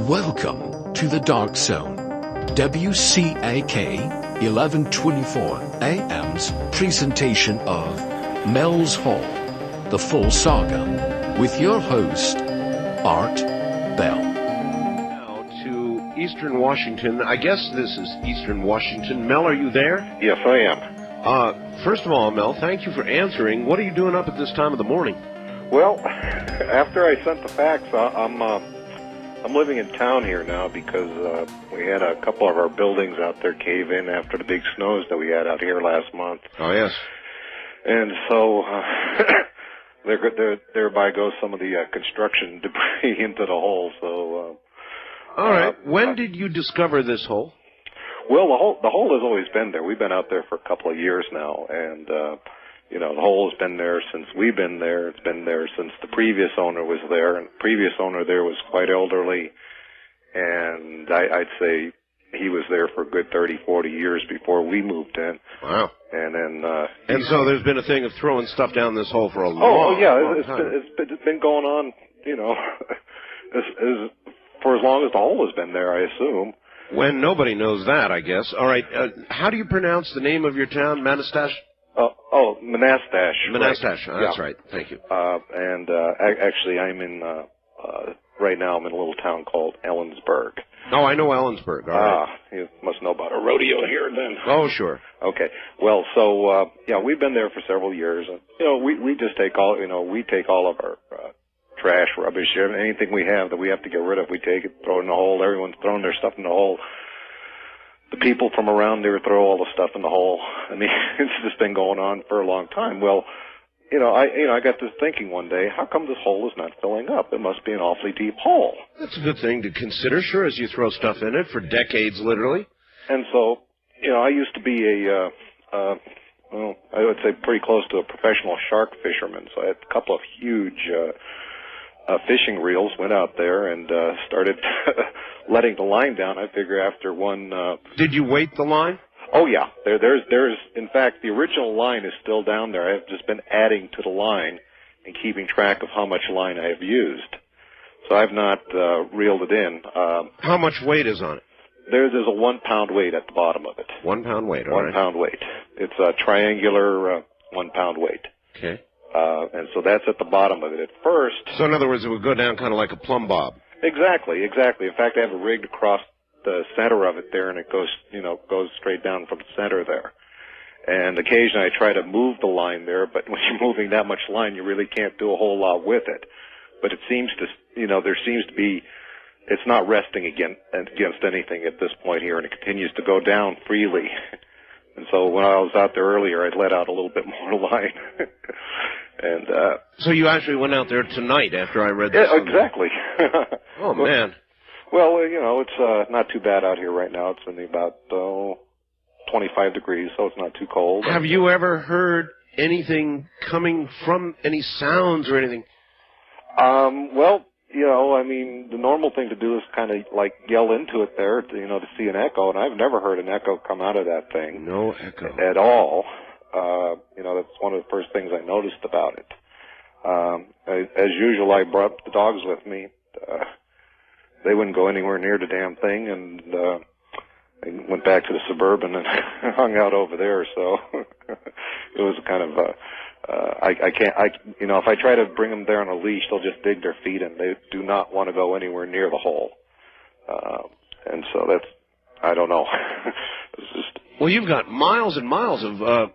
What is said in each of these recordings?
Welcome to the Dark Zone. WCAK 1124 AM's presentation of Mel's Hall, the full saga, with your host, Art Bell. Now to Eastern Washington. I guess this is Eastern Washington. Mel, are you there? Yes, I am. First of all, Mel, thank you for answering. What are you doing up at this time of the morning? Well, after I sent the fax, I'm living in town here now because we had a couple of our buildings out there cave in after the big snows that we had out here last month. Oh, yes. And so thereby goes some of the construction debris into the hole. So, all right. When did you discover this hole? Well, the hole has always been there. We've been out there for a couple of years now, and you know, the hole has been there since we've been there. It's been there since the previous owner was there, and the previous owner there was quite elderly, and I'd say he was there for a good 30, 40 years before we moved in. Wow. And then and so there's been a thing of throwing stuff down this hole for a long time. It's been going on, you know, for as long as the hole has been there, I assume. When nobody knows that, I guess. All right. How do you pronounce the name of your town, Manastash? Monastash. Monastash. Right. That's right. Thank you. Actually, I'm in, right now I'm in a little town called Ellensburg. Oh, I know Ellensburg. All right. You must know about a rodeo here then. Oh, sure. Okay. Well, so, yeah, we've been there for several years. And, you know, we just take all, you know, we take all of our, trash, rubbish, anything we have that we have to get rid of, we take it, throw it in the hole. Everyone's throwing their stuff in the hole. The people from around there throw all the stuff in the hole. I mean, it's just been going on for a long time. Well, I got this thinking one day, how come this hole is not filling up? It must be an awfully deep hole. That's a good thing to consider, sure, as you throw stuff in it for decades, literally. And so, I used to be I would say pretty close to a professional shark fisherman. So I had a couple of huge fishing reels, went out there and started letting the line down. I figure after one... Did you weight the line? Oh, yeah. There's, in fact, the original line is still down there. I've just been adding to the line and keeping track of how much line I have used. So I've not reeled it in. How much weight is on it? There's a 1 pound weight at the bottom of it. 1 pound weight, all right. 1 pound weight. It's a triangular 1 pound weight. Okay. And so that's at the bottom of it at first. So in other words, it would go down kind of like a plumb bob. Exactly. In fact, I have it rigged across the center of it there, and it goes straight down from the center there. And occasionally I try to move the line there, but when you're moving that much line, you really can't do a whole lot with it. But it seems to, there seems to be, it's not resting against anything at this point here, and it continues to go down freely. And so when I was out there earlier, I'd let out a little bit more line. And so you actually went out there tonight after I read this? Yeah, exactly. Oh, man. Well, it's not too bad out here right now. It's only about 25 degrees, so it's not too cold. Have you ever heard anything coming from any sounds or anything? Well, the normal thing to do is kind of like yell into it there, to see an echo, and I've never heard an echo come out of that thing. No echo. At all. That's one of the first things I noticed about it. As usual, I brought the dogs with me. They wouldn't go anywhere near the damn thing, and I went back to the Suburban and hung out over there, so it was kind of if I try to bring them there on a leash, they'll just dig their feet in. They do not want to go anywhere near the hole. And so that's, I don't know. It's just... Well, you've got miles and miles of...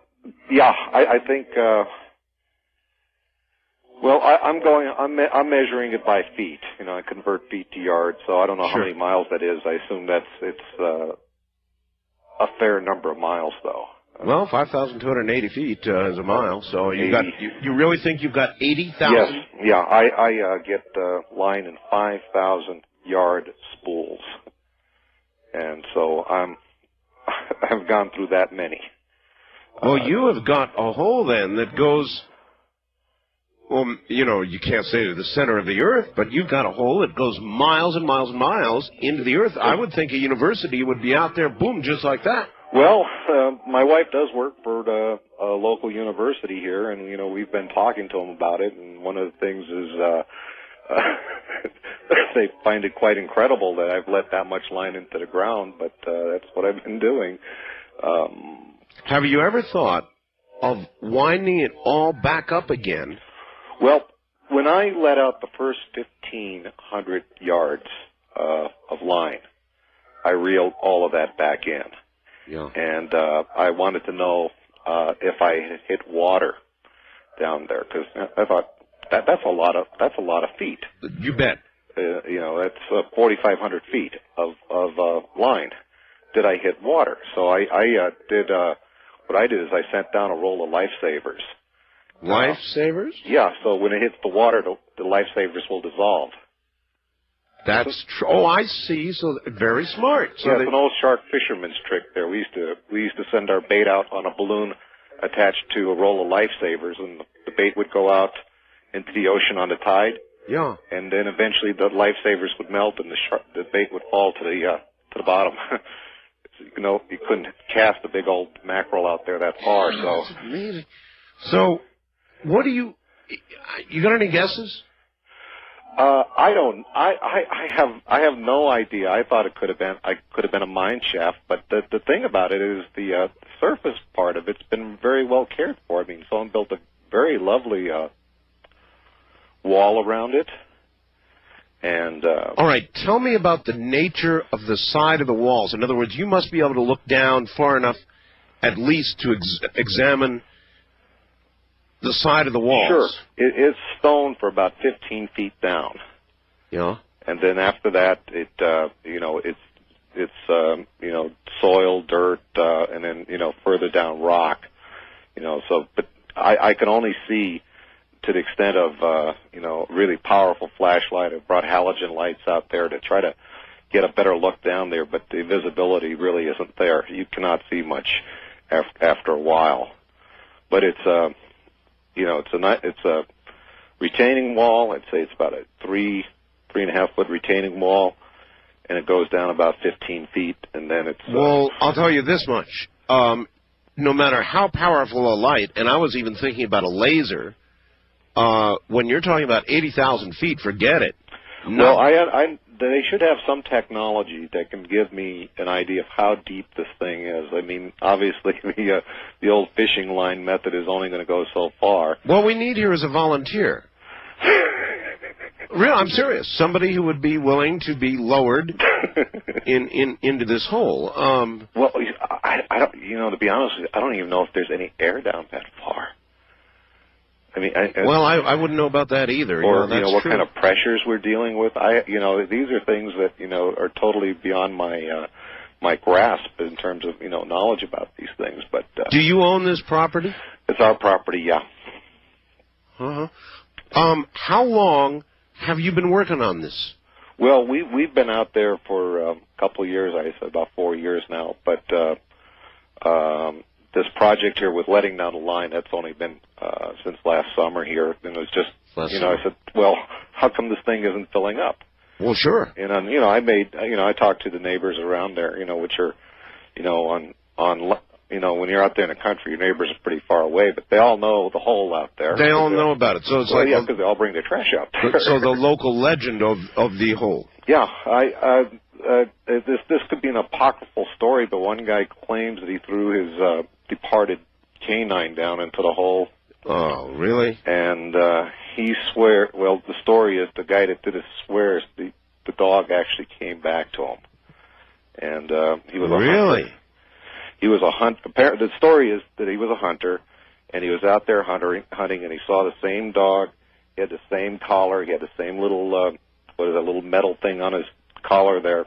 Yeah, I think, I'm measuring it by feet. I convert feet to yards, so I don't know how many miles that is. I assume it's a fair number of miles, though. Well, 5,280 feet is a mile, so you really think you've got 80,000? Yes, yeah, I get line in 5,000 yard spools, and so I've gone through that many. Well, you have got a hole then that goes, well, you can't say to the center of the earth, but you've got a hole that goes miles and miles and miles into the earth. I would think a university would be out there, boom, just like that. Well, my wife does work for a local university here, and, we've been talking to them about it, and one of the things is they find it quite incredible that I've let that much line into the ground, but that's what I've been doing. Have you ever thought of winding it all back up again? Well, when I let out the first 1,500 yards of line, I reeled all of that back in. Yeah. And I wanted to know if I had hit water down there, because I thought that's a lot of feet. You bet. That's 4,500 feet of line. Did I hit water? So I did. What I did is I sent down a roll of lifesavers. Lifesavers? Yeah. So when it hits the water, the lifesavers will dissolve. That's true. Oh, I see. So very smart. So yeah, it's an old shark fisherman's trick. There, we used to send our bait out on a balloon attached to a roll of lifesavers, and the bait would go out into the ocean on the tide. Yeah. And then eventually the lifesavers would melt, and the bait would fall to the bottom. You couldn't cast a big old mackerel out there that far. So that's amazing. So, what do you got any guesses? I don't. I have no idea. I thought it could have been a mine shaft, but the thing about it is the surface part of it's been very well cared for. I mean, someone built a very lovely wall around it. And all right, tell me about the nature of the side of the walls. In other words, you must be able to look down far enough, at least, to examine the side of the walls. Sure, it's stone for about 15 feet down. Yeah. And then after that, it's soil, dirt, and then further down rock. So, but I can only see to the extent of, really powerful flashlight. I brought halogen lights out there to try to get a better look down there, but the visibility really isn't there. You cannot see much after a while. But it's a retaining wall. I'd say it's about a 3.5 foot retaining wall, and it goes down about 15 feet, and then it's... Well, I'll tell you this much. No matter how powerful a light, and I was even thinking about a laser... when you're talking about 80,000 feet, forget it. No. Well, they should have some technology that can give me an idea of how deep this thing is. I mean, obviously, the old fishing line method is only going to go so far. What we need here is a volunteer. Real, I'm serious. Somebody who would be willing to be lowered into this hole. Well, I don't. To be honest with you, I don't even know if there's any air down that far. I mean, I wouldn't know about that either. Or that's what true. kind of pressures we're dealing with. These are things that are totally beyond my grasp in terms of knowledge about these things. But do you own this property? It's our property, yeah. How long have you been working on this? Well, we've been out there for a couple of years. I said about 4 years now, but. This project here with letting down the line, that's only been since last summer here. And it was just, I said, well, how come this thing isn't filling up? Well, sure. And, I talked to the neighbors around there, which are, when you're out there in the country, your neighbors are pretty far away, but they all know the hole out there. They all know about it. So it's because they all bring their trash out there. So the local legend of the hole. Yeah, this could be an apocryphal story, but one guy claims that he threw his departed canine down into the hole. Oh, really? And he swears. Well, the story is the guy that did it swears the dog actually came back to him, and he was a hunter. He was a hunter. The story is that he was a hunter, and he was out there hunting, and he saw the same dog. He had the same collar. He had the same little little metal thing on his collar there,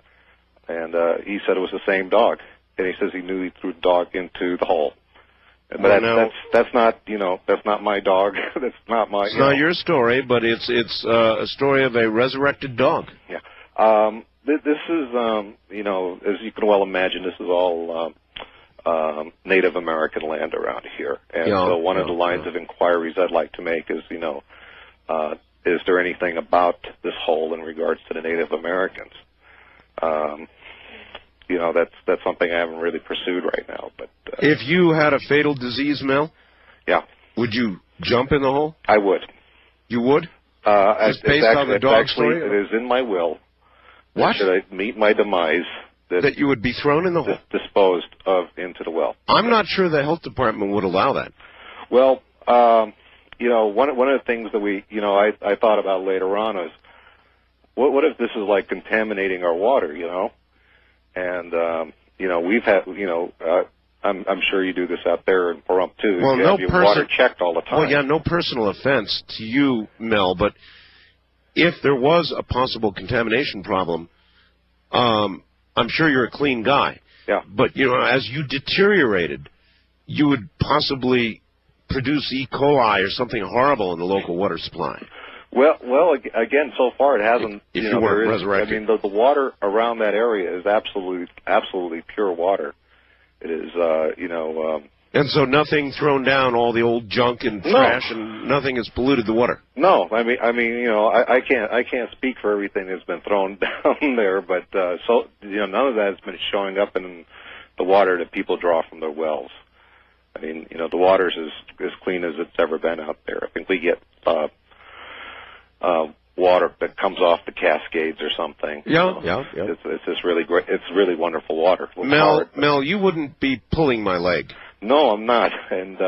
and he said it was the same dog. And he says he knew he threw the dog into the hole. But that's not my dog. That's not my. It's not your story, but it's a story of a resurrected dog. Yeah. This is as you can well imagine, this is all Native American land around here, and so one of the lines of inquiries I'd like to make is is there anything about this hole in regards to the Native Americans? That's something I haven't really pursued right now. But if you had a fatal disease, Mel, yeah, would you jump in the hole? I would. You would? It's based on the dog story? It is in my will. What? Should I meet my demise, that you would be thrown in the hole? Disposed of into the well. I'm not sure the health department would allow that. Well, you know, one of the things that I thought about later on is, what if this is like contaminating our water, you know? And, you know, we've had, you know, I'm sure you do this out there in Pahrump too. Well, you have your water checked all the time. Well, yeah, no personal offense to you, Mel, but if there was a possible contamination problem, I'm sure you're a clean guy. Yeah. But, you know, as you deteriorated, you would possibly produce E. coli or something horrible in the local water supply. Well, again, so far it hasn't. If you weren't resurrected. I mean, the water around that area is absolutely pure water. It is, you know. And so nothing thrown down, all the old junk and trash, and nothing has polluted the water. No, I mean, you know, I can't speak for everything that's been thrown down there, but so you know, none of that has been showing up in the water that people draw from their wells. I mean, you know, the water's as clean as it's ever been out there. I think we get water that comes off the Cascades or something. Yeah, you know? yeah. It's just really great. It's really wonderful water. Mel, you wouldn't be pulling my leg. No, I'm not. And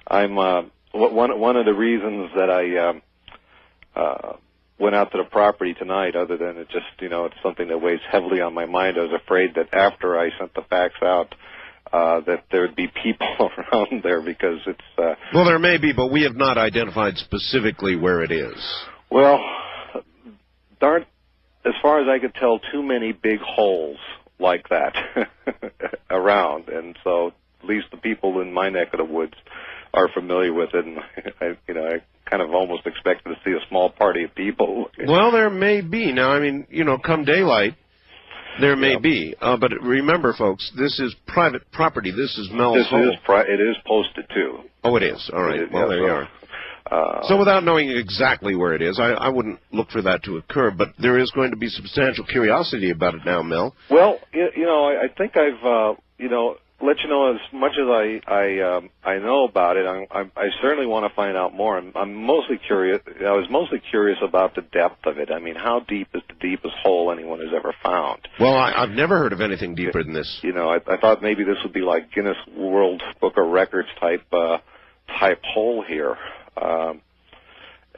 I'm one of the reasons that I went out to the property tonight, other than it just, you know, it's something that weighs heavily on my mind. I was afraid that after I sent the fax out, that there would be people around there, because it's... Well, there may be, but we have not identified specifically where it is. Well, there aren't, as far as I could tell, too many big holes like that around, and so at least the people in my neck of the woods are familiar with it, and I kind of almost expected to see a small party of people. Well, there may be. Now, I mean, you know, come daylight, there may be. But remember, folks, this is private property. This is Mel's home. It is posted, too. Oh, it is. All right. Well, there you are. So without knowing exactly where it is, I wouldn't look for that to occur, but there is going to be substantial curiosity about it now, Mel. Well, you know, I think I've, you know, let you know as much as I know about it. I certainly want to find out more. I'm mostly curious. I was mostly curious about the depth of it. I mean, how deep is the deepest hole anyone has ever found? Well, I've never heard of anything deeper than this. You know, I thought maybe this would be like Guinness World Book of Records type hole here.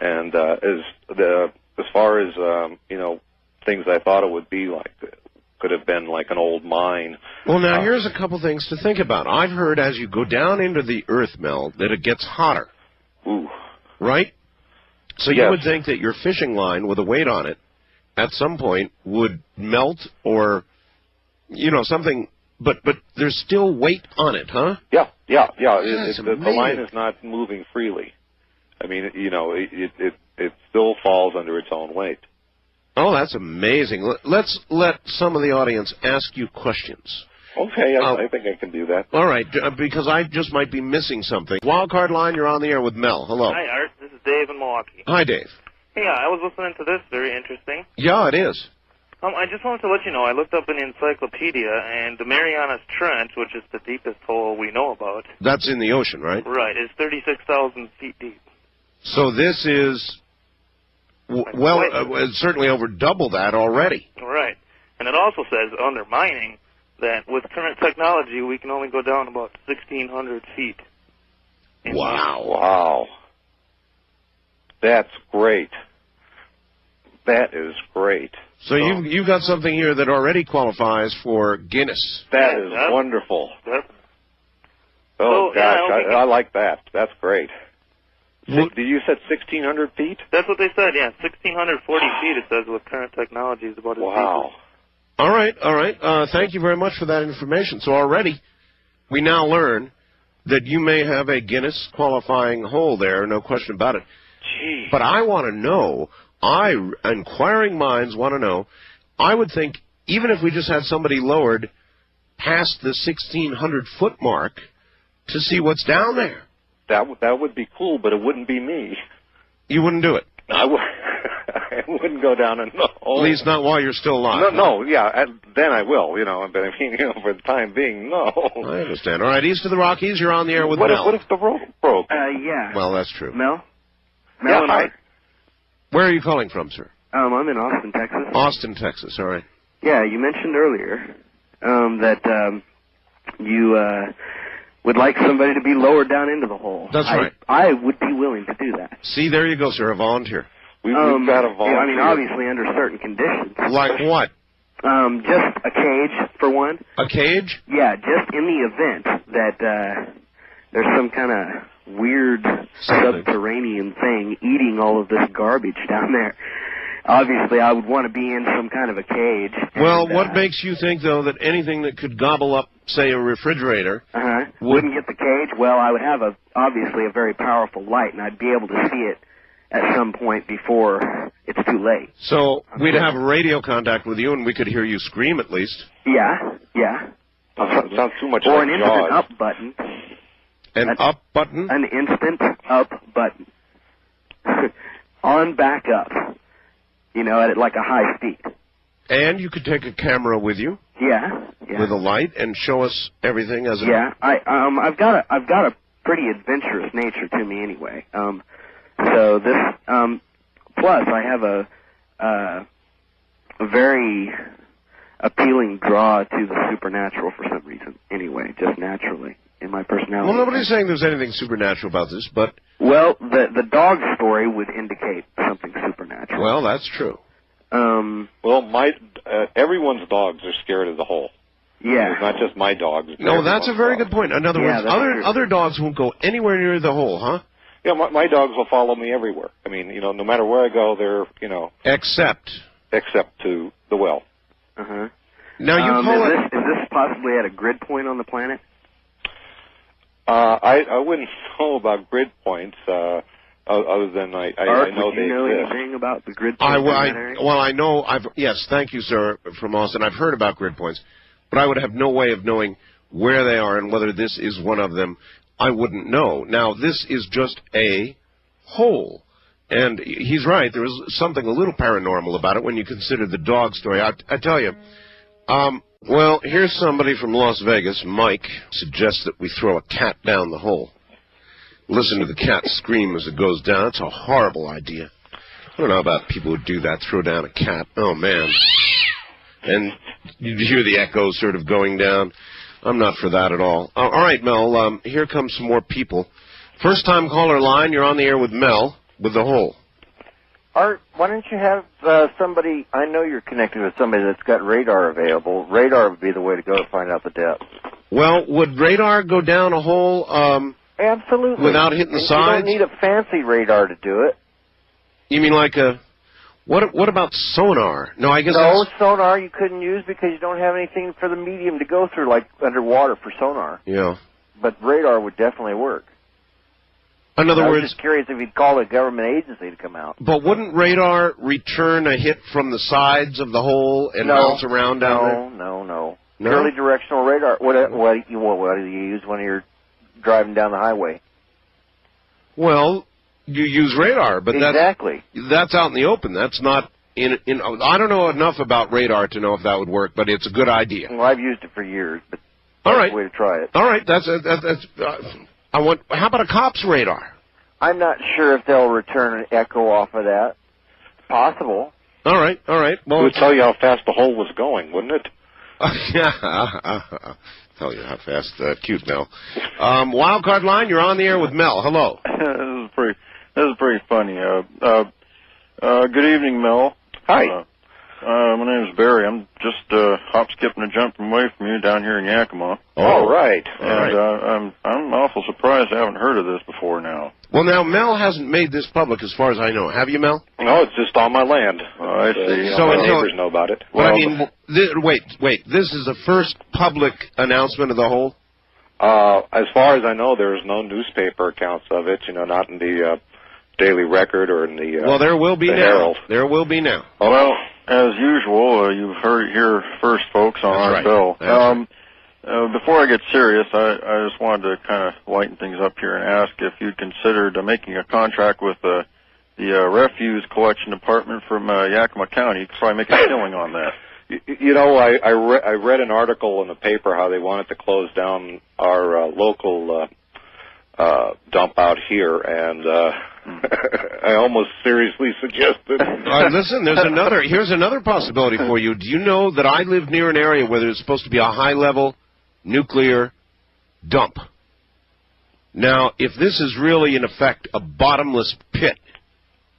And as far as you know, things I thought it would be like, could have been like an old mine. Well, now here's a couple things to think about. I've heard as you go down into the earth, Mel, that it gets hotter. Ooh. Right? So you would think that your fishing line with a weight on it at some point would melt, or, you know, something, but there's still weight on it, huh? Yeah. The line is not moving freely. I mean, you know, it still falls under its own weight. Oh, that's amazing. Let's let some of the audience ask you questions. Okay, I think I can do that. All right, because I just might be missing something. Wildcard line, you're on the air with Mel. Hello. Hi, Art. This is Dave in Milwaukee. Hi, Dave. Hey, I was listening to this. Very interesting. Yeah, it is. I just wanted to let you know, I looked up in the encyclopedia, and the Marianas Trench, which is the deepest hole we know about. That's in the ocean, right? Right. Is 36,000 feet deep. So this is... certainly over double that already. Right. And it also says, under mining, that with current technology, we can only go down about 1,600 feet. Wow. That's great. That is great. So you've got something here that already qualifies for Guinness. That is wonderful. Oh, gosh, I like that. That's great. Did you said 1,600 feet? That's what they said, yeah. 1,640 feet, it says, with current technology is about as deep. All right. Thank you very much for that information. So already we now learn that you may have a Guinness qualifying hole there, no question about it. Gee. But I want to know, inquiring minds want to know, I would think even if we just had somebody lowered past the 1,600-foot mark to see what's down there. That would be cool, but it wouldn't be me. You wouldn't do it? I would. I wouldn't go down in the hole. At least not while you're still alive. No, yeah, then I will, you know, but I mean, you know, for the time being, no. I understand. All right, east of the Rockies, you're on the air with Mel. What if the rope broke? Yeah. Well, that's true. Mel? Yeah, hi. Where are you calling from, sir? I'm in Austin, Texas. Austin, Texas, all right. Yeah, you mentioned earlier that you would like somebody to be lowered down into the hole. That's right. I would be willing to do that. See, there you go, sir, a volunteer. We've got a volunteer. Yeah, I mean, obviously under certain conditions. Like what? Just a cage, for one. A cage? Yeah, just in the event that there's some kind of weird subterranean thing eating all of this garbage down there. Obviously, I would want to be in some kind of a cage. Well, what makes you think, though, that anything that could gobble up, say, a refrigerator... wouldn't get the cage? Well, I would have, obviously, a very powerful light, and I'd be able to see it at some point before it's too late. So we'd have radio contact with you, and we could hear you scream, at least. Yeah. Sounds too much or like an Jaws. instant up button. An up button? An instant up button. On back up. You know, at like a high speed. And you could take a camera with you. Yeah. With a light and show us everything as it. Yeah, I've got a pretty adventurous nature to me anyway. So this plus I have a very appealing draw to the supernatural for some reason. Anyway, just naturally in my personality. Well, nobody's saying there's anything supernatural about this, but well, the dog story would indicate something supernatural. Well, that's true. Well, everyone's dogs are scared of the hole. Yeah. It's not just my dogs. No, that's a very good point. In other words, other dogs won't go anywhere near the hole, huh? Yeah, my dogs will follow me everywhere. I mean, you know, no matter where I go, they're, you know... Except to the well. Uh-huh. Now, you call is this possibly at a grid point on the planet? I wouldn't know about grid points, other than I know they exist. Do you know anything about the grid points in that area? Well, I know, yes, thank you, sir, from Austin. I've heard about grid points, but I would have no way of knowing where they are and whether this is one of them. I wouldn't know. Now, this is just a hole. And he's right. There is something a little paranormal about it when you consider the dog story. I tell you. Well, here's somebody from Las Vegas, Mike, suggests that we throw a cat down the hole. Listen to the cat scream as it goes down. It's a horrible idea. I don't know about people who do that, throw down a cat. Oh, man. And you hear the echoes sort of going down. I'm not for that at all. All right, Mel, here comes some more people. First-time caller line, you're on the air with Mel with the hole. Art, why don't you have somebody, I know you're connected with somebody that's got radar available. Radar would be the way to go to find out the depth. Well, would radar go down a hole absolutely without hitting the sides? You don't need a fancy radar to do it. You mean like a... What about sonar? No, I guess sonar you couldn't use because you don't have anything for the medium to go through, like underwater for sonar. Yeah. But radar would definitely work. In other words... I was just curious if you'd call a government agency to come out. But wouldn't radar return a hit from the sides of the hole and bounce around down there? No. Purely directional radar. What do you use when you're driving down the highway? Well... You use radar, but that's out in the open. That's not in. I don't know enough about radar to know if that would work, but it's a good idea. Well, I've used it for years, but all right, that's the way to try it. All right, that's. How about a cop's radar? I'm not sure if they'll return an echo off of that. It's possible. All right. Well, it would tell you how fast the hole was going, wouldn't it? Yeah. Tell you how fast. Cute, Mel. Wild card line. You're on the air with Mel. Hello. This is pretty funny. Good evening, Mel. Hi. My name is Barry. I'm just hop, skipping, and jumping away from you down here in Yakima. All right. And I'm awful surprised I haven't heard of this before now. Well, now, Mel hasn't made this public as far as I know. Have you, Mel? No, it's just on my land. I see. So my neighbors know about it. Well, I mean, wait. This is the first public announcement of the hole? As far as I know, there's no newspaper accounts of it, not in the Daily Record or in the well, there will be now. Herald. There will be now. Well, as usual, you've heard it here first, folks, on our bill. Before I get serious, I just wanted to kind of lighten things up here and ask if you'd considered making a contract with refuse collection department from Yakima County. You could probably make a killing on that. You know, I read an article in the paper how they wanted to close down our local dump out here, and I almost seriously suggested. Listen, here's another possibility for you. Do you know that I live near an area where there's supposed to be a high-level nuclear dump? Now, if this is really, in effect, a bottomless pit,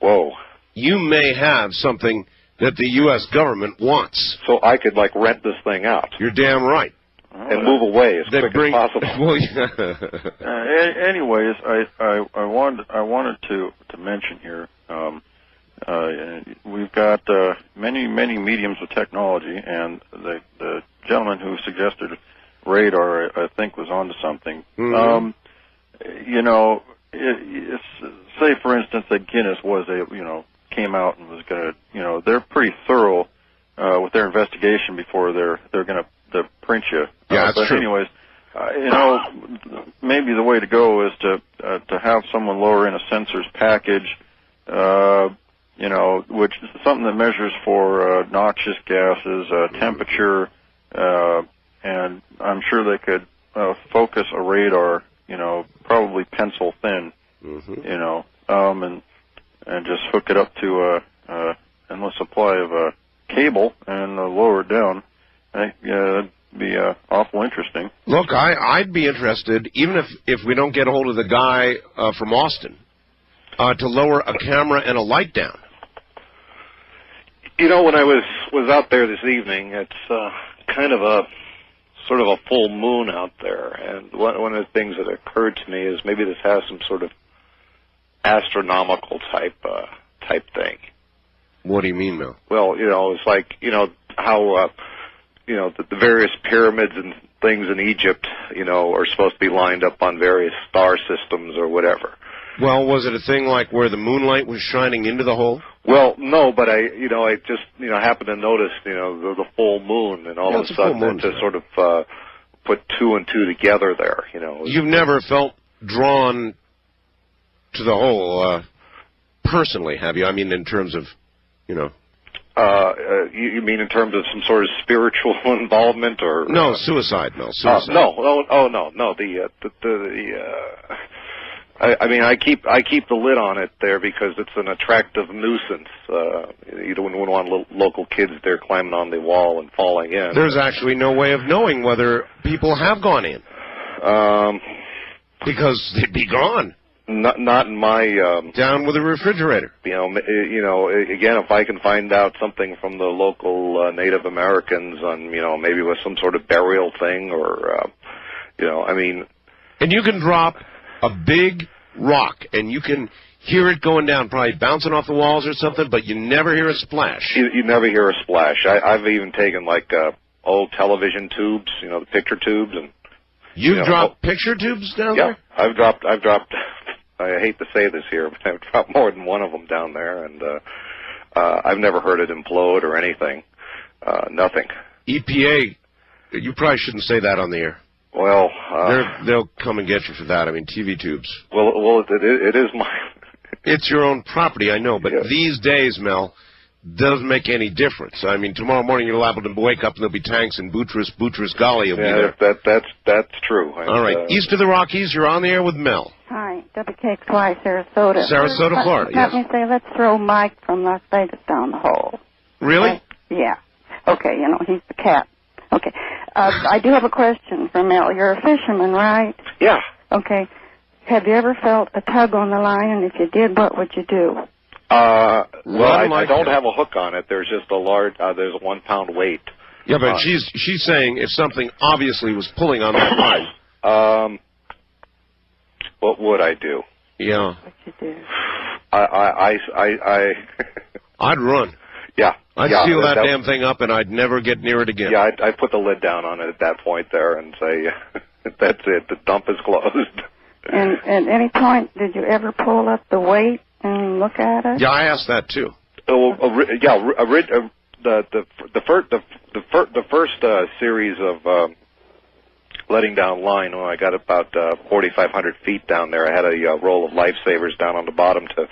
whoa, you may have something that the U.S. government wants. So I could, like, rent this thing out. You're damn right. And move away as quick as possible. Well, anyways, I wanted to mention here, we've got many mediums of technology, and the gentleman who suggested radar, I think, was onto something. Mm-hmm. You know, say for instance that Guinness came out and was going to, they're pretty thorough with their investigation before they're going to print you. Yeah, that's true. Anyways, maybe the way to go is to have someone lower in a sensors package, which is something that measures for noxious gases, temperature, and I'm sure they could focus a radar, probably pencil thin, mm-hmm. And just hook it up to an endless supply of cable and lower it down. I think that'd be awful interesting. Look, I'd be interested, even if we don't get a hold of the guy from Austin, to lower a camera and a light down. When I was out there this evening, it's kind of a sort of a full moon out there, and one of the things that occurred to me is maybe this has some sort of astronomical type thing. What do you mean, Mel? Well, it's like how the various pyramids and things in Egypt, are supposed to be lined up on various star systems or whatever. Well, was it a thing like where the moonlight was shining into the hole? Well, no, but I just, happened to notice, the full moon, and all of a sudden it just sort of put two and two together there, You've never felt drawn to the hole, personally, have you? I mean, in terms of, you mean in terms of some sort of spiritual involvement, or no, suicide? No, suicide. No. I mean, I keep the lid on it there because it's an attractive nuisance. You don't want local kids there climbing on the wall and falling in. There's actually no way of knowing whether people have gone in, because they'd be gone. Not in my down with the refrigerator. Again, if I can find out something from the local Native Americans on, maybe with some sort of burial thing, or I mean. And you can drop a big rock, and you can hear it going down, probably bouncing off the walls or something, but you never hear a splash. You never hear a splash. I've even taken like old television tubes, the picture tubes, and. You've dropped picture tubes down there? Yeah, I've dropped. I hate to say this here, but I've dropped more than one of them down there, and I've never heard it implode or anything. Nothing. EPA, you probably shouldn't say that on the air. Well, they'll come and get you for that. I mean, TV tubes. Well, it is my. It's your own property, I know, but these days, Mel, doesn't make any difference. I mean, tomorrow morning you'll be able to wake up and there'll be tanks in Boutros Ghali will be there. That's true. All right, east of the Rockies, you're on the air with Mel. Hi, WKXY, Sarasota. Sarasota, Florida, yes. Let me say, let's throw Mike from Las Vegas down the hole. Really? Yeah. Okay, he's the cat. Okay. I do have a question for Mel. You're a fisherman, right? Yeah. Okay. Have you ever felt a tug on the line, and if you did, what would you do? I don't have a hook on it. There's just there's a 1 pound weight. Yeah, but she's saying if something obviously was pulling on that line. What would I do? Yeah. What you do? I'd run. Yeah. I'd seal that damn thing up, and I'd never get near it again. Yeah, I'd put the lid down on it at that point there and say, that's it, the dump is closed. And at any point, did you ever pull up the weight and look at it? Yeah, I asked that too. The first series of letting down line. When I got about 4,500 feet down there, I had a roll of lifesavers down on the bottom to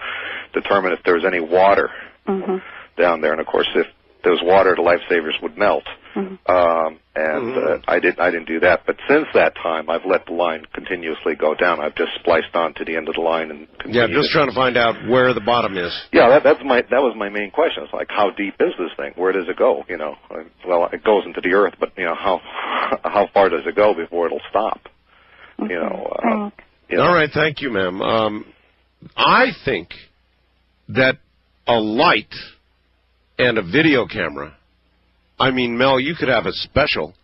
determine if there was any water down there. And of course, if there was water, the lifesavers would melt. I didn't do that. But since that time, I've let the line continuously go down. I've just spliced on to the end of the line and continued. Yeah, just trying to find out where the bottom is. Yeah, that was my main question. It's like, how deep is this thing? Where does it go? You know, well, it goes into the earth, but you know, how far does it go before it'll stop? You know. All right, thank you, ma'am. I think that a light and a video camera. I mean, Mel, you could have a special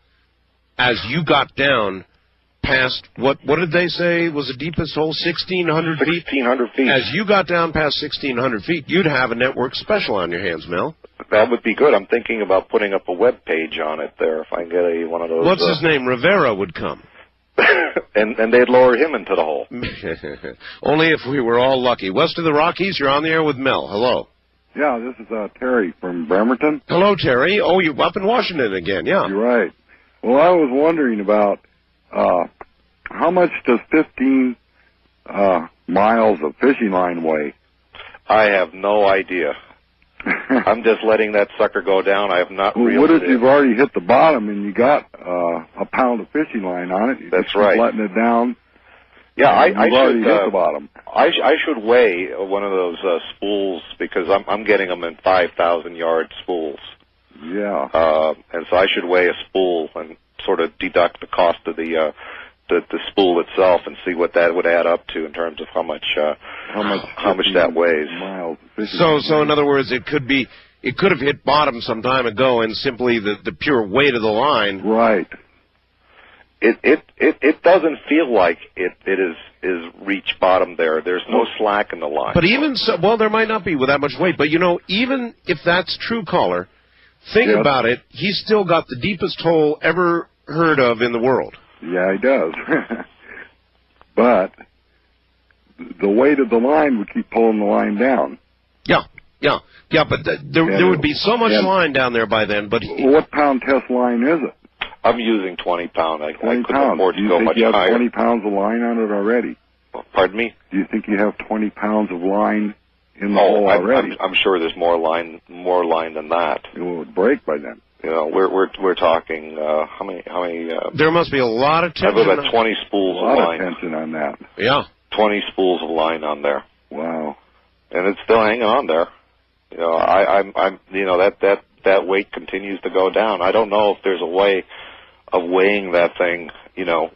as you got down past, what did they say was the deepest hole, 1,600 feet? 1,600 feet. As you got down past 1,600 feet, you'd have a network special on your hands, Mel. That would be good. I'm thinking about putting up a web page on it there if I can get one of those. What's his name? Rivera would come. and they'd lower him into the hole. Only if we were all lucky. West of the Rockies, you're on the air with Mel. Hello. Yeah, this is Terry from Bremerton. Hello, Terry. Oh, you're up in Washington again, yeah. You're right. Well, I was wondering about how much does 15 miles of fishing line weigh? I have no idea. I'm just letting that sucker go down. I have not reeled What if it you've in. already hit the bottom and you got a pound of fishing line on it? That's right. Letting it down. Yeah, I already should hit the bottom. I should weigh one of those spools because I'm getting them in 5,000 yard spools. Yeah. And so I should weigh a spool and sort of deduct the cost of the spool itself and see what that would add up to in terms of how much that weighs. Miles So in other words, it could have hit bottom some time ago, and simply the pure weight of the line. Right. It doesn't feel like it is reached bottom there. There's no slack in the line. But even so, well, there might not be with that much weight. But you know, even if that's true, caller, think about it. He's still got the deepest hole ever heard of in the world. Yeah, he does. But the weight of the line would keep pulling the line down. Yeah. But there would be so much line down there by then. But what pound test line is it? I'm using 20 pound. I couldn't afford to Do you go think much you have higher. 20 pounds of line on it already? Pardon me? Do you think you have 20 pounds of line in the hole already? I'm sure there's more line than that. It would break by then. You know, we're talking how many? There must be a lot of tension. I have about 20 spools A lot of line. of tension on that. Yeah. 20 spools of line on there. Wow. And it's still hanging on there. You know, I'm you know, that weight continues to go down. I don't know if there's a way of weighing that thing, you know,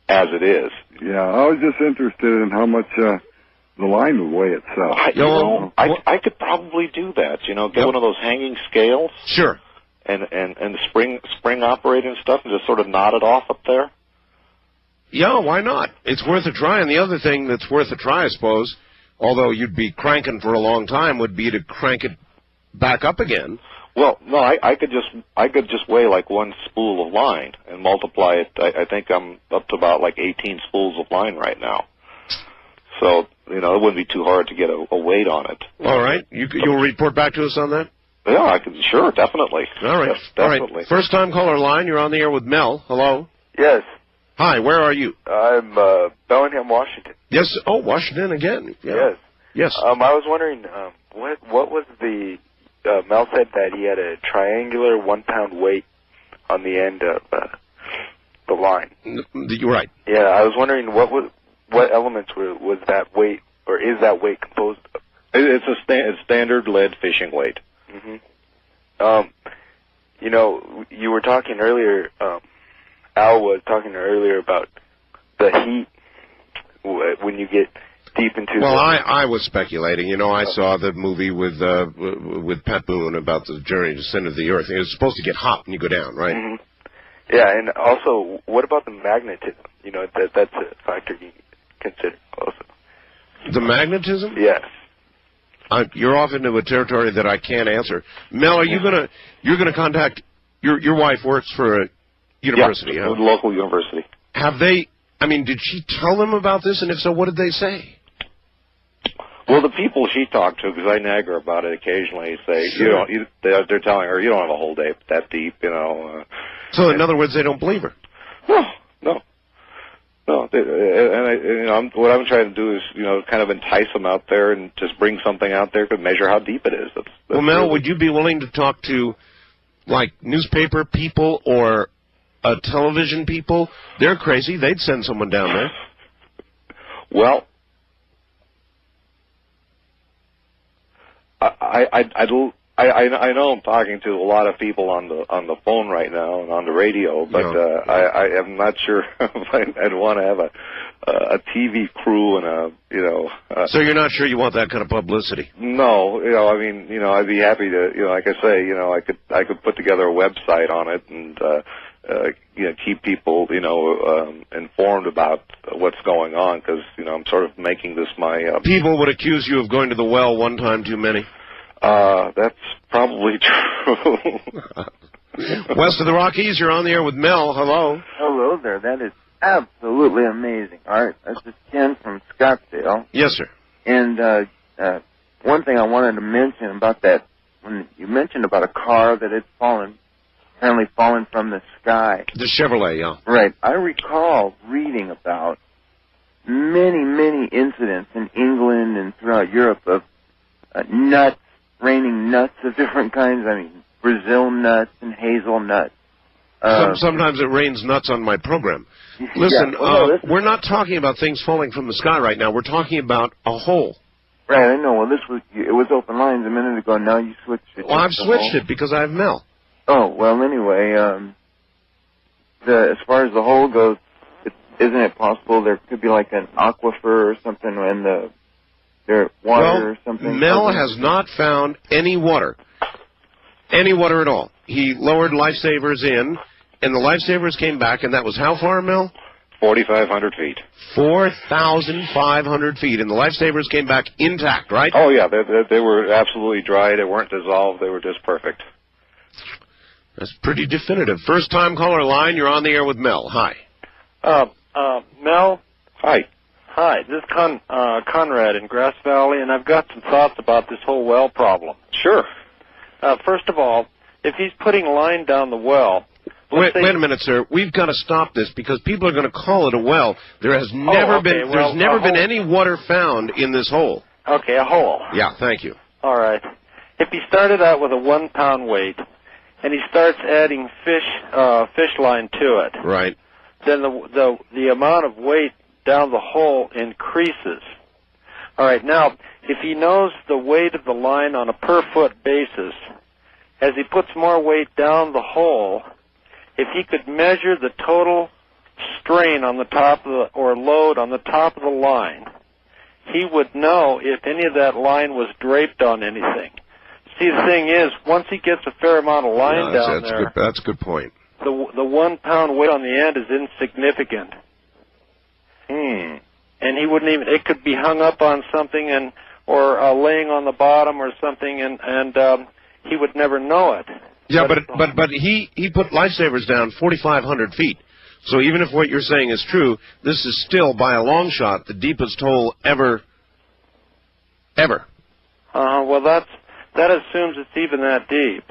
as it is. Yeah, I was just interested in how much the line would weigh itself. I could probably do that. You know, get one of those hanging scales. Sure. And the spring operating stuff, and just sort of knot it off up there. Yeah, why not? It's worth a try. And the other thing that's worth a try, I suppose, although you'd be cranking for a long time, would be to crank it back up again. Well, no, I could just weigh like one spool of line and multiply it. I think I'm up to about like 18 spools of line right now. So, you know, it wouldn't be too hard to get a weight on it. All right. You'll report back to us on that? Yeah, I can. Sure, definitely. All right. Yes, definitely. All right. First time caller line. You're on the air with Mel. Hello. Yes. Hi. Where are you? I'm Bellingham, Washington. Yes. Oh, Washington again. Yeah. Yes. I was wondering what was the Mel said that he had a triangular 1 pound weight on the end of the line. You're right. Yeah, I was wondering what elements was that weight, or is that weight composed of? It's a standard lead fishing weight. Mm-hmm. You know, you were talking earlier. Al was talking earlier about the heat when you get deep into. Well, I was speculating. You know, I saw the movie with Pat Boone about the journey to the center of the earth. It was supposed to get hot when you go down, right? Mm-hmm. Yeah, and also, what about the magnetism? You know, that's a factor you consider also. The magnetism? Yes. You're off into a territory that I can't answer. Mel, you're gonna contact your wife works for a university, yeah, a local university. Have they? I mean, did she tell them about this? And if so, what did they say? Well, the people she talked to, because I nag her about it occasionally, say, they're telling her, you don't have a hole that deep, you know. So, in other words, they don't believe her. Well, No. What I'm trying to do is, kind of entice them out there and just bring something out there to measure how deep it is. That's well, Mel, really... would you be willing to talk to, like, newspaper people or television people? They're crazy. They'd send someone down there. Well, I know I'm talking to a lot of people on the phone right now and on the radio, but I am not sure if I'd want to have a TV crew and So you're not sure you want that kind of publicity? No, I'd be happy to, like I say, I could put together a website on it and keep people, informed about what's going on, because I'm sort of making this my. People would accuse you of going to the well one time too many. That's probably true. West of the Rockies, you're on the air with Mel. Hello. Hello there. That is absolutely amazing. All right, this is Ken from Scottsdale. Yes, sir. And one thing I wanted to mention about that, when you mentioned about a car that had apparently fallen from the sky. The Chevrolet, yeah. Right. I recall reading about many, many incidents in England and throughout Europe of nuts, raining nuts of different kinds. I mean, Brazil nuts and hazelnuts. Sometimes it rains nuts on my program. Listen, we're not talking about things falling from the sky right now. We're talking about a hole. Right, I know. Well, it was open lines a minute ago. Now you switched it. Well, I've switched it because I have Mel. Oh, well, anyway, as far as the hole goes, isn't it possible there could be like an aquifer or something in their water or something? Mel has not found any water at all. He lowered lifesavers in, and the lifesavers came back, and that was how far, Mel? 4,500 feet. 4,500 feet, and the lifesavers came back intact, right? Oh, yeah, they were absolutely dry. They weren't dissolved. They were just perfect. That's pretty definitive. First-time caller line, you're on the air with Mel. Hi. Mel? Hi. Hi, this is Conrad in Grass Valley, and I've got some thoughts about this whole well problem. Sure. First of all, if he's putting line down the well... Wait a minute, sir. We've got to stop this because people are going to call it a well. There's never been any water found in this hole. Okay, a hole. Yeah, thank you. All right. If he started out with a 1-pound weight and he starts adding fish line to it, right, then the amount of weight down the hole increases. All right. Now, if he knows the weight of the line on a per-foot basis, as he puts more weight down the hole, if he could measure the total strain on the top of or load on the top of the line, he would know if any of that line was draped on anything. See, the thing is, once he gets a fair amount of line down there, that's a good point. The 1-pound weight on the end is insignificant. And he wouldn't even. It could be hung up on something or laying on the bottom or something, and he would never know it. Yeah, but he put lifesavers down 4,500 feet. So even if what you're saying is true, this is still, by a long shot, the deepest hole ever. Well, that assumes it's even that deep.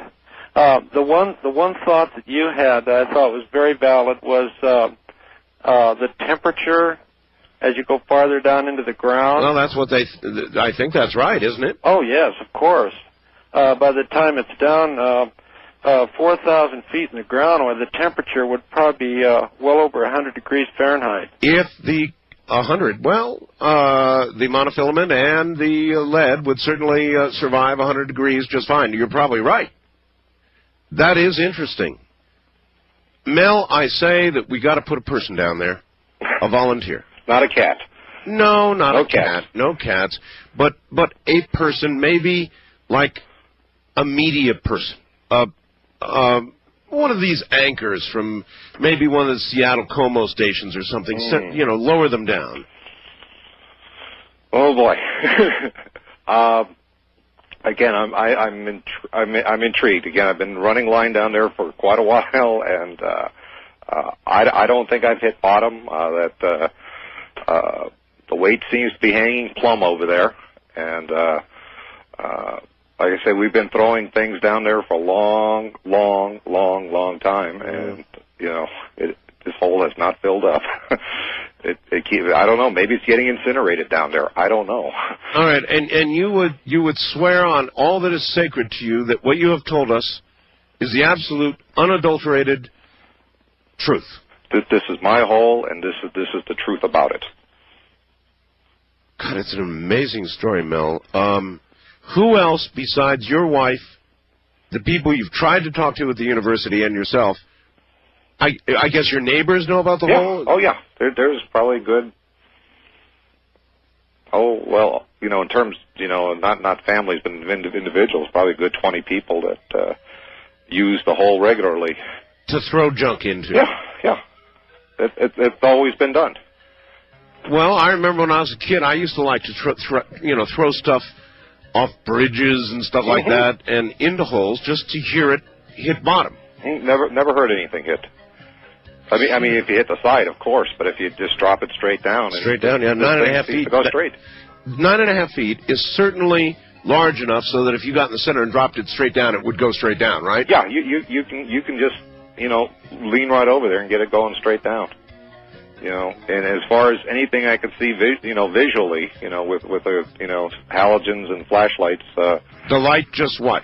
The one thought that you had that I thought was very valid was the temperature as you go farther down into the ground. Well, that's what I think that's right, isn't it? Oh yes, of course. By the time it's down 4,000 feet in the ground, or the temperature would probably be well over 100 degrees Fahrenheit. If the 100, the monofilament and the lead would certainly survive 100 degrees just fine. You're probably right. That is interesting. Mel, I say that we got to put a person down there, a volunteer. Not a cat. No, not a cat. No cats. But a person, maybe like a media person. One of these anchors from maybe one of the Seattle Como stations or something. Lower them down. Oh boy. Again, I'm intrigued. Again, I've been running line down there for quite a while, and I don't think I've hit bottom. The weight seems to be hanging plumb over there, and like I say, we've been throwing things down there for a long time, and this hole has not filled up. I don't know. Maybe it's getting incinerated down there. I don't know. All right, and you would swear on all that is sacred to you that what you have told us is the absolute, unadulterated truth. This is my hole, and this is the truth about it. God, it's an amazing story, Mel. Who else besides your wife, the people you've tried to talk to at the university, and yourself? I guess your neighbors know about the hole? Oh, yeah. There's probably good... Oh, well, in terms, not families, but individuals, probably a good 20 people that use the hole regularly. To throw junk into? Yeah. It's always been done. Well, I remember when I was a kid, I used to like to throw stuff off bridges and stuff like that and into holes just to hear it hit bottom. Never heard anything hit. I mean, if you hit the side, of course, but if you just drop it straight down. Straight down, yeah, 9.5 feet. Go straight. 9.5 feet is certainly large enough so that if you got in the center and dropped it straight down, it would go straight down, right? Yeah, you can just, lean right over there and get it going straight down. And as far as anything I could see, visually, with halogens and flashlights. The light just what?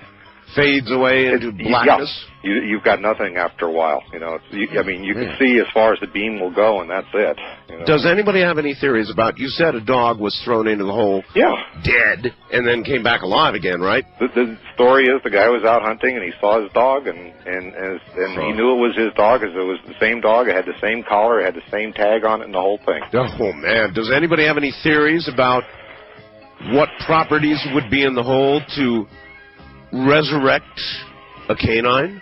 Fades away into blackness? Yeah. You've got nothing after a while. You can see as far as the beam will go, and that's it. Does anybody have any theories about, you said a dog was thrown into the hole dead and then came back alive again, right? The story is the guy was out hunting and he saw his dog and he knew it was his dog as it was the same dog. It had the same collar, it had the same tag on it and the whole thing. Oh, man. Does anybody have any theories about what properties would be in the hole to resurrect a canine?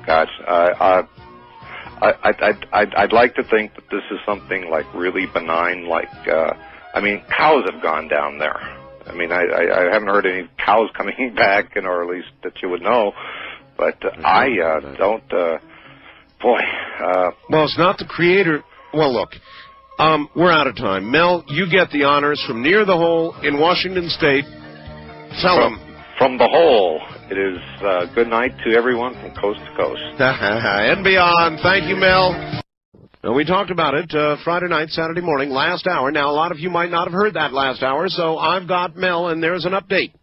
Gosh, I'd like to think that this is something like really benign, like cows have gone down there. I haven't heard any cows coming back, or at least that you would know. But I don't. Well, it's not the creator. Well, look, we're out of time. Mel, you get the honors from near the hole in Washington State. Tell them. From the hole, it is good night to everyone from coast to coast. And beyond. Thank you, Mel. Now, we talked about it Friday night, Saturday morning, last hour. Now, a lot of you might not have heard that last hour, so I've got Mel, and there's an update.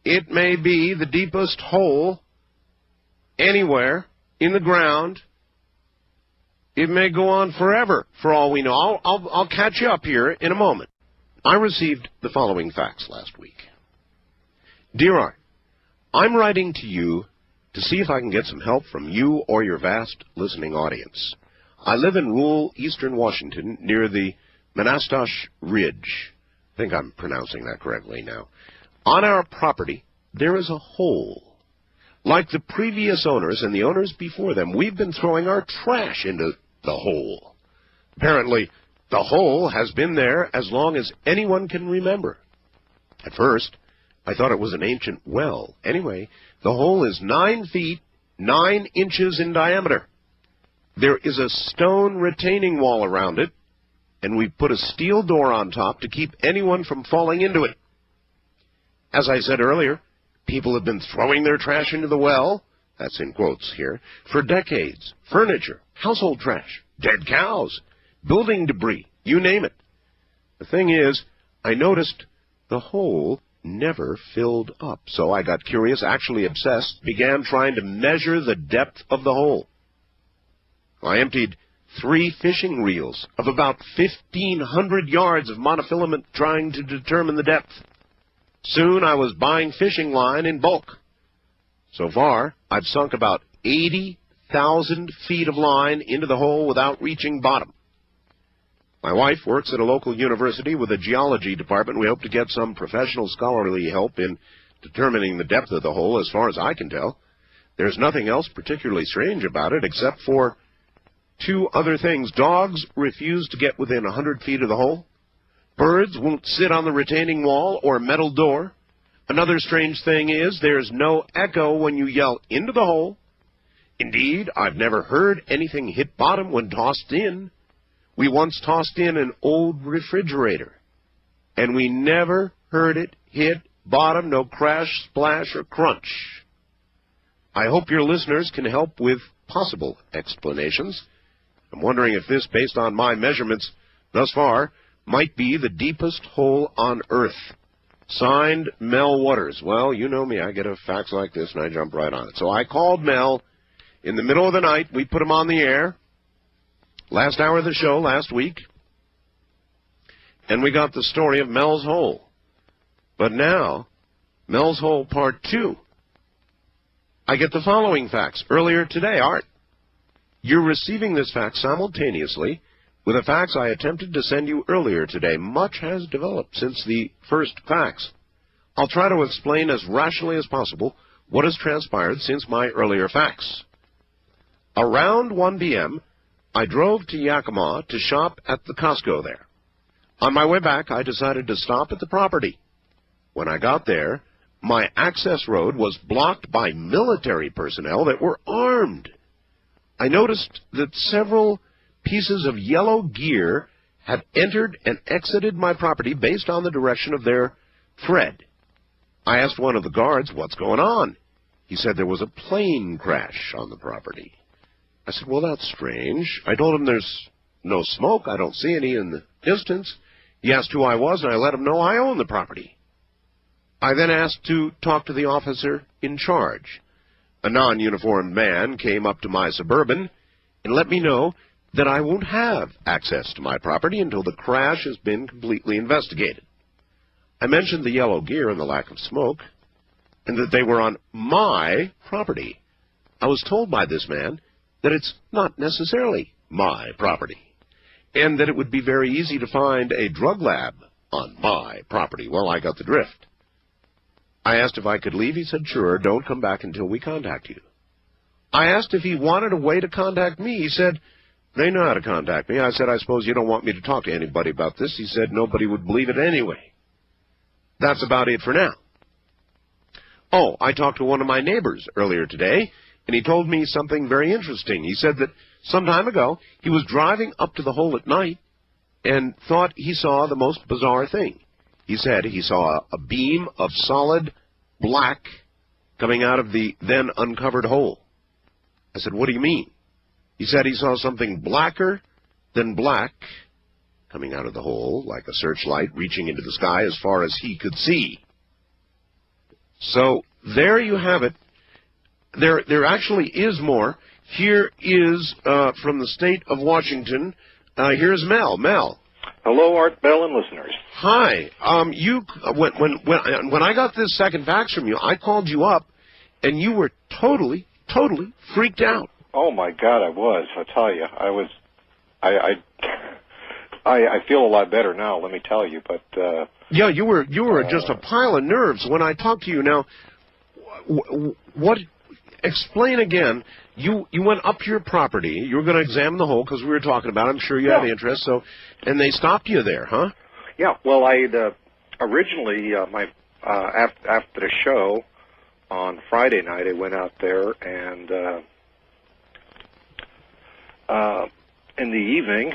It may be the deepest hole anywhere in the ground. It may go on forever, for all we know. I'll catch you up here in a moment. I received the following facts last week. Dear Art, I'm writing to you to see if I can get some help from you or your vast listening audience. I live in rural eastern Washington near the Manastash Ridge. I think I'm pronouncing that correctly now. On our property, there is a hole. Like the previous owners and the owners before them, we've been throwing our trash into the hole. Apparently, the hole has been there as long as anyone can remember. At first, I thought it was an ancient well. Anyway, the hole is 9 feet, 9 inches in diameter. There is a stone retaining wall around it, and we've put a steel door on top to keep anyone from falling into it. As I said earlier, people have been throwing their trash into the well, that's in quotes here, for decades. Furniture, household trash, dead cows, building debris, you name it. The thing is, I noticed the hole never filled up. So I got curious, actually obsessed, began trying to measure the depth of the hole. I emptied 3 fishing reels of about 1,500 yards of monofilament trying to determine the depth. Soon I was buying fishing line in bulk. So far, I've sunk about 80,000 feet of line into the hole without reaching bottom. My wife works at a local university with a geology department. We hope to get some professional scholarly help in determining the depth of the hole, as far as I can tell. There's nothing else particularly strange about it, except for 2 other things. Dogs refuse to get within 100 feet of the hole. Birds won't sit on the retaining wall or metal door. Another strange thing is there's no echo when you yell into the hole. Indeed, I've never heard anything hit bottom when tossed in. We once tossed in an old refrigerator, and we never heard it hit bottom, no crash, splash, or crunch. I hope your listeners can help with possible explanations. I'm wondering if this, based on my measurements thus far, might be the deepest hole on Earth. Signed, Mel Waters. Well, you know me. I get a fax like this, and I jump right on it. So I called Mel in the middle of the night. We put him on the air. Last hour of the show last week. And we got the story of Mel's Hole. But now, Mel's Hole Part 2. I get the following fax earlier today. Art, you're receiving this fax simultaneously with a fax I attempted to send you earlier today. Much has developed since the first fax. I'll try to explain as rationally as possible what has transpired since my earlier fax. Around 1 p.m., I drove to Yakima to shop at the Costco there. On my way back, I decided to stop at the property. When I got there, my access road was blocked by military personnel that were armed. I noticed that several pieces of yellow gear had entered and exited my property based on the direction of their tread. I asked one of the guards, what's going on? He said there was a plane crash on the property. I said, well, that's strange. I told him there's no smoke. I don't see any in the distance. He asked who I was, and I let him know I own the property. I then asked to talk to the officer in charge. A non-uniformed man came up to my Suburban and let me know that I won't have access to my property until the crash has been completely investigated. I mentioned the yellow gear and the lack of smoke, and that they were on my property. I was told by this man that it's not necessarily my property, and that it would be very easy to find a drug lab on my property. Well, I got the drift. I asked if I could leave. He said, sure, don't come back until we contact you. I asked if he wanted a way to contact me. He said, they know how to contact me. I said, I suppose you don't want me to talk to anybody about this. He said, nobody would believe it anyway. That's about it for now. Oh, I talked to one of my neighbors earlier today, and he told me something very interesting. He said that some time ago, he was driving up to the hole at night and thought he saw the most bizarre thing. He said he saw a beam of solid black coming out of the then uncovered hole. I said, what do you mean? He said he saw something blacker than black coming out of the hole, like a searchlight reaching into the sky as far as he could see. So there you have it. There actually is more. Here is from the state of Washington. Here's Mel. Mel. Hello, Art Bell and listeners. Hi. When I got this second fax from you, I called you up, and you were totally freaked out. Oh my God, I was. I tell you, I was. I feel a lot better now. Let me tell you, but. Yeah, you were just a pile of nerves when I talked to you. Now, what? Explain again. You went up to your property. You were going to examine the hole because we were talking about it. I'm sure you had interest. So, and they stopped you there, huh? Yeah. Well, I'd originally after the show on Friday night, I went out there and in the evening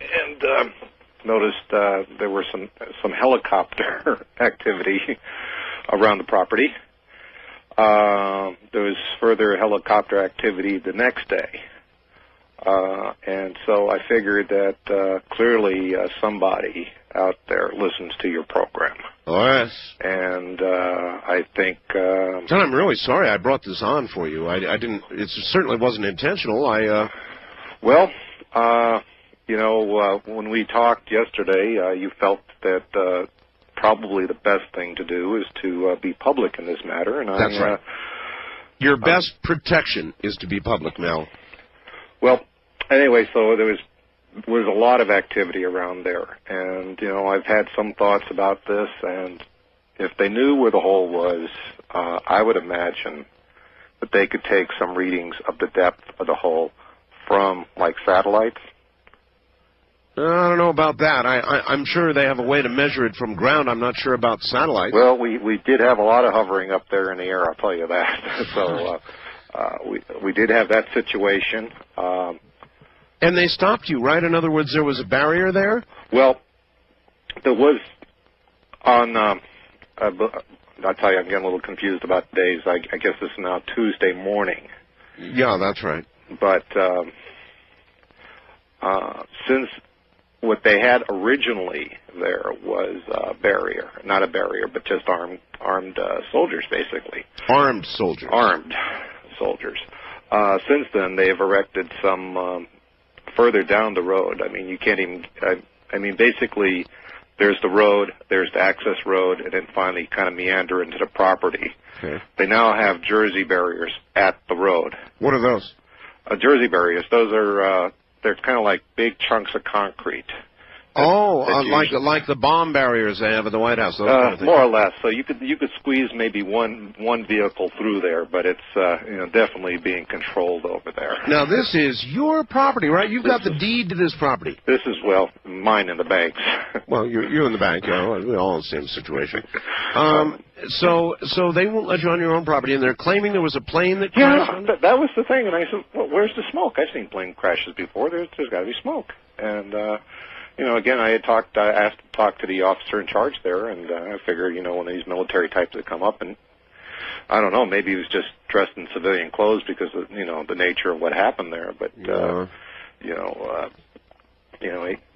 and noticed there were some helicopter activity around the property. There was further helicopter activity the next day. And so I figured that clearly somebody out there listens to your program. Oh, yes. And I think... John, I'm really sorry I brought this on for you. I didn't... It certainly wasn't intentional. Well, when we talked yesterday, you felt that... probably the best thing to do is to be public in this matter. And that's right. Your best protection is to be public, Mel. Well, anyway, so there was a lot of activity around there. And, I've had some thoughts about this. And if they knew where the hole was, I would imagine that they could take some readings of the depth of the hole from, like, satellites. I don't know about that. I'm sure they have a way to measure it from ground. I'm not sure about satellites. Well, we did have a lot of hovering up there in the air, I'll tell you that. So we did have that situation. And they stopped you, right? In other words, there was a barrier there? Well, there was on, I'll tell you, I'm getting a little confused about days. I guess this is now Tuesday morning. Yeah, that's right. But since what they had originally there was a barrier, not a barrier, but just armed soldiers, basically. Armed soldiers. Armed soldiers. Since then, they've erected some further down the road. I mean, you can't even. I mean, basically, there's the road, there's the access road, and then finally kind of meander into the property. Okay. They now have Jersey barriers at the road. What are those? Jersey barriers. Those are they're kind of like big chunks of concrete. Like the bomb barriers they have at the White House. Those kind of things. More or less. So you could squeeze maybe one vehicle through there, but it's definitely being controlled over there. Now this is your property, right? You've got the deed to this property. This is mine and the bank's. Well, you're in the bank. We're all in the same situation. So they won't let you on your own property, and they're claiming there was a plane that crashed. Yeah, that was the thing. And I said, well, "Where's the smoke? I've seen plane crashes before. There's got to be smoke." And again, I asked to talk to the officer in charge there, and I figured, one of these military types would come up, and I don't know, maybe he was just dressed in civilian clothes because of, the nature of what happened there. But he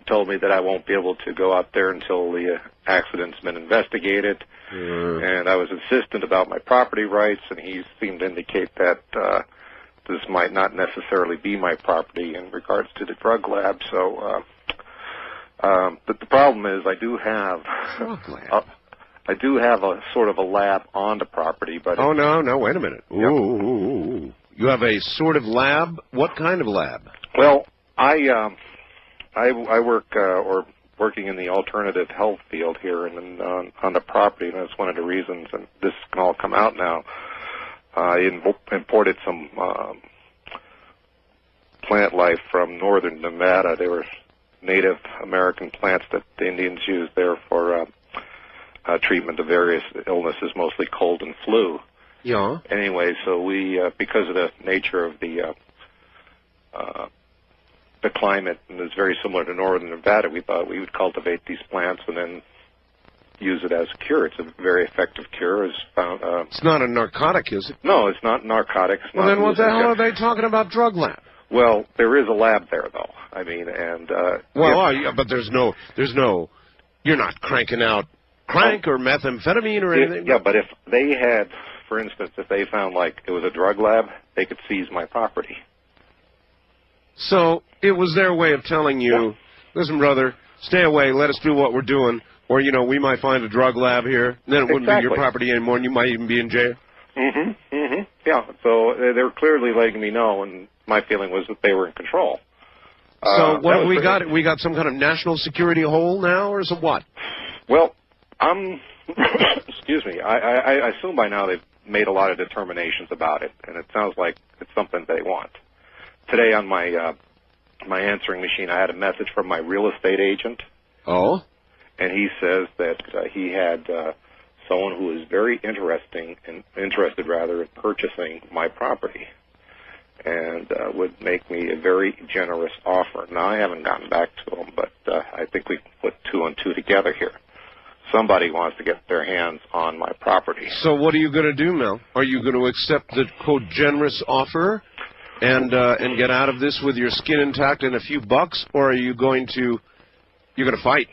told me that I won't be able to go out there until the accident's been investigated. And I was insistent about my property rights, and he seemed to indicate that this might not necessarily be my property in regards to the drug lab. So, but the problem is, I do have a sort of a lab on the property. But no, wait a minute. Yep. Ooh. You have a sort of lab? What kind of lab? Well, I work working in the alternative health field here and on the property, and that's one of the reasons, and this can all come out now. I imported some plant life from northern Nevada. They were Native American plants that the Indians used there for treatment of various illnesses, mostly cold and flu. Yeah. Anyway, so we, because of the nature of the climate, and it's very similar to northern Nevada, we thought we would cultivate these plants and then use it as a cure. It's a very effective cure. It's not a narcotic, is it? No, it's not narcotics. Well, then what the hell are they talking about drug lab? Well, there is a lab there, though. I mean, and but there's no. You're not cranking out crank or methamphetamine or anything. Yeah, but if they had, for instance, if they found like it was a drug lab, they could seize my property. So it was their way of telling you, listen, brother, stay away. Let us do what we're doing, or we might find a drug lab here. And then it wouldn't be your property anymore, and you might even be in jail. Yeah. So they're clearly letting me know, and my feeling was that they were in control. So what have we got? We got some kind of national security hole now, or is it what? Well, excuse me. I assume by now they've made a lot of determinations about it, and it sounds like it's something they want. Today on my my answering machine, I had a message from my real estate agent. Oh? And he says that he had someone who is very interested in purchasing my property, and would make me a very generous offer. Now, I haven't gotten back to him, but I think we can put two and two together here. Somebody wants to get their hands on my property. So what are you going to do, Mel? Are you going to accept the, quote, generous offer and get out of this with your skin intact and a few bucks, or are you going to fight?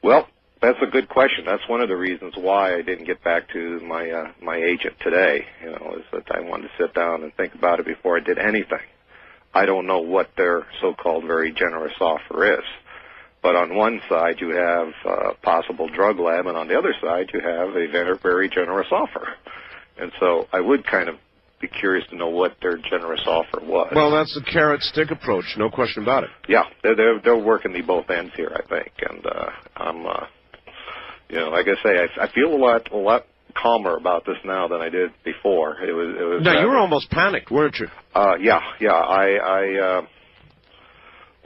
Well, that's a good question. That's one of the reasons why I didn't get back to my agent today. Is that I wanted to sit down and think about it before I did anything. I don't know what their so-called very generous offer is. But on one side you have a possible drug lab, and on the other side you have a very generous offer. And so I would kind of be curious to know what their generous offer was. Well, that's the carrot-stick approach, no question about it. Yeah, they're working the both ends here, I think, and I'm, like I say, I feel a lot calmer about this now than I did before. It was. Now you were almost panicked, weren't you? Yeah.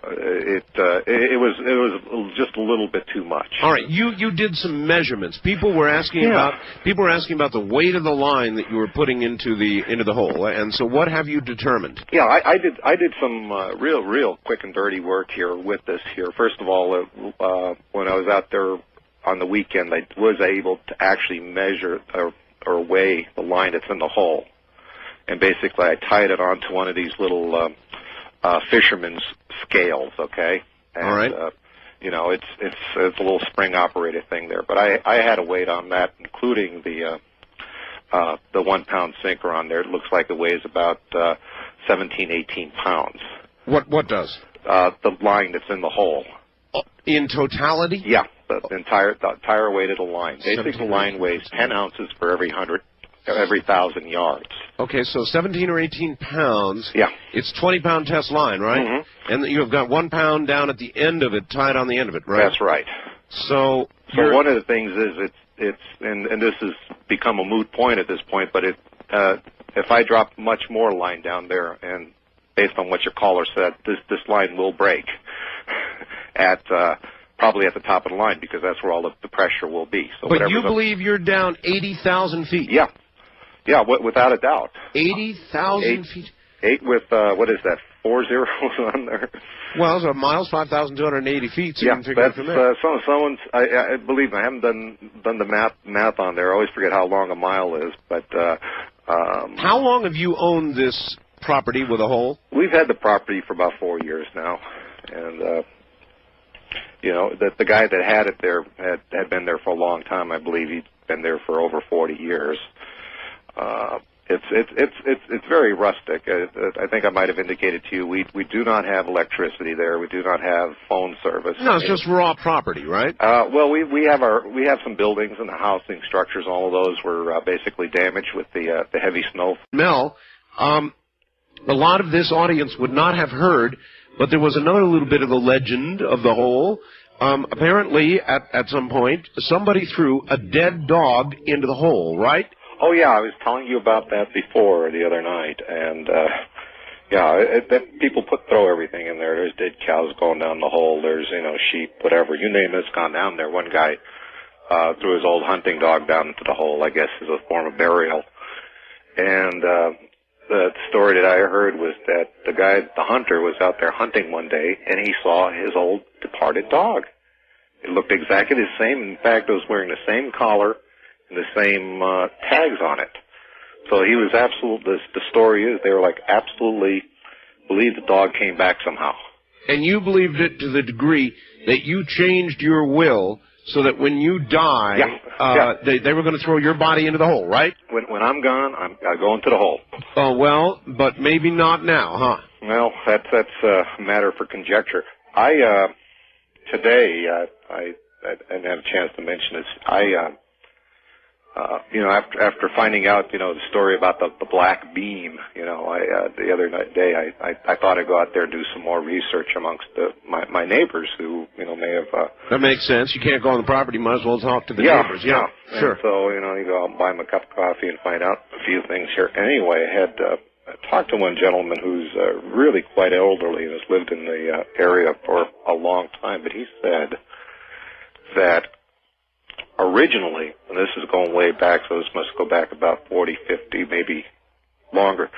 It was just a little bit too much. All right, you did some measurements. People were asking about the weight of the line that you were putting into the hole. And so, what have you determined? Yeah, I did some real quick and dirty work here with this here. First of all, when I was out there on the weekend, I was able to actually measure or weigh the line that's in the hole, and basically I tied it onto one of these little fisherman's scales, okay? And, All right. You know, it's a little spring operated thing there, but I had a weight on that, including the 1 pound sinker on there. It looks like it weighs about 17, 18 pounds. What does? The line that's in the hole. In totality? Yeah, the entire weight of the line. Basically, the line weighs 10 ounces for every 1,000 yards. Okay, so 17 or 18 pounds. Yeah. It's 20-pound test line, right? Mm-hmm. And you've got 1 pound down at the end of it, tied on the end of it, right? That's right. So one of the things is it's and this has become a moot point at this point, but if I drop much more line down there, and based on what your caller said, this line will break at probably at the top of the line, because that's where all the pressure will be. So but you believe you're down 80,000 feet? Yeah. Yeah, without a doubt. 80,000 feet? 8 with, what is that, 4 zeros on there? Well, so miles, 5,280 feet, so yeah, you can figure it from there. Someone's, I believe me, I haven't done the math on there. I always forget how long a mile is, but... how long have you owned this property with a hole? We've had the property for about 4 years now, and... you know, the guy that had it there had been there for a long time. I believe he'd been there for over 40 years. It's very rustic. I think I might have indicated to you, we do not have electricity there. We do not have phone service. No, it's just raw property, right? Well, we have some buildings and the housing structures. All of those were basically damaged with the heavy snow. Mel, a lot of this audience would not have heard, but there was another little bit of a legend of the hole. Apparently, at some point, somebody threw a dead dog into the hole, right? Oh, yeah, I was telling you about that before the other night, and, people throw everything in there. There's dead cows going down the hole, there's, sheep, whatever, you name it's gone down there. One guy, threw his old hunting dog down into the hole, I guess, as a form of burial. And, the story that I heard was that the hunter was out there hunting one day, and he saw his old departed dog. It looked exactly the same. In fact, it was wearing the same collar and the same tags on it. So he was the story is they were like absolutely believed the dog came back somehow. And you believed it to the degree that you changed your will so that when you die, they were going to throw your body into the hole, right? When I'm gone, I go into the hole. Oh, well, but maybe not now, huh? Well, that's a matter for conjecture. Today, I didn't have a chance to mention this. After finding out, the story about the black beam, the other day, I thought I'd go out there and do some more research amongst my neighbors who, may have... That makes sense. You can't go on the property, might as well talk to the neighbors. Yeah, sure. And so, you go out and buy them a cup of coffee and find out a few things here. Anyway, I had talked to one gentleman who's really quite elderly and has lived in the area for a long time, but he said that originally, and this is going way back, so this must go back about 40, 50, maybe longer,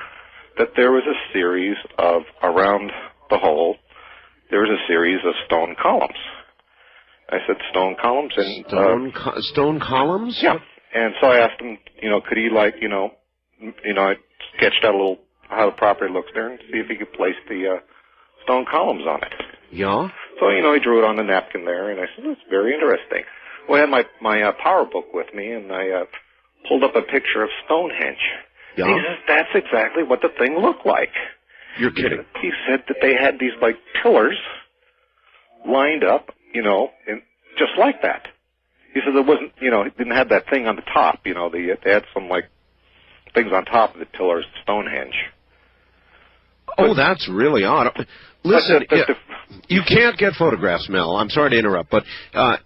that there was a series of, around the hole, there was a series of stone columns. I said, stone columns? And stone columns? Yeah. And so I asked him, could he I sketched out a little how the property looks there and see if he could place the stone columns on it. Yeah? So, he drew it on the napkin there, and I said, that's very interesting. Well, I had my power book with me, and I pulled up a picture of Stonehenge. Yeah. And he says, that's exactly what the thing looked like. You're kidding. He said that they had these, pillars lined up, and just like that. He said it wasn't, it didn't have that thing on the top, they had some, things on top of the pillars of Stonehenge. Oh, that's really odd. Listen, you can't get photographs, Mel. I'm sorry to interrupt, but I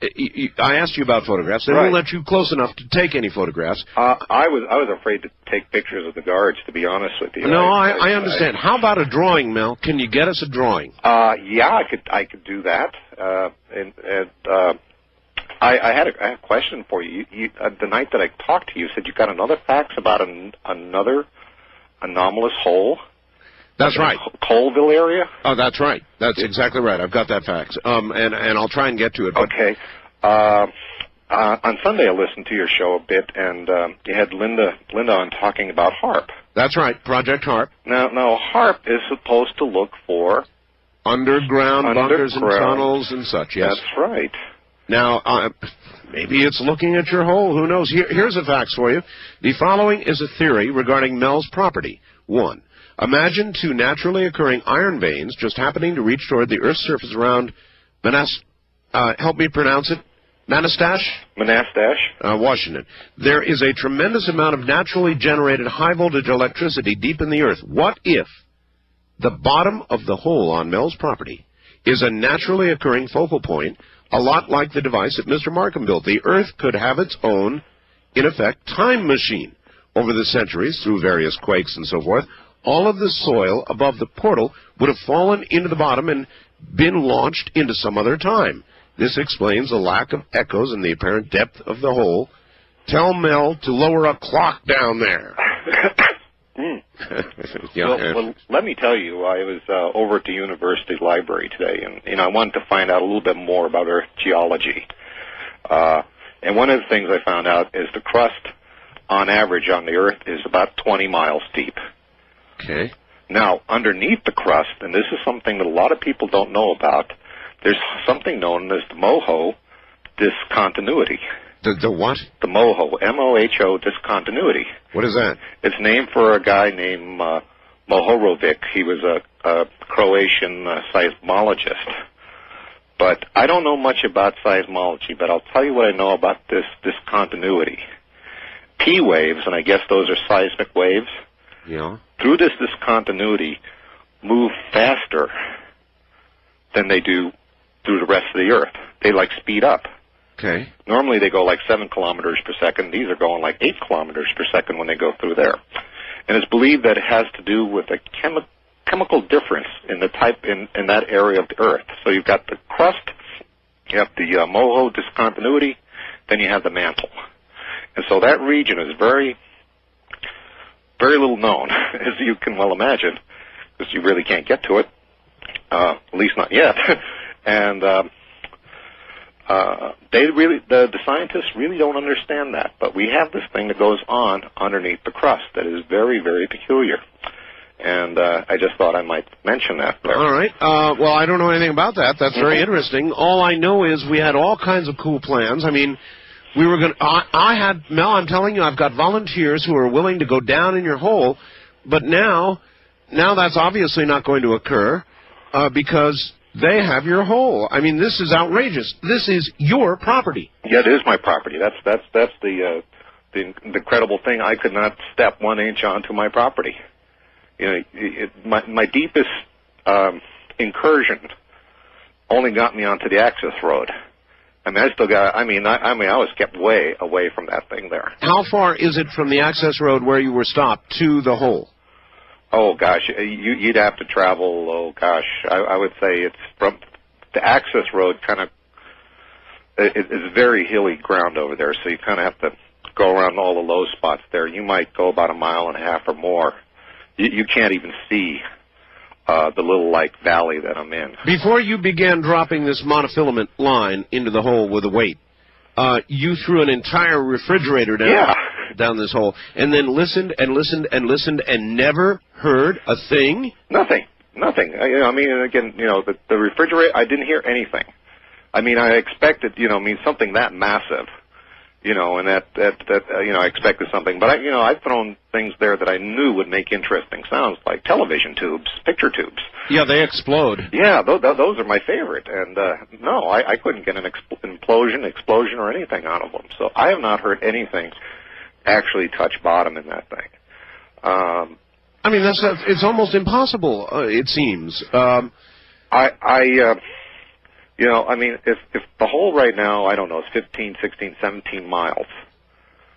asked you about photographs. They won't let you close enough to take any photographs. I was afraid to take pictures of the guards, to be honest with you. No, I understand. How about a drawing, Mel? Can you get us a drawing? Yeah, I could do that. I had a question for you. The night that I talked to you, said you got another fax about another anomalous hole. That's right. Colville area? Oh, that's right. That's exactly right. I've got that fax. And I'll try and get to it. But... Okay. On Sunday, I listened to your show a bit, and you had Linda on talking about HARP. That's right. Project HARP. Now HARP is supposed to look for Underground bunkers and tunnels and such, yes. That's right. Now, maybe it's looking at your hole. Who knows? Here's the facts for you. The following is a theory regarding Mel's property. 1. Imagine 2 naturally occurring iron veins just happening to reach toward the Earth's surface around help me pronounce it. Manastash, Washington. There is a tremendous amount of naturally generated high-voltage electricity deep in the Earth. What if the bottom of the hole on Mel's property is a naturally occurring focal point, a lot like the device that Mr. Markham built? The Earth could have its own, in effect, time machine. Over the centuries, through various quakes and so forth, all of the soil above the portal would have fallen into the bottom and been launched into some other time. This explains the lack of echoes and the apparent depth of the hole. Tell Mel to lower a clock down there. Well, let me tell you, I was over at the university library today, and I wanted to find out a little bit more about Earth geology. And one of the things I found out is the crust, on average, on the Earth is about 20 miles deep. Okay. Now, underneath the crust, and this is something that a lot of people don't know about, there's something known as the Moho discontinuity. The what? The Moho, M-O-H-O discontinuity. What is that? It's named for a guy named Mohorovic. He was a Croatian seismologist. But I don't know much about seismology, but I'll tell you what I know about this discontinuity. P waves, and I guess those are seismic waves, through this discontinuity move faster than they do through the rest of the Earth. They speed up. Okay. Normally they go 7 kilometers per second. These are going 8 kilometers per second when they go through there. And it's believed that it has to do with a chemical difference in the type in that area of the Earth. So you've got the crust, you have the Moho discontinuity, then you have the mantle. And so that region is very, very little known, as you can well imagine, because you really can't get to it, at least not yet. And the scientists really don't understand that. But we have this thing that goes on underneath the crust that is very, very peculiar. And I just thought I might mention that there. All right. Well, I don't know anything about that. That's very interesting. All I know is we had all kinds of cool plans. I mean, we were going to... Mel, I'm telling you, I've got volunteers who are willing to go down in your hole. But now that's obviously not going to occur because they have your hole. I mean, this is outrageous. This is your property. Yeah, it is my property. That's the incredible thing. I could not step 1 inch onto my property. My deepest incursion only got me onto the access road. I mean, I was kept way away from that thing there. How far is it from the access road where you were stopped to the hole? Oh, gosh, you'd have to travel, I would say it's from the access road it's very hilly ground over there, so you kind of have to go around all the low spots there. You might go about 1.5 miles or more. You can't even see the little valley that I'm in. Before you began dropping this monofilament line into the hole with a weight, you threw an entire refrigerator down this hole, and then listened and listened and listened and never heard a thing? Nothing. The refrigerator, I didn't hear anything. I mean, I expected, something that massive, and that I expected something. But I've thrown things there that I knew would make interesting sounds, like television tubes, picture tubes. Yeah, they explode. Yeah, those are my favorite. And no, I couldn't get an explosion or anything out of them. So I have not heard anything actually touch bottom in that thing. I mean, it's almost impossible, it seems. If the hole right now, I don't know, is 15, 16, 17 miles,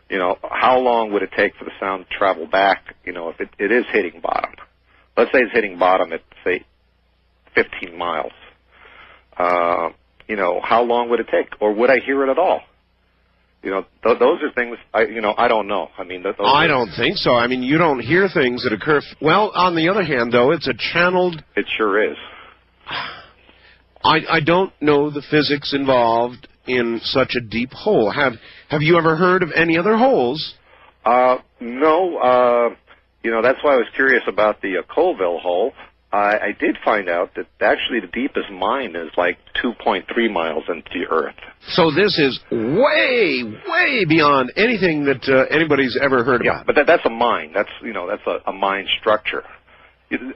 how long would it take for the sound to travel back, if it is hitting bottom? Let's say it's hitting bottom at, say, 15 miles. How long would it take? Or would I hear it at all? Those are things, I don't know. I mean, I don't think so. I mean, you don't hear things that occur. Well, on the other hand, though, it's a channeled... It sure is. I don't know the physics involved in such a deep hole. Have you ever heard of any other holes? No. That's why I was curious about the Colville hole. I did find out that actually the deepest mine is like 2.3 miles into the Earth. So this is way, way beyond anything that anybody's ever heard about. But that's a mine. That's a mine structure.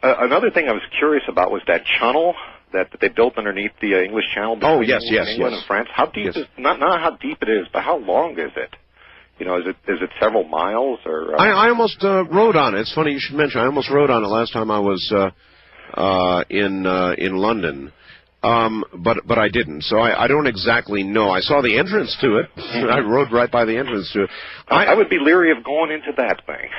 Another thing I was curious about was that channel that they built underneath the English Channel between England and France. How deep is not how deep it is, but how long is it? You know, is it several miles or? I almost rode on it. It's funny you should mention. I almost rode on it last time I was in London, but I didn't. So I don't exactly know. I saw the entrance to it. I rode right by the entrance to it. I would be leery of going into that thing.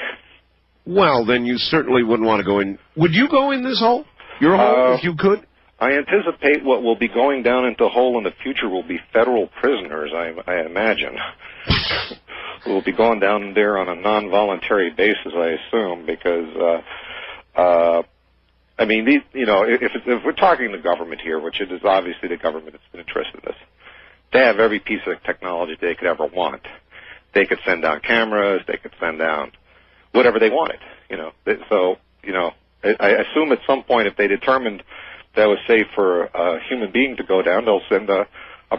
Well, then you certainly wouldn't want to go in. Would you go in this hole? Your hole, if you could? I anticipate what will be going down into the hole in the future will be federal prisoners, I imagine. We'll be going down there on a non-voluntary basis, I assume, because, I mean, if we're talking the government here, which it is obviously the government that's been interested in this, they have every piece of technology they could ever want. They could send down cameras, they could send down whatever they wanted, So, I assume at some point if they determined that was safe for a human being to go down, they'll send a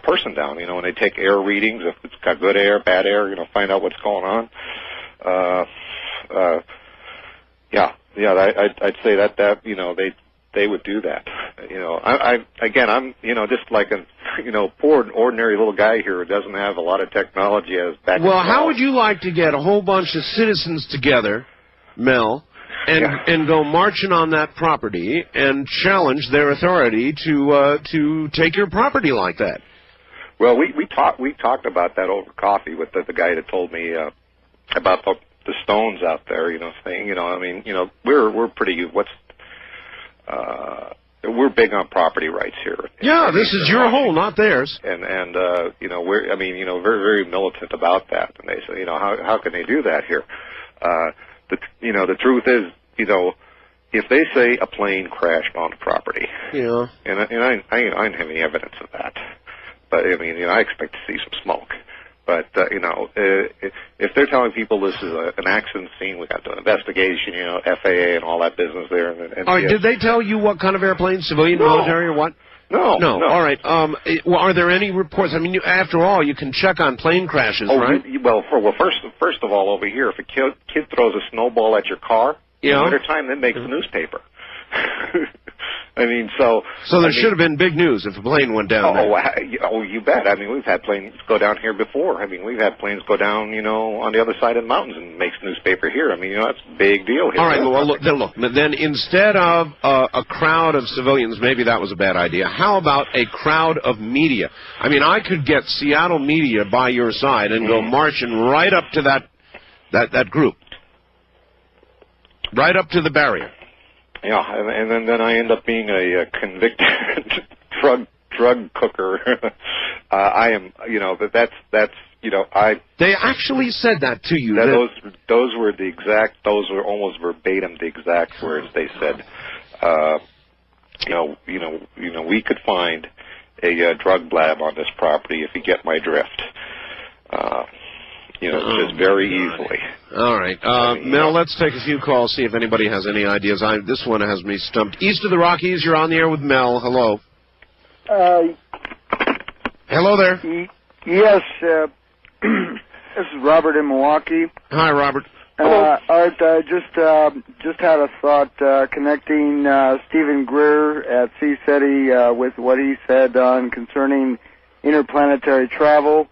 person down, and they take air readings, if it's got good air, bad air, find out what's going on. I'd say that they would do that. I'm just like a poor ordinary little guy here who doesn't have a lot of technology as back. Well, how would you like to get a whole bunch of citizens together, Mel, and go marching on that property and challenge their authority to take your property like that? Well, we talked about that over coffee with the guy that told me about the stones out there. Saying we're pretty we're big on property rights here. Yeah, this is your hole, not theirs. And we're very very militant about that. And they say how can they do that here? The truth is, if they say a plane crashed on the property, and I don't have any evidence of that, but I expect to see some smoke. But if they're telling people this is an accident scene, we got to do an investigation, FAA and all that business there. And all right, did they tell you what kind of airplane, civilian, military, or what? No. All right. Well, are there any reports? After all, you can check on plane crashes, right? First of all, over here, if a kid throws a snowball at your car in the wintertime, that makes the newspaper. So there should have been big news if a plane went down there. You bet. We've had planes go down here before. We've had planes go down, on the other side of the mountains and makes newspaper here. That's a big deal here. All right, well, look. Then instead of a crowd of civilians, maybe that was a bad idea. How about a crowd of media? I could get Seattle media by your side and go marching right up to that group. Right up to the barrier. Yeah, and then I end up being a convicted drug cooker. I am, They actually said that to you. Those were almost verbatim the exact words they said. We could find a drug lab on this property if you get my drift. Just very easily. All right. Mel, let's take a few calls, see if anybody has any ideas. This one has me stumped. East of the Rockies, you're on the air with Mel. Hello. Hello there. Yes. This is Robert in Milwaukee. Hi, Robert. Art, I just had a thought connecting Stephen Greer at CSETI with what he said concerning interplanetary travel,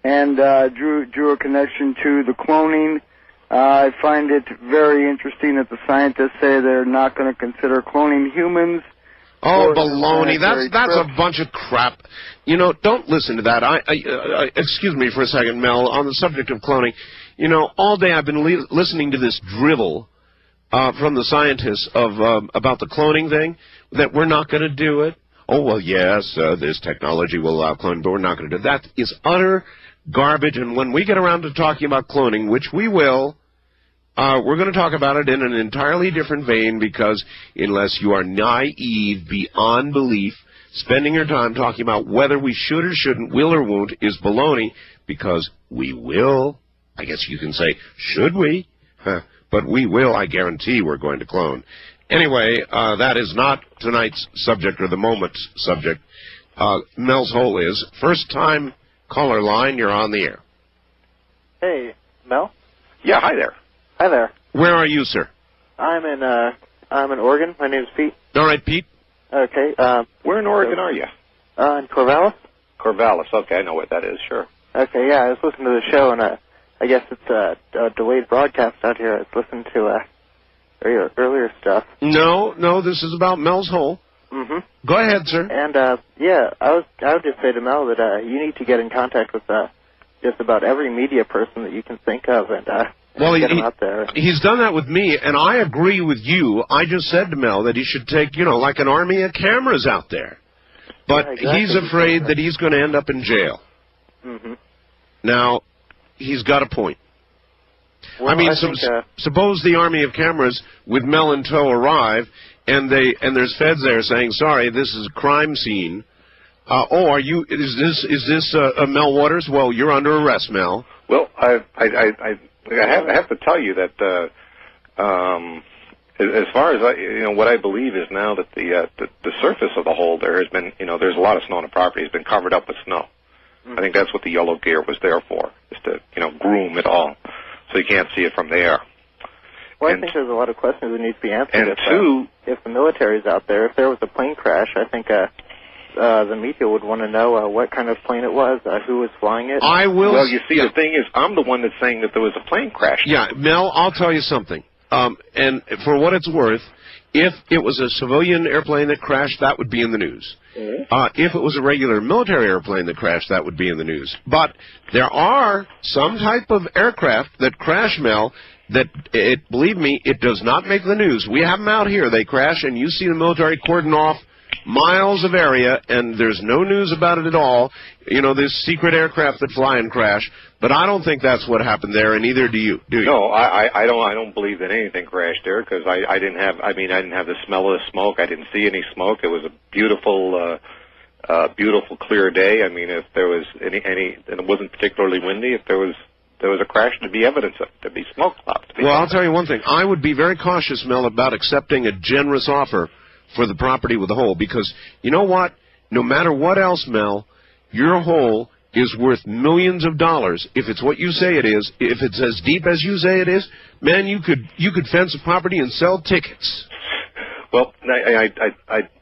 and drew a connection to the cloning. I find it very interesting that the scientists say they're not going to consider cloning humans. Oh, baloney. That's a bunch of crap. Don't listen to that. Excuse me for a second, Mel, on the subject of cloning. All day I've been listening to this drivel from the scientists about the cloning thing, that we're not going to do it. Oh, well, yes, this technology will allow cloning, but we're not going to do it. That is utter garbage, and when we get around to talking about cloning, which we will, we're going to talk about it in an entirely different vein, because unless you are naive beyond belief, spending your time talking about whether we should or shouldn't, will or won't, is baloney, because we will. I guess you can say, should we? But we will, I guarantee we're going to clone. Anyway, that is not tonight's subject or the moment's subject. Mel's Hole is. First time caller line, you're on the air. Hey, Mel? Yeah, hi there. Hi there. Where are you, sir? I'm in Oregon. My name's Pete. All right, Pete. Okay. Where in Oregon are you? In Corvallis. Corvallis. Okay, I know what that is. Sure. Okay, yeah, I was listening to the show, and I guess it's a delayed broadcast out here. I was listening to earlier stuff. No, this is about Mel's Hole. Mm-hmm. Go ahead, sir. And yeah, I would just say to Mel that you need to get in contact with just about every media person that you can think of, and get them out there. He's done that with me, and I agree with you. I just said to Mel that he should take, like an army of cameras out there. But yeah, exactly. He's afraid that he's going to end up in jail. Mm-hmm. Now, he's got a point. Well, I mean, think, suppose the army of cameras with Mel in tow arrive, and there's feds there saying, "Sorry, this is a crime scene." Is this Mel Waters? Well, you're under arrest, Mel. Well, I have to tell you that as far as what I believe is now that the surface of the hole there has been, there's a lot of snow on the property, has been covered up with snow. Mm-hmm. I think that's what the yellow gear was there for, is to groom it all, so you can't see it from the air. Well, I think there's a lot of questions that need to be answered. And if the military's out there, if there was a plane crash, I think the media would want to know what kind of plane it was, who was flying it. Well, you see, the thing is, I'm the one that's saying that there was a plane crash. Yeah, Mel, I'll tell you something. And for what it's worth, if it was a civilian airplane that crashed, that would be in the news. Mm-hmm. If it was a regular military airplane that crashed, that would be in the news. But there are some type of aircraft that crash, Mel, that, believe me, it does not make the news. We have them out here. They crash, and you see the military cordon off miles of area, and there's no news about it at all. This secret aircraft that fly and crash. But I don't think that's what happened there, and neither do you. Do you? No, I don't believe that anything crashed there, because I didn't have the smell of the smoke. I didn't see any smoke. It was a beautiful, clear day. I mean, if there was any, and it wasn't particularly windy. If there was a crash, there'd be evidence of it. There'd be smoke clouds. Well, I'll tell you one thing. I would be very cautious, Mel, about accepting a generous offer for the property with the hole, because you know what? No matter what else, Mel, your hole is worth millions of dollars if it's what you say it is. If it's as deep as you say it is, man, you could fence a property and sell tickets. Well, I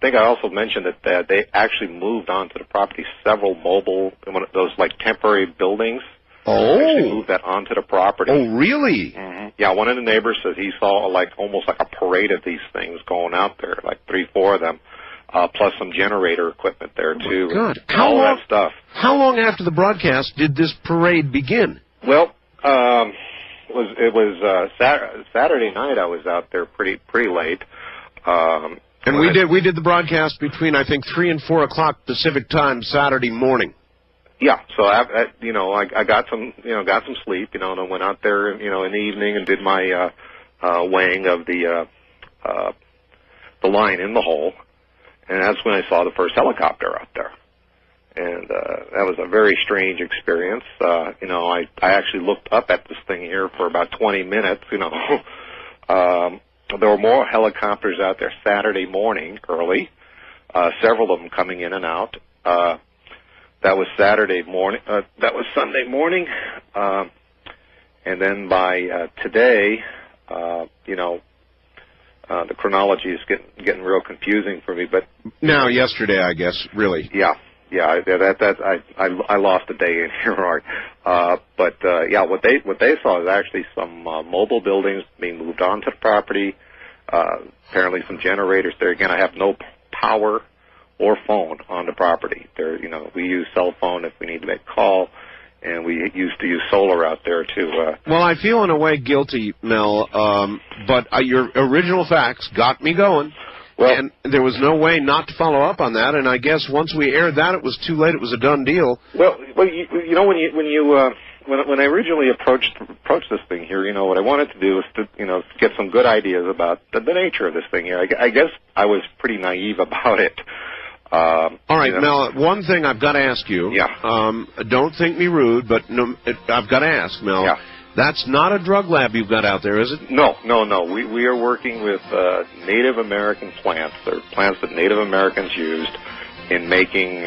think I also mentioned that they actually moved onto the property several mobile, one of those like temporary buildings. Oh. They actually moved that onto the property. Oh, really? Mm-hmm. Yeah, one of the neighbors says he saw almost like a parade of these things going out there, like 3-4 of them, plus some generator equipment there too. Oh, God. That stuff. How long after the broadcast did this parade begin? Well, it was Saturday night. I was out there pretty late. And we did the broadcast between, I think, 3 and 4 o'clock Pacific time Saturday morning. Yeah, so I got some sleep, and I went out there, in the evening and did my weighing of the line in the hole, and that's when I saw the first helicopter out there, and that was a very strange experience. I actually looked up at this thing here for about 20 minutes. There were more helicopters out there Saturday morning early, several of them coming in and out. That was Saturday morning. That was Sunday morning, and then by today, the chronology is getting real confusing for me. But now, yesterday, I guess, really. Yeah. I lost a day in here, right? What they saw is actually some mobile buildings being moved onto the property. Apparently, some generators there. Again, I have no power or phone on the property. There, we use cell phone if we need to make a call, and we used to use solar out there too. Well, I feel in a way guilty, Mel, but your original facts got me going, and there was no way not to follow up on that. And I guess once we aired that, it was too late. It was a done deal. Well, when I originally approached this thing here, what I wanted to do was to get some good ideas about the nature of this thing here. I guess I was pretty naive about it. All right, Mel, one thing I've got to ask you. Yeah. Don't think me rude, but I've got to ask, Mel. Yeah. That's not a drug lab you've got out there, is it? No. We are working with Native American plants. They're plants that Native Americans used in making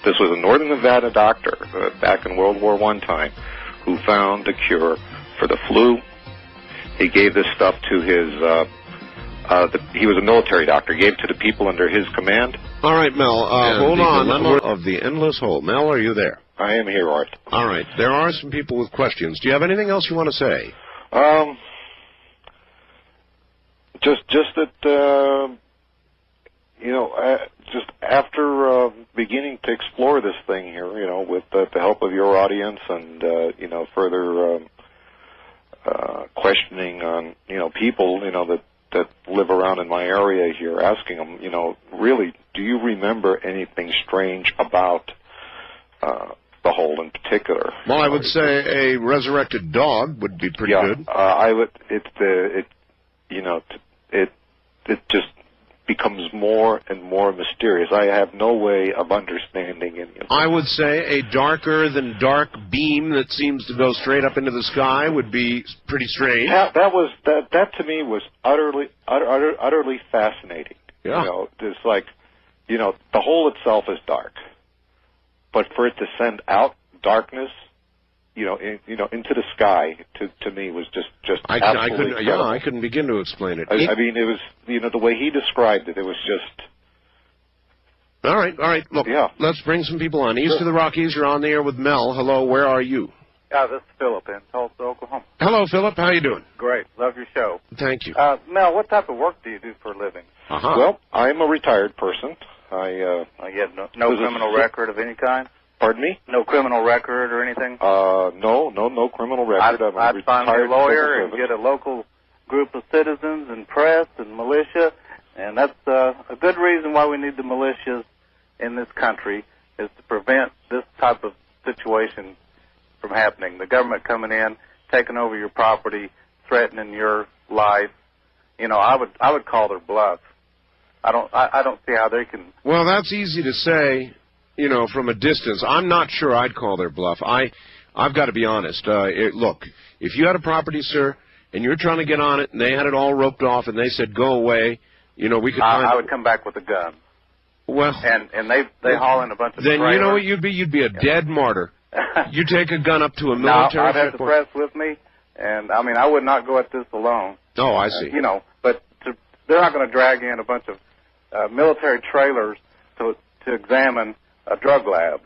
this was a Northern Nevada doctor back in World War I time who found a cure for the flu. He gave this stuff to his. He was a military doctor. He gave it to the people under his command. All right, Mel. Hold on. Dilemma of the endless hole. Mel, are you there? I am here, Art. All right. There are some people with questions. Do you have anything else you want to say? Just that just after beginning to explore this thing here, with the help of your audience and further questioning on people that live around in my area here, asking them, really, do you remember anything strange about the hole in particular? Well, I would say a resurrected dog would be pretty good. I would. It just becomes more and more mysterious. I have no way of understanding it. I would say a darker than dark beam that seems to go straight up into the sky would be pretty strange. That to me was utterly fascinating. Yeah. It's like, the hole itself is dark, but for it to send out darkness, into the sky, to me was just absolutely incredible. I couldn't begin to explain it. I mean, it was, the way he described it, it was just... All right. Look, let's bring some people on. East of the Rockies, you're on the air with Mel. Hello, where are you? This is Philip in Tulsa, Oklahoma. Hello, Philip. How you doing? Great. Love your show. Thank you. Mel, what type of work do you do for a living? Well, I'm a retired person. You have no criminal record of any kind? Pardon me? No criminal record or anything? No criminal record. I'd find me a lawyer and get a local group of citizens and press and militia, and that's a good reason why we need the militias in this country, is to prevent this type of situation from happening. The government coming in, taking over your property, threatening your life. I would call their bluff. I don't see how they can. Well, that's easy to say, from a distance. I'm not sure I'd call their bluff. I've got to be honest. Look, if you had a property, sir, and you're trying to get on it, and they had it all roped off, and they said, go away, we could find... I would come back with a gun. Well... And they haul in a bunch of then trailers. You know what you'd be? You'd be a dead martyr. You take a gun up to a military... No, I'd have the press with me, and, I would not go at this alone. Oh, I see. But they're not going to drag in a bunch of military trailers to examine a drug lab.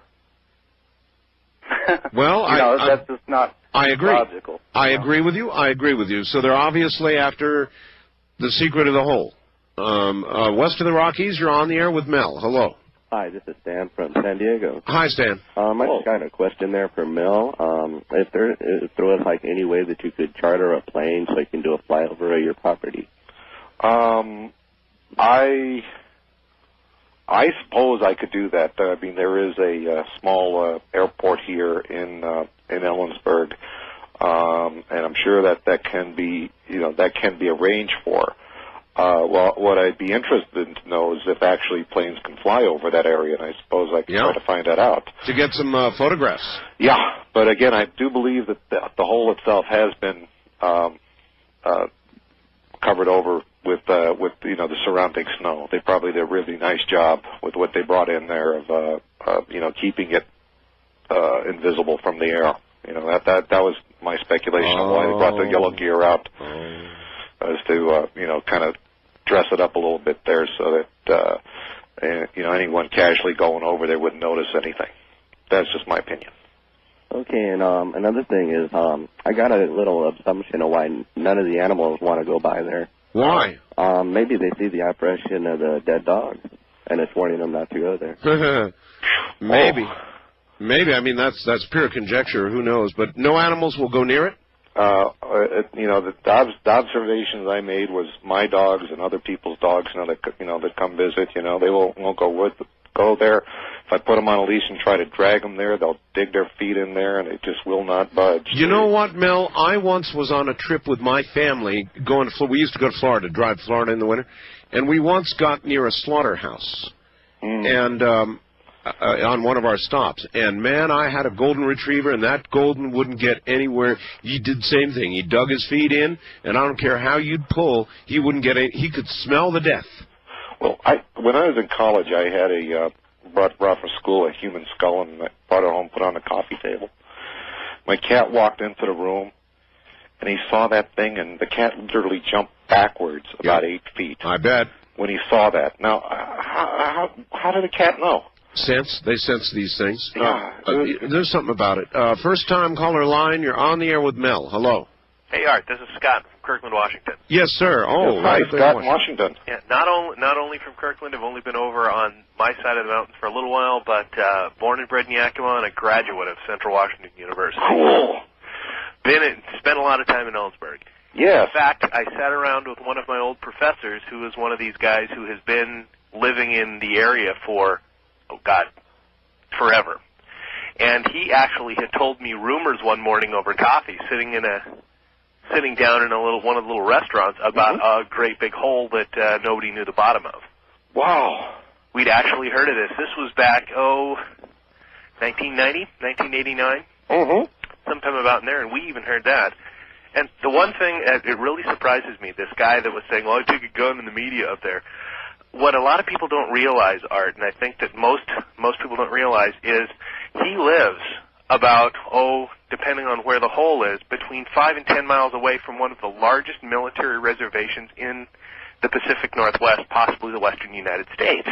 Well, that's just not logical. I agree with you. So they're obviously after the secret of the hole. West of the Rockies, you're on the air with Mel. Hello. Hi, this is Stan from San Diego. Hi, Stan. I just got a question there for Mel. If there was any way that you could charter a plane so you can do a flyover of your property. I suppose I could do that. There is a small airport here in Ellensburg, and I'm sure that can be arranged for. What I'd be interested in to know is if actually planes can fly over that area, and I suppose I can try to find that out. To get some photographs. Yeah, but again, I do believe that the hole itself has been covered over with the surrounding snow. They probably did a really nice job with what they brought in there of keeping it invisible from the air. That was my speculation of why they brought the yellow gear out, as to kind of dress it up a little bit there so that anyone casually going over there wouldn't notice anything. That's just my opinion. Okay, and another thing is I got a little assumption of why none of the animals want to go by there. Why? Maybe they see the apparition of the dead dog, and it's warning them not to go there. Maybe. That's pure conjecture. Who knows? But no animals will go near it? The observations I made was my dogs and other people's dogs, that come visit. They won't go there. If I put them on a leash and try to drag them there, they'll dig their feet in there, and they just will not budge. You know what, Mel? I once was on a trip with my family we used to go to Florida, drive Florida in the winter, and we once got near a slaughterhouse. And on one of our stops. And, man, I had a golden retriever, and that golden wouldn't get anywhere. He did the same thing. He dug his feet in, and I don't care how you'd pull, he wouldn't get any. He could smell the death. Well, when I was in college, I had brought from school a human skull, and I brought it home, put it on the coffee table. My cat walked into the room, and he saw that thing, and the cat literally jumped backwards about 8 feet. I bet. When he saw that. Now, how did the cat know? They sense these things. Yeah. There's something about it. First-time caller line, you're on the air with Mel. Hello. Hey, Art, this is Scott from Kirkland, Washington. Yes, sir. Oh, yes, hi, Scott in Washington. Yeah, not only from Kirkland, I've only been over on my side of the mountains for a little while, but born and bred in Yakima and a graduate of Central Washington University. Cool. Spent a lot of time in Ellensburg. Yes. In fact, I sat around with one of my old professors who is one of these guys who has been living in the area for, forever. And he actually had told me rumors one morning over coffee, sitting down in one of the little restaurants about a great big hole that nobody knew the bottom of. Wow. We'd actually heard of this. This was back, 1990, 1989? Mm-hmm. Sometime about in there, and we even heard that. And the one thing, it really surprises me, this guy that was saying, well, I took a gun in the media up there. What a lot of people don't realize, Art, and I think that most people don't realize, is he lives about, depending on where the hole is, between 5 and 10 miles away from one of the largest military reservations in the Pacific Northwest, possibly the western United States.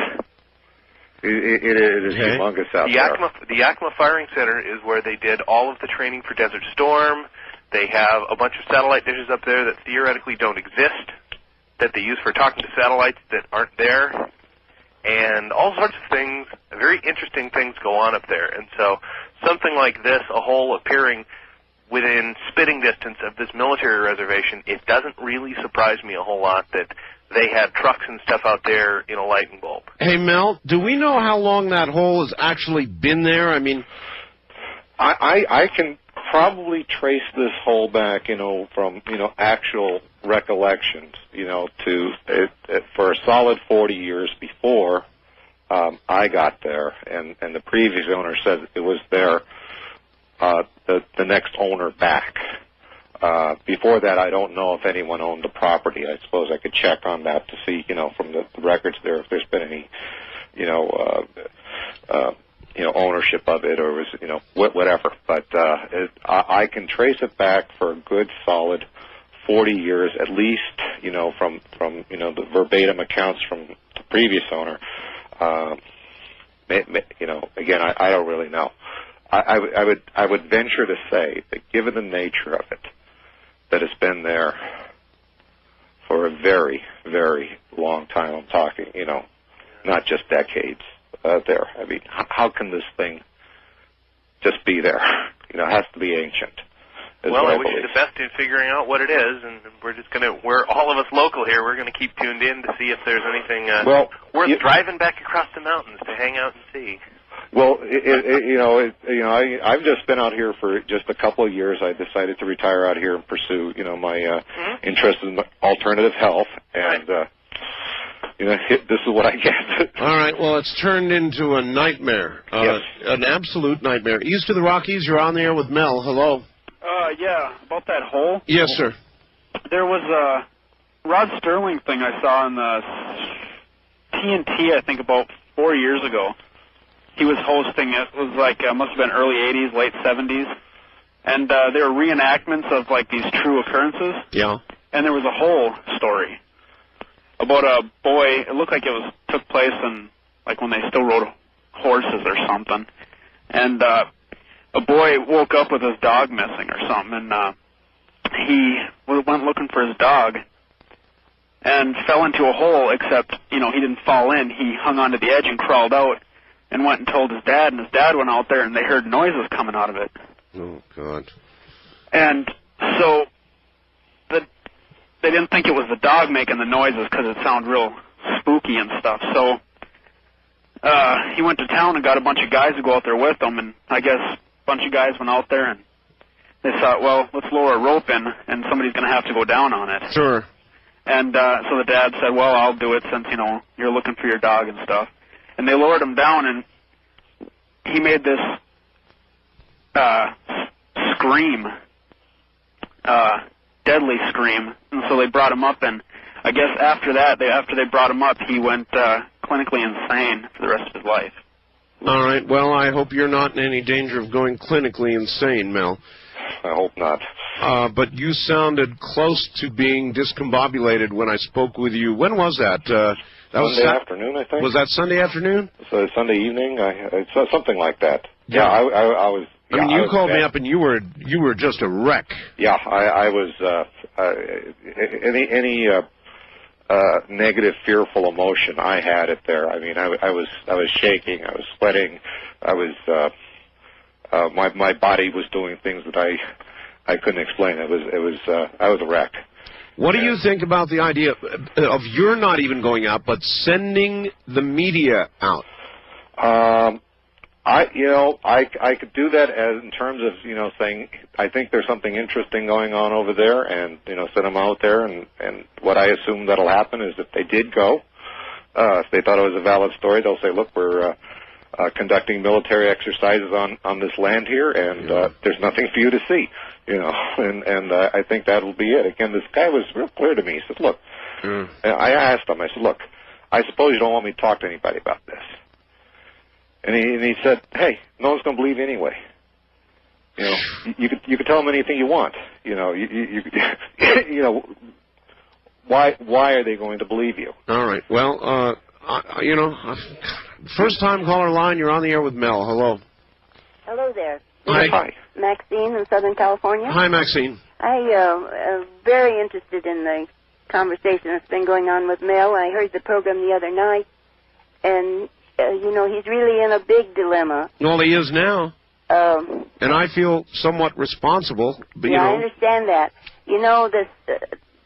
It is humongous out there. The Yakima Firing Center is where they did all of the training for Desert Storm. They have a bunch of satellite dishes up there that theoretically don't exist, that they use for talking to satellites that aren't there, and all sorts of things, very interesting things go on up there. And so something like this, a hole appearing within spitting distance of this military reservation, it doesn't really surprise me a whole lot that they had trucks and stuff out there in a lightning bulb. Hey, Mel, do we know how long that hole has actually been there? I mean, I can probably trace this hole back, from, actual recollections, to for a solid 40 years before I got there, and the previous owner said it was there the next owner back. Before that, I don't know if anyone owned the property. I suppose I could check on that to see, from the records there, if there's been any, ownership of it, or was, whatever. But I can trace it back for a good solid 40 years at least, from the verbatim accounts from the previous owner. Again, I don't really know. I would venture to say that given the nature of it, that it's been there for a very, very long time. I'm talking, not just decades there. I mean, how can this thing just be there? It has to be ancient. Well, I wish you the best in figuring out what it is, and we're all of us local here, we're going to keep tuned in to see if there's anything worth driving back across the mountains to hang out and see. Well, I've just been out here for just a couple of years. I decided to retire out here and pursue, my interest in alternative health, and this is what I get. All right. Well, it's turned into a nightmare, yes. An absolute nightmare. East of the Rockies, you're on the air with Mel. Hello. Yeah, about that hole. Yes, sir. There was a Rod Sterling thing I saw on the TNT, I think, about 4 years ago. He was hosting it. It was like, must have been early 80s, late 70s. And there were reenactments of, like, these true occurrences. Yeah. And there was a whole story about a boy. It looked like it took place in, like, when they still rode horses or something. And a boy woke up with his dog missing or something, and he went looking for his dog and fell into a hole, except, he didn't fall in. He hung onto the edge and crawled out and went and told his dad, and his dad went out there, and they heard noises coming out of it. Oh, God. And so they didn't think it was the dog making the noises because it sounded real spooky and stuff. So he went to town and got a bunch of guys to go out there with him, and I guess a bunch of guys went out there, and they thought, well, let's lower a rope in, and somebody's going to have to go down on it. Sure. And so the dad said, well, I'll do it since, you're looking for your dog and stuff. And they lowered him down, and he made this scream, deadly scream, and so they brought him up, and I guess after that, after they brought him up, he went clinically insane for the rest of his life. All right. Well, I hope you're not in any danger of going clinically insane, Mel. I hope not. But you sounded close to being discombobulated when I spoke with you. When was that? That was Sunday afternoon, I think. Was that Sunday afternoon? So Sunday evening, something like that. Yeah, I was. Yeah, I mean, you called me up and you were just a wreck. Yeah, I was. Any negative, fearful emotion, I had it there. I mean, I was shaking, I was sweating, I was. My body was doing things that I couldn't explain. I was a wreck. What do you think about the idea of you're not even going out, but sending the media out? I could do that as in terms of, saying I think there's something interesting going on over there, and, send them out there, and what I assume that'll happen is if they did go, if they thought it was a valid story, they'll say, look, we're conducting military exercises on this land here, and there's nothing for you to see, and I think that'll be it. Again, this guy was real clear to me. He said, look, I asked him, I said, look, I suppose you don't want me to talk to anybody about this. And he said, hey, no one's going to believe you anyway. You could tell them anything you want. Why are they going to believe you? All right. Well, first time caller line, you're on the air with Mel. Hello. Hello there. Hi. Maxine in Southern California. Hi, Maxine. I am very interested in the conversation that's been going on with Mel. I heard the program the other night, and he's really in a big dilemma. Well, he is now. And I feel somewhat responsible. But, I understand that.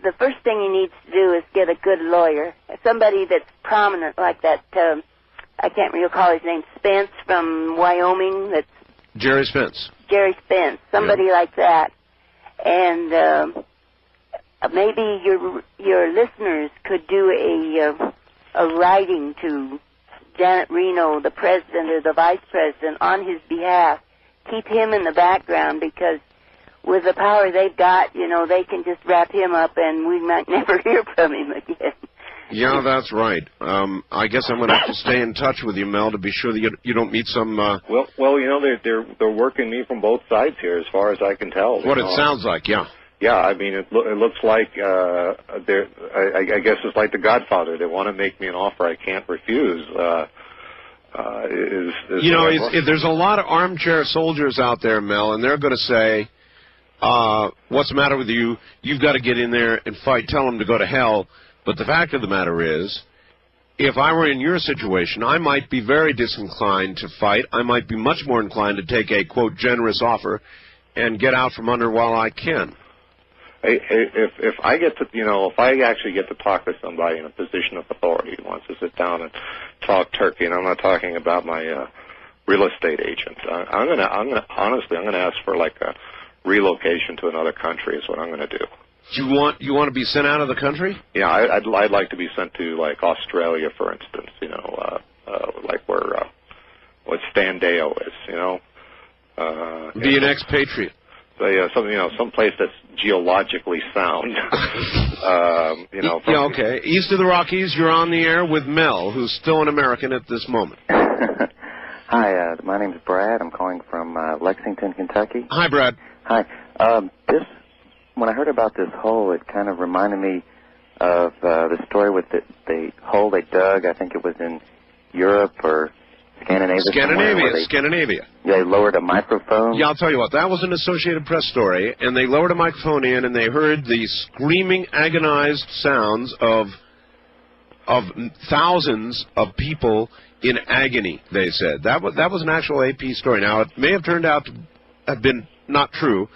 The first thing he needs to do is get a good lawyer, somebody that's prominent like that. I can't recall his name, Spence from Wyoming. That's Jerry Spence. Jerry Spence, somebody like that. And maybe your listeners could do a writing to Janet Reno, the president or the vice president, on his behalf. Keep him in the background, because with the power they've got, they can just wrap him up and we might never hear from him again. Yeah, that's right. I guess I'm going to have to stay in touch with you, Mel, to be sure that you don't meet some... Well, they're working me from both sides here, as far as I can tell. What it sounds like, yeah. Yeah, I mean, it looks like I guess it's like The Godfather. They want to make me an offer I can't refuse. There's a lot of armchair soldiers out there, Mel, and they're going to say, what's the matter with you? You've got to get in there and fight. Tell them to go to hell. But the fact of the matter is, if I were in your situation, I might be very disinclined to fight. I might be much more inclined to take a, quote, generous offer and get out from under while I can. If I get to, if I actually get to talk to somebody in a position of authority who wants to sit down and talk turkey, and I'm not talking about my real estate agent, I'm gonna honestly ask for like a relocation to another country is what I'm gonna do. You want to be sent out of the country? Yeah, I'd like to be sent to like Australia, for instance. Like where what Standeo is. Be an expatriate. Some place that's geologically sound. Yeah, okay. East of the Rockies, you're on the air with Mel, who's still an American at this moment. Hi, my name's Brad. I'm calling from Lexington, Kentucky. Hi, Brad. Hi. When I heard about this hole, it kind of reminded me of the story with the hole they dug. I think it was in Europe or Scandinavia. Yeah, they lowered a microphone. Yeah, I'll tell you what. That was an Associated Press story, and they lowered a microphone in, and they heard the screaming, agonized sounds of thousands of people in agony, they said. That was an actual AP story. Now, it may have turned out to have been not true,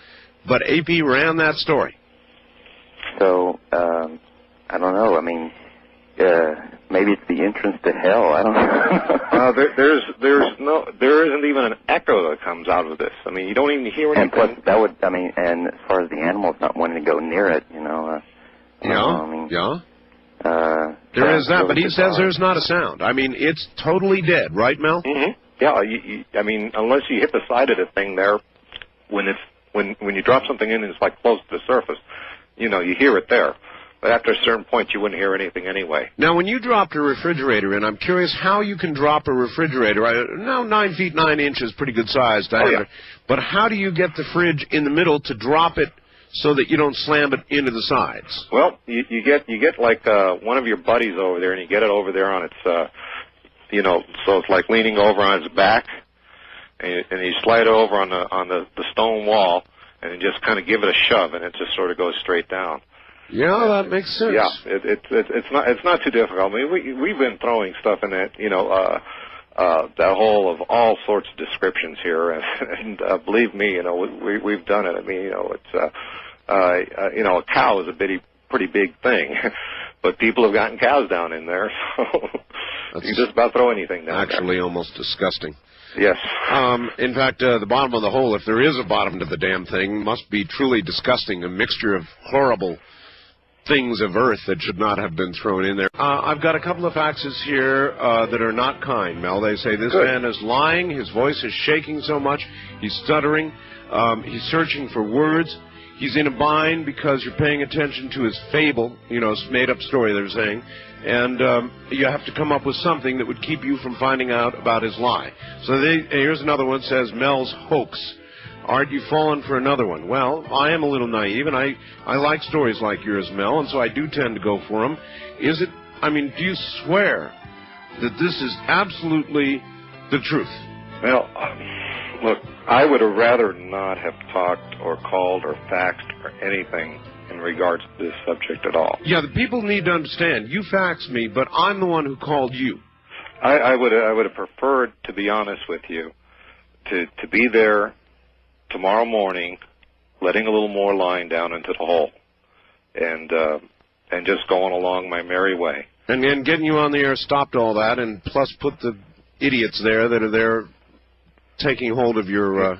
but AP ran that story. So, I don't know. I mean, maybe it's the entrance to hell. I don't know. There isn't even an echo that comes out of this. I mean, you don't even hear anything. And plus, and as far as the animals not wanting to go near it, There is that, but he says there's not a sound. I mean, it's totally dead, right, Mel? Mm-hmm. Yeah, I mean, unless you hit the side of the thing there, when you drop something in and it's like close to the surface, you hear it there. But after a certain point, you wouldn't hear anything anyway. Now, when you dropped a refrigerator in, I'm curious how you can drop a refrigerator. Now, 9 feet 9 inches, pretty good size diameter. Oh, yeah. But how do you get the fridge in the middle to drop it so that you don't slam it into the sides? Well, you get like one of your buddies over there, and you get it over there on its, so it's like leaning over on its back, and you slide it over on the stone wall, and you just kind of give it a shove, and it just sort of goes straight down. Yeah, that makes sense. Yeah, it's not too difficult. I mean, we've been throwing stuff in that, that hole of all sorts of descriptions here, and believe me, we've done it. I mean, it's a cow is a pretty big thing, but people have gotten cows down in there, so you can just about throw anything down. Actually, almost disgusting. Yes. In fact, the bottom of the hole, if there is a bottom to the damn thing, must be truly disgusting, a mixture of horrible things of earth that should not have been thrown in there. I've got a couple of faxes here that are not kind, Mel. They say this man is lying, his voice is shaking so much, he's stuttering, he's searching for words, he's in a bind because you're paying attention to his fable, made-up story they're saying, and you have to come up with something that would keep you from finding out about his lie. So here's another one that says, Mel's hoax. Aren't you fallen for another one? Well, I am a little naive, and I like stories like yours, Mel, and so I do tend to go for them. Do you swear that this is absolutely the truth? Well, look, I would have rather not have talked or called or faxed or anything in regards to this subject at all. Yeah, the people need to understand. You faxed me, but I'm the one who called you. I would have preferred, to be honest with you, to be there tomorrow morning, letting a little more line down into the hole, and just going along my merry way. And then getting you on the air stopped all that, and plus put the idiots there that are there taking hold of your...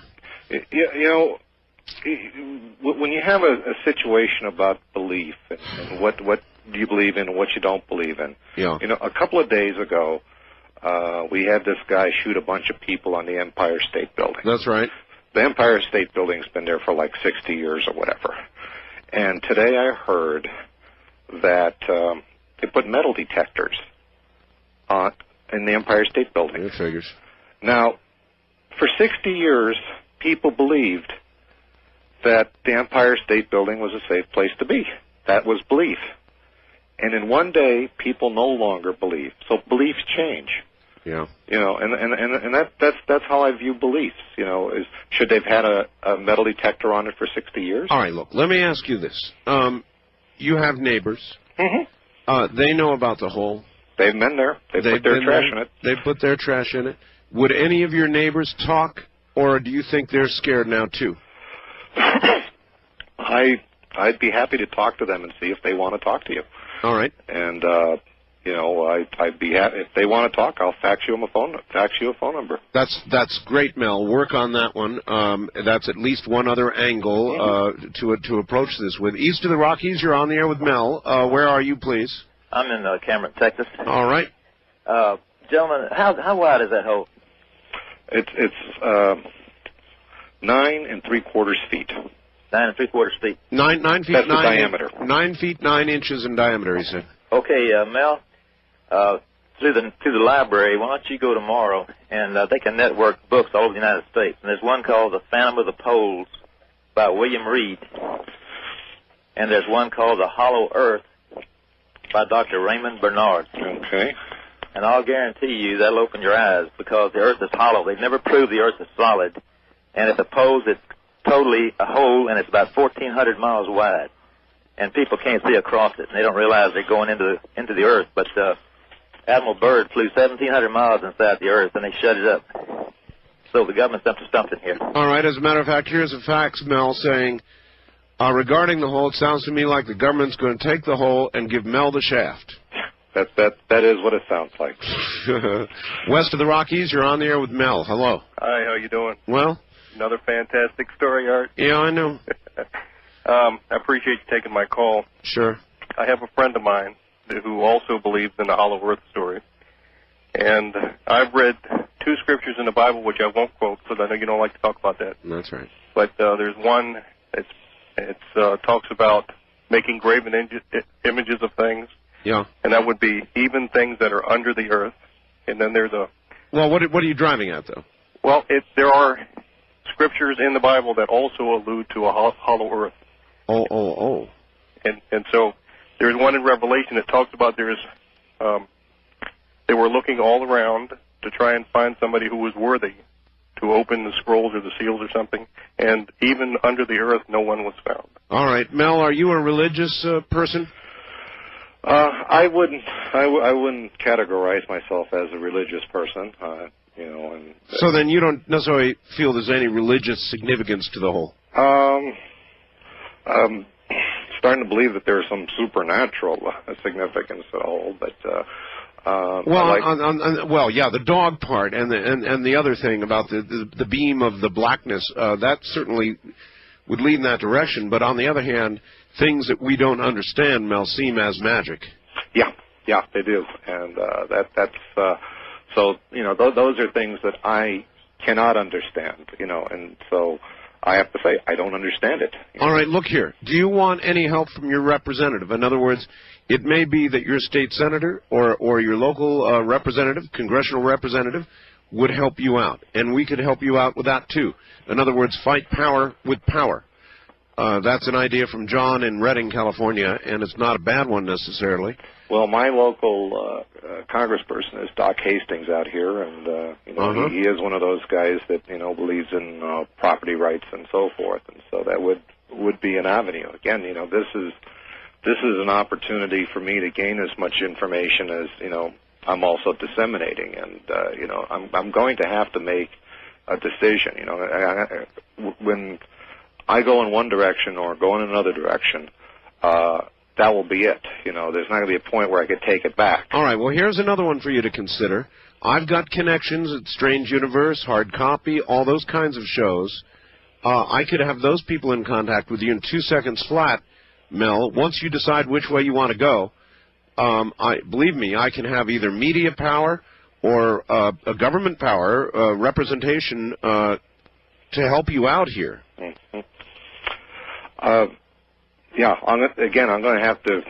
When you have a situation about belief and what do you believe in and what you don't believe in, a couple of days ago, we had this guy shoot a bunch of people on the Empire State Building. That's right. The Empire State Building's been there for like 60 years or whatever. And today I heard that they put metal detectors in the Empire State Building. It figures. Now, for 60 years, people believed that the Empire State Building was a safe place to be. That was belief. And in one day, people no longer believe. So beliefs change. Yeah. And that's how I view beliefs. Is should they've had a metal detector on it for 60 years? All right, look, let me ask you this. You have neighbors. Mm-hmm. They know about the hole. They've been there. They've put their trash in it. They put their trash in it. Would any of your neighbors talk, or do you think they're scared now too? I'd be happy to talk to them and see if they want to talk to you. All right. And I'd be happy if they want to talk. I'll fax you a phone number. That's great, Mel. Work on that one. That's at least one other angle to approach this with. East of the Rockies, you're on the air with Mel. Where are you, please? I'm in Cameron, Texas. All right. Gentlemen, how wide is that hole? It's 9 3/4 feet. 9 3/4 feet. 9 feet. That's 9 the diameter. 9 feet 9 inches in diameter, he said. Okay, Mel. Through the library, why don't you go tomorrow and they can network books all over the United States. And there's one called The Phantom of the Poles by William Reed. And there's one called The Hollow Earth by Dr. Raymond Bernard. Okay. And I'll guarantee you that'll open your eyes because the Earth is hollow. They've never proved the Earth is solid. And it's a pole that's totally a hole, and it's about 1,400 miles wide. And people can't see across it, and they don't realize they're going into the Earth. But Admiral Byrd flew 1,700 miles inside the Earth, and they shut it up. So the government's up to something here. All right. As a matter of fact, here's a fax, Mel, saying, regarding the hole, it sounds to me like the government's going to take the hole and give Mel the shaft. That is what it sounds like. West of the Rockies, you're on the air with Mel. Hello. Hi, how you doing? Well? Another fantastic story, Art. Yeah, I know. I appreciate you taking my call. Sure. I have a friend of mine who also believes in the Hollow Earth story. And I've read 2 scriptures in the Bible, which I won't quote, because I know you don't like to talk about that. That's right. But there's one, it talks about making graven images of things. Yeah. And that would be even things that are under the earth. And then there's a... Well, what are you driving at, though? Well, there are scriptures in the Bible that also allude to a hollow earth. Oh. And so there's one in Revelation that talks about they were looking all around to try and find somebody who was worthy to open the scrolls or the seals or something, and even under the earth, no one was found. All right, Mel, are you a religious person? I wouldn't categorize myself as a religious person, So then you don't necessarily feel there's any religious significance to the whole? I'm starting to believe that there's some supernatural significance to the whole, but the dog part and the other thing about the beam of the blackness, that certainly would lead in that direction. But on the other hand, things that we don't understand, Mel, seem as magic. Yeah, they do, and those are things that I cannot understand, and so I have to say I don't understand it. All right, look here. Do you want any help from your representative? In other words, it may be that your state senator or your local representative, congressional representative, would help you out, and we could help you out with that too. In other words, fight power with power. That's an idea from John in Redding, California, and it's not a bad one necessarily. Well, my local congressperson is Doc Hastings out here, and he is one of those guys that believes in property rights and so forth, and so that would be an avenue. Again, this is an opportunity for me to gain as much information as I'm also disseminating, and I'm going to have to make a decision. When I go in one direction or go in another direction, that will be it. There's not going to be a point where I could take it back. All right, well, here's another one for you to consider. I've got connections at Strange Universe, Hard Copy, all those kinds of shows. I could have those people in contact with you in 2 seconds flat, Mel. Once you decide which way you want to go, believe me, I can have either media power or a government power representation to help you out here. Mm-hmm. I'm going to have to.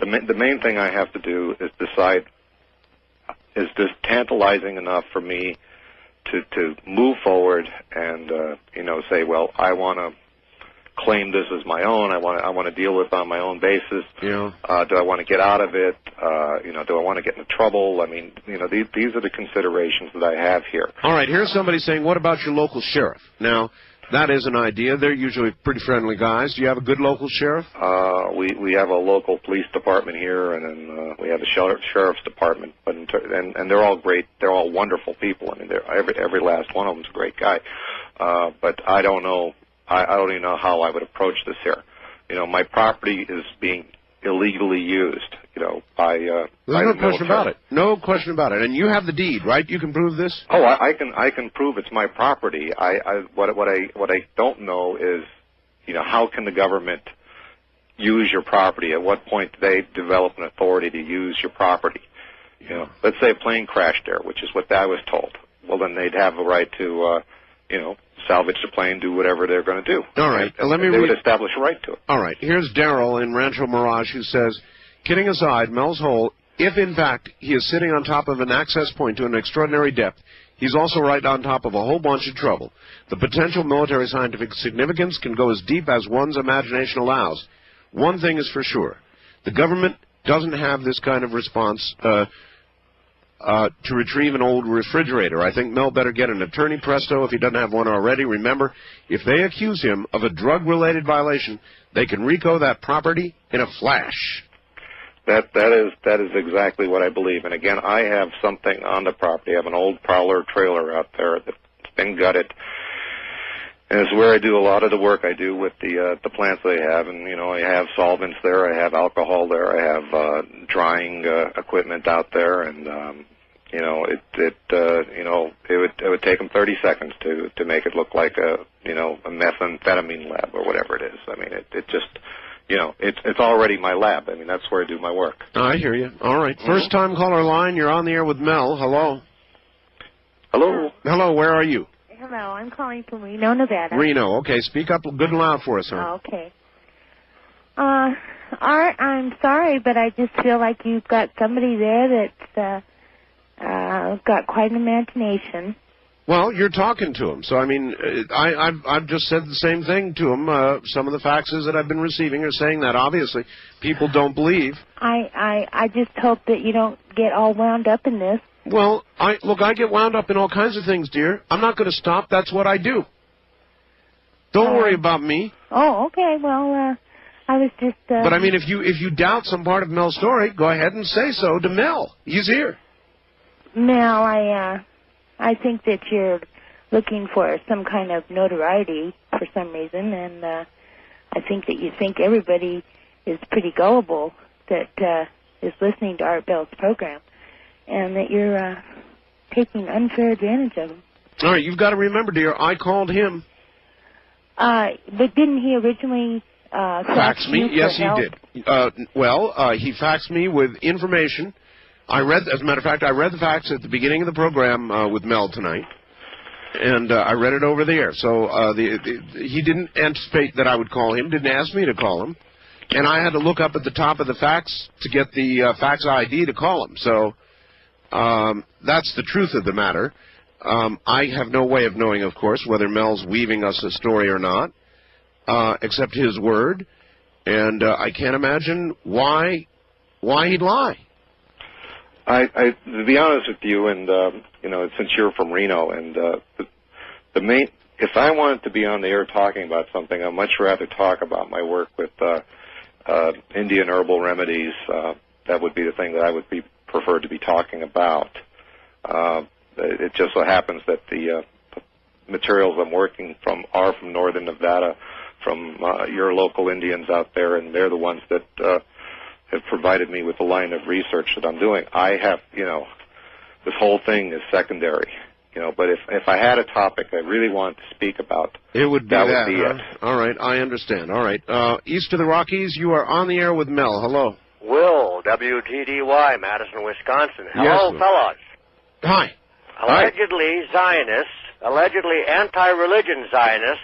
The main thing I have to do is decide: is this tantalizing enough for me to move forward and say, well, I want to claim this as my own. I want to deal with it on my own basis. Yeah. Do I want to get out of it? Do I want to get into trouble? I mean, these are the considerations that I have here. All right. Here's somebody saying, what about your local sheriff? Now, that is an idea. They're usually pretty friendly guys. Do you have a good local sheriff? We have a local police department here, and then we have a sheriff's department. But and they're all great. They're all wonderful people. I mean, every last one of them's a great guy. But I don't know. I don't even know how I would approach this here. My property is being illegally used. By There's no question about it. No question about it. And you have the deed, right? You can prove this. Oh, I can prove it's my property. What I don't know is, how can the government use your property? At what point do they develop an authority to use your property? Let's say a plane crashed there, which is what I was told. Well, then they'd have a right to, salvage the plane, do whatever they're going to do. All right. They would establish a right to it. All right. Here's Darrell in Rancho Mirage who says, kidding aside, Mel's Hole, if in fact he is sitting on top of an access point to an extraordinary depth, he's also right on top of a whole bunch of trouble. The potential military scientific significance can go as deep as one's imagination allows. One thing is for sure. The government doesn't have this kind of response to retrieve an old refrigerator. I think Mel better get an attorney presto if he doesn't have one already. Remember, if they accuse him of a drug-related violation, they can RICO that property in a flash. That is exactly what I believe. And again, I have something on the property. I have an old Prowler trailer out there that's been gutted. And it's where I do a lot of the work I do with the plants they have. And, I have solvents there. I have alcohol there. I have drying equipment out there. And, it would take them 30 seconds to make it look like a methamphetamine lab or whatever it is. I mean, it just, it's already my lab. I mean, that's where I do my work. I hear you. All right. First time caller line. You're on the air with Mel. Hello. Hello. Hello. Where are you? Hello. I'm calling from Reno, Nevada. Reno. Okay. Speak up good and loud for us, sir. Oh, okay. Art, I'm sorry, but I just feel like you've got somebody there that's got quite an imagination. Well, you're talking to him, so I mean, I've just said the same thing to him. Some of the faxes that I've been receiving are saying that. Obviously, people don't believe. I just hope that you don't get all wound up in this. Well, I get wound up in all kinds of things, dear. I'm not going to stop. That's what I do. Don't worry about me. Oh, okay. Well, I was just. But I mean, if you doubt some part of Mel's story, go ahead and say so to Mel. He's here. Mel, I think that you're looking for some kind of notoriety for some reason, and I think that you think everybody is pretty gullible that is listening to Art Bell's program, and that you're taking unfair advantage of them. All right, you've got to remember, dear, I called him. But didn't he originally fax me? Yes, help? he did. He faxed me with information. As a matter of fact, I read the fax at the beginning of the program with Mel tonight, and I read it over the air. So he didn't anticipate that I would call him, didn't ask me to call him, and I had to look up at the top of the fax to get the fax ID to call him. So that's the truth of the matter. I have no way of knowing, of course, whether Mel's weaving us a story or not, except his word, and I can't imagine why he'd lie. To be honest with you, and since you're from Reno, and if I wanted to be on the air talking about something, I'd much rather talk about my work with Indian herbal remedies. That would be the thing that I would prefer to be talking about. It just so happens that the materials I'm working from are from northern Nevada, from your local Indians out there, and they're the ones that have provided me with the line of research that I'm doing. I have, this whole thing is secondary, but if I had a topic I really wanted to speak about, it would be that would be it. All right, I understand. All right. East of the Rockies, you are on the air with Mel. Hello. Will, WTDY, Madison, Wisconsin. Hello, yes, fellas. Hi. Allegedly Zionists, allegedly anti-religion Zionists,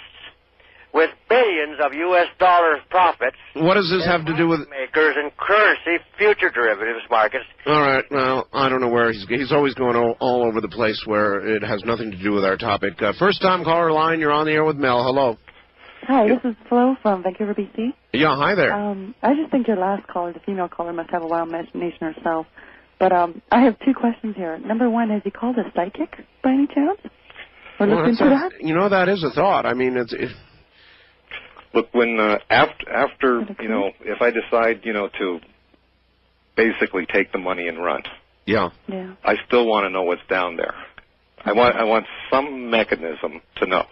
with billions of U.S. dollars profits. What does this have to do with makers and currency future derivatives markets? All right. Well, I don't know where he's always going all over the place where it has nothing to do with our topic. First time caller line. You're on the air with Mel. Hello. Hi, this is Flo from Vancouver, BC. Yeah, hi there. I just think your last caller, the female caller, must have a wild imagination herself. But I have two questions here. Number one, has he called a psychic by any chance? Or looked into that? That is a thought. I mean, Look, when after if I decide to basically take the money and run, I still want to know what's down there. I want some mechanism to know.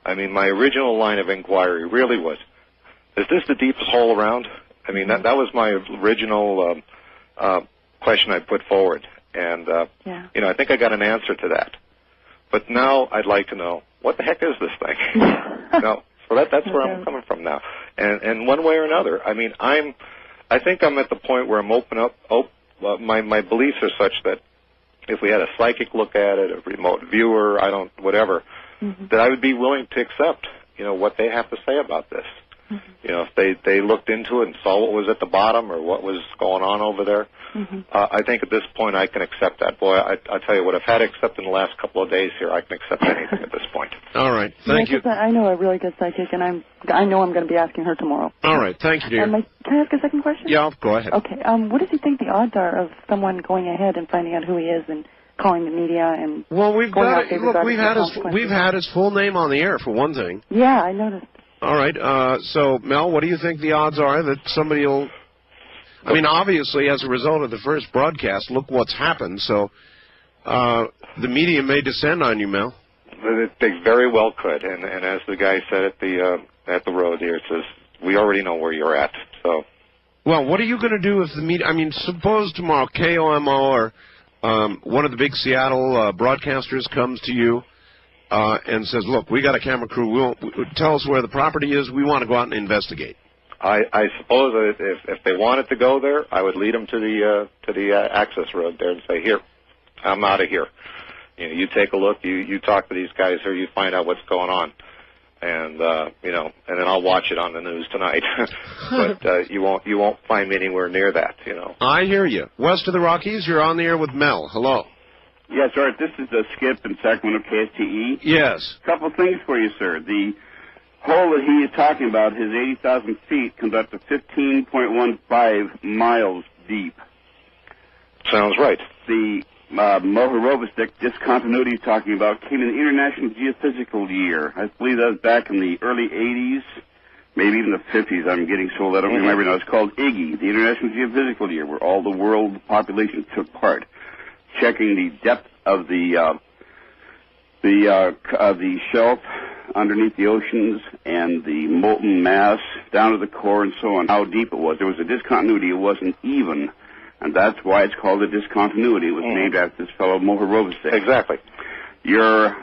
I mean, my original line of inquiry really was, is this the deepest hole around? I mean, that was my original question I put forward, and I think I got an answer to that. But now I'd like to know, what the heck is this thing? So that's where I'm coming from now. And one way or another, I mean, I think I'm at the point where I'm open up. My beliefs are such that if we had a psychic look at it, a remote viewer, whatever, that I would be willing to accept, what they have to say about this. If they looked into it and saw what was at the bottom or what was going on over there, I think at this point I can accept that. Boy, I tell you what, I've had to accept in the last couple of days here. I can accept anything at this point. All right, thank you. I know a really good psychic, and I know I'm going to be asking her tomorrow. All right, thank you, dear. Can I ask a second question? Yeah, go ahead. Okay, what does he think the odds are of someone going ahead and finding out who he is and calling the media and we've had his full name on the air for one thing. Yeah, I noticed. All right. So, Mel, what do you think the odds are that somebody will... I mean, obviously, as a result of the first broadcast, look what's happened. So the media may descend on you, Mel. They very well could. And as the guy said at the road here, it says, we already know where you're at. So. Well, what are you going to do if the media... I mean, suppose tomorrow KOMO or one of the big Seattle broadcasters comes to you and says, look, we got a camera crew. Tell us where the property is. We want to go out and investigate. I suppose that if they wanted to go there, I would lead them to the access road there and say, here, I'm out of here. You know, you take a look, you talk to these guys here, you find out what's going on. And you know, and then I'll watch it on the news tonight. But you won't find me anywhere near that, you know. I hear you. West of the Rockies, you're on the air with Mel. Hello. Yes, Art, this is Skip in Sacramento, KSTE. Yes. Couple things for you, sir. The hole that he is talking about, his 80,000 feet, comes up to 15.15 miles deep. Sounds right. The Mohorovicic discontinuity he's talking about came in the International Geophysical Year. I believe that was back in the early 80s, maybe even the 50s. I'm getting so old I don't remember now. It's called IGGY, the International Geophysical Year, where all the world population took part, checking the depth of the shelf underneath the oceans and the molten mass down to the core and so on, how deep it was. There was a discontinuity. It wasn't even, and that's why it's called a discontinuity. It was named after this fellow Mohorovicic. Exactly. Your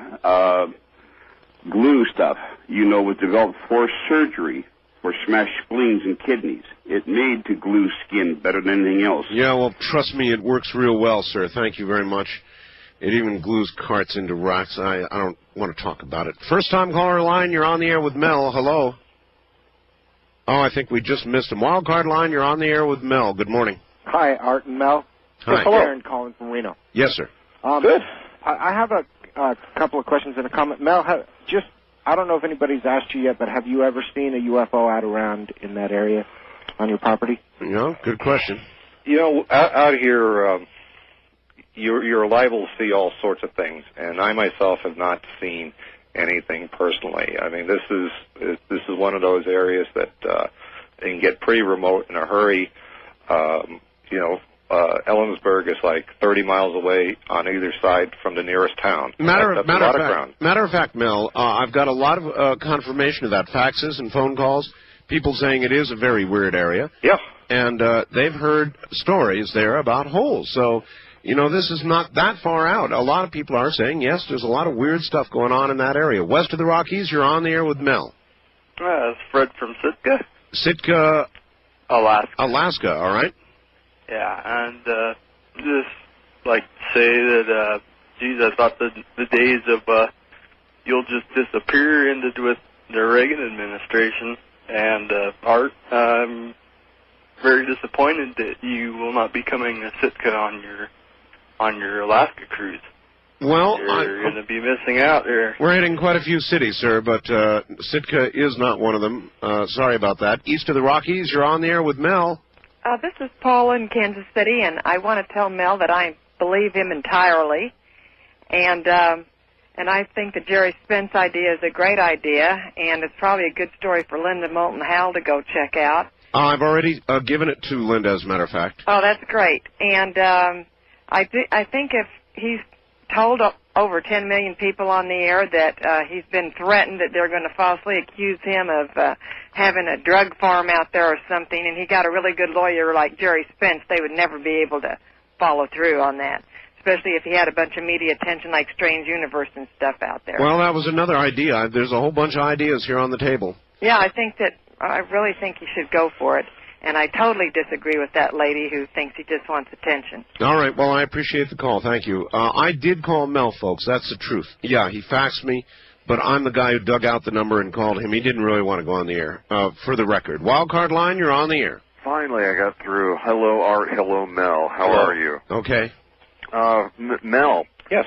glue stuff, you know, was developed for surgery, for smashed spleens and kidneys. It made to glue skin better than anything else. Yeah, well, trust me, it works real well, sir. Thank you very much. It even glues carts into rocks. I don't want to talk about it. First-time caller line, you're on the air with Mel. Hello. Oh, I think we just missed him. Wildcard line, you're on the air with Mel. Good morning. Hi, Art and Mel. Hi. Hello. Aaron calling from Reno. Yes, sir. Good. I have a couple of questions and a comment. Mel, I don't know if anybody's asked you yet, but have you ever seen a UFO out around in that area on your property? No, good question. You know, out here, you're liable to see all sorts of things, and I myself have not seen anything personally. I mean, this is one of those areas that can get pretty remote in a hurry. You know, Ellensburg is like 30 miles away on either side from the nearest town. Matter of fact, fact, Mel, I've got a lot of confirmation of that, faxes and phone calls, people saying it is a very weird area. Yeah. And they've heard stories there about holes. So, you know, this is not that far out. A lot of people are saying, yes, there's a lot of weird stuff going on in that area. West of the Rockies, you're on the air with Mel. It's Fred from Sitka. Sitka, Alaska, all right. Yeah, and just like to say that, geez, I thought the days of you'll just disappear ended with the Reagan administration. And Art, I'm very disappointed that you will not be coming to Sitka on your Alaska cruise. Well, you're going to be missing out there. We're hitting quite a few cities, sir, but Sitka is not one of them. Sorry about that. East of the Rockies, you're on the air with Mel. This is Paula in Kansas City, and I want to tell Mel that I believe him entirely, and I think the Jerry Spence idea is a great idea, and it's probably a good story for Linda Moulton Howell to go check out. I've already given it to Linda, as a matter of fact. Oh, that's great. And I think if he's told over 10 million people on the air that he's been threatened, that they're going to falsely accuse him of having a drug farm out there or something, and he got a really good lawyer like Jerry Spence, they would never be able to follow through on that, especially if he had a bunch of media attention like Strange Universe and stuff out there. Well, that was another idea. There's a whole bunch of ideas here on the table. Yeah, I really think he should go for it. And I totally disagree with that lady who thinks he just wants attention. All right. Well, I appreciate the call. Thank you. I did call Mel, folks. That's the truth. Yeah, he faxed me, but I'm the guy who dug out the number and called him. He didn't really want to go on the air. For the record, Wildcard line, you're on the air. Finally, I got through. Hello, Art. Hello, Mel. How are you? Okay. Mel. Yes.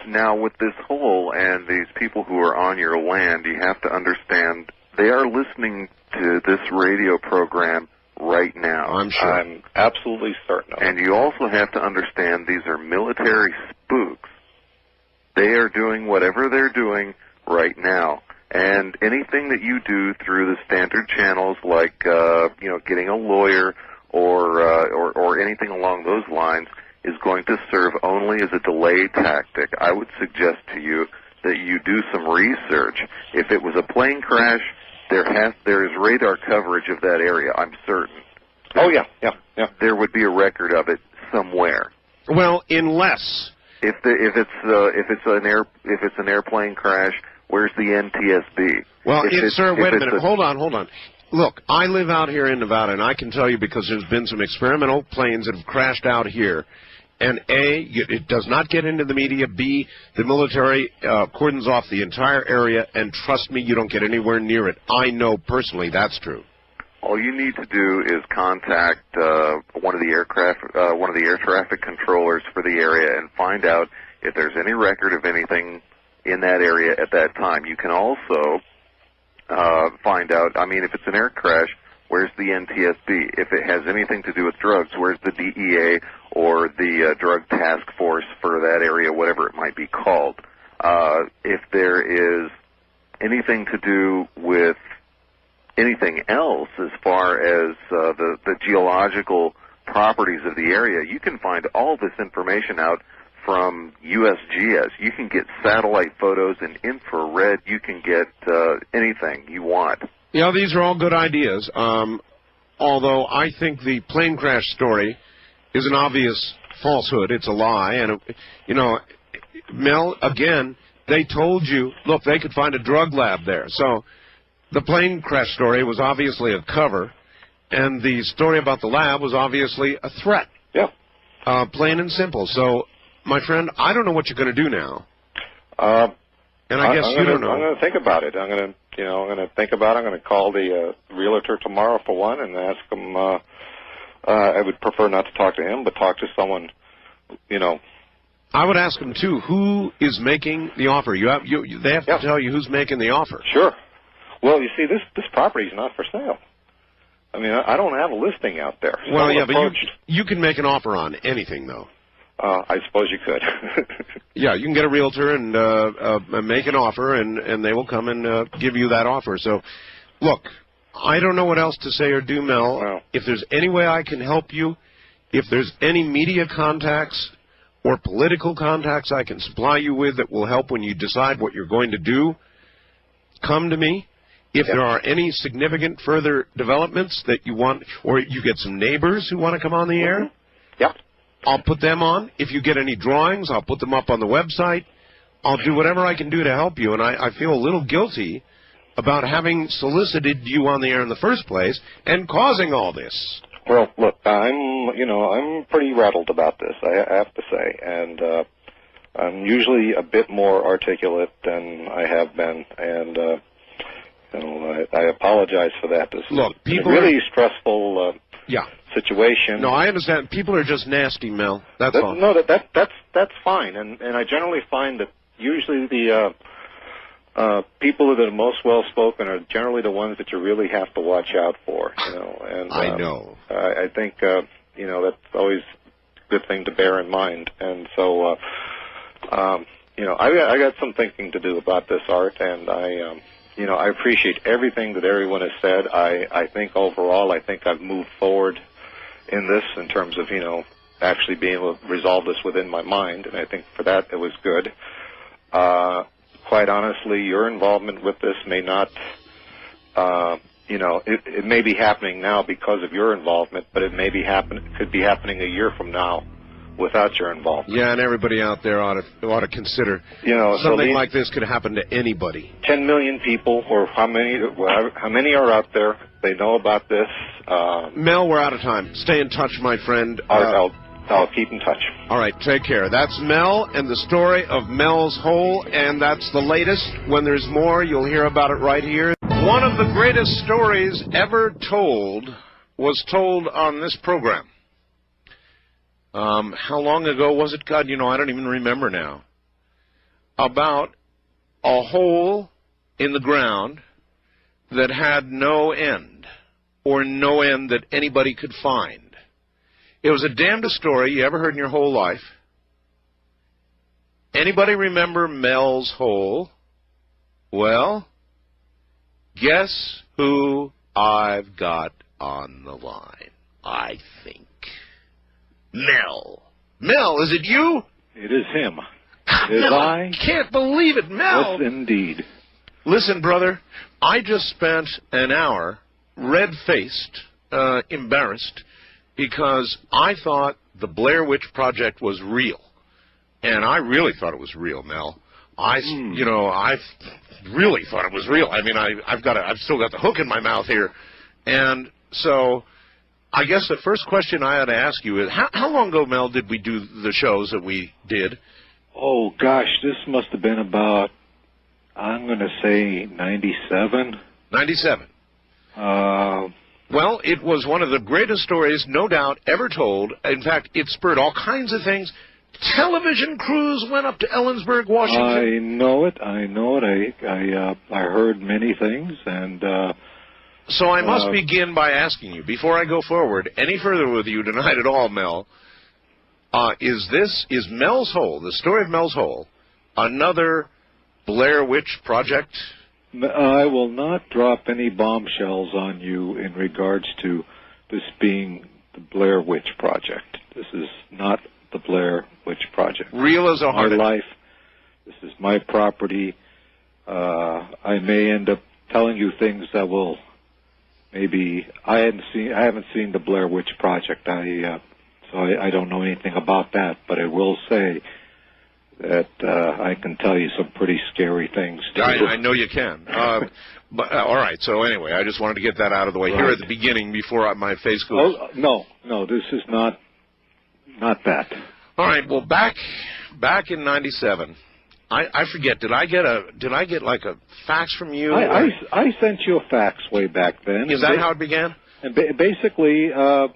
Now, with this hole and these people who are on your land, you have to understand they are listening to this radio program right now. I'm sure. I'm absolutely certain of it. And you also have to understand these are military spooks. They are doing whatever they're doing right now. And anything that you do through the standard channels, like getting a lawyer or anything along those lines, is going to serve only as a delay tactic. I would suggest to you that you do some research. If it was a plane crash, there is radar coverage of that area, I'm certain. Oh yeah. There would be a record of it somewhere. Well, unless if it's an airplane crash, where's the NTSB? Well, sir, wait a minute. Hold on. Look, I live out here in Nevada, and I can tell you because there's been some experimental planes that have crashed out here. And A, it does not get into the media. B, the military cordons off the entire area, and trust me, you don't get anywhere near it. I know personally that's true. All you need to do is contact one of the air traffic controllers for the area and find out if there's any record of anything in that area at that time. You can also find out, I mean, if it's an air crash, where's the NTSB? If it has anything to do with drugs, where's the DEA or the Drug Task Force for that area, whatever it might be called? If there is anything to do with anything else as far as the geological properties of the area, you can find all this information out from USGS. You can get satellite photos in infrared. You can get anything you want. Yeah, these are all good ideas, although I think the plane crash story is an obvious falsehood. It's a lie. And, Mel, again, they told you, look, they could find a drug lab there. So the plane crash story was obviously a cover, and the story about the lab was obviously a threat. Yeah. Plain and simple. So, my friend, I don't know what you're going to do now. And I guess you don't know. I'm going to think about it. I'm going to think about it. I'm going to call the realtor tomorrow for one and ask him. I would prefer not to talk to him, but talk to someone, I would ask him, too, who is making the offer? They have to tell you who's making the offer. Sure. Well, you see, this property is not for sale. I mean, I don't have a listing out there. Well, yeah, but you can make an offer on anything, though. I suppose you could. Yeah, you can get a realtor and make an offer, and they will come and give you that offer. So, look, I don't know what else to say or do, Mel. Well, if there's any way I can help you, if there's any media contacts or political contacts I can supply you with that will help when you decide what you're going to do, come to me. If there are any significant further developments that you want, or you get some neighbors who want to come on the air, I'll put them on. If you get any drawings, I'll put them up on the website. I'll do whatever I can do to help you, and I feel a little guilty about having solicited you on the air in the first place and causing all this. Well, look, I'm pretty rattled about this, I have to say, and I'm usually a bit more articulate than I have been, and I apologize for that. This is a really stressful situation. No, I understand. People are just nasty, Mel. That's all. No, that's fine, and I generally find that usually the people that are most well-spoken are generally the ones that you really have to watch out for. And I know. I think that's always a good thing to bear in mind, and so I got some thinking to do about this, Art, and I appreciate everything that everyone has said. I think overall, I've moved forward in this in terms of, actually being able to resolve this within my mind, and I think for that it was good. Quite honestly, your involvement with this may not, it may be happening now because of your involvement, but it could be happening a year from now without your involvement. Yeah, and everybody out there ought to consider something like this could happen to anybody. 10 million people, or how many are out there? They know about this. Mel, we're out of time. Stay in touch, my friend. I'll keep in touch. All right, take care. That's Mel and the story of Mel's Hole, and that's the latest. When there's more, you'll hear about it right here. One of the greatest stories ever told was told on this program. How long ago was it? God, I don't even remember now. About a hole in the ground that had no end, or no end that anybody could find. It was the damnedest story you ever heard in your whole life. Anybody remember Mel's Hole? Well, guess who I've got on the line, I think. Mel. Mel, is it you? It is him. I can't believe it, Mel. Yes, indeed. Listen, brother, I just spent an hour red-faced, embarrassed, because I thought the Blair Witch Project was real. And I really thought it was real, Mel. I really thought it was real. I mean, I've still got the hook in my mouth here. And so I guess the first question I ought to ask you is, how long ago, Mel, did we do the shows that we did? Oh, gosh, this must have been about, I'm going to say 97. 97. Well, it was one of the greatest stories, no doubt, ever told. In fact, it spurred all kinds of things. Television crews went up to Ellensburg, Washington. I know it. I heard many things, and so I must begin by asking you, before I go forward any further with you tonight at all, Mel, is Mel's Hole, the story of Mel's Hole, another Blair Witch project? I will not drop any bombshells on you in regards to this being the Blair Witch Project. This is not the Blair Witch Project. Real as a heart. My life. This is my property. I may end up telling you things that will maybe I haven't seen the Blair Witch Project. So I don't know anything about that, but I will say that I can tell you some pretty scary things. I know you can. But all right. So anyway, I just wanted to get that out of the way here at the beginning before my face goes. Oh no, this is not that. All right. Well, back in '97, I forget. Did I get like a fax from you? I sent you a fax way back then. Is that how it began? And basically, I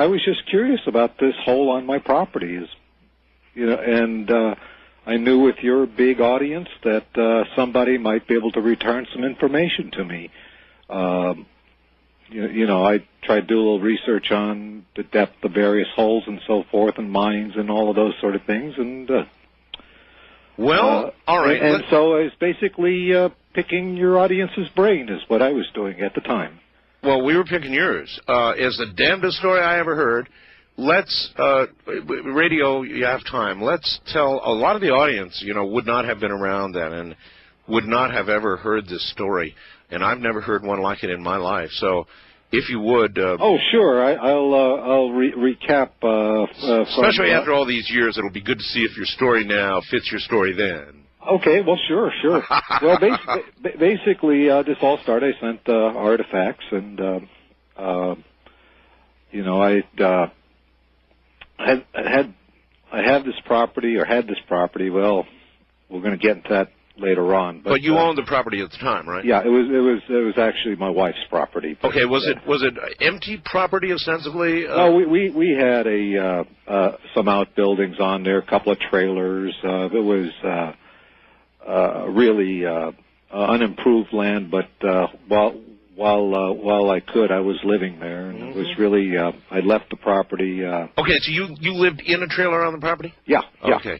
was just curious about this hole on my property. And I knew with your big audience that somebody might be able to return some information to me. I tried to do a little research on the depth of various holes and so forth, and mines and all of those sort of things. And all right. And so I was basically picking your audience's brain is what I was doing at the time. Well, we were picking yours. It's the damnedest story I ever heard. Let's, radio, you have time. Let's tell, a lot of the audience, would not have been around then and would not have ever heard this story. And I've never heard one like it in my life. So, if you would... oh, sure. I'll recap... especially after all these years, it'll be good to see if your story now fits your story then. Okay, well, sure. Well, basically, this all started, I sent artifacts, and, I had this property. Well, we're going to get into that later on. But you owned the property at the time, right? Yeah, it was actually my wife's properity. Okay, was it empty property ostensibly? No, we had some outbuildings on there, a couple of trailers. It was really unimproved land, but while I could, I was living there, and it was really I left the property. Okay, so you lived in a trailer on the property? Yeah. Okay,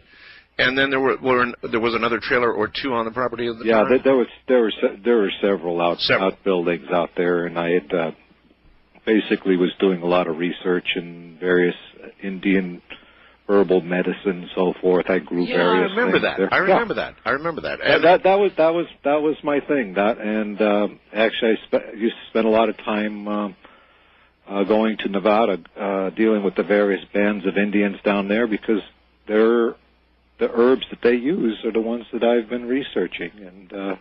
and then there was another trailer or two on the property at the time? Yeah, there were several outbuildings out there, and I had basically was doing a lot of research in various Indian herbal medicine and so forth. I grew various things there. I remember that. And that was my thing. Actually, I used to spend a lot of time going to Nevada, dealing with the various bands of Indians down there, because the herbs that they use are the ones that I've been researching, and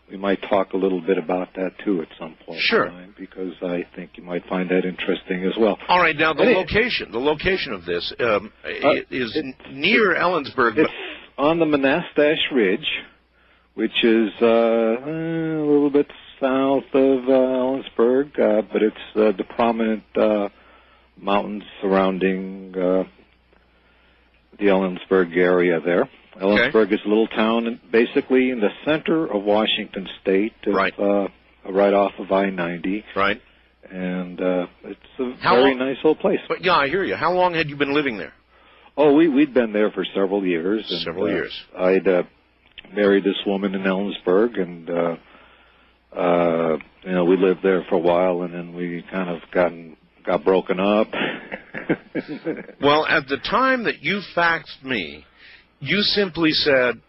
we might talk a little bit about that too at some point. Sure. Because I think you might find that interesting as well. All right, now the location of this is near Ellensburg. It's on the Monastash Ridge, which is a little bit south of Ellensburg, but it's the prominent mountains surrounding the Ellensburg area there. Ellensburg is a little town basically in the center of Washington State. It's, right off of I-90. Right. And it's a very nice little place. But yeah, I hear you. How long had you been living there? Oh, we'd been there for several years. Several years. I'd married this woman in Ellensburg, and we lived there for a while, and then we kind of got broken up. Well, at the time that you faxed me, you simply said,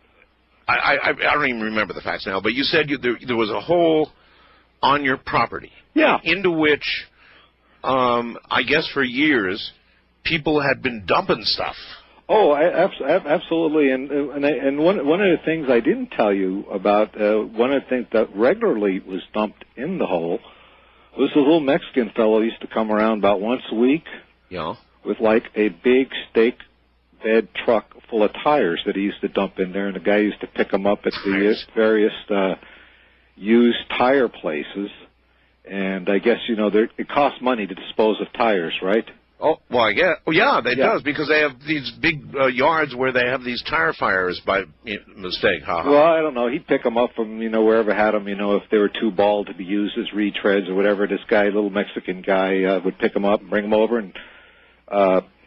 I don't even remember the facts now, but you said there was a hole on your property. Yeah. Into which, I guess for years, people had been dumping stuff. Oh, absolutely. And one of the things I didn't tell you about, one of the things that regularly was dumped in the hole was a little Mexican fellow used to come around about once a week. Yeah. With like a big stake bed truck full of tires that he used to dump in there, and the guy used to pick them up at the various used tire places. And I guess, it costs money to dispose of tires, right? Oh, well, I guess. Oh, yeah, it does, because they have these big yards where they have these tire fires by mistake. Well, I don't know. He'd pick them up from, wherever had them, if they were too bald to be used as retreads or whatever. This guy, little Mexican guy, would pick them up and bring them over, and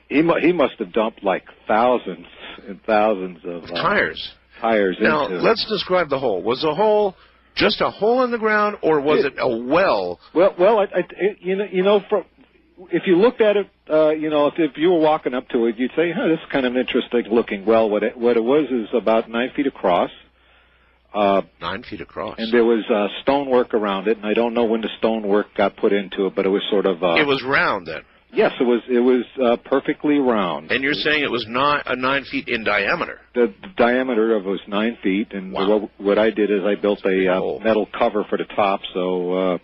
he must have dumped like thousands and thousands of tires now, into. Let's describe the hole. Was the hole just a hole in the ground, or was it a well? Well, if you looked at it, if you were walking up to it, you'd say, this is kind of an interesting looking well. What it was is about 9 feet across. 9 feet across. And there was stonework around it, and I don't know when the stonework got put into it, but it was sort of... it was round then? Yes, it was perfectly round. And you're saying it was 9 feet in diameter? The diameter of it was 9 feet, and what I did is I built a metal cover for the top, so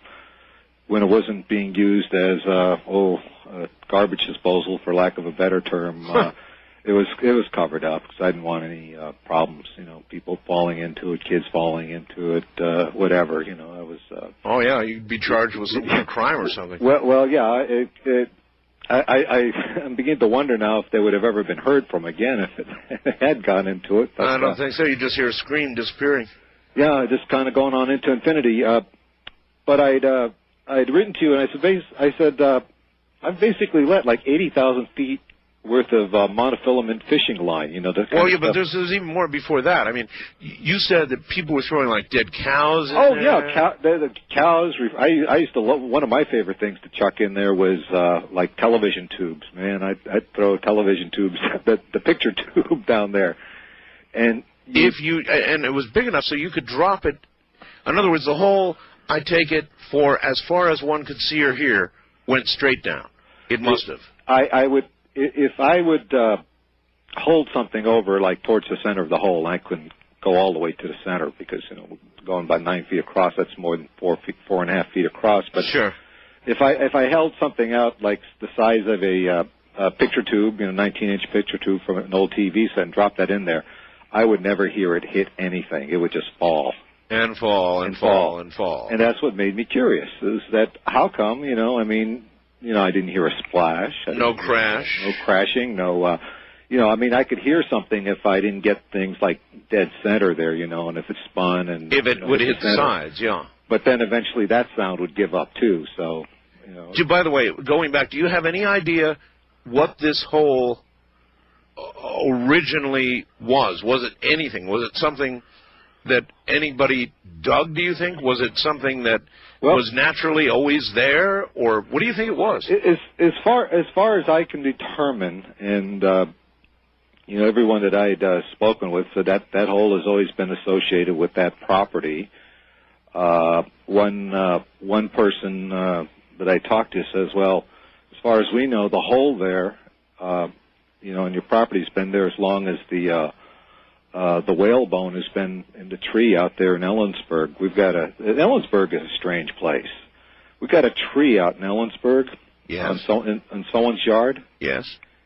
when it wasn't being used as garbage disposal, for lack of a better term, it was covered up because I didn't want any problems. People falling into it, kids falling into it, whatever. I was. Oh yeah, you'd be charged with some kind of crime or something. Well, yeah. I'm beginning to wonder now if they would have ever been heard from again if it had gone into it. But, I don't think so. You just hear a scream disappearing. Yeah, just kind of going on into infinity. But I'd written to you, and I said I've basically let like 80,000 feet worth of monofilament fishing line. But there's even more before that. I mean, you said that people were throwing like dead cows in there. The cows. I used to love, one of my favorite things to chuck in there was like television tubes. Man, I'd throw television tubes, the picture tube down there, and it was big enough so you could drop it. In other words, the hole, I take it, for as far as one could see or hear, went straight down. It must have. If I would hold something over, like towards the center of the hole, I couldn't go all the way to the center because, going about 9 feet across, that's more than 4.5 feet across. But sure. If I held something out like the size of a picture tube, 19-inch picture tube from an old TV set, and dropped that in there, I would never hear it hit anything. It would just fall. And fall, and fall, and fall. And that's what made me curious, is that how come, I didn't hear a splash. No crash. No crashing, I could hear something if I didn't get things like dead center there, and if it spun and... If it would hit the sides, yeah. But then eventually that sound would give up, too, so, By the way, going back, do you have any idea what this hole originally was? Was it anything? Was it something that anybody dug, do you think? Was it something that was naturally always there, or what do you think it was? As far as I can determine, and everyone that I'd spoken with said that hole has always been associated with that property. One person that I talked to says, well, as far as we know, the hole there, and your property's been there as long as the whalebone has been in the tree out there in Ellensburg. Ellensburg is a strange place. We've got a tree out in Ellensburg. Yes. On someone's yard. Yes.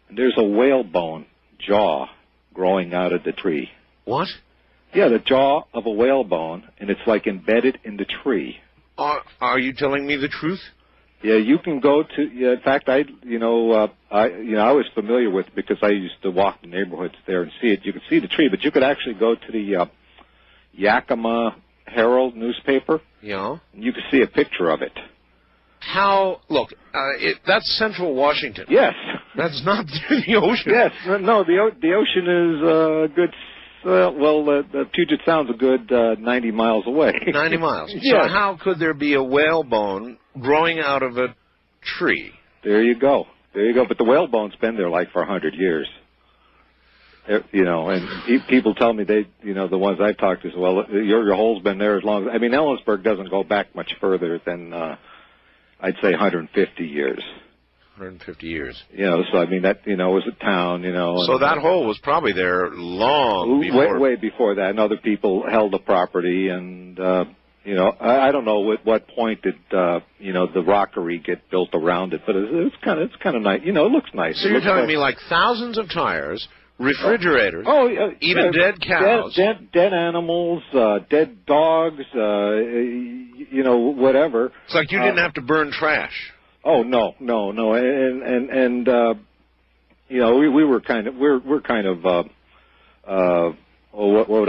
And there's a whalebone jaw growing out of the tree. What? Yeah, the jaw of a whalebone, and it's like embedded in the tree. Are you telling me the truth? Yeah, you can go to. Yeah, in fact, I was familiar with it because I used to walk the neighborhoods there and see it. You could see the tree, but you could actually go to the Yakima Herald newspaper. Yeah. And you could see a picture of it. How? Look, that's Central Washington. Yes. That's not the ocean. Yes. No, the ocean is a good. Puget Sound's a good 90 miles away. 90 miles. Yes. So how could there be a whalebone growing out of a tree? There you go. But the whalebone's been there like for 100 years. And people tell me the ones I've talked to say, well, your hole's been there as long as... I mean, Ellensburg doesn't go back much further than, I'd say 150 years. 150 years. So I mean, that, was a town, So that hole was probably there long before. Way before that. And other people held the property, and, you know, I don't know at what point did you know, the rockery get built around it, but it's kind of nice. You know, it looks nice. So you're telling me like thousands of tires, refrigerators, even dead cows, dead animals, dead dogs, you know, whatever. It's like you didn't have to burn trash. Oh no, and you know, we're kind of what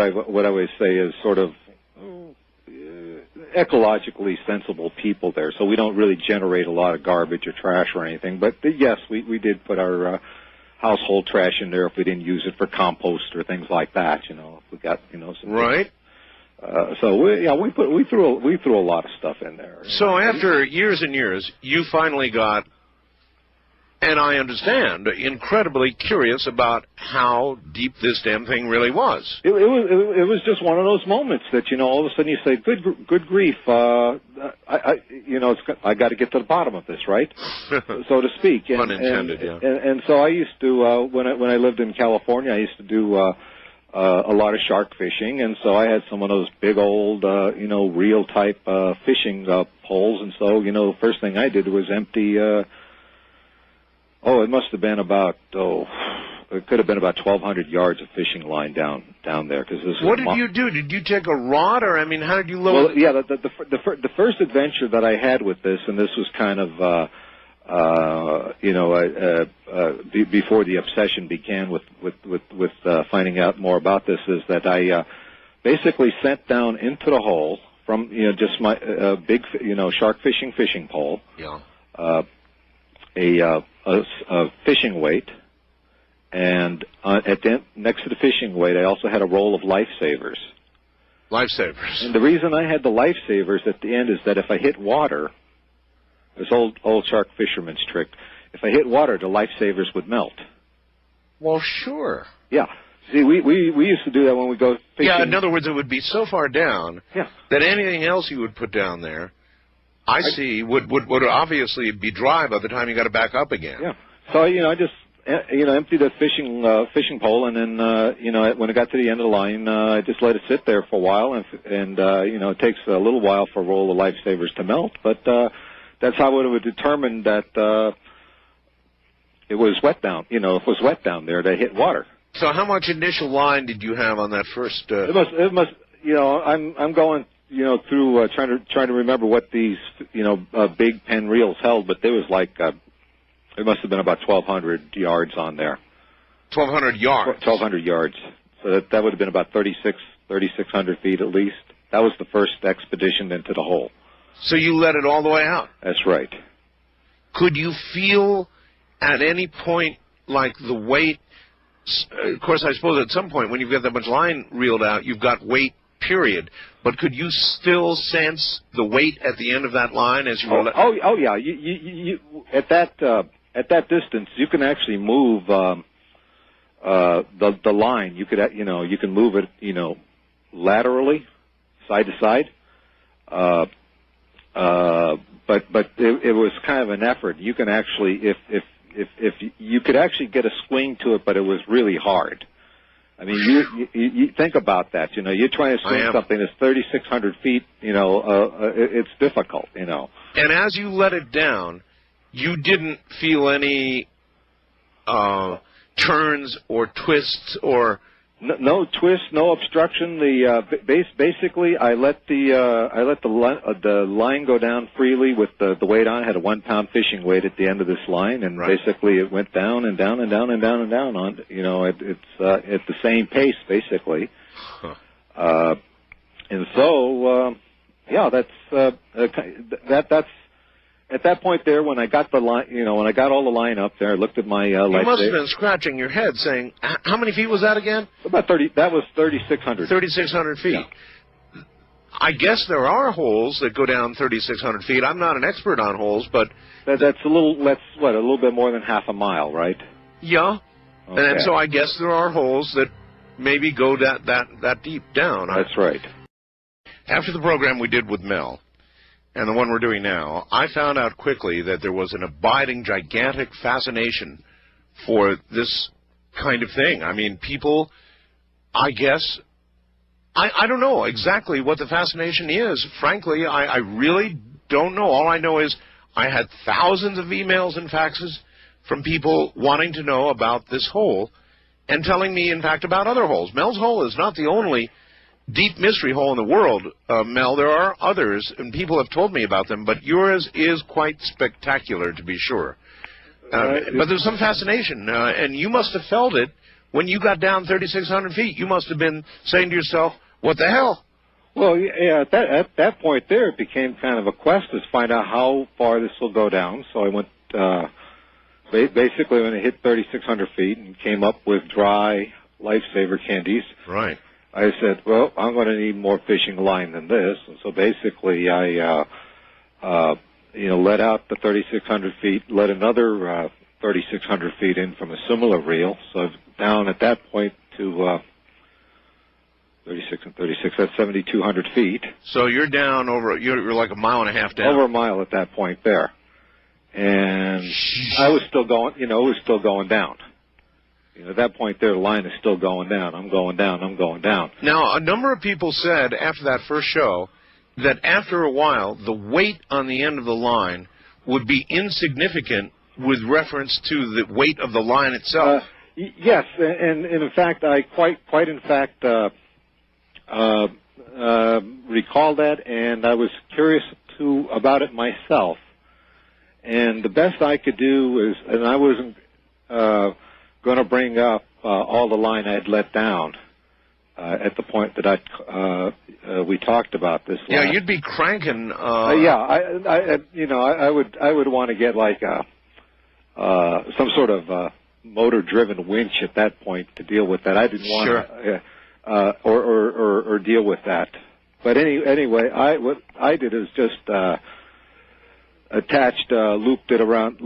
I always say is sort of ecologically sensible people there, so we don't really generate a lot of garbage or trash or anything. But yes, we did put our household trash in there if we didn't use it for compost or things like that. You know, if we got, you know, some right. So we threw a lot of stuff in there. So after years and years, you finally got, and I understand, incredibly curious about how deep this damn thing really was. It was just one of those moments that, you know, all of a sudden you say, good grief, I got to get to the bottom of this, right? So to speak. Pun intended, yeah. And so I used to, when I lived in California, I used to do a lot of shark fishing, and so I had some of those big old, you know, reel type fishing poles, and so, you know, the first thing I did was empty. It must have been about it could have been about 1,200 yards of fishing line down there. Because this. What did you do? Did you take a rod, or I mean, how did you load? Well, yeah, the first adventure that I had with this, and this was kind of you know, before the obsession began with finding out more about this, is that I basically sent down into the hole from, you know, just my big, you know, shark fishing pole. Yeah. A fishing weight, and next to the fishing weight, I also had a roll of lifesavers. Lifesavers. And the reason I had the lifesavers at the end is that if I hit water, this old shark fisherman's trick, if I hit water, the lifesavers would melt. Well, sure. Yeah. See, we used to do that when we go fishing. Yeah, in other words, it would be so far down that anything else you would put down there, I see, would obviously be dry by the time you got it back up again. Yeah. So, you know, I just, you know, emptied the fishing pole, and then, you know, when it got to the end of the line, I just let it sit there for a while, and you know, it takes a little while for a roll of lifesavers to melt, but that's how it would determine that it was wet down. You know, if it was wet down there, they hit water. So, how much initial line did you have on that first? It must. You know, I'm going, you know, through trying to remember what these, you know, big pen reels held, but there was like it must have been about 1,200 yards on there. 1,200 yards. 1,200 yards. So that would have been about 3,600 feet at least. That was the first expedition into the hole. So you let it all the way out? That's right. Could you feel at any point like the weight? Of course, I suppose at some point when you've got that much line reeled out, you've got weight, period. But could you still sense the weight at the end of that line as you were? Oh yeah. You at that distance, you can actually move the line. You could, you know, you can move it, you know, laterally, side to side. But it was kind of an effort. You can actually, if you could actually get a swing to it, but it was really hard. I mean, you think about that. You know, you're trying to swing something that's 3,600 feet. You know, it's difficult. You know. And as you let it down, you didn't feel any turns or twists or no twists, no obstruction. Basically, I let the line go down freely with the weight on. I had a 1 pound fishing weight at the end of this line, and basically it went down and down and down and down and down on. You know, it's at the same pace basically. And so that's. At that point there, when I got the line, you know, when I got all the line up there, I looked at my you must have been scratching your head saying, how many feet was that again? About 30, that was 3,600. 3,600 feet. Yeah. I guess there are holes that go down 3,600 feet. I'm not an expert on holes, but... That's a little bit more than half a mile, right? Yeah. Okay. And so I guess there are holes that maybe go that deep down. That's right. After the program we did with Mel, and the one we're doing now, I found out quickly that there was an abiding, gigantic fascination for this kind of thing. I mean, people, I guess, I don't know exactly what the fascination is. Frankly, I really don't know. All I know is I had thousands of emails and faxes from people wanting to know about this hole and telling me, in fact, about other holes. Mel's hole is not the only deep mystery hole in the world, Mel. There are others, and people have told me about them, but yours is quite spectacular, to be sure. But there's some fascination, and you must have felt it when you got down 3,600 feet. You must have been saying to yourself, what the hell? Well, yeah, at that point there, it became kind of a quest to find out how far this will go down. So I went, basically when I hit 3,600 feet and came up with dry lifesaver candies. Right. I said, well, I'm going to need more fishing line than this. And so basically I, let out the 3,600 feet, let another 3,600 feet in from a similar reel. So down at that point to 36 and 36, that's 7,200 feet. So you're down you're like a mile and a half down. Over a mile at that point there. And I was still going, it was still going down. At that point there, the line is still going down. I'm going down. I'm going down. Now, a number of people said after that first show that after a while, the weight on the end of the line would be insignificant with reference to the weight of the line itself. Yes, and in fact, I quite recall that, and I was curious about it myself. And the best I could do is, and I wasn't going to bring up all the line I had let down at the point that we talked about this. Yeah, you'd be cranking. I would want to get like some sort of motor-driven winch at that point to deal with that. I didn't want to, or deal with that. But anyway, what I did is just attached, looped it around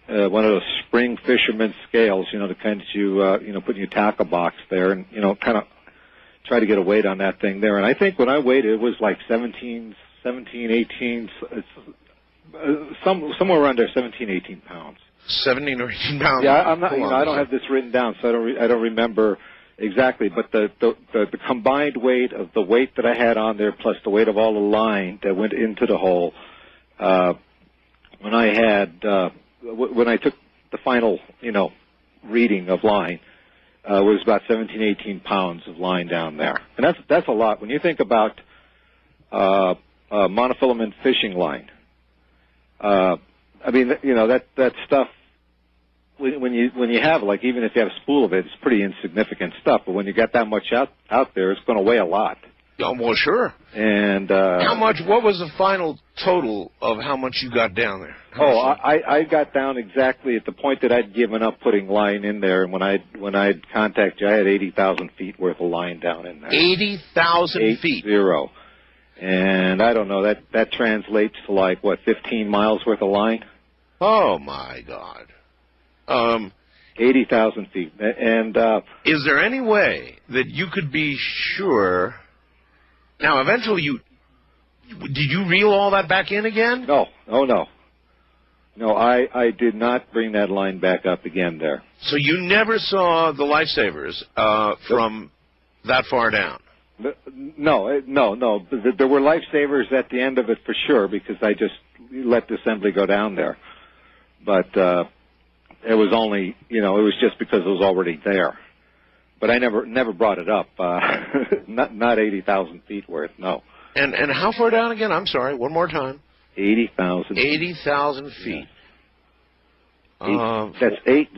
one of those spring fisherman scales, the kind that you put in your tackle box there, and kind of try to get a weight on that thing there. And I think when I weighed it, it was like 17, 18, somewhere around there, 17, 18 pounds. 17 or 18 pounds. Yeah, I'm not. I don't have this written down, so I don't remember exactly. But the combined weight of the weight that I had on there, plus the weight of all the line that went into the hole, when I took the final, reading of line, was about 17, 18 pounds of line down there, and that's a lot when you think about monofilament fishing line. That stuff. When you have, like, even if you have a spool of it, it's pretty insignificant stuff. But when you got that much out there, it's going to weigh a lot. Oh, well, sure. And what was the final total of how much you got down there? I got down exactly at the point that I'd given up putting line in there. And when I'd contact you, I had 80,000 feet worth of line down in there. 80,000 feet. 80. And I don't know, that translates to like, 15 miles worth of line? Oh, my God. 80,000 feet. And is there any way that you could be sure? Now, eventually, did you reel all that back in again? No. Oh, no. No, I did not bring that line back up again there. So you never saw the lifesavers from that far down? No. There were lifesavers at the end of it for sure, because I just let the assembly go down there. But it was only, it was just because it was already there. But I never brought it up. Not 80,000 feet worth, no. And how far down again? I'm sorry, one more time. 80,000. 80,000 feet. That's 80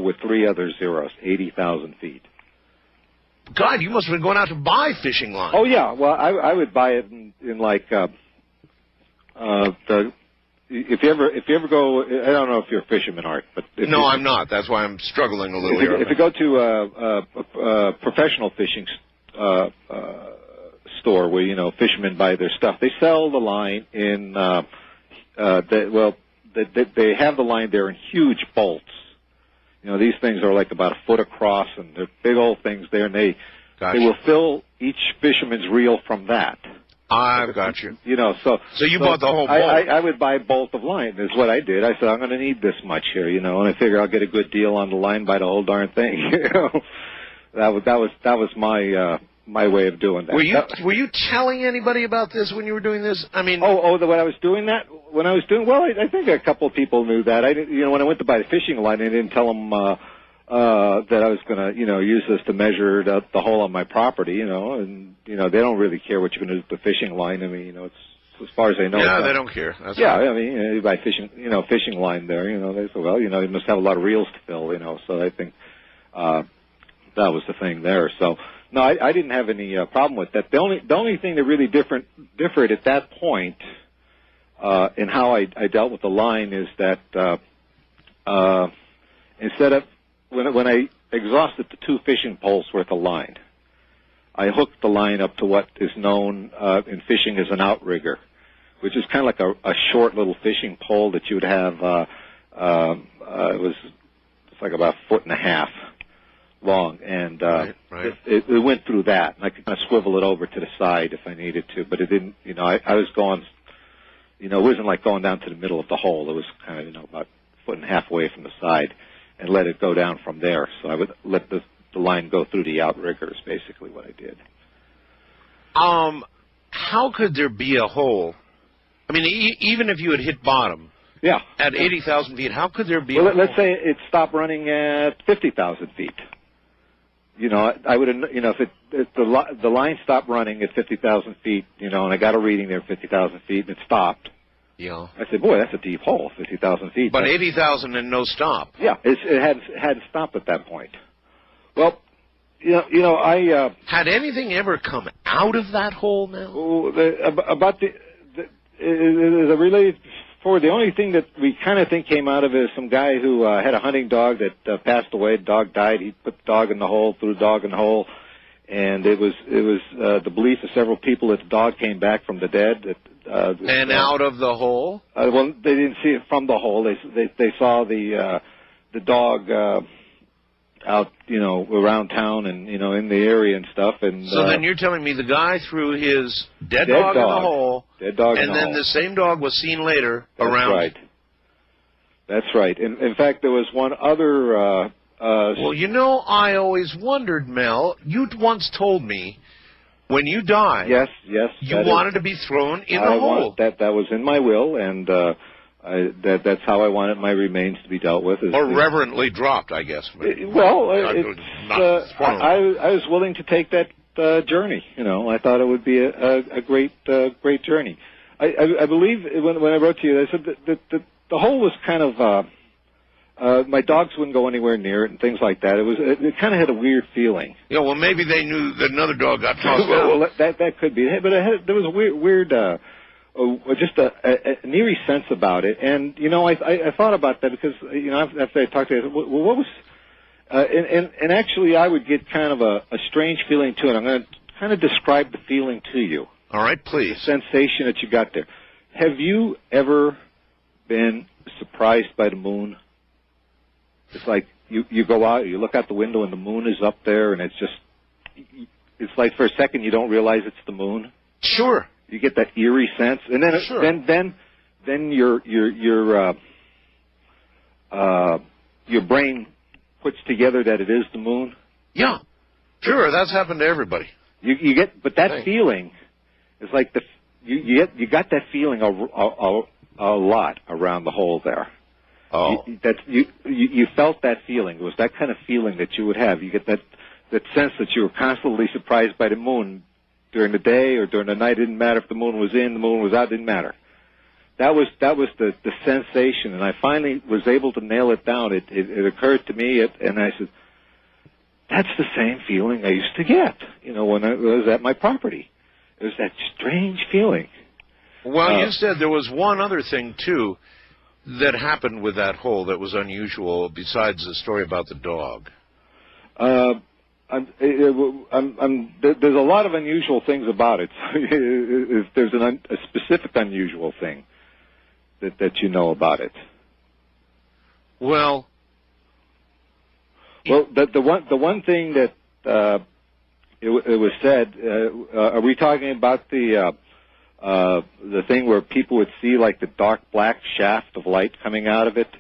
with 3 other zeros. 80,000 feet. God, you must have been going out to buy fishing line. Oh yeah, well I would buy it in like if you ever go, I don't know if you're a fisherman, Art, but I'm not. That's why I'm struggling a little here. If you go to a professional fishing store where fishermen buy their stuff, they sell the line in they have the line there in huge bolts. These things are like about a foot across, and they're big old things there, and they will fill each fisherman's reel from that. I've got you. So you bought the whole bolt. I would buy a bolt of line, is what I did. I said, I'm going to need this much here, and I figure I'll get a good deal on the line by the whole darn thing, That was my way of doing that. Were you telling anybody about this when you were doing this? I mean, when I was doing that, I think a couple of people knew that. I didn't, when I went to buy the fishing line, I didn't tell them that I was going to, use this to measure the hole on my property, and they don't really care what you're going to do with the fishing line. I mean, it's as far as I know. Yeah, they don't care. That's yeah, right. I mean, you buy fishing line there, they say, well, you must have a lot of reels to fill, so I think that was the thing there. So. No, I didn't have any problem with that. The only thing that really differed at that point in how I dealt with the line is that instead of when I exhausted the 2 fishing poles worth of line, I hooked the line up to what is known in fishing as an outrigger, which is kind of like a short little fishing pole that you would have. It's like about 1.5 feet. Long, and right. It went through that, and I could kind of swivel it over to the side if I needed to, but it didn't, I was going, it wasn't like going down to the middle of the hole. It was kind of, about 1.5 feet away from the side, and let it go down from there. So I would let the line go through the outrigger is basically what I did. How could there be a hole? I mean, even if you had hit bottom, yeah, at 80,000 feet, how could there be? Well, let's say it stopped running at 50,000 feet. I would have, if the line stopped running at 50,000 feet, and I got a reading there at 50,000 feet, and it stopped. Yeah. I said, boy, that's a deep hole, 50,000 feet. But 80,000 and no stop. Yeah, it hadn't stopped at that point. Well, I had anything ever come out of that hole now? About the related. The only thing that we kind of think came out of it is some guy who had a hunting dog that passed away. The dog died. He put the dog in the hole, threw the dog in the hole, and it was the belief of several people that the dog came back from the dead. Out of the hole? Well, they didn't see it from the hole. They saw the dog out, around town and in the area and stuff. And so then you're telling me the guy threw his dead dog in the hole. Dead dog and then the same dog was seen later around. That's right. That's right. In fact, there was one other. Well, I always wondered, Mel. You once told me when you died. Yes. You wanted to be thrown in the hole. That was in my will, and that's how I wanted my remains to be dealt with. Or reverently dropped, I guess. I was willing to take that journey. I thought it would be a great journey. I believe when I wrote to you, I said that the hole was kind of my dogs wouldn't go anywhere near it and things like that. It kind of had a weird feeling. Yeah, well, maybe they knew that another dog got tossed out. Well, that could be, but there was a weird just an eerie sense about it. And I thought about that because after I talked to you, well, what was and actually I would get kind of a strange feeling to it. I'm going to kind of describe the feeling to you. All right, please. The sensation that you got there. Have you ever been surprised by the moon? It's like you go out, you look out the window, and the moon is up there, and it's like for a second you don't realize it's the moon. Sure. You get that eerie sense, and then your brain puts together that it is the moon. Yeah, sure, that's happened to everybody. You get, but that feeling is like you got that feeling a lot around the hole there. Oh, you felt that feeling. It was that kind of feeling that you would have. You get that sense that you were constantly surprised by the moon. During the day or during the night, it didn't matter if the moon was in, the moon was out, didn't matter. That was the sensation, and I finally was able to nail it down. It occurred to me, and I said, that's the same feeling I used to get, when I was at my property. It was that strange feeling. Well, you said there was one other thing, too, that happened with that hole that was unusual, besides the story about the dog. There's a lot of unusual things about it. There's a specific unusual thing that you know about it. Well, the one thing that it was said. Are we talking about the thing where people would see like the dark black shaft of light coming out of it?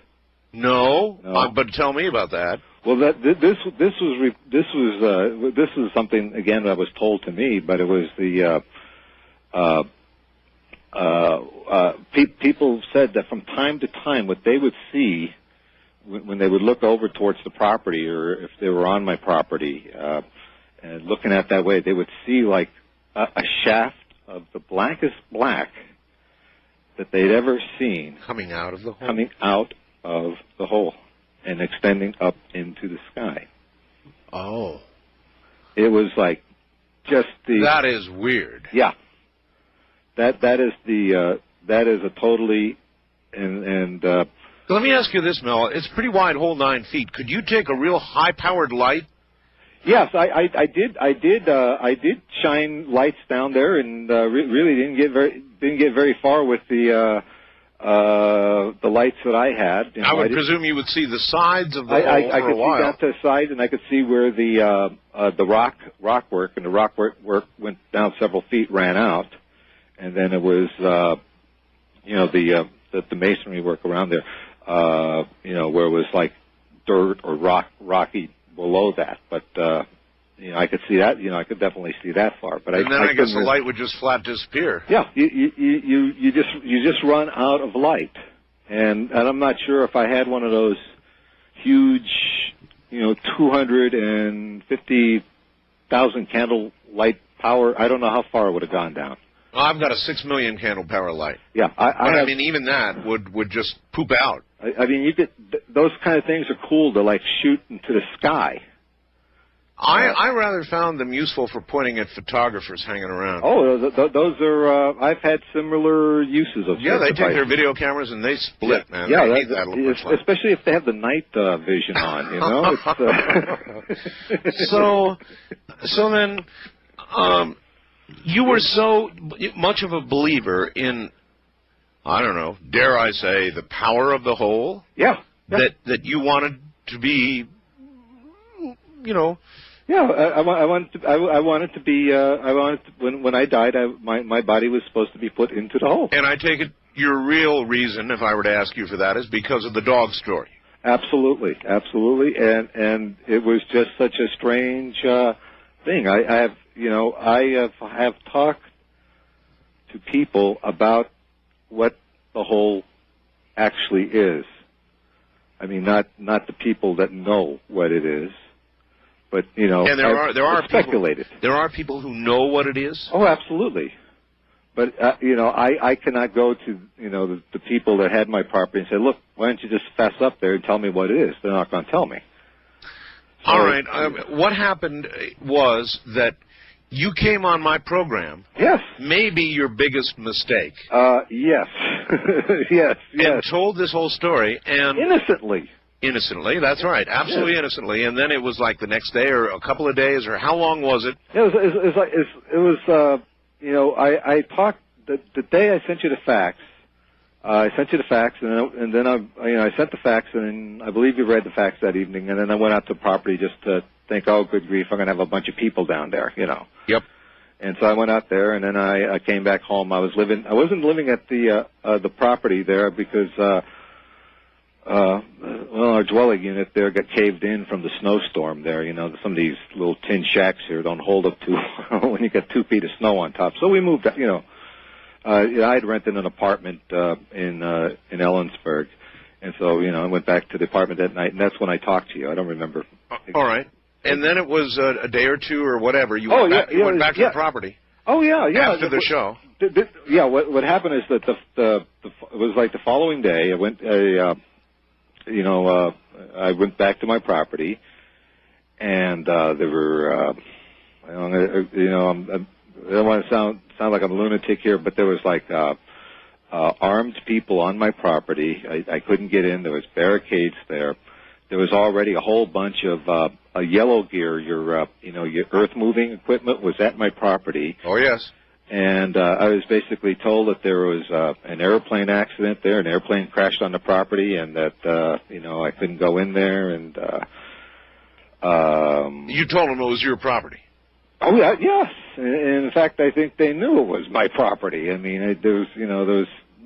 No. But tell me about that. Well, this was something again that was told to me, but it was the people said that from time to time what they would see when they would look over towards the property, or if they were on my property and looking at that way, they would see like a shaft of the blackest black that they'd ever seen coming out of the hole and extending up into the sky. Oh. It was like just the... That is weird. Yeah. That is a totally... Let me ask you this, Mel. It's a pretty wide hole, 9 feet. Could you take a real high-powered light? Yes, I did shine lights down there, and really didn't get very far with the lights that I had. I would presume you would see the sides of the hole for a while. I could see down to the sides, and I could see where the rock work, and the rock work went down several feet, ran out, and then it was the masonry work around there, where it was like dirt or rocky below that, but I could see that. I could definitely see that far. But and then I guess the light would just flat disappear. Yeah, you just run out of light, and I'm not sure if I had one of those huge, 250,000 candle light power. I don't know how far it would have gone down. Well, I've got a 6 million candle power light. Yeah, I mean, even that would just poop out. I mean, you get those kind of things are cool to like shoot into the sky. I rather found them useful for pointing at photographers hanging around. Oh, those are. I've had similar uses of. Yeah, they take their video cameras and they split, man. Yeah, they hate that little especially if they have the night vision on. It's, So then, you were so much of a believer in, I don't know, dare I say, the power of the whole? Yeah. That you wanted to be, Yeah, I wanted to be. When I died, my body was supposed to be put into the hole. And I take it your real reason, if I were to ask you for that, is because of the dog story. Absolutely, and it was just such a strange thing. I have talked to people about what the whole actually is. I mean, not the people that know what it is, but and there are speculated. There are people who know what it is. Oh, absolutely. But I cannot go to the people that had my property and say, look, why don't you just fess up there and tell me what it is? They're not going to tell me. So, all right. What happened was that you came on my program. Yes. Maybe your biggest mistake. Yes. yes. And told this whole story and innocently. Innocently, that's right. Absolutely innocently. And then it was like the next day or a couple of days, or how long was it? It was I talked the day I sent you the fax. I sent you the fax, and then I sent the fax, and I believe you read the fax that evening. And then I went out to the property just to think, oh, good grief, I'm going to have a bunch of people down there, Yep. And so I went out there, and then I came back home. I wasn't living at the property there because our dwelling unit there got caved in from the snowstorm there. Some of these little tin shacks here don't hold up to when you get 2 feet of snow on top. So we moved. I had rented an apartment in Ellensburg, and so I went back to the apartment that night, and that's when I talked to you. I don't remember. All right. And then it was a day or two or whatever. You went back to the property. Oh yeah. After the show. What happened is that it was like the following day. I went. I went back to my property, and there were, I don't want to sound like I'm a lunatic here, but there was like armed people on my property. I couldn't get in. There was barricades there. There was already a whole bunch of yellow gear. Your earth moving equipment was at my property. Oh yes. And I was basically told that there was an airplane accident there. An airplane crashed on the property, and that I couldn't go in there. And you told them it was your property. Oh yeah, yes. And in fact, I think they knew it was my property. I mean, there was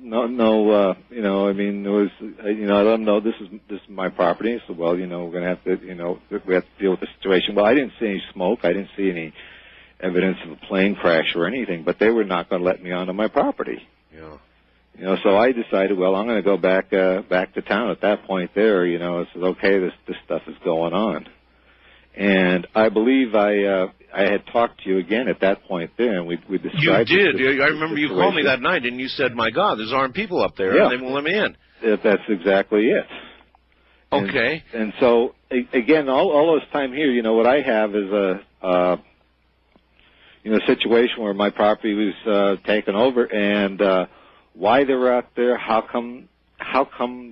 you know, I mean, it was, you know, I let them know this is my property. So, well, you know, we're going to have to, you know, we have to deal with the situation. Well, I didn't see any smoke. I didn't see any evidence of a plane crash or anything, but they were not going to let me onto my property. Yeah. You know, so I decided, well, I'm going to go back to town. At that point there, you know, I said, okay, this stuff is going on. And I believe I had talked to you again at that point there, and we described. You did. I remember you called me that night, and you said, "My God, there's armed people up there, and they won't let me in." That's exactly it. Okay. And so again, all this time here, you know, what I have is a situation where my property was taken over, and why they were out there, how come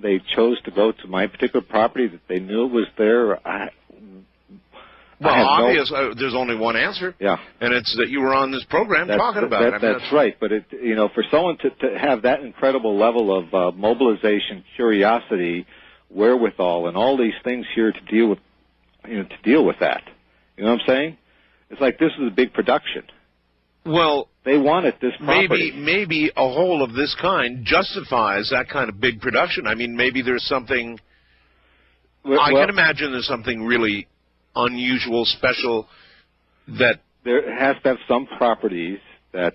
they chose to go to my particular property that they knew it was there. Obvious. There's only one answer. Yeah. And it's that you were on this program talking about it. That's right. But you know, for someone to have that incredible level of mobilization, curiosity, wherewithal, and all these things here to deal with, that. You know what I'm saying? It's like this is a big production. Well, they wanted this property. Maybe a hole of this kind justifies that kind of big production. I mean, maybe there's something. I can imagine there's something really unusual, special, that there has to have some properties that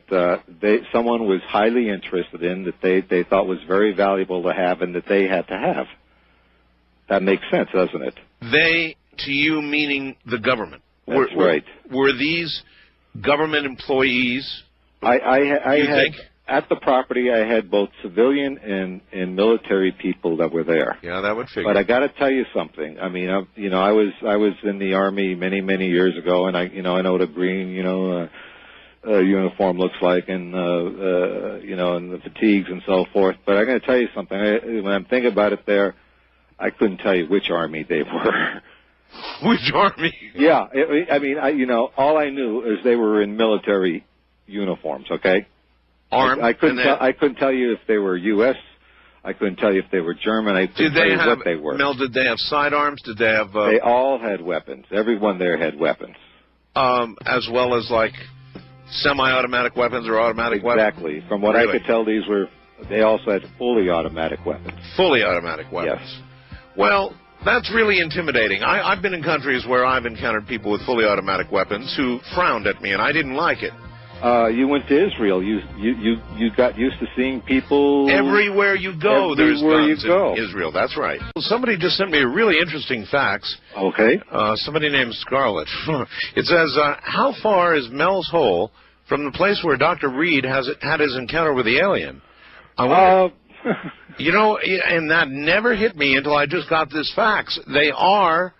someone was highly interested in, that they thought was very valuable to have, and that they had to have. That makes sense, doesn't it? They, to you, meaning the government. That's right. Were these government employees? I had at the property. I had both civilian and military people that were there. Yeah, that would figure. But I got to tell you something. I mean, I was in the Army many years ago, and I know what a green uniform looks like, and and the fatigues and so forth. But I'm going to tell you something. When I'm thinking about it, I couldn't tell you which Army they were. Which Army? Yeah, all I knew is they were in military uniforms. Okay. Armed. I couldn't tell you if they were U.S. I couldn't tell you if they were German. I couldn't tell you what they were. Mel, did they have sidearms? Did they have? They all had weapons. Everyone there had weapons. As well as like semi-automatic weapons or automatic weapons. Exactly. From what I could tell, they also had fully automatic weapons. Fully automatic weapons. Yes. Well, that's really intimidating. I've been in countries where I've encountered people with fully automatic weapons who frowned at me, and I didn't like it. You went to Israel. You got used to seeing people everywhere you go. There's guns in Israel. That's right. Somebody just sent me a really interesting fax. Okay. Somebody named Scarlett. It says, "How far is Mel's Hole from the place where Dr. Reed had his encounter with the alien?" I wonder, and that never hit me until I just got this fax. They are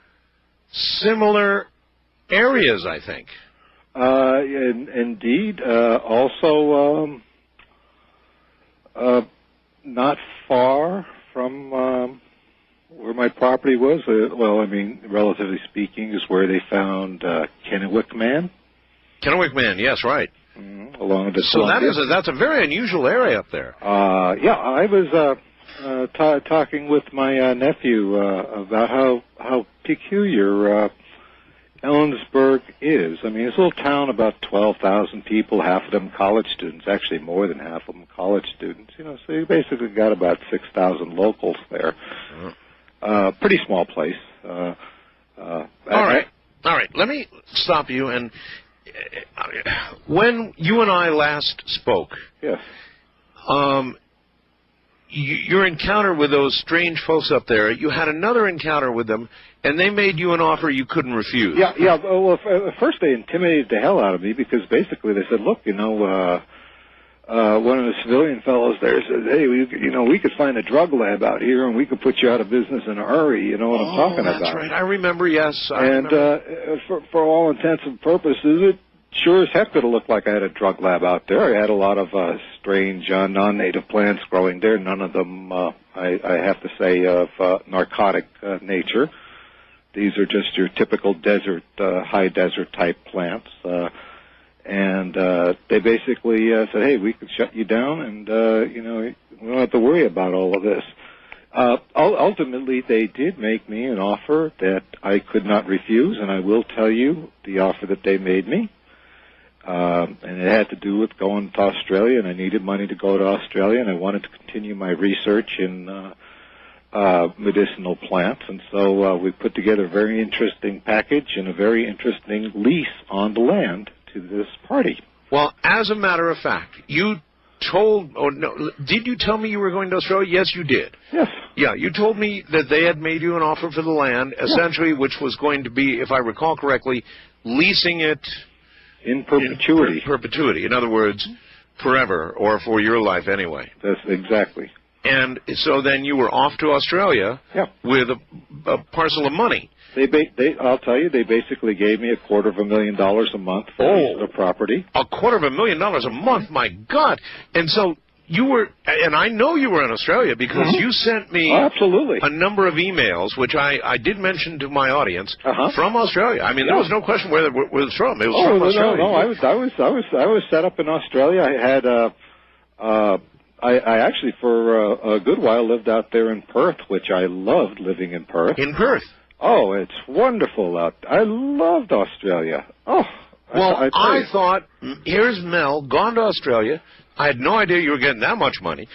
similar areas, I think. Indeed. Also, not far from where my property was. Relatively speaking, is where they found Kennewick Man. Kennewick Man, yes, right. Mm-hmm. Along the so that's a very unusual area up there. I was talking with my nephew about how peculiar Ellensburg is. I mean, it's a little town, about 12,000 people, half of them college students, actually more than half of them college students. So you basically got about 6,000 locals there. Pretty small place. All right. Let me stop you. And when you and I last spoke, yes, your encounter with those strange folks up there, you had another encounter with them, and they made you an offer you couldn't refuse. Yeah. Well, first they intimidated the hell out of me, because basically they said, look, one of the civilian fellows there said, hey, we could find a drug lab out here, and we could put you out of business in a hurry. You know what I'm talking about? That's right. I remember, yes. For all intents and purposes, it sure as heck could have looked like I had a drug lab out there. I had a lot of strange non-native plants growing there, none of them, I have to say, of narcotic nature. These are just your typical desert, high desert type plants. And they basically said, hey, we could shut you down, and, we don't have to worry about all of this. Ultimately, they did make me an offer that I could not refuse, and I will tell you the offer that they made me. And it had to do with going to Australia, and I needed money to go to Australia, and I wanted to continue my research in medicinal plants. And so we put together a very interesting package and a very interesting lease on the land to this party. Well, as a matter of fact, you told, or no, did you tell me you were going to Australia? Yes, you did. Yes. Yeah, you told me that they had made you an offer for the land, essentially, which was going to be, if I recall correctly, leasing it in perpetuity. In perpetuity. In other words, forever, or for your life anyway. That's exactly. And so then you were off to Australia with a parcel of money. I'll tell you, they basically gave me $250,000 a month for the property. $250,000 a month, my God! And so you were, and I know you were in Australia because you sent me a number of emails, which I did mention to my audience from Australia. I mean, there was no question where it was from. It was from Australia. No, I was set up in Australia. I had I actually for a good while lived out there in Perth, which I loved living in Perth. In Perth. Oh, it's wonderful out there. I loved Australia. Oh. Well, I thought, here's Mel, gone to Australia. I had no idea you were getting that much money.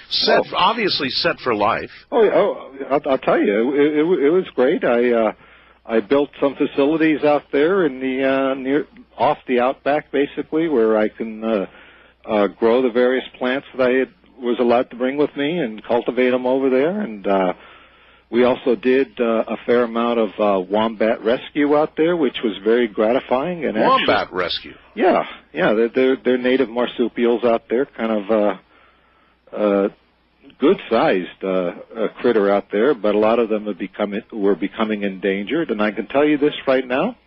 Obviously set for life. I'll tell you, it was great. I built some facilities out there in the off the outback, basically, where I can grow the various plants that I was allowed to bring with me and cultivate them over there. And we also did a fair amount of wombat rescue out there, which was very gratifying. And wombat rescue? Yeah. They're native marsupials out there, kind of good-sized critter out there, but a lot of them were becoming endangered. And I can tell you this right now,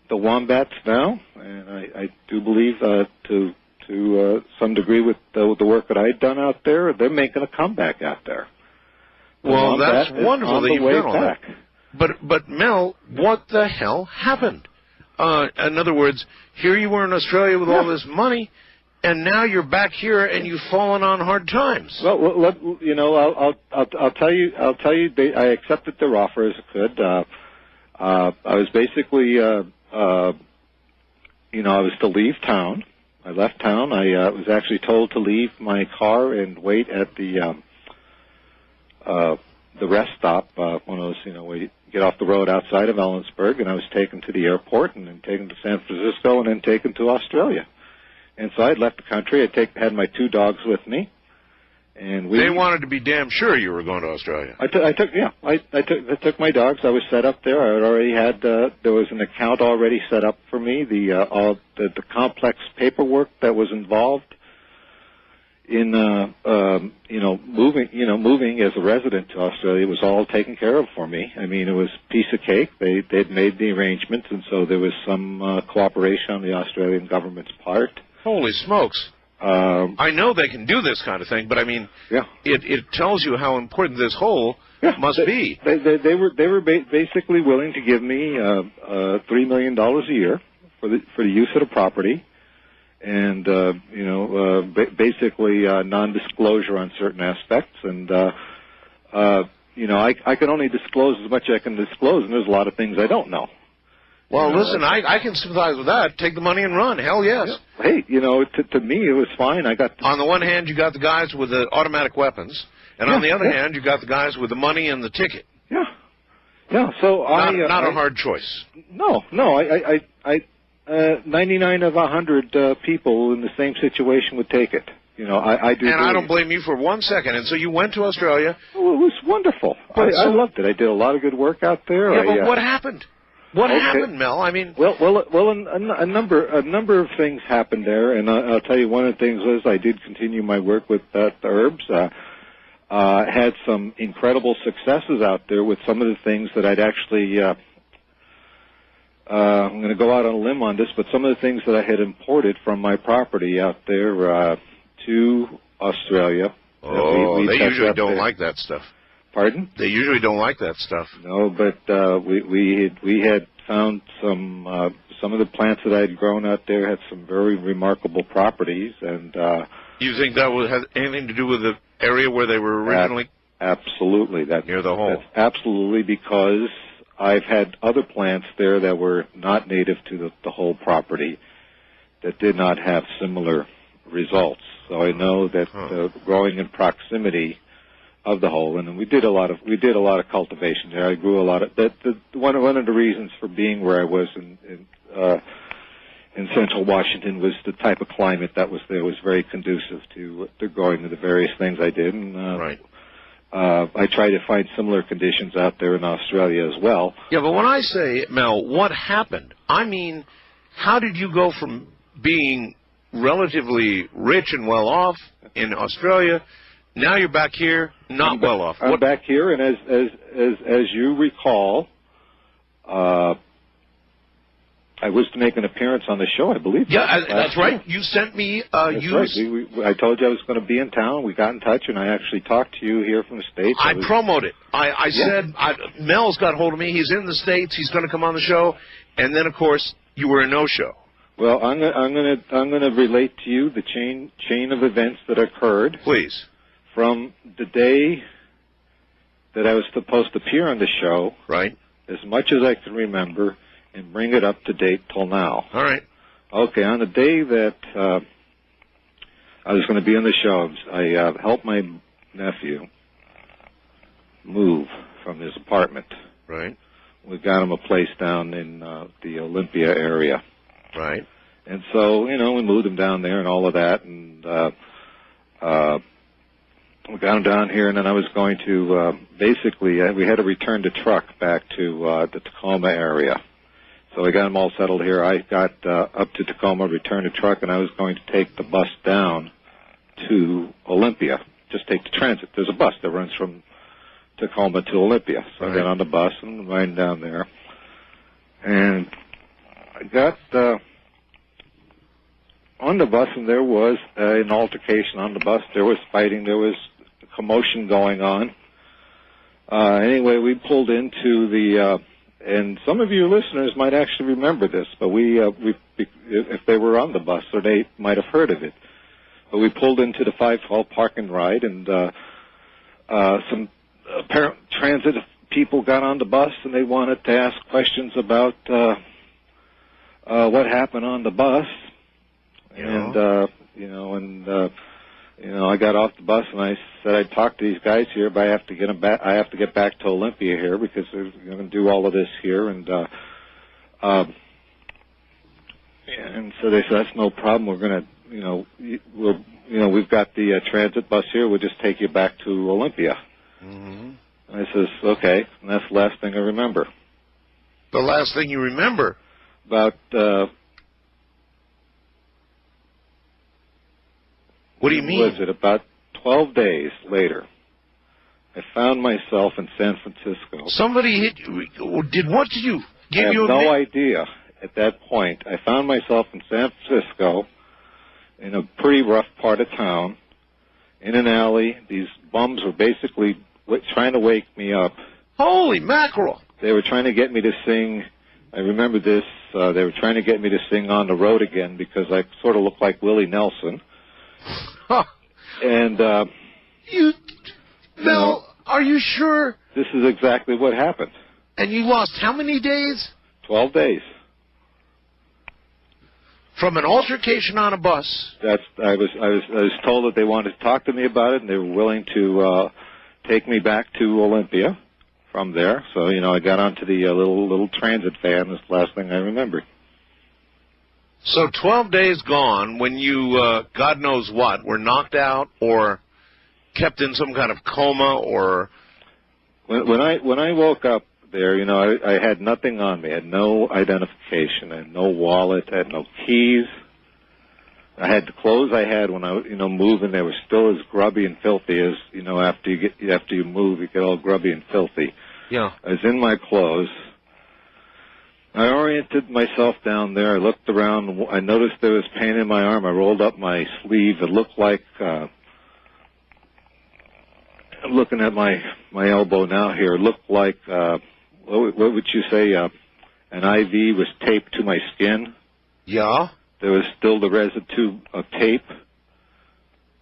the wombats now, and I do believe to some degree with the work that I'd done out there, they're making a comeback out there. Well, that's wonderful that you've done all that. But Mel, what the hell happened? In other words, here you were in Australia with all this money, and now you're back here and you've fallen on hard times. Well, you know, I'll tell you. I accepted their offer as I could. I was basically, I was to leave town. I left town. I was actually told to leave my car and wait at the rest stop, one of those, where you get off the road outside of Ellensburg, and I was taken to the airport and then taken to San Francisco and then taken to Australia. And so I'd left the country. Had my 2 dogs with me, and they wanted to be damn sure you were going to Australia. I took my dogs. I was set up there. I already had there was an account already set up for me. The complex paperwork that was involved in moving as a resident to Australia was all taken care of for me. I mean, it was a piece of cake. They'd made the arrangements, and so there was some cooperation on the Australian government's part. Holy smokes! I know they can do this kind of thing, but I mean, it tells you how important this hole must be. They were basically willing to give me $3 million a year for the use of the property. And, basically non-disclosure on certain aspects. And, I can only disclose as much as I can disclose, and there's a lot of things I don't know. Well, listen, I can sympathize with that. Take the money and run. Hell yes. Yeah. Hey, to me it was fine. On the one hand, you got the guys with the automatic weapons, and on the other hand, you got the guys with the money and the ticket. Yeah. Yeah, so not a hard choice. No, 99 of 100 people in the same situation would take it. I do. And I don't blame you for 1 second. And so you went to Australia. Oh, it was wonderful. I loved it. I did a lot of good work out there. Yeah, but what happened? What happened, Mel? I mean, a number of things happened there, and I'll tell you one of the things was I did continue my work with the herbs. Had some incredible successes out there with some of the things that I'd actually. I'm going to go out on a limb on this, but some of the things that I had imported from my property out there to Australia. They usually don't like that stuff. Pardon? They usually don't like that stuff. No, but we had found some of the plants that I had grown out there had some very remarkable properties, and. You think that had anything to do with the area where they were originally? Absolutely, near the hole. Absolutely, because I've had other plants there that were not native to the whole property, that did not have similar results. So I know that growing in proximity of the hole, and we did a lot of cultivation there. I grew a lot of one of the reasons for being where I was in Central Washington was the type of climate that was there was very conducive to growing the various things I did. And, I try to find similar conditions out there in Australia as well. Yeah, but when I say, Mel, what happened? I mean, how did you go from being relatively rich and well off in Australia, now you're back here, not well off? I'm back here, and as you recall, I was to make an appearance on the show, I believe. Yeah, that's right. You sent me. Right. I told you I was going to be in town. We got in touch, and I actually talked to you here from the States. I promoted. I said, Mel's got hold of me. He's in the States. He's going to come on the show. And then, of course, you were a no-show. Well, I'm going to relate to you the chain of events that occurred. Please. From the day that I was supposed to appear on the show. Right. As much as I can remember, and bring it up to date till now. All right. Okay, on the day that I was going to be on the show, I helped my nephew move from his apartment. Right. We got him a place down in the Olympia area. Right. And so, we moved him down there and all of that, and we got him down here, and then I was going to, basically, we had to return the truck back to the Tacoma area. So I got them all settled here. I got up to Tacoma, returned the truck, and I was going to take the bus down to Olympia. Just take the transit. There's a bus that runs from Tacoma to Olympia. So I got on the bus and riding down there. And I got on the bus, and there was an altercation on the bus. There was fighting. There was commotion going on. Anyway, we pulled into the... and some of you listeners might actually remember this, but if they were on the bus, or they might have heard of it. But we pulled into the 512 park and ride, and some apparent transit people got on the bus, and they wanted to ask questions about what happened on the bus. Yeah. And I got off the bus and I said I'd talk to these guys here, but I have to get them back. I have to get back to Olympia here because they're going to do all of this here. And so they said that's no problem. We're going to, we've got the transit bus here. We'll just take you back to Olympia. Mm-hmm. And I says okay, and that's the last thing I remember. The last thing you remember? About. What do you mean? Was it about 12 days later? I found myself in San Francisco. Somebody hit you. What did you give you? I have no idea at that point. I found myself in San Francisco in a pretty rough part of town, in an alley. These bums were basically trying to wake me up. Holy mackerel! They were trying to get me to sing. I remember this. They were trying to get me to sing On the Road Again because I sort of looked like Willie Nelson. Huh. And Mel, are you sure? This is exactly what happened. And you lost how many days? 12 days. From an altercation on a bus. I was told that they wanted to talk to me about it, and they were willing to take me back to Olympia from there. So I got onto the little transit van. That's the last thing I remember. So 12 days gone when you, God knows what, were knocked out or kept in some kind of coma or... When I woke up there, I had nothing on me. I had no identification. I had no wallet. I had no keys. I had the clothes I had when I was, moving. They were still as grubby and filthy as, after you move, you get all grubby and filthy. Yeah. I was in my clothes. I oriented myself down there. I looked around. I noticed there was pain in my arm. I rolled up my sleeve. It looked like, I'm looking at my elbow now here. It looked like, what would you say, an IV was taped to my skin. Yeah. There was still the residue of tape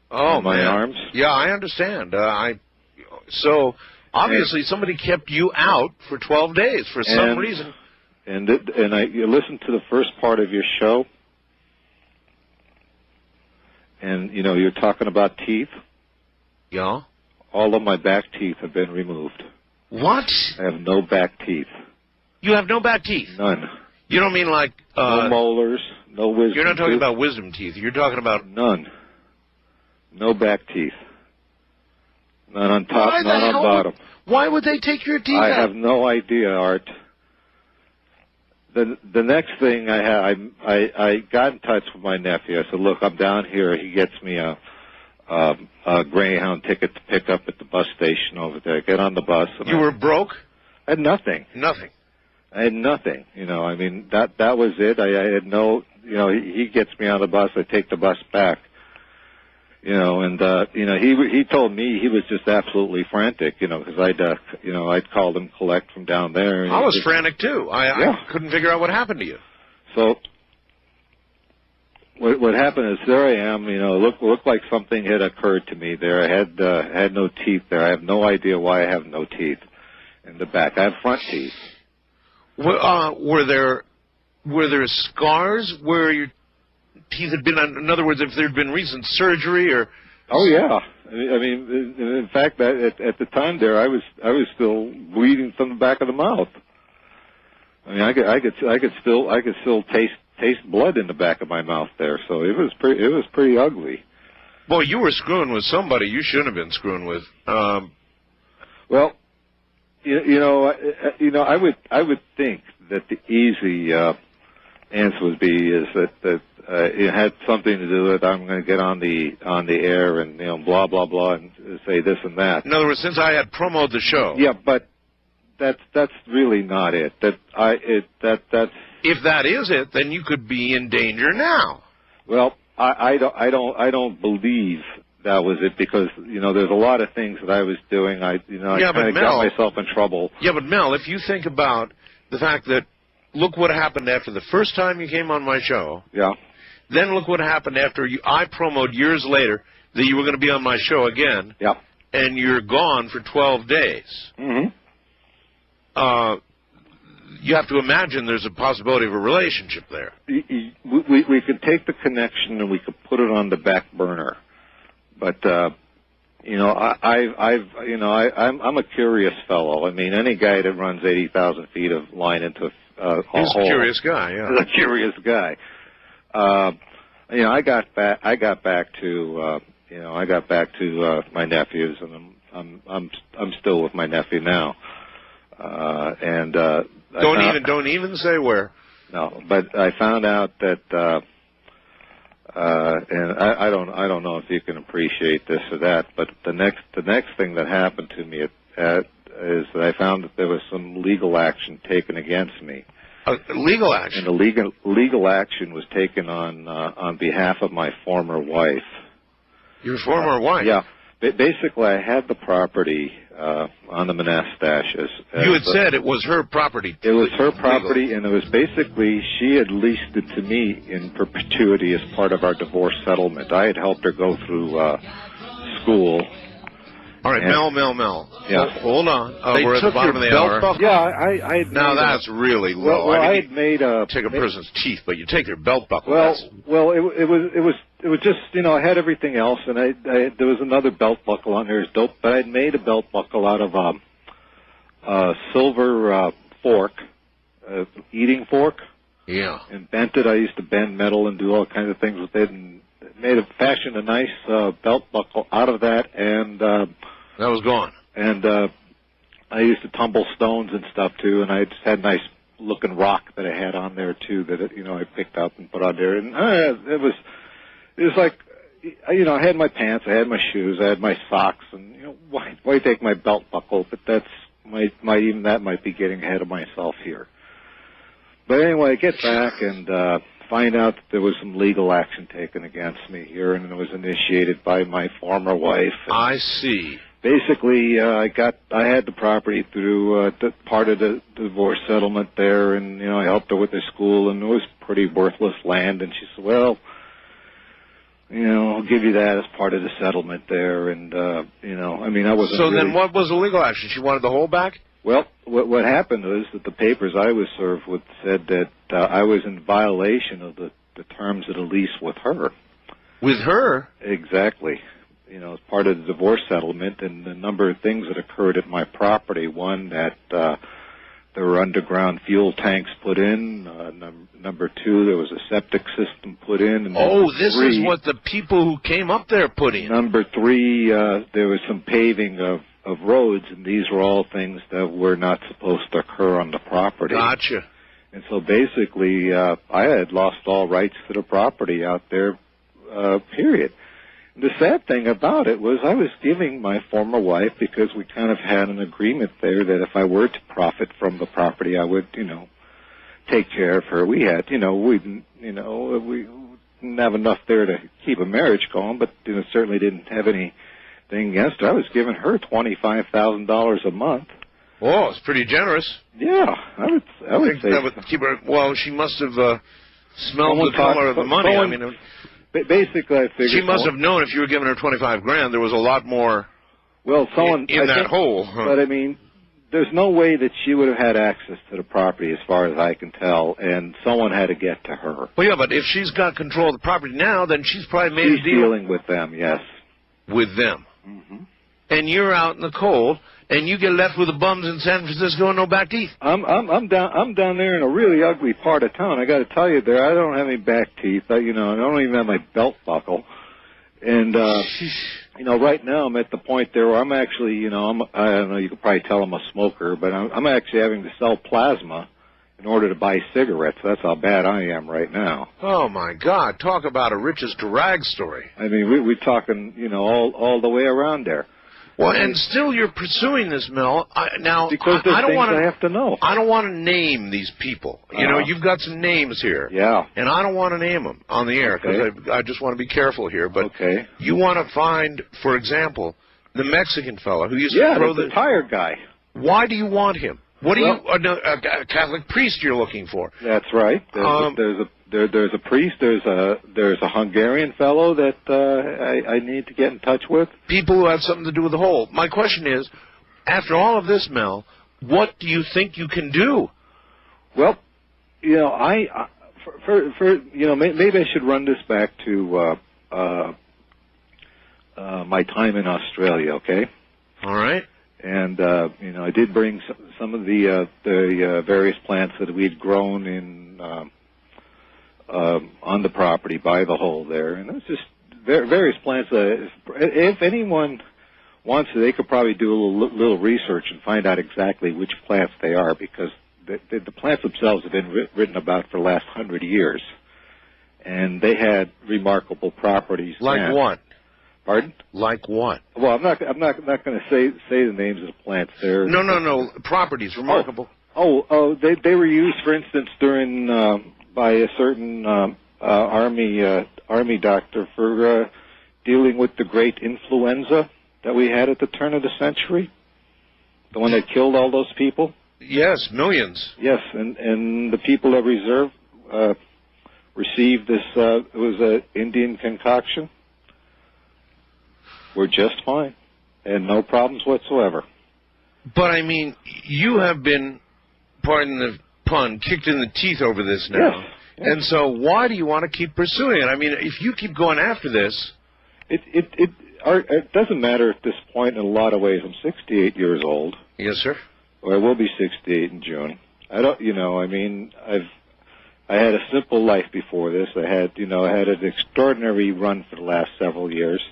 on my arms. Yeah, I understand. So, obviously, somebody kept you out for 12 days for some reason. And you listened to the first part of your show, And, you know, you're talking about teeth? Yeah. All of my back teeth have been removed. What? I have no back teeth. You have no back teeth? None. You don't mean like... no molars, no wisdom teeth. You're not talking about wisdom teeth. You're talking about... None. No back teeth. None on top, none on bottom. Why would they take your teeth I out? have no idea, Art. The next thing I got in touch with my nephew. I said, look, I'm down here. He gets me a Greyhound ticket to pick up at the bus station over there. I get on the bus. And you were broke? I had nothing. Nothing. I had nothing. You know, I mean, that was it. I had no, you know, he gets me on the bus. I take the bus back. You know, and, you know, he told me he was just absolutely frantic, you know, because I'd called him collect from down there. And I was frantic too. I couldn't figure out what happened to you. So, what happened is there I am, you know, looked like something had occurred to me there. I had no teeth there. I have no idea why I have no teeth in the back. I have front teeth. Were there scars where your teeth had been, in other words, if there had been recent surgery or... Oh, yeah. I mean, in fact, at the time there, I was still bleeding from the back of the mouth. I mean, I could still taste blood in the back of my mouth there, so it was pretty ugly. Boy, you were screwing with somebody you shouldn't have been screwing with. Well, you know, I would think that the easy answer would be is that it had something to do with I'm going to get on the air and, you know, blah blah blah and say this and that. In other words, since I had promoted the show. Yeah, but that's really not it. That's if that is it, then you could be in danger now. Well, I don't believe that was it because, you know, there's a lot of things that I was doing. I kind of got myself in trouble. Yeah, but Mel, if you think about the fact that look what happened after the first time you came on my show. Yeah. Then look what happened after I promoted years later that you were going to be on my show again. Yeah. And you're gone for 12 days. Mm-hmm. You have to imagine there's a possibility of a relationship there. We could take the connection and we could put it on the back burner, but you know, I'm a curious fellow. I mean, any guy that runs 80,000 feet of line into a He's hole, a curious guy. Yeah, is a curious guy. You know, I got back to my nephews, and I'm still with my nephew now. Don't even say where. No, but I found out that, and I don't know if you can appreciate this or that, but the next thing that happened to me is that I found that there was some legal action taken against me. Legal action? And the legal action was taken on behalf of my former wife. Your former wife? Yeah. Basically, I had the property on the Monastash. You had said it was her property. It was her property, and it was basically, she had leased it to me in perpetuity as part of our divorce settlement. I had helped her go through school. All right, Mel. Yeah. Hold on. We're at the bottom of the hour. Yeah, I had now that's really low. Well, I had made a... Take a person's teeth, but you take their belt buckle. Well, it was just, you know, I had everything else, and there was another belt buckle on there as dope, but I had made a belt buckle out of a silver fork, eating fork. Yeah. And bent it. I used to bend metal and do all kinds of things with it, and fashioned a nice belt buckle out of that, and that was gone. And I used to tumble stones and stuff too, and I just had a nice looking rock that I had on there too that I picked up and put on there, and it was like, you know, I had my pants, I had my shoes, I had my socks, and you know, why take my belt buckle? But that's even that might be getting ahead of myself here. But anyway, I get back and find out that there was some legal action taken against me here, and it was initiated by my former wife. I see. Basically, I had the property through part of the divorce settlement there, and you know, I helped her with her school, and it was pretty worthless land. And she said, "Well, you know, I'll give you that as part of the settlement there." And you know, I mean, I wasn't. So really... then, what was the legal action? She wanted the whole back? Well, what happened was that the papers I was served with said that I was in violation of the terms of the lease with her. With her? Exactly. You know, as part of the divorce settlement, and the number of things that occurred at my property. One, that there were underground fuel tanks put in. Number two, there was a septic system put in. And this is what the people who came up there put in. Number three, there was some paving of roads, and these were all things that were not supposed to occur on the property. Gotcha. And so basically, I had lost all rights to the property out there, period. The sad thing about it was I was giving my former wife, because we kind of had an agreement there that if I were to profit from the property, I would, take care of her. We had, we didn't have enough there to keep a marriage going, but certainly didn't have anything against her. I was giving her $25,000 a month. Oh, it's pretty generous. Yeah, I would say that would keep her. Well, she must have smelled the color of the money. Basically, I figured she must have known if you were giving her $25,000, there was a lot more. Well, in that hole. But I mean, there's no way that she would have had access to the property, as far as I can tell, and someone had to get to her. Well, yeah, but if she's got control of the property now, then she's probably made a deal. She's dealing with them, yes. With them. Mm-hmm. And you're out in the cold, and you get left with the bums in San Francisco and no back teeth. I'm down there in a really ugly part of town. I got to tell you, I don't have any back teeth. I don't even have my belt buckle. And right now I'm at the point there where I'm actually, I don't know, you could probably tell I'm a smoker, but I'm actually having to sell plasma in order to buy cigarettes. That's how bad I am right now. Oh my God! Talk about a riches to rags story. I mean, we're talking, all the way around there. Well, and still you're pursuing this, Mel. Because there's things I have to know. I don't want to name these people. You've got some names here. Yeah. And I don't want to name them on the air because I just want to be careful here. But you want to find, for example, the Mexican fellow who used to throw the tire guy. Why do you want him? What do you a Catholic priest you're looking for? That's right. There's a priest. There's a Hungarian fellow that I need to get in touch with. People who have something to do with the whole. My question is, after all of this, Mel, what do you think you can do? Well, maybe I should run this back to my time in Australia. Okay. All right. And I did bring some of the various plants that we'd grown in on the property by the hole there, and it was just various plants. If anyone wants to, they could probably do a little research and find out exactly which plants they are, because the plants themselves have been written about for the last 100 years, and they had remarkable properties. Like what? Pardon? Like what? Well, I'm not going to say the names of the plants there. No. Properties, remarkable. They were used, for instance, during by a certain army doctor for dealing with the great influenza that we had at the turn of the century, the one that killed all those people. Yes, millions. Yes, and the people that received this, it was an Indian concoction, were just fine, and no problems whatsoever. But, I mean, you have been, pardon the pun, kicked in the teeth over this now. Yes. And so why do you want to keep pursuing it? I mean, if you keep going after this... It doesn't matter at this point in a lot of ways. I'm 68 years old. Yes, sir. Or I will be 68 in June. I had a simple life before this. I had an extraordinary run for the last several years.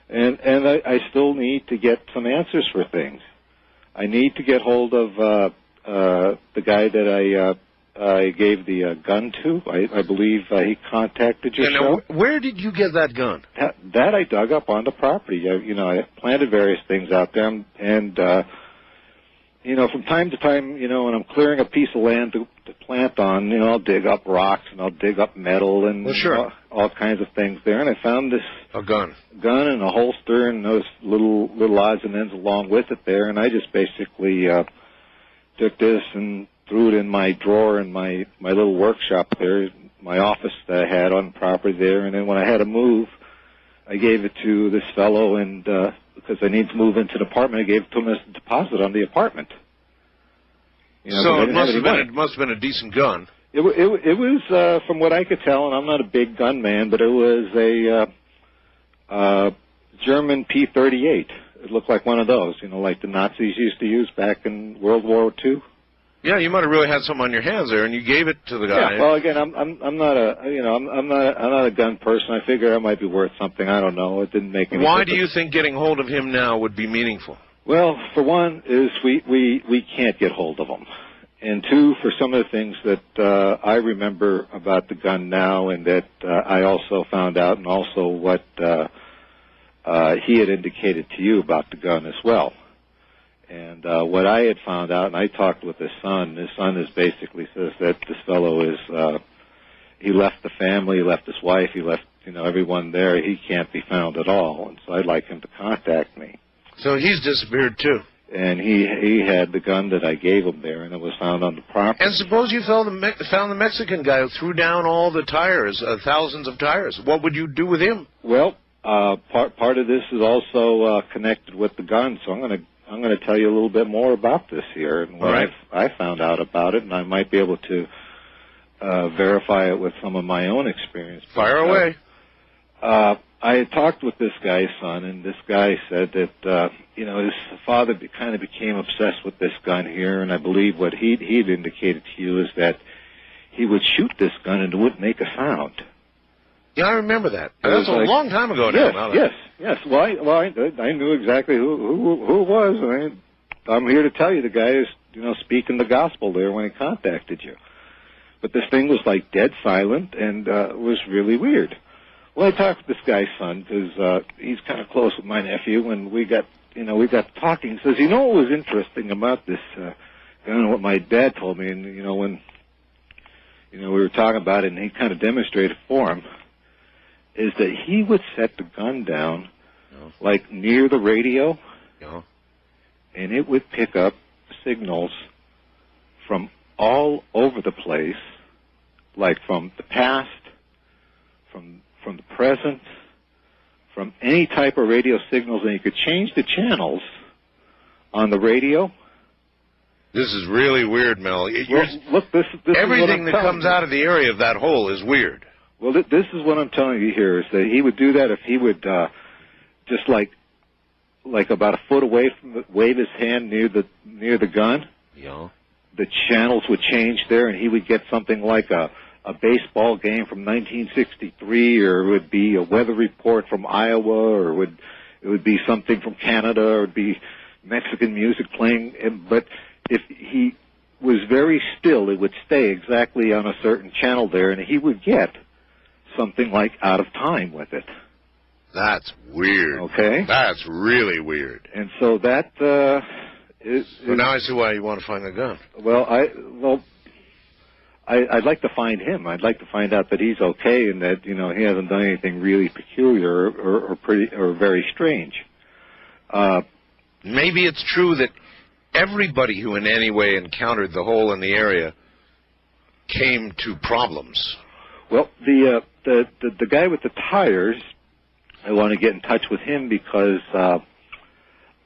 And I still need to get some answers for things. I need to get hold of the guy that I gave the gun to. I believe he contacted your show. Where did you get that gun? That I dug up on the property. I planted various things out there, and from time to time, when I'm clearing a piece of land to plant on, I'll dig up rocks and I'll dig up metal and all kinds of things there. And I found a gun and a holster and those little odds and ends along with it there. And I just basically took this and threw it in my drawer in my little workshop there, my office that I had on the property there. And then when I had to move, I gave it to this fellow, and because I need to move into the apartment, I gave it to him as a deposit on the apartment. So it must have been a decent gun. It was, from what I could tell, and I'm not a big gun man, but it was a German P-38. It looked like one of those, like the Nazis used to use back in World War II. Yeah, you might have really had something on your hands there, and you gave it to the guy. Yeah. Well, again, I'm not a gun person. I figure I might be worth something. I don't know. It didn't make any. Why do you think getting hold of him now would be meaningful? Well, for one, is we can't get hold of him, and two, for some of the things that I remember about the gun now, and that I also found out, and also what he had indicated to you about the gun as well. And what I had found out, and I talked with his son is basically says that this fellow is, he left the family, he left his wife, he left, everyone there. He can't be found at all. And so I'd like him to contact me. So he's disappeared too. And he had the gun that I gave him there, and it was found on the property. And suppose you found the Mexican guy who threw down all the tires, thousands of tires. What would you do with him? Well, part of this is also connected with the gun, so I'm going to tell you a little bit more about this here and what I found out about it, and I might be able to verify it with some of my own experience. Fire away. I had talked with this guy's son, and this guy said that his father kind of became obsessed with this gun here, and I believe what he'd indicated to you is that he would shoot this gun and it wouldn't make a sound. Yeah, I remember that. That's a long time ago now. Yes. Well, I knew exactly who it was. I'm here to tell you the guy is, speaking the gospel there when he contacted you. But this thing was like dead silent, and it was really weird. Well, I talked with this guy's son because he's kind of close with my nephew, and we got talking. He says, what was interesting about this gun, what my dad told me, and when we were talking about it, and he kind of demonstrated for him, is that he would set the gun down, like near the radio, and it would pick up signals from all over the place, like from the past, from the present, from any type of radio signals, and you could change the channels on the radio. This is really weird, Mel. Look, this everything that comes out of the area of that hole is weird. Well, this is what I'm telling you here, is that he would do that if he would just like about a foot away from wave his hand near the gun. Yeah. The channels would change there, and he would get something like a baseball game from 1963, or it would be a weather report from Iowa, or it would be something from Canada, or it would be Mexican music playing. But if he was very still, it would stay exactly on a certain channel there, and he would get something like Out of Time with it. That's weird. Okay. That's really weird. And so that is... So now I see why you want to find the gun. Well, I'd like to find him. I'd like to find out that he's okay and that, he hasn't done anything really peculiar or very strange. Maybe it's true that everybody who in any way encountered the hole in the area came to problems. Well, the guy with the tires, I want to get in touch with him because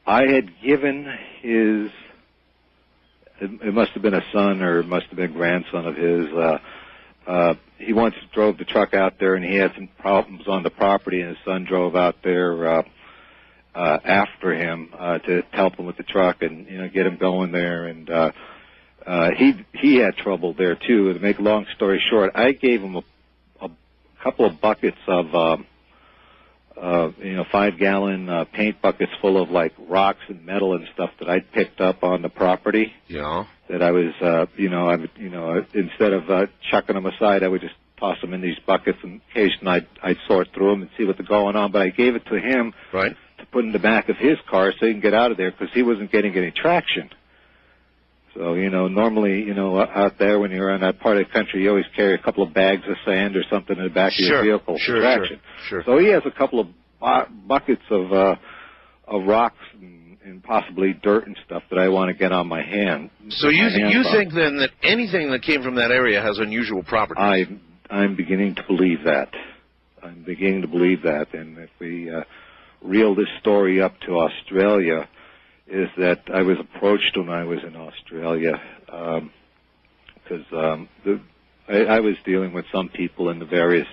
I had given his, it must have been a son or it must have been a grandson of his, he once drove the truck out there and he had some problems on the property, and his son drove out there after him to help him with the truck and, get him going there, and he had trouble there too. To make a long story short, I gave him a couple of buckets of 5-gallon paint buckets full of like rocks and metal and stuff that I'd picked up on the property. Yeah. That I was, instead of chucking them aside, I would just toss them in these buckets, and occasionally I'd sort through them and see what's going on. But I gave it to him to put in the back of his car so he can get out of there because he wasn't getting any traction. So, normally, out there when you're on that part of the country, you always carry a couple of bags of sand or something in the back of your vehicle for traction. Sure. So he has a couple of buckets of rocks and possibly dirt and stuff that I want to get on my hand. So you think then that anything that came from that area has unusual properties? I'm beginning to believe that. And if we reel this story up to Australia, is that I was approached when I was in Australia because I was dealing with some people in the various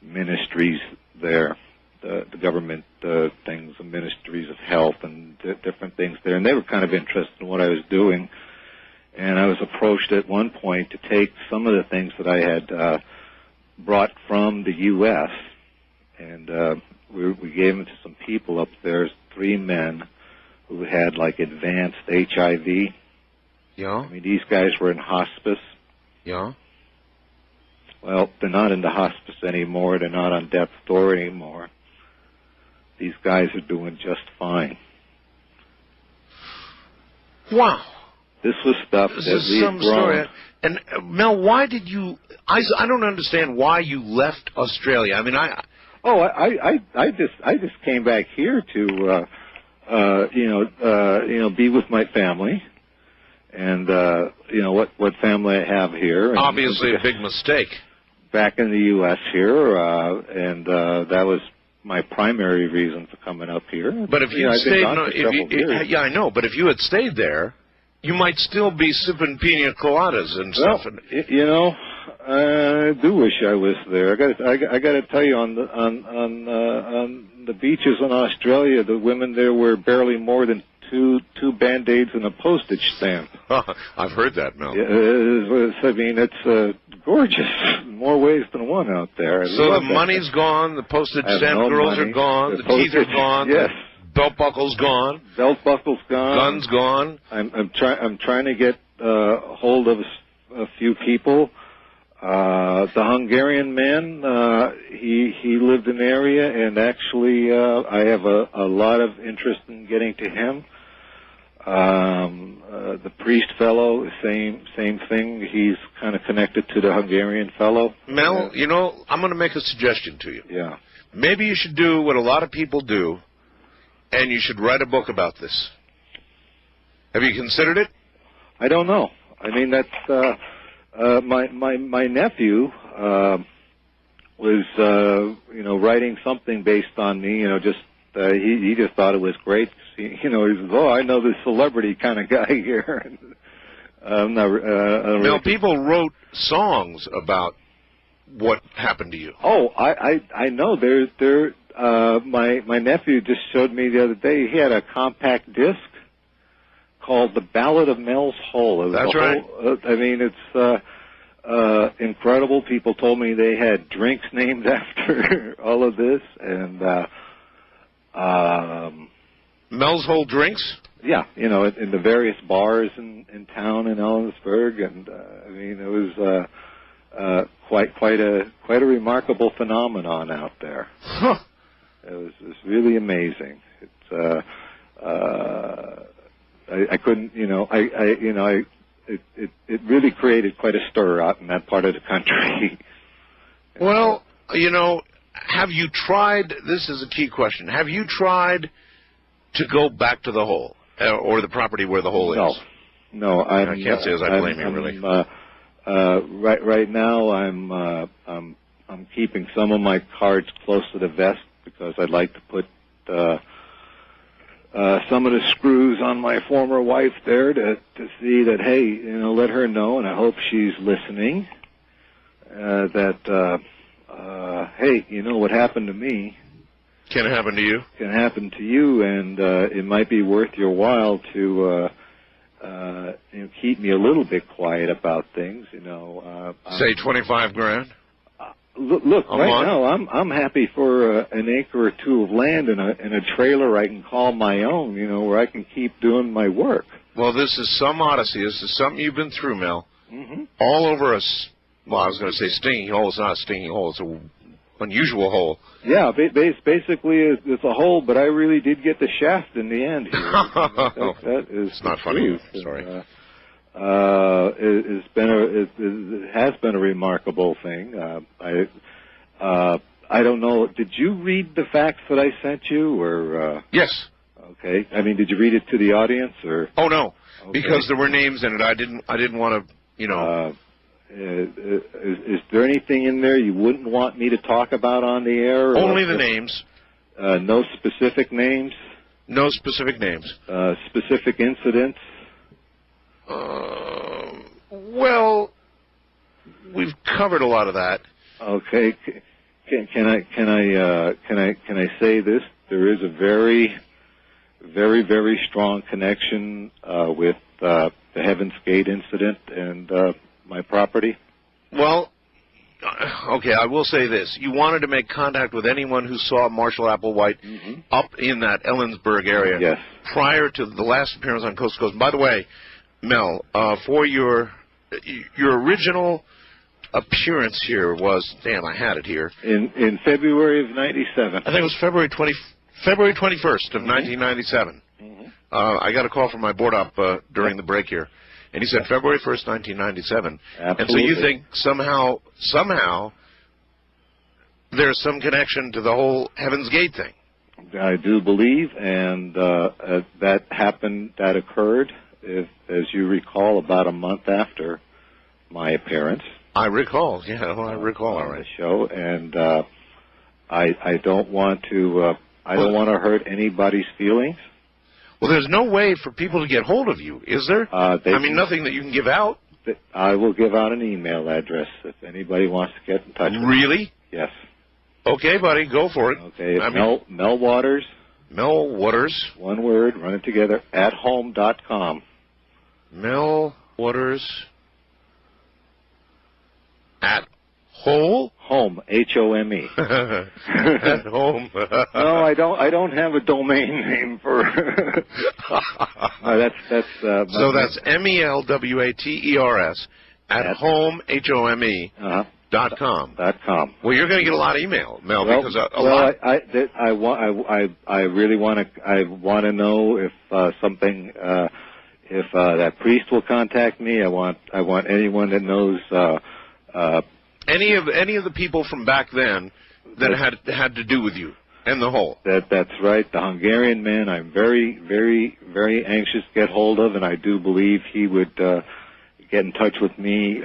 ministries there, the government things, the ministries of health and different things there, and they were kind of interested in what I was doing. And I was approached at one point to take some of the things that I had brought from the U.S., and we gave them to some people up there, 3 men who had, like, advanced HIV. Yeah. I mean, these guys were in hospice. Yeah. Well, they're not in the hospice anymore. They're not on death's door anymore. These guys are doing just fine. Wow. This was stuff This that is we some had grown. story. And, Mel, why did you... I don't understand why you left Australia. I mean, I just came back here to, be with my family. And, what family I have here. And obviously a big mistake. Back in the U.S. here, and that was my primary reason for coming up here. But if you stayed... yeah, I know, but if you had stayed there, you might still be sipping pina coladas and stuff. Well, I do wish I was there. I got to tell you, on the beaches in Australia, the women there wear barely more than two Band-Aids and a postage stamp. I've heard that, Mel. I mean, it's gorgeous in more ways than one out there. So the money's gone, the postage stamp girls are gone, the teeth are gone. Yes. Belt buckle's gone. Belt buckle's gone. Gun's gone. I'm trying to get hold of a few people. The Hungarian man, he lived in the area, and actually I have a lot of interest in getting to him. The priest fellow, same thing. He's kind of connected to the Hungarian fellow. Mel, I'm going to make a suggestion to you. Yeah. Maybe you should do what a lot of people do, and you should write a book about this. Have you considered it? I don't know. I mean, that's my nephew was writing something based on me. He just thought it was great. He says, I know this celebrity kind of guy here. Mel, people wrote songs about what happened to you. Oh, I know. My nephew just showed me the other day. He had a compact disc called "The Ballad of Mel's Hole." That's right. I mean, it's incredible. People told me they had drinks named after all of this, and Mel's Hole drinks. Yeah, in the various bars in town in Ellensburg, and I mean, it was quite a remarkable phenomenon out there. Huh. It was really amazing. It's I couldn't, it really created quite a stir out in that part of the country. Well, have you tried, this is a key question, have you tried to go back to the hole, or the property where the hole is? No, I can't say as I blame you, really. Right now, I'm keeping some of my cards close to the vest because I'd like to put some of the screws on my former wife there to see that, hey, let her know, and I hope she's listening, that, hey, what happened to me can happen to you. Can happen to you, and it might be worth your while to keep me a little bit quiet about things. Say $25,000. Look, right now I'm happy for an acre or two of land and a trailer I can call my own. Where I can keep doing my work. Well, this is some odyssey. This is something you've been through, Mel. Mm-hmm. All over us. Well, I was going to say stinging hole. It's not a stinging hole. It's an unusual hole. Yeah, basically it's a hole, but I really did get the shaft in the end here. that is it's not funny. Sorry. It has been a remarkable thing. I don't know. Did you read the facts that I sent you, or? Yes. Okay. I mean, did you read it to the audience, or? Oh no, okay. Because there were names in it. I didn't want to, Is there anything in there you wouldn't want me to talk about on the air? Only the names. No specific names? No specific names. Specific incidents? Well, we've covered a lot of that. Okay. Can I say this? There is a very, very, very strong connection with the Heaven's Gate incident and my property. Well, okay, I will say this. You wanted to make contact with anyone who saw Marshall Applewhite up in that Ellensburg area. Yes. Prior to the last appearance on Coast to Coast. By the way, Mel, for your original appearance here was, damn, I had it here. In February of 97. I think it was February 21st of 1997. I got a call from my board op during the break here. And he said February 1st, 1997. Absolutely. And so you think somehow there's some connection to the whole Heaven's Gate thing. I do believe, and that occurred, as you recall, about a month after my appearance. I recall, I recall, all right. The show, and I don't want to hurt anybody's feelings. Well, there's no way for people to get hold of you, is there? Nothing that you can give out. I will give out an email address if anybody wants to get in touch with me. Really? Yes. Okay, buddy, go for it. Okay, Mel Waters. Mel Waters. One word, run it together, @home.com. Mel Waters at Home? Home, H-O-M-E. At home. No, I don't have a domain name for. That's. So that's MELWATERS at home, HOME. .com. Well, you're going to get a lot of email, Mel, because a lot. I really want to know if something. If that priest will contact me, I want anyone that knows. Any of the people from back then that had to do with you and the whole. That's right. The Hungarian man, I'm very, very, very anxious to get hold of, and I do believe he would get in touch with me.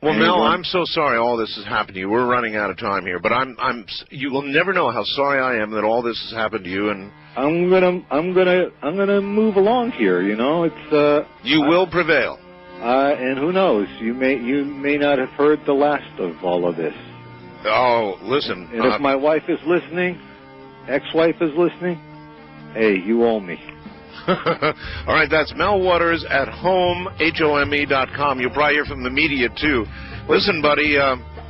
Well, Mel, I'm so sorry all this has happened to you. We're running out of time here, but you will never know how sorry I am that all this has happened to you. And I'm gonna move along here. You know, it's. You will prevail. And who knows? You may not have heard the last of all of this. Oh, listen. And if my wife is listening, ex-wife is listening, hey, you owe me. All right, that's Mel Waters at home, HOME.com. You'll probably hear from the media, too. Listen, buddy,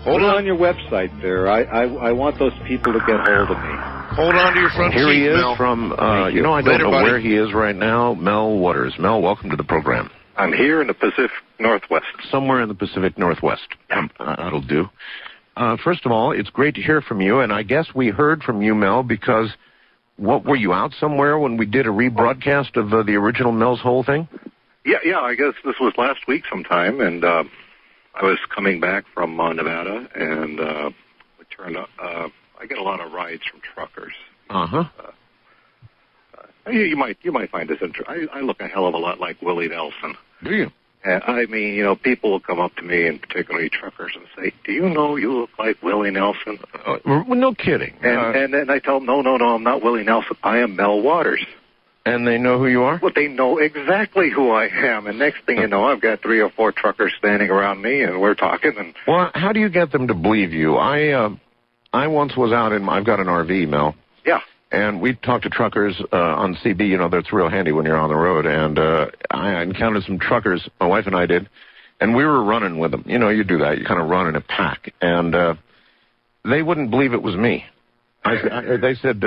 hold on your website there. I want those people to get hold of me. Hold on to your front Here seat, he is Mel. from, I don't know where he is right now, Mel Waters. Mel, welcome to the program. I'm here in the Pacific Northwest. Somewhere in the Pacific Northwest. That'll do. First of all, it's great to hear from you, and I guess we heard from you, Mel, because, were you out somewhere when we did a rebroadcast of the original Mel's whole thing? Yeah, I guess this was last week sometime, and I was coming back from Nevada, and I get a lot of rides from truckers. You might find this interesting. I look a hell of a lot like Willie Nelson. Do you? I mean, people will come up to me, and particularly truckers, and say, "Do you know you look like Willie Nelson?" Well, no kidding. And then I tell them, "No, I'm not Willie Nelson. I am Mel Waters." And they know who you are? Well, they know exactly who I am. And next thing you know, I've got 3 or 4 truckers standing around me, and we're talking. And well, how do you get them to believe you? I once was out I've got an RV, Mel. Yeah. And we talked to truckers on CB. That's real handy when you're on the road. And I encountered some truckers, my wife and I did, and we were running with them. You do that. You kind of run in a pack. And they wouldn't believe it was me. They said,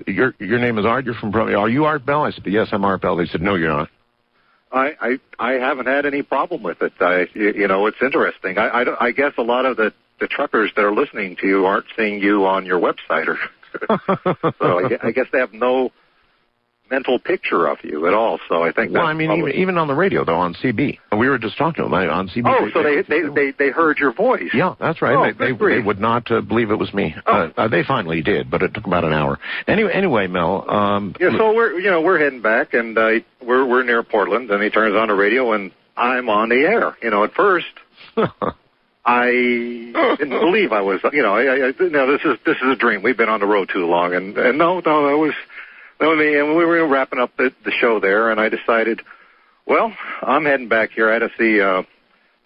your name is Art. You're from are you Art Bell? I said, yes, I'm Art Bell. They said, no, you're not. I haven't had any problem with it. It's interesting. I guess a lot of the truckers that are listening to you aren't seeing you on your website or so I guess they have no mental picture of you at all. So I think. Well, I mean, even on the radio though, on CB, we were just talking to them on CB. Oh, so they heard your voice. Yeah, that's right. Oh, they would not believe it was me. Oh. They finally did, but it took about an hour. Anyway, Mel. So we're heading back, and we're near Portland, and he turns on the radio, and I'm on the air. At first. I didn't believe I was, this is a dream. We've been on the road too long, and no, that was me. And we were wrapping up the show there, and I decided, well, I'm heading back here. I had to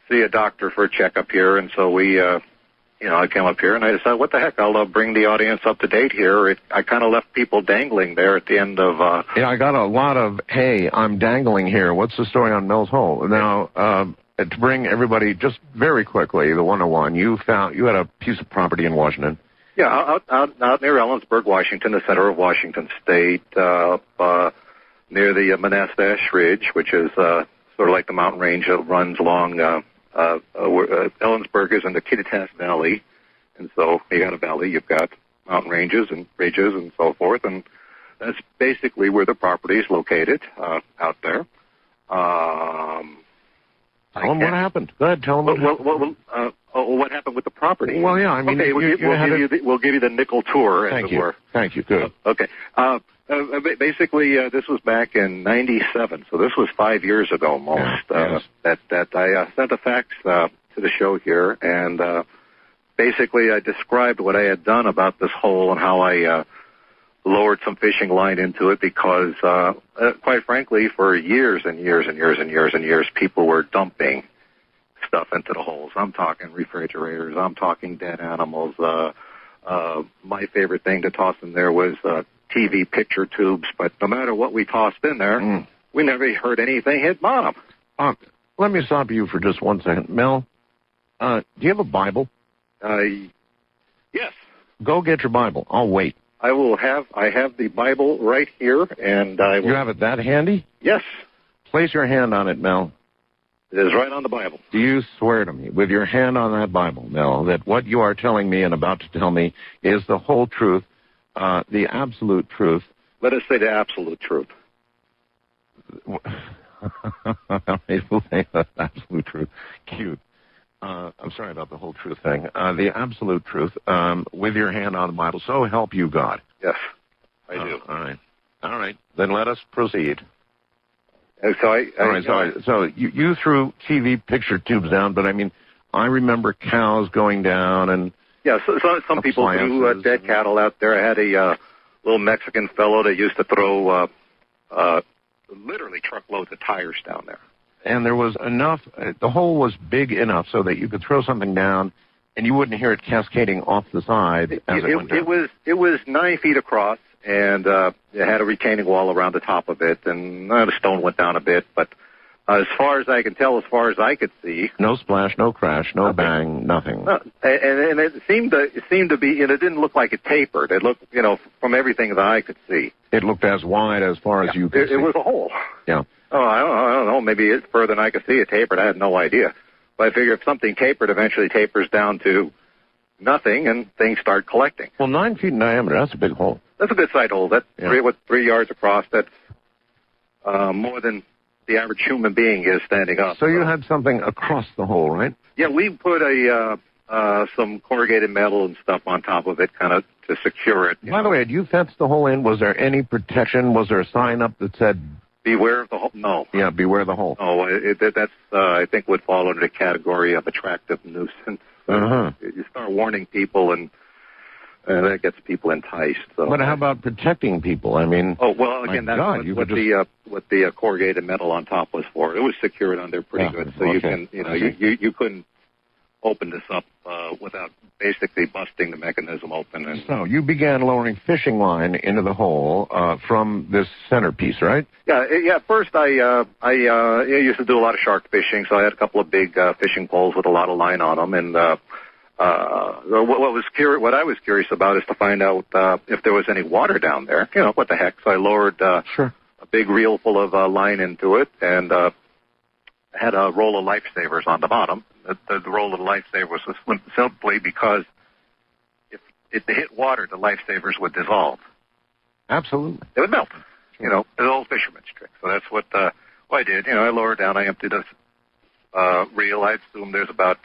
see a doctor for a checkup here, and so we, I came up here and I decided, what the heck, I'll bring the audience up to date here. I kind of left people dangling there at the end of... Yeah, I got a lot of, hey, I'm dangling here. What's the story on Mel's Hole? Now, to bring everybody, just very quickly, the 101, you had a piece of property in Washington. Yeah, out near Ellensburg, Washington, the center of Washington State, near the Monetized Ridge, which is sort of like the mountain range that runs along Ellensburg is in the Kittitas Valley, and so you got a valley, you've got mountain ranges and ridges and so forth, and that's basically where the property is located out there. Tell them what happened. Go ahead, tell them what happened with the property. Well, yeah, I mean, okay, we'll give you the nickel tour, as it were. Thank you. Good. Okay. Basically, this was back in '97, so this was 5 years ago almost. Yes. That I sent the facts to the show here, and basically I described what I had done about this hole and how I lowered some fishing line into it because, quite frankly, for years and years and years and years and years, people were dumping stuff into the holes. I'm talking refrigerators. I'm talking dead animals. My favorite thing to toss in there was TV picture tubes, but no matter what we tossed in there, we never heard anything hit bottom. Let me stop you for just 1 second. Mel, do you have a Bible? Yes. Go get your Bible. I'll wait. I have the Bible right here, and I will... You have it that handy? Yes. Place your hand on it, Mel. It is right on the Bible. Do you swear to me, with your hand on that Bible, Mel, that what you are telling me and about to tell me is the whole truth, the absolute truth? Let us say the absolute truth. We'll say the absolute truth. Cute. I'm sorry about the whole truth thing. The absolute truth, with your hand on the Bible. So help you God. Yes, I do. All right. Then let us proceed. So you threw TV picture tubes down, but I mean, I remember cows going down and... Yeah, so some people threw dead cattle out there. I had a little Mexican fellow that used to throw literally truckloads of tires down there. And there was enough, the hole was big enough so that you could throw something down and you wouldn't hear it cascading off the side as it went down. It was 9 feet across, and it had a retaining wall around the top of it, and the stone went down a bit, but as far as I can tell, as far as I could see... No splash, no crash, no bang, nothing. And it seemed to be, and it didn't look like it tapered. It looked, from everything that I could see. It looked as wide as far as you could see. It was a hole. Yeah. Oh, I don't know. Maybe it's further than I could see it tapered. I had no idea. But I figure if something tapered, eventually tapers down to nothing, and things start collecting. Well, 9 feet in diameter, that's a big hole. That's a good sized hole. That's 3 yards across. That's more than the average human being is standing up. So you had something across the hole, right? Yeah, we put some corrugated metal and stuff on top of it, kind of to secure it. By the way, had you fenced the hole in? Was there any protection? Was there a sign up that said... Beware of the hole? No. Yeah, beware the hole. No, that's I think would fall under the category of attractive nuisance. You start warning people, and that gets people enticed. So. But how about protecting people? I mean, again, that's what the corrugated metal on top was for. It was secured under pretty good, so you can, you couldn't open this up without basically busting the mechanism open. And so you began lowering fishing line into the hole from this centerpiece, right? Yeah. At first, I used to do a lot of shark fishing, so I had a couple of big fishing poles with a lot of line on them. And what I was curious about is to find out if there was any water down there. What the heck? So I lowered a big reel full of line into it, and had a roll of lifesavers on the bottom. The roll of the lifesavers was simply because if they hit water, the lifesavers would dissolve. Absolutely. They would melt. It's an old fisherman's trick. So that's what I did. I lowered down. I emptied a reel. I assume there's about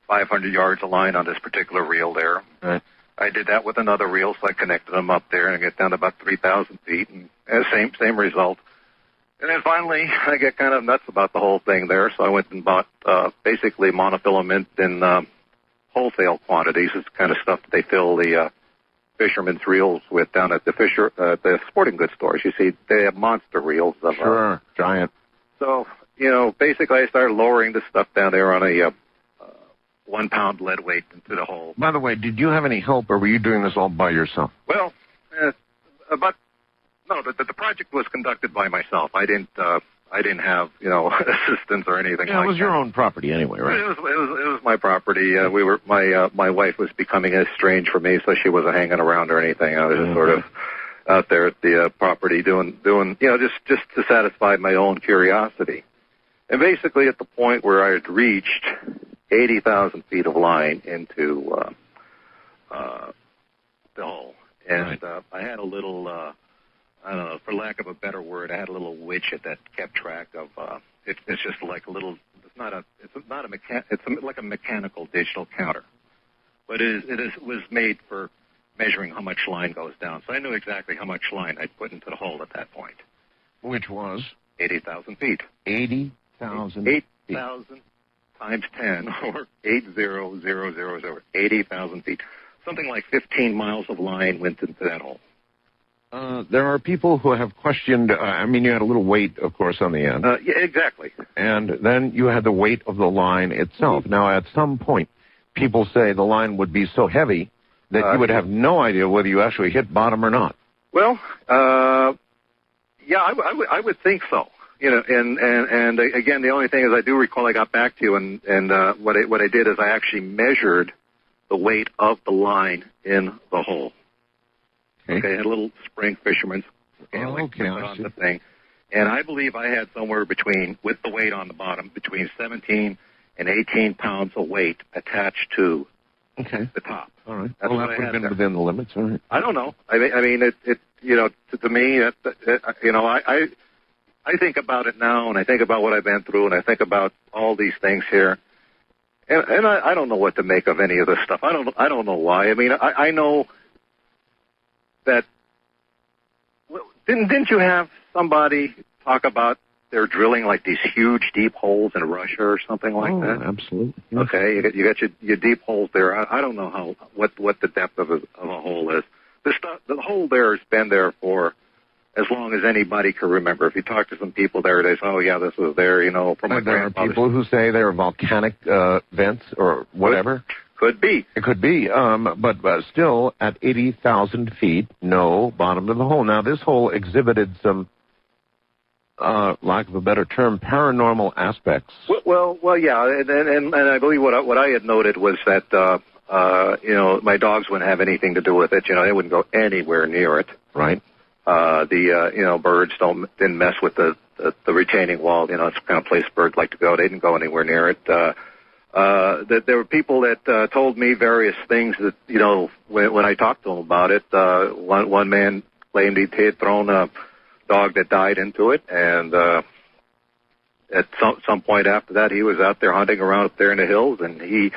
500 yards of line on this particular reel there. Right. I did that with another reel, so I connected them up there, and I get down to about 3,000 feet, and same result. And then finally, I get kind of nuts about the whole thing there, so I went and bought basically monofilament in wholesale quantities. It's the kind of stuff that they fill the fishermen's reels with down at the sporting goods stores. You see, they have monster reels of giant. So basically I started lowering the stuff down there on a 1 pound lead weight into the hole. By the way, did you have any help, or were you doing this all by yourself? Well, but no, the project was conducted by myself. I didn't have assistance or anything. Yeah, like it was that. your own property anyway, right? It was my property. My wife was becoming estranged from me, so she wasn't hanging around or anything. I was just sort of out there at the property doing just to satisfy my own curiosity. And basically at the point where I had reached 80,000 feet of line into the hole, and I had a little, I don't know, for lack of a better word, I had a little widget that kept track of. It's just like a little. It's like a mechanical digital counter, but it was made for measuring how much line goes down. So I knew exactly how much line I'd put into the hole at that point. Which was 80,000 feet. 80,000. 8,000 times 10, or 80,000, 80,000 feet. Something like 15 miles of line went into that hole. There are people who have questioned, you had a little weight, of course, on the end. Yeah, exactly. And then you had the weight of the line itself. Now, at some point, people say the line would be so heavy that you would have no idea whether you actually hit bottom or not. Well, yeah, I would think so. And again, the only thing is I do recall I got back to you, and what I did is I actually measured the weight of the line in the hole. Okay, I had a little spring fisherman's scale on the thing, and I believe I had somewhere between, with the weight on the bottom, between 17 and 18 pounds of weight attached to the top. All right. That's well, what that I would have had been there. within the limits. All right. I don't know. I mean, to me, I think about it now, and I think about what I've been through, and I think about all these things here, and I don't know what to make of any of this stuff. I don't know why. I mean, I know that. Didn't you have somebody talk about they're drilling like these huge deep holes in Russia or something like that? Absolutely. Yes. Okay, you got your deep holes there. I don't know what the depth of a hole is. The hole there has been there for as long as anybody can remember. If you talk to some people there, they say, "Oh yeah, this was there," from my there are grandfather's. people who say they're volcanic vents or whatever. Could be. It could be. But still, at 80,000 feet, no bottom to the hole. Now, this hole exhibited some, lack of a better term, paranormal aspects. Well, yeah, and I believe what I had noted was that my dogs wouldn't have anything to do with it. They wouldn't go anywhere near it. Right. The birds didn't mess with the retaining wall. It's the kind of place birds like to go. They didn't go anywhere near it. That there were people that told me various things that when I talked to them about it. One man claimed he had thrown a dog that died into it, and at some point after that, he was out there hunting around up there in the hills, and he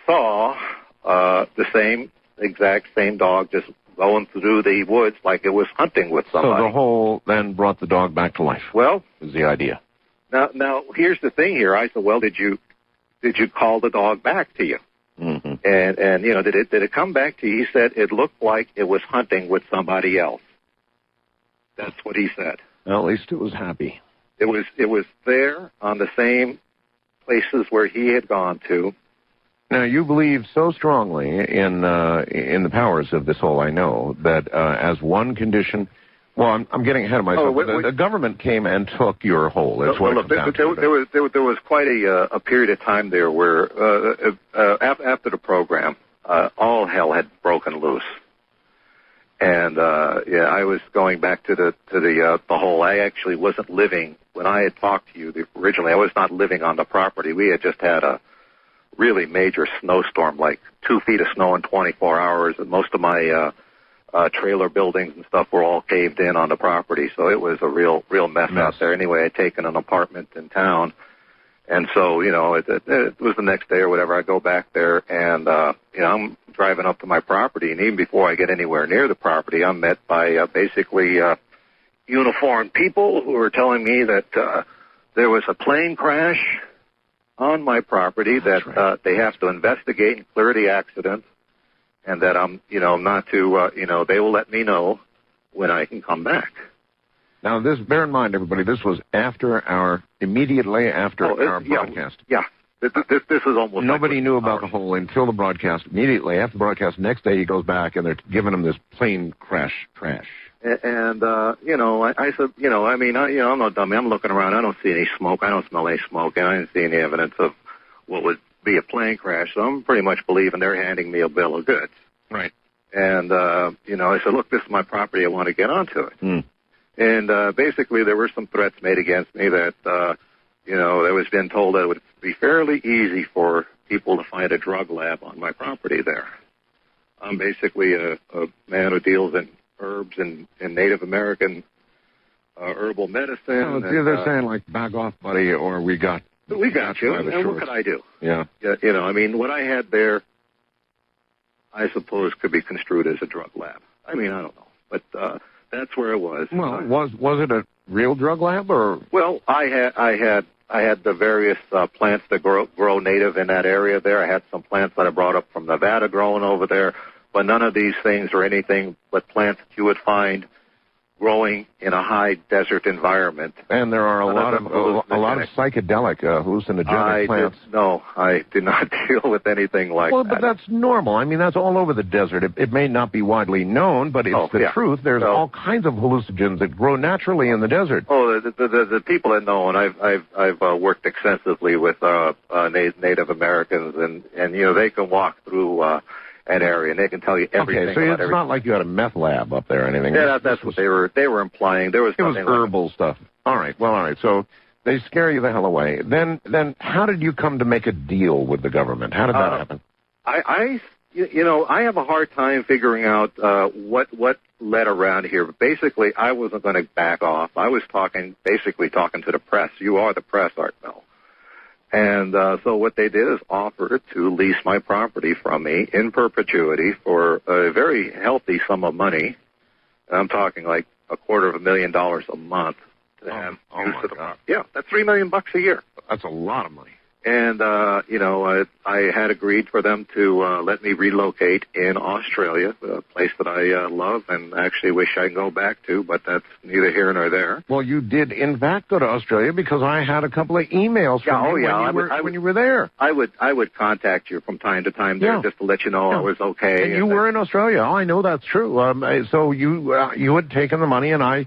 saw the exact same dog just going through the woods like it was hunting with somebody. So the hole then brought the dog back to life. Well, is the idea. Now here's the thing here. I said, well, did you call the dog back to you? Mm-hmm. And did it come back to you? He said it looked like it was hunting with somebody else. That's what he said. Well, at least it was happy. It was there on the same places where he had gone to. Now, you believe so strongly in the powers of this hole, I know, that as one condition. Well, I'm getting ahead of myself. The government came and took your hole. That's what it comes down to. There was quite a period of time there where after the program, all hell had broken loose, and I was going back to the hole. I actually wasn't living when I had talked to you originally. I was not living on the property. We had just had a really major snowstorm, like 2 feet of snow in 24 hours, and most of my trailer buildings and stuff were all caved in on the property, so it was a real mess out there. Anyway, I'd taken an apartment in town, and so it was the next day or whatever. I go back there, and I'm driving up to my property, and even before I get anywhere near the property, I'm met by basically uniformed people who are telling me that there was a plane crash on my property, that they have to investigate and clear the accident, and that I'm not to, they will let me know when I can come back. Now, bear in mind, everybody, this was immediately after our broadcast. Yeah. This is almost. Nobody knew about the hole until the broadcast. Immediately after the broadcast, next day he goes back and they're giving him this plane crash trash. And I said, I'm no dummy. I'm looking around. I don't see any smoke. I don't smell any smoke. And I didn't see any evidence of what would be a plane crash. So I'm pretty much believing they're handing me a bill of goods. Right. And, I said, look, this is my property. I want to get onto it. And basically there were some threats made against me that, I was being told that it would be fairly easy for people to find a drug lab on my property there. I'm basically a man who deals in herbs and Native American herbal medicine. They're saying, like, back off, buddy, or we got you. And what could I do? Yeah. What I had there, I suppose, could be construed as a drug lab. I don't know. But that's where it was. Well, was it a real drug lab, or? Well, I had the various plants that grow native in that area there. I had some plants that I brought up from Nevada growing over there, but none of these things are anything but plants that you would find growing in a high desert environment. And there are a lot of psychedelic hallucinogenic plants. I did not deal with anything like that. Well, but that's normal. That's all over the desert. It may not be widely known, but it's the truth. There's all kinds of hallucinogens that grow naturally in the desert. Oh, the people that know, and I've worked extensively with Native Americans, and they can walk through an area and they can tell you everything. Okay, so it's not like you had a meth lab up there or anything. Yeah, that's what they were implying. It was herbal stuff. All right. So they scare you the hell away. Then how did you come to make a deal with the government? How did that happen? I have a hard time figuring out what led around here. But basically, I wasn't going to back off. I was talking to the press. You are the press, Art Bell. And so what they did is offer to lease my property from me in perpetuity for a very healthy sum of money. I'm talking like $250,000 a month to have use of the property. Yeah, that's $3 million a year. That's a lot of money. And, I had agreed for them to let me relocate in Australia, a place that I love and actually wish I could go back to, but that's neither here nor there. Well, you did, in fact, go to Australia because I had a couple of emails from you when you were there. I would contact you from time to time there just to let you know I was okay. And you were in Australia. Oh, I know that's true. So you had taken the money, and I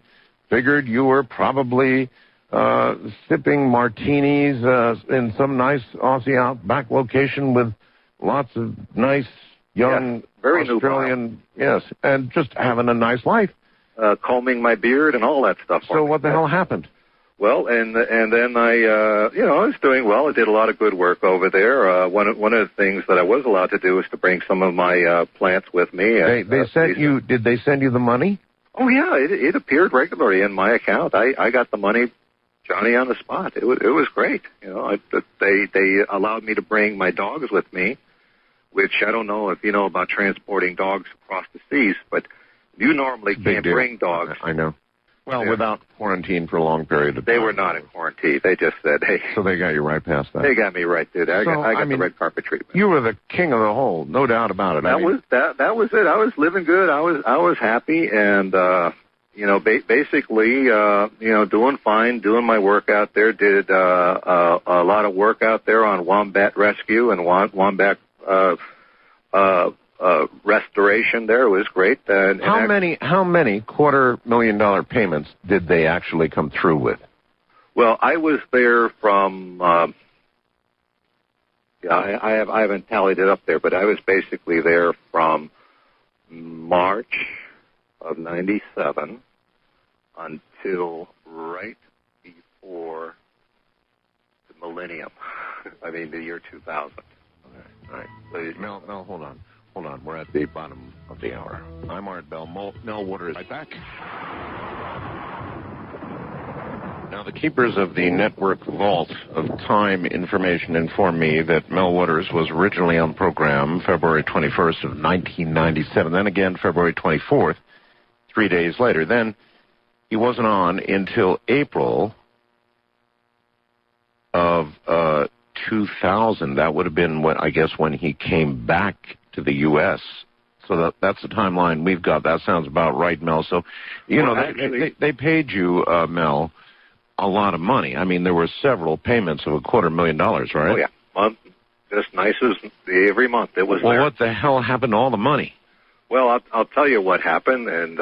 figured you were probably sipping martinis in some nice Aussie outback location with lots of nice young very Australian, and just having a nice life. Combing my beard and all that stuff. So what the hell happened? Well, and then I was doing well. I did a lot of good work over there. One of the things that I was allowed to do was to bring some of my plants with me. They sent you? Did they send you the money? Oh yeah, it appeared regularly in my account. I got the money, Johnny, on the spot. It was great. They allowed me to bring my dogs with me, which I don't know if you know about transporting dogs across the seas, but you normally can't bring dogs. I know. Well, without quarantine for a long period of time. They were not in quarantine. They just said, hey. So they got you right past that. They got me right, dude. I got the red carpet treatment. You were the king of the hole, no doubt about it. That was it. I was living good. I was happy, and basically, doing fine, doing my work out there. Did a lot of work out there on wombat rescue and wombat restoration. There, it was great. And how many $250,000 payments did they actually come through with? Well, I was there from. I haven't tallied it up there, but I was basically there from March of '97 until right before the millennium. I mean, the year 2000. All right. So, Mel, hold on. We're at the bottom of the hour. I'm Art Bell. Mel Wooders is right back. Now, the keepers of the network vault of time information inform me that Mel Wooders was originally on program February 21st of 1997, then again February 24th, 3 days later. Then he wasn't on until April of 2000. That would have been when he came back to the U.S. So that's the timeline we've got. That sounds about right, Mel. So, they paid you, Mel, a lot of money. I mean, there were several payments of $250,000, right? Oh, yeah. Just nice as every month it was. Well, there. what the hell happened to all the money? Well, I'll tell you what happened, and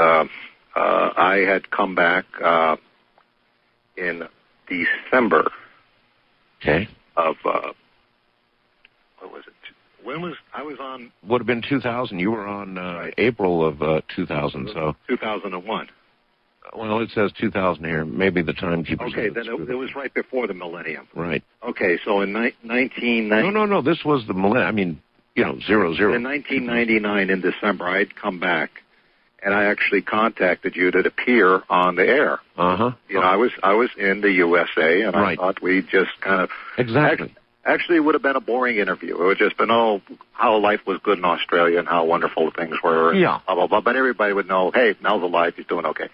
I had come back in December. Okay. Of what was it? When was I was on? Would have been 2000. You were on April of 2000. So 2001. Well, it says 2000 here. Maybe the timekeeper. Okay, then it was right before the millennium. Right. Okay, so in 1990. No. This was the millennium. I mean, 00. In 1999, in December, I had come back, and I actually contacted you to appear on the air. Uh-huh. I was in the USA, and I thought we'd just kind of... Exactly. Actually, it would have been a boring interview. It would have just been, how life was good in Australia and how wonderful things were. And blah, blah, blah. But everybody would know, hey, Mel's alive, he's doing okay.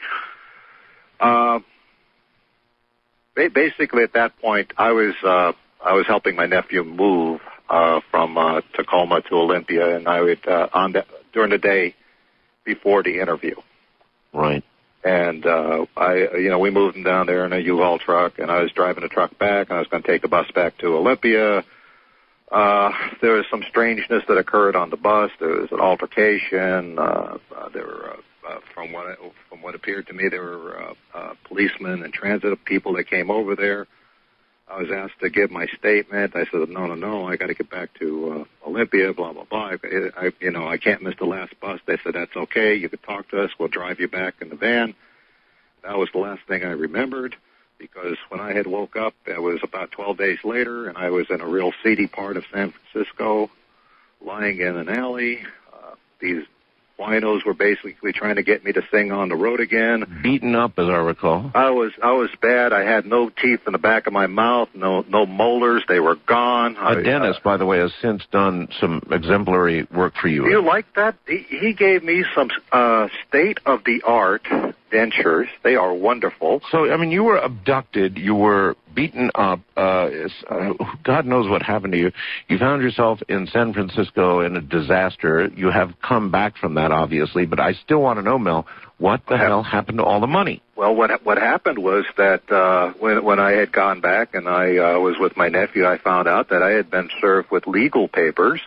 Basically, at that point, I was helping my nephew move from Tacoma to Olympia, and I would during the day before the interview. Right. And we moved him down there in a U-Haul truck, and I was driving the truck back, and I was going to take the bus back to Olympia. There was some strangeness that occurred on the bus. There was an altercation. There were, from what appeared to me, there were policemen and transit people that came over there. I was asked to give my statement. I said, no, I got to get back to Olympia, blah, blah, blah. I can't miss the last bus. They said, that's okay. You can talk to us. We'll drive you back in the van. That was the last thing I remembered, because when I had woke up, it was about 12 days later, and I was in a real seedy part of San Francisco, lying in an alley. These winos were basically trying to get me to sing on the road again. Beaten up, as I recall. I was bad. I had no teeth in the back of my mouth, no molars. They were gone. A dentist, by the way, has since done some exemplary work for you. Do you like that? He gave me some state-of-the-art dentures. They are wonderful. So, I mean, you were abducted. You were beaten up. God knows what happened to you. You found yourself in San Francisco in a disaster. You have come back from that, obviously, but I still want to know, Mel, what the hell happened to all the money? Well, what happened was that when I had gone back and I was with my nephew, I found out that I had been served with legal papers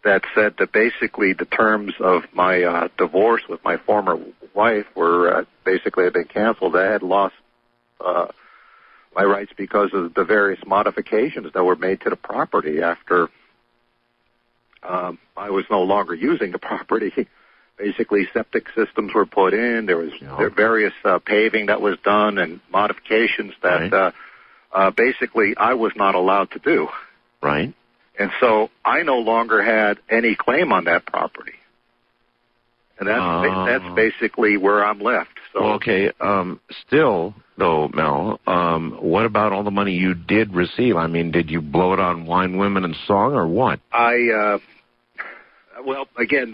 that said that basically the terms of my divorce with my former wife were basically had been canceled. I had lost my rights because of the various modifications that were made to the property after I was no longer using the property. Basically, septic systems were put in. There was various paving that was done and modifications that basically I was not allowed to do. Right. And so I no longer had any claim on that property. And that's basically where I'm left. So, well, okay. Still, though, Mel, what about all the money you did receive? I mean, did you blow it on wine, women, and song, or what? Well, again,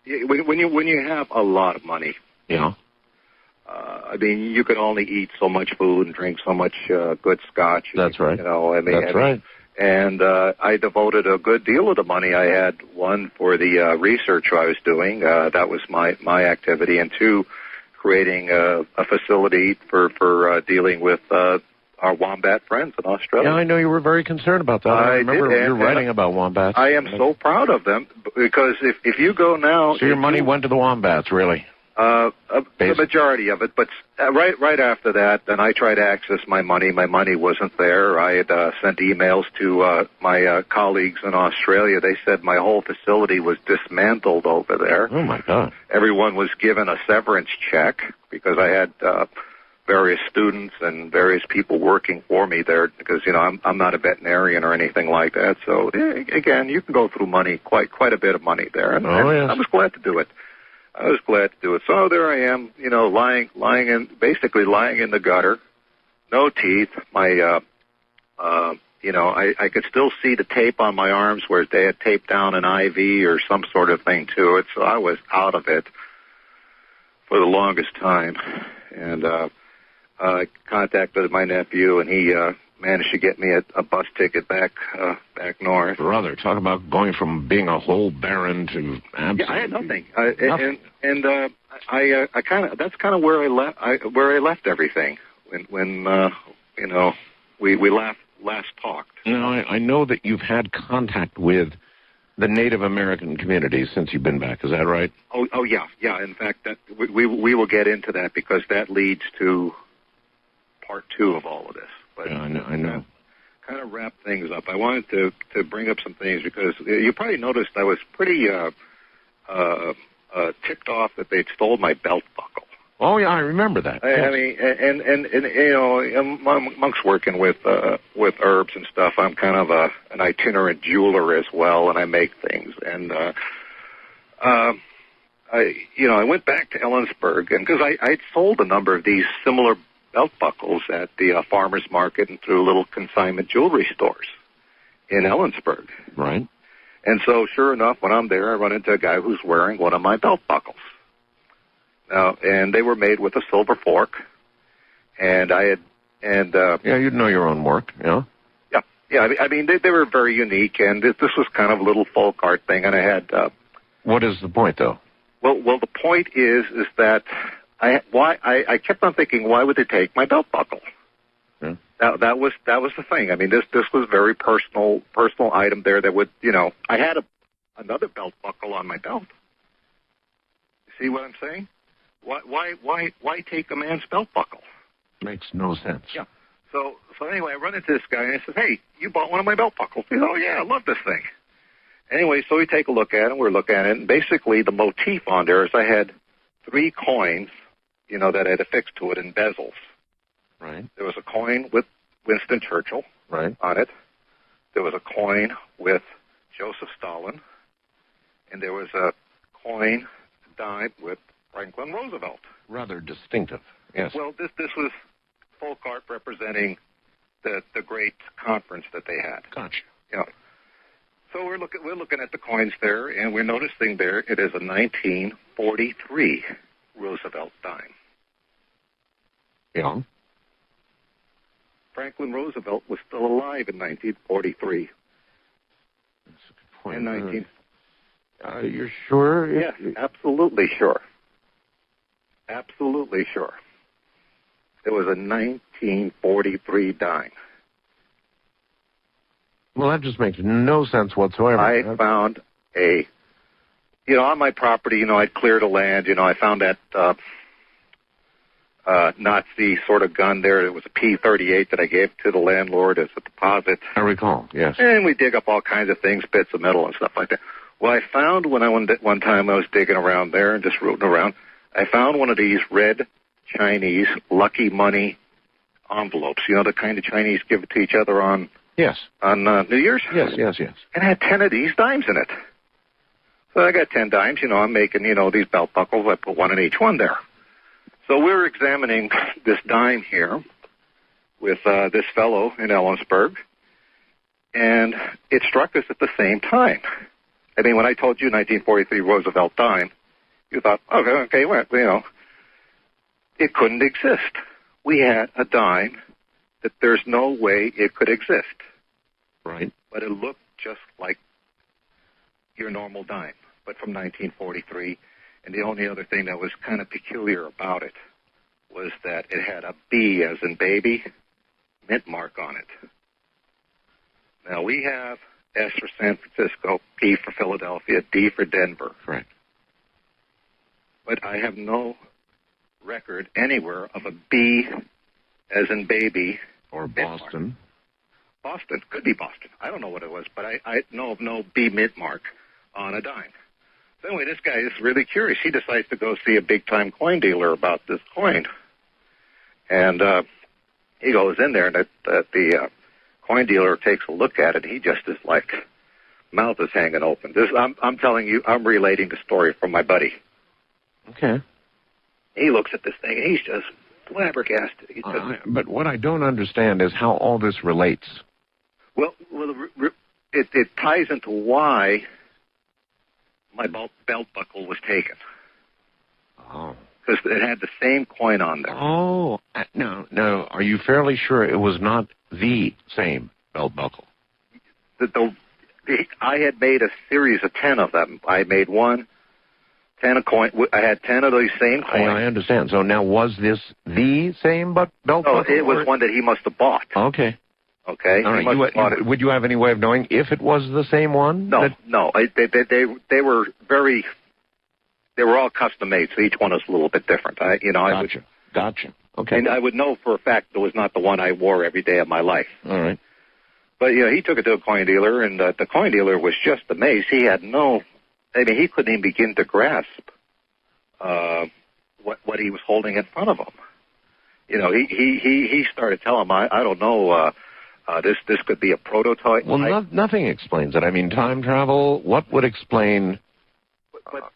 when you have a lot of money, I mean, you can only eat so much food and drink so much good scotch. That's right. That's right. And I devoted a good deal of the money I had, one, for the research I was doing. That was my activity. And two, creating a facility for dealing with our wombat friends in Australia. Yeah, I know you were very concerned about that. I remember you writing about wombats. I am so proud of them, because if you go now... So your money went to the wombats, really? The majority of it, but right after that, then I tried to access my money. My money wasn't there. I had sent emails to my colleagues in Australia. They said my whole facility was dismantled over there. Oh, my God. Everyone was given a severance check because I had various students and various people working for me there, because, I'm not a veterinarian or anything like that. So, again, you can go through money, quite a bit of money there. And I was glad to do it. So there I am, lying in the gutter, no teeth. My, I could still see the tape on my arms where they had taped down an IV or some sort of thing to it. So I was out of it for the longest time. And I contacted my nephew, and he managed to get me a bus ticket back north. Brother, talk about going from being a whole baron to absolutely... Yeah, I had nothing. I kind of, that's kind of where I left everything when we last talked. Now, I know that you've had contact with the Native American communities since you've been back. Is that right? Oh yeah. In fact, that we will get into that because that leads to part 2 of all of this. But yeah, I know. Kind of wrap things up. I wanted to bring up some things because you probably noticed I was pretty ticked off that they'd stole my belt buckle. Oh yeah, I remember that. I mean, and you know, amongst working with herbs and stuff, I'm kind of an itinerant jeweler as well, and I make things. And I went back to Ellensburg, and because I'd sold a number of these similar belt buckles at the farmers market and through little consignment jewelry stores in Ellensburg. Right. And so, sure enough, when I'm there, I run into a guy who's wearing one of my belt buckles. Now, and they were made with a silver fork, and yeah, you'd know your own work, yeah. Yeah. I mean, they were very unique, and this was kind of a little folk art thing, and I had. What is the point, though? Well, the point is that I kept on thinking, why would they take my belt buckle? Yeah. That was the thing. I mean, this was very personal item there that would, I had another belt buckle on my belt. See what I'm saying? Why take a man's belt buckle? Makes no sense. Yeah. So anyway, I run into this guy and I said, "Hey, you bought one of my belt buckles?" He said, "Oh yeah, I love this thing." Anyway, so we take a look at it, and we're looking at it, and basically the motif on there is I had 3 coins, that I had affixed to it in bezels. Right. There was a coin with Winston Churchill on it. There was a coin with Joseph Stalin, and there was a coin dime with Franklin Roosevelt. Rather distinctive, yes. Well, this was folk art representing the great conference that they had. Gotcha. Yeah. So we're looking at the coins there, and we're noticing there it is a 1943 Roosevelt dime. Yeah. Franklin Roosevelt was still alive in 1943. That's a good point. In you're sure? Yes, absolutely sure. Absolutely sure. It was a 1943 dime. Well, that just makes no sense whatsoever. I found on my property, I'd cleared a land, I found that Nazi sort of gun there. It was a P-38 that I gave to the landlord as a deposit. I recall, yes. And we dig up all kinds of things, bits of metal and stuff like that. Well, I found one time I was digging around there and just rooting around, I found one of these red Chinese lucky money envelopes, the kind of Chinese give it to each other on New Year's? Yes. And it had 10 of these dimes in it. So I got 10 dimes, I'm making, these belt buckles. I put one in each one there. So we were examining this dime here with this fellow in Ellensburg, and it struck us at the same time. I mean, when I told you 1943 Roosevelt dime, you thought, okay, well, it couldn't exist. We had a dime that there's no way it could exist. Right. But it looked just like your normal dime, but from 1943. And the only other thing that was kind of peculiar about it was that it had a B as in baby, mint mark on it. Now, we have S for San Francisco, P for Philadelphia, D for Denver. Right. But I have no record anywhere of a B as in baby. Or Boston. Boston. Could be Boston. I don't know what it was, but I know of no B mint mark on a dime. So anyway, this guy is really curious. He decides to go see a big-time coin dealer about this coin. And he goes in there, and the coin dealer takes a look at it. He just is like, mouth is hanging open. I'm telling you, I'm relating the story from my buddy. Okay. He looks at this thing, and he's just flabbergasted. But what I don't understand is how all this relates. Well, it ties into why my belt buckle was taken. Oh. because it had the same coin on there. Oh, no. Are you fairly sure it was not the same belt buckle? I had made a series of 10 of them. I made 10 a coin. I had 10 of those same coins. I understand. So now, was this the same belt buckle? No, it was one that he must have bought. Okay. Okay. All right. Would you have any way of knowing if it was the same one? No. They were very. They were all custom made, so each one was a little bit different. Gotcha. Okay. And I would know for a fact it was not the one I wore every day of my life. All right. But he took it to a coin dealer, and the coin dealer was just amazed. He had he couldn't even begin to grasp what he was holding in front of him. He started telling him, I don't know, this could be a prototype. Well, nothing explains it. I mean, time travel, what would explain... But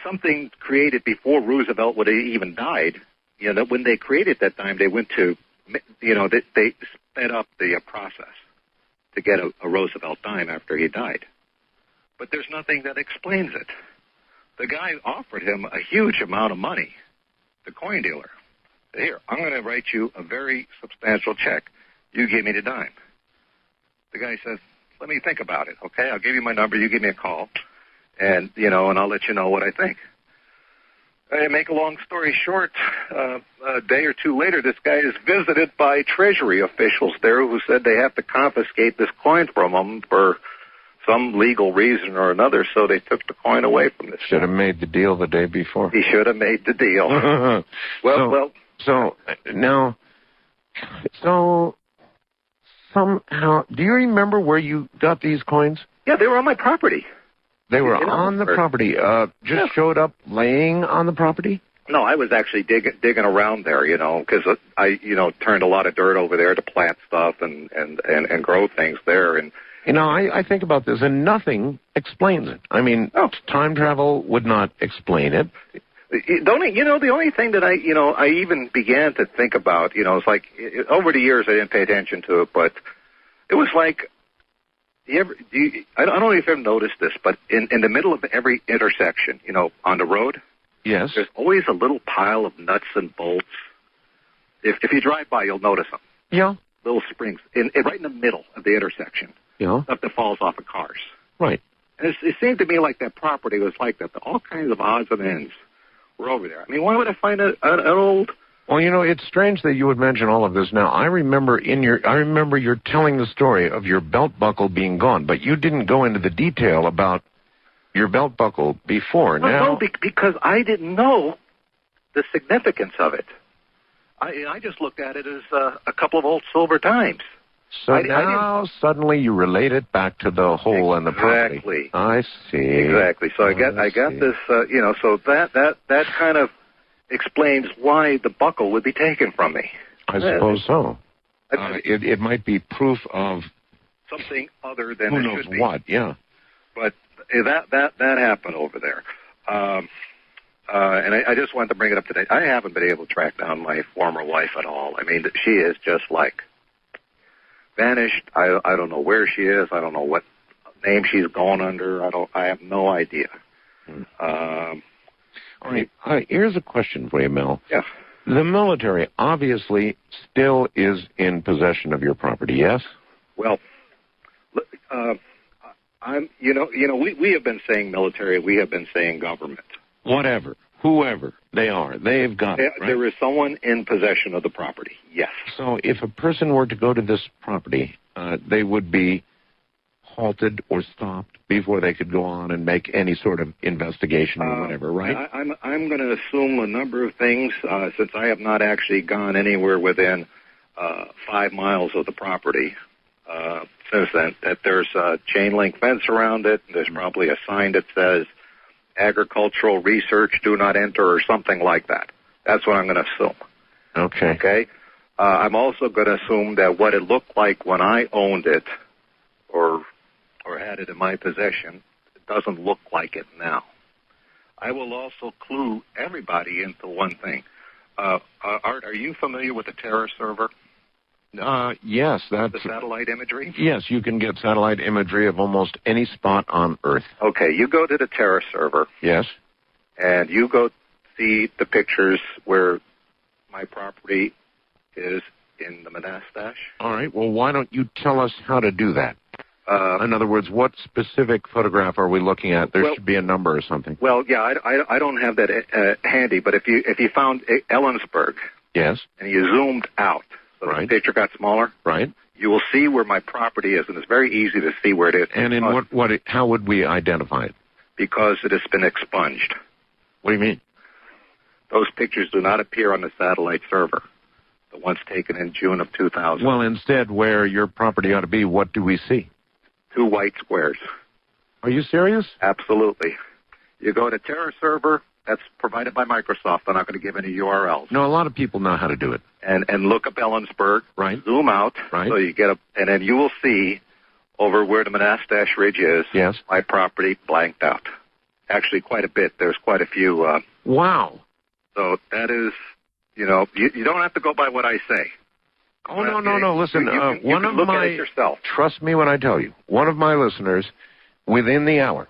something created before Roosevelt would have even died. When they created that time, they went to, they sped up the process to get a Roosevelt dime after he died. But there's nothing that explains it. The guy offered him a huge amount of money, the coin dealer. Here, I'm going to write you a very substantial check. You give me the dime. The guy says, let me think about it, okay? I'll give you my number. You give me a call, and I'll let you know what I think. Make a long story short, a day or two later, this guy is visited by Treasury officials there who said they have to confiscate this coin from him for some legal reason or another, so they took the coin away from this guy. Should have made the deal the day before. He should have made the deal. So somehow, do you remember where you got these coins? Yeah, they were on my property. They were on the property. Showed up laying on the property? No, I was actually digging around there, because I turned a lot of dirt over there to plant stuff and grow things there. And I think about this, and nothing explains it. I mean, time travel would not explain it. The only thing that I even began to think about, it's like over the years I didn't pay attention to it, but it was like. I don't know if you've ever noticed this, but in the middle of every intersection, on the road, yes, there's always a little pile of nuts and bolts. If you drive by, you'll notice them. Yeah. Little springs right in the middle of the intersection. Yeah. Stuff that falls off of cars. Right. And it seemed to me like that property was like that. All kinds of odds and ends were over there. I mean, why would I find an old... Well, it's strange that you would mention all of this now. I remember you're telling the story of your belt buckle being gone, but you didn't go into the detail about your belt buckle before. No, because I didn't know the significance of it. I just looked at it as a couple of old silver dimes. So now suddenly you relate it back to the hole in the property. Exactly. I see. Exactly. So I got this, so that kind of explains why the buckle would be taken from me. I suppose so. It might be proof of something other than who it knows should be. What? Yeah. But that happened over there, and I just wanted to bring it up today. I haven't been able to track down my former wife at all. I mean, she is just like vanished. I don't know where she is. I don't know what name she's gone under. I have no idea. All right. Here's a question for you, Mel. Yeah. The military obviously still is in possession of your property, yes? Well, we have been saying military. We have been saying government. Whatever, whoever they are, they've got it, right? There is someone in possession of the property. Yes. So if a person were to go to this property, they would be halted or stopped before they could go on and make any sort of investigation or whatever, right? I'm going to assume a number of things since I have not actually gone anywhere within 5 miles of the property since then. That there's a chain link fence around it. There's probably a sign that says agricultural research, do not enter, or something like that. That's what I'm going to assume. Okay. Okay. I'm also going to assume that what it looked like when I owned it or had it in my possession, it doesn't look like it now. I will also clue everybody into one thing. Art, are you familiar with the Terra server? Yes, that's the satellite imagery. Yes, you can get satellite imagery of almost any spot on Earth. Okay, you go to the Terra server. Yes. And you go see the pictures where my property is in the Monastash. All right. Well, why don't you tell us how to do that? In other words, what specific photograph are we looking at? There should be a number or something. Well, yeah, I don't have that handy, but if you found Ellensburg, yes, and you zoomed out, so the picture got smaller, right, you will see where my property is, and it's very easy to see where it is. And in how would we identify it? Because it has been expunged. What do you mean? Those pictures do not appear on the satellite server. The ones taken in June of 2000. Well, instead, where your property ought to be, what do we see? 2 white squares. Are you serious? Absolutely. You go to Terra Server, that's provided by Microsoft. I'm not going to give any URLs. No, a lot of people know how to do it. And look up Ellensburg. Right. Zoom out. Right. So you get and then you will see over where the Monastash Ridge is. Yes. My property blanked out. Actually, quite a bit. There's quite a few. Wow. So that is, you don't have to go by what I say. Oh, no. Listen, you can look at it yourself. Trust me when I tell you, one of my listeners, within the hour,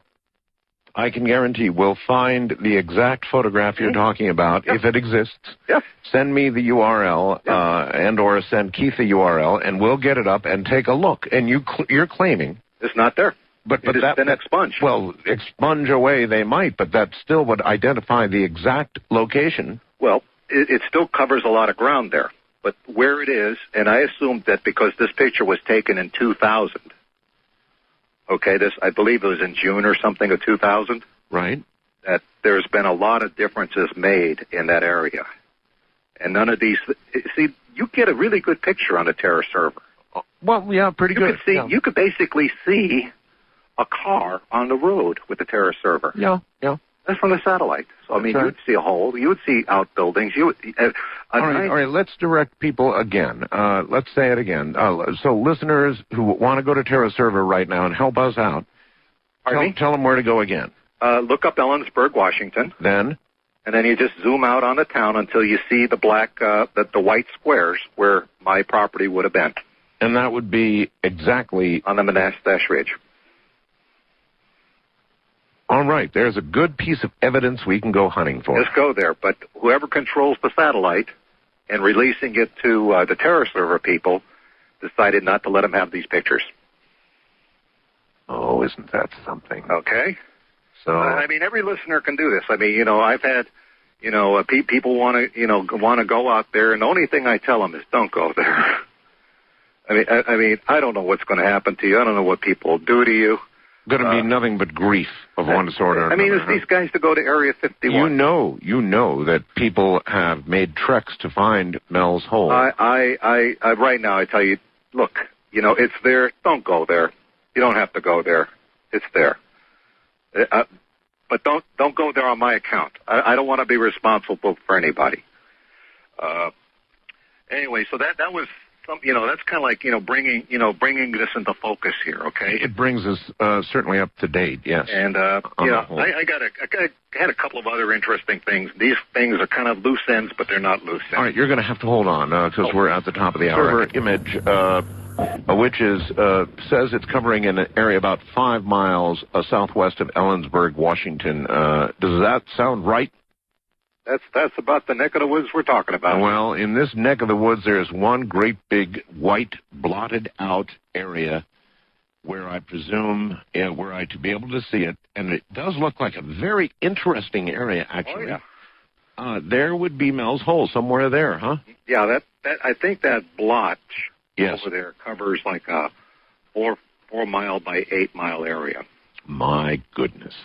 I can guarantee will find the exact photograph you're talking about, if it exists. Yep. Send me the URL, and or send Keith the URL, and we'll get it up and take a look. And you're claiming it's not there. But it has been expunged. Well, expunge away they might, but that still would identify the exact location. Well, it still covers a lot of ground there. But where it is, and I assumed that because this picture was taken in 2000, okay, I believe it was in June or something of 2000. Right. That there's been a lot of differences made in that area. And none of these, see, you get a really good picture on a Terra server. Well, yeah, pretty good. You could basically see a car on the road with the Terra server. Yeah. That's from the satellite. So, I mean, you would see a hole. You would see outbuildings. All right, let's direct people again. Let's say it again. So listeners who want to go to Terra server right now and help us out, tell them where to go again. Look up Ellensburg, Washington. Then? And then you just zoom out on the town until you see the black, the white squares where my property would have been. And that would be exactly on the Monastash Ridge. All right, there's a good piece of evidence we can go hunting for. Just go there, but whoever controls the satellite and releasing it to the Terra server people decided not to let them have these pictures. Oh, isn't that something? Okay. So I mean, every listener can do this. I mean, I've had, people want to go out there, and the only thing I tell them is don't go there. I mean, I don't know what's going to happen to you. I don't know what people will do to you. Going to be nothing but grief of one sort or another. I mean, it's these guys to go to Area 51. You know that people have made treks to find Mel's Hole. I right now I tell you, look, it's there. Don't go there. You don't have to go there. It's there. But don't go there on my account. I don't want to be responsible for anybody. Anyway, so that was. That's kind of like, bringing this into focus here, okay? It brings us certainly up to date, yes. And, I had a couple of other interesting things. These things are kind of loose ends, but they're not loose ends. All right, you're going to have to hold on, because we're at the top of the hour. Server image, which says it's covering an area about 5 miles southwest of Ellensburg, Washington. Does that sound right? That's about the neck of the woods we're talking about. Well, in this neck of the woods, there's one great big white blotted out area where I presume, were I to be able to see it, and it does look like a very interesting area, actually. Oh, yeah. There would be Mel's Hole somewhere there, huh? Yeah, that I think that blotch yes. over there covers like a 4 mile by 8 mile area. My goodness.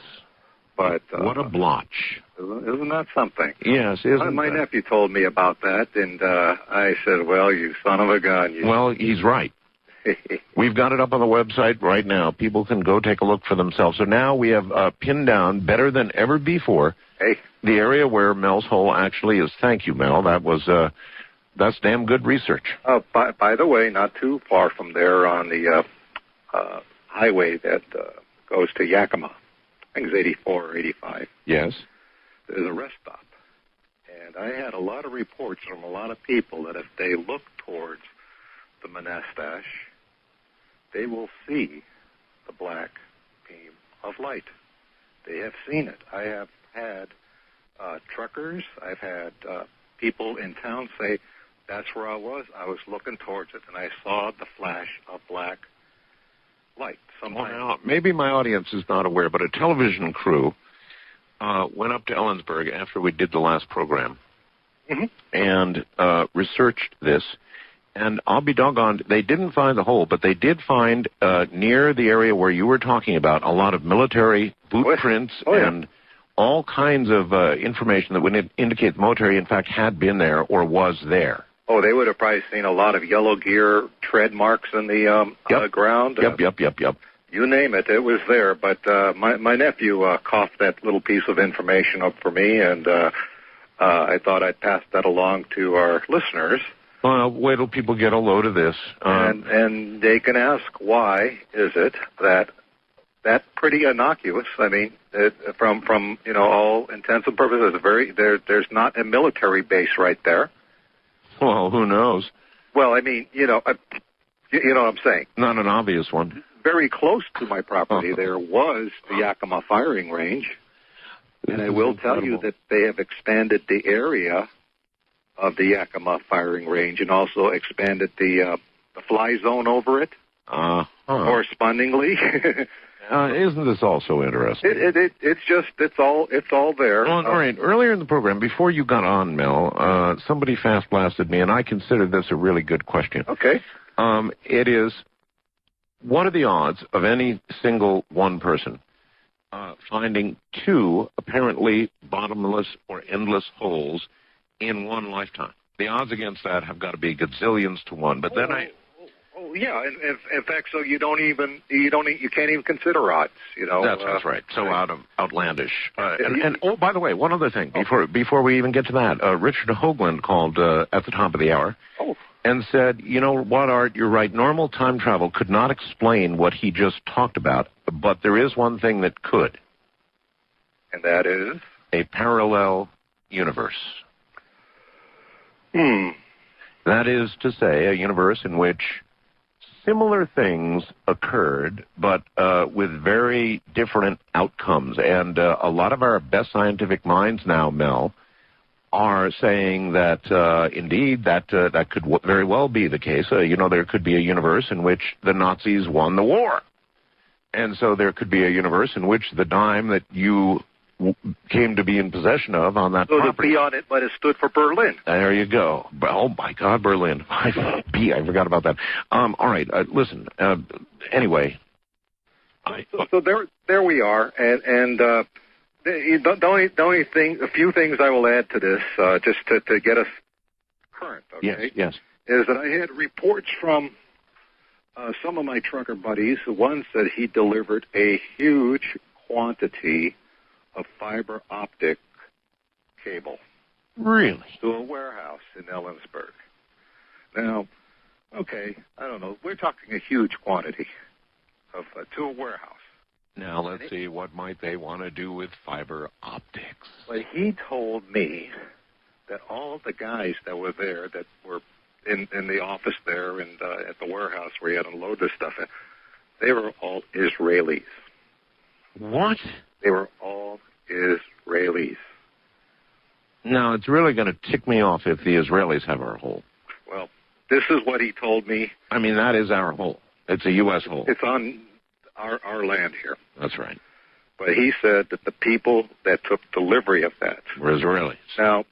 But what a blotch. Isn't that something? Yes, isn't My that? nephew told me about that, and I said, well, you son of a gun. Well, he's right. We've got it up on the website right now. People can go take a look for themselves. So now we have pinned down, better than ever before, the area where Mel's Hole actually is. Thank you, Mel. That was that's damn good research. Oh, by the way, not too far from there on the highway that goes to Yakima. I think it's 84 or 85. Yes. There's a rest stop. And I had a lot of reports from a lot of people that if they look towards the Monastash, they will see the black beam of light. They have seen it. I have had truckers. I've had people in town say, that's where I was. I was looking towards it, and I saw the flash of black light. Well, now, maybe my audience is not aware, but a television crew went up to Ellensburg after we did the last program and researched this. And I'll be doggone, they didn't find the hole, but they did find near the area where you were talking about a lot of military boot prints and all kinds of information that would indicate the military, in fact, had been there or was there. Oh, they would have probably seen a lot of yellow gear tread marks in the ground. Yep. You name it, it was there. But my nephew coughed that little piece of information up for me, and I thought I'd pass that along to our listeners. Well, wait till people get a load of this. And they can ask, why is it that's pretty innocuous? I mean, from all intents and purposes, there's not a military base right there. Well, who knows? Well, I mean, you know what I'm saying. Not an obvious one. Very close to my property, there was the Yakima firing range, and I will tell you that they have expanded the area of the Yakima firing range and also expanded the fly zone over it correspondingly. Isn't this also interesting? It's all there. Well, all right. Earlier in the program, before you got on, Mel, somebody fast blasted me, and I consider this a really good question. Okay. It is, what are the odds of any single one person finding two apparently bottomless or endless holes in one lifetime? The odds against that have got to be gazillions to one. But then Oh yeah, in fact, so you can't even consider odds. That's right. So outlandish. And oh, by the way, one other thing before we even get to that, Richard Hoagland called at the top of the hour and said, you know what, Art, you're right. Normal time travel could not explain what he just talked about, but there is one thing that could, and that is a parallel universe. That is to say, a universe in which similar things occurred, but with very different outcomes. And a lot of our best scientific minds now, Mel, are saying that, indeed, that could very well be the case. There could be a universe in which the Nazis won the war. And so there could be a universe in which the dime that you came to be in possession of on that property. So the B on it might have stood for Berlin. There you go. Oh, my God, Berlin. I forgot about that. All right, listen. Anyway. So there we are. And the only thing, a few things I will add to this, just to get us current, okay? Yes. Is that I had reports from some of my trucker buddies. One said he delivered a huge quantity of fiber optic cable. Really? To a warehouse in Ellensburg. Now, okay, I don't know. We're talking a huge quantity of to a warehouse. Now, let's see, what might they want to do with fiber optics? But he told me that all the guys that were there, that were in the office there and at the warehouse where he had to unload this stuff in, they were all Israelis. What? They were all Israelis. Now, it's really going to tick me off if the Israelis have our hole. Well, this is what he told me. I mean, that is our hole. It's a U.S. hole. It's on our land here. That's right. But he said that the people that took delivery of that were Israelis. Now,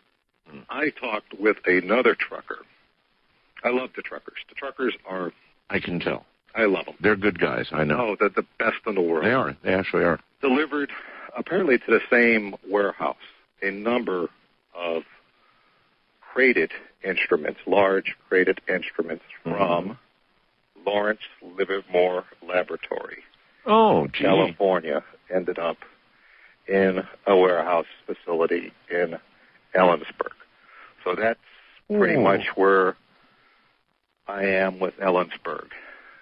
I talked with another trucker. I love the truckers. The truckers are... I can tell. I love them. They're good guys, I know. Oh, they're the best in the world. They are. They actually are. Delivered, apparently, to the same warehouse, a number of crated instruments, large crated instruments from Lawrence Livermore Laboratory. Oh, gee. California, ended up in a warehouse facility in Ellensburg. So that's pretty much where I am with Ellensburg.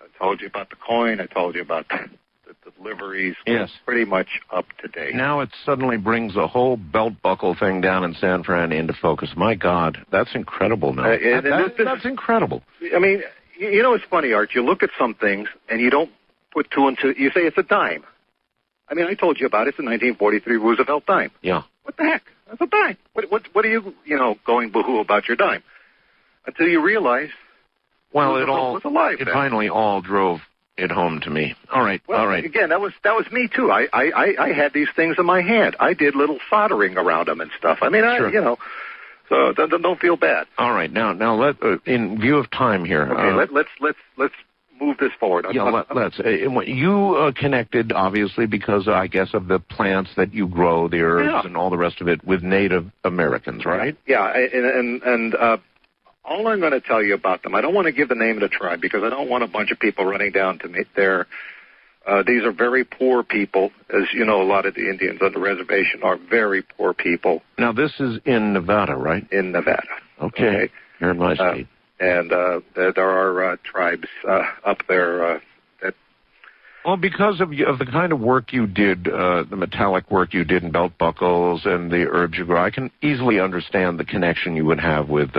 I told you about the coin. I told you about the deliveries. Yes. Pretty much up to date. Now it suddenly brings the whole belt buckle thing down in San Fran into focus. My God, that's incredible now. That's incredible. I mean, you know, it's funny, Art. You look at some things and you don't put two and two. You say it's a dime. I mean, I told you about it. It's a 1943 Roosevelt dime. Yeah. What the heck? That's a dime. What are you, going boo-hoo about your dime? Until you realize, well, it finally all drove it home to me. All right, well, all right. Again, that was me too. I had these things in my hand. I did little soldering around them and stuff. I mean, Sure. So don't feel bad. All right, now let in view of time here. Okay, let's move this forward. Let's. You connected, obviously, because I guess of the plants that you grow, the herbs and all the rest of it, with Native Americans, right? Yeah, and all I'm going to tell you about them, I don't want to give the name of the tribe because I don't want a bunch of people running down to meet their. These are very poor people. As you know, a lot of the Indians on the reservation are very poor people. Now, this is in Nevada, right? In Nevada. Okay. Here in my state. And there are tribes up there that... Well, because of the kind of work you did, the metallic work you did in belt buckles and the herbs you grow, I can easily understand the connection you would have with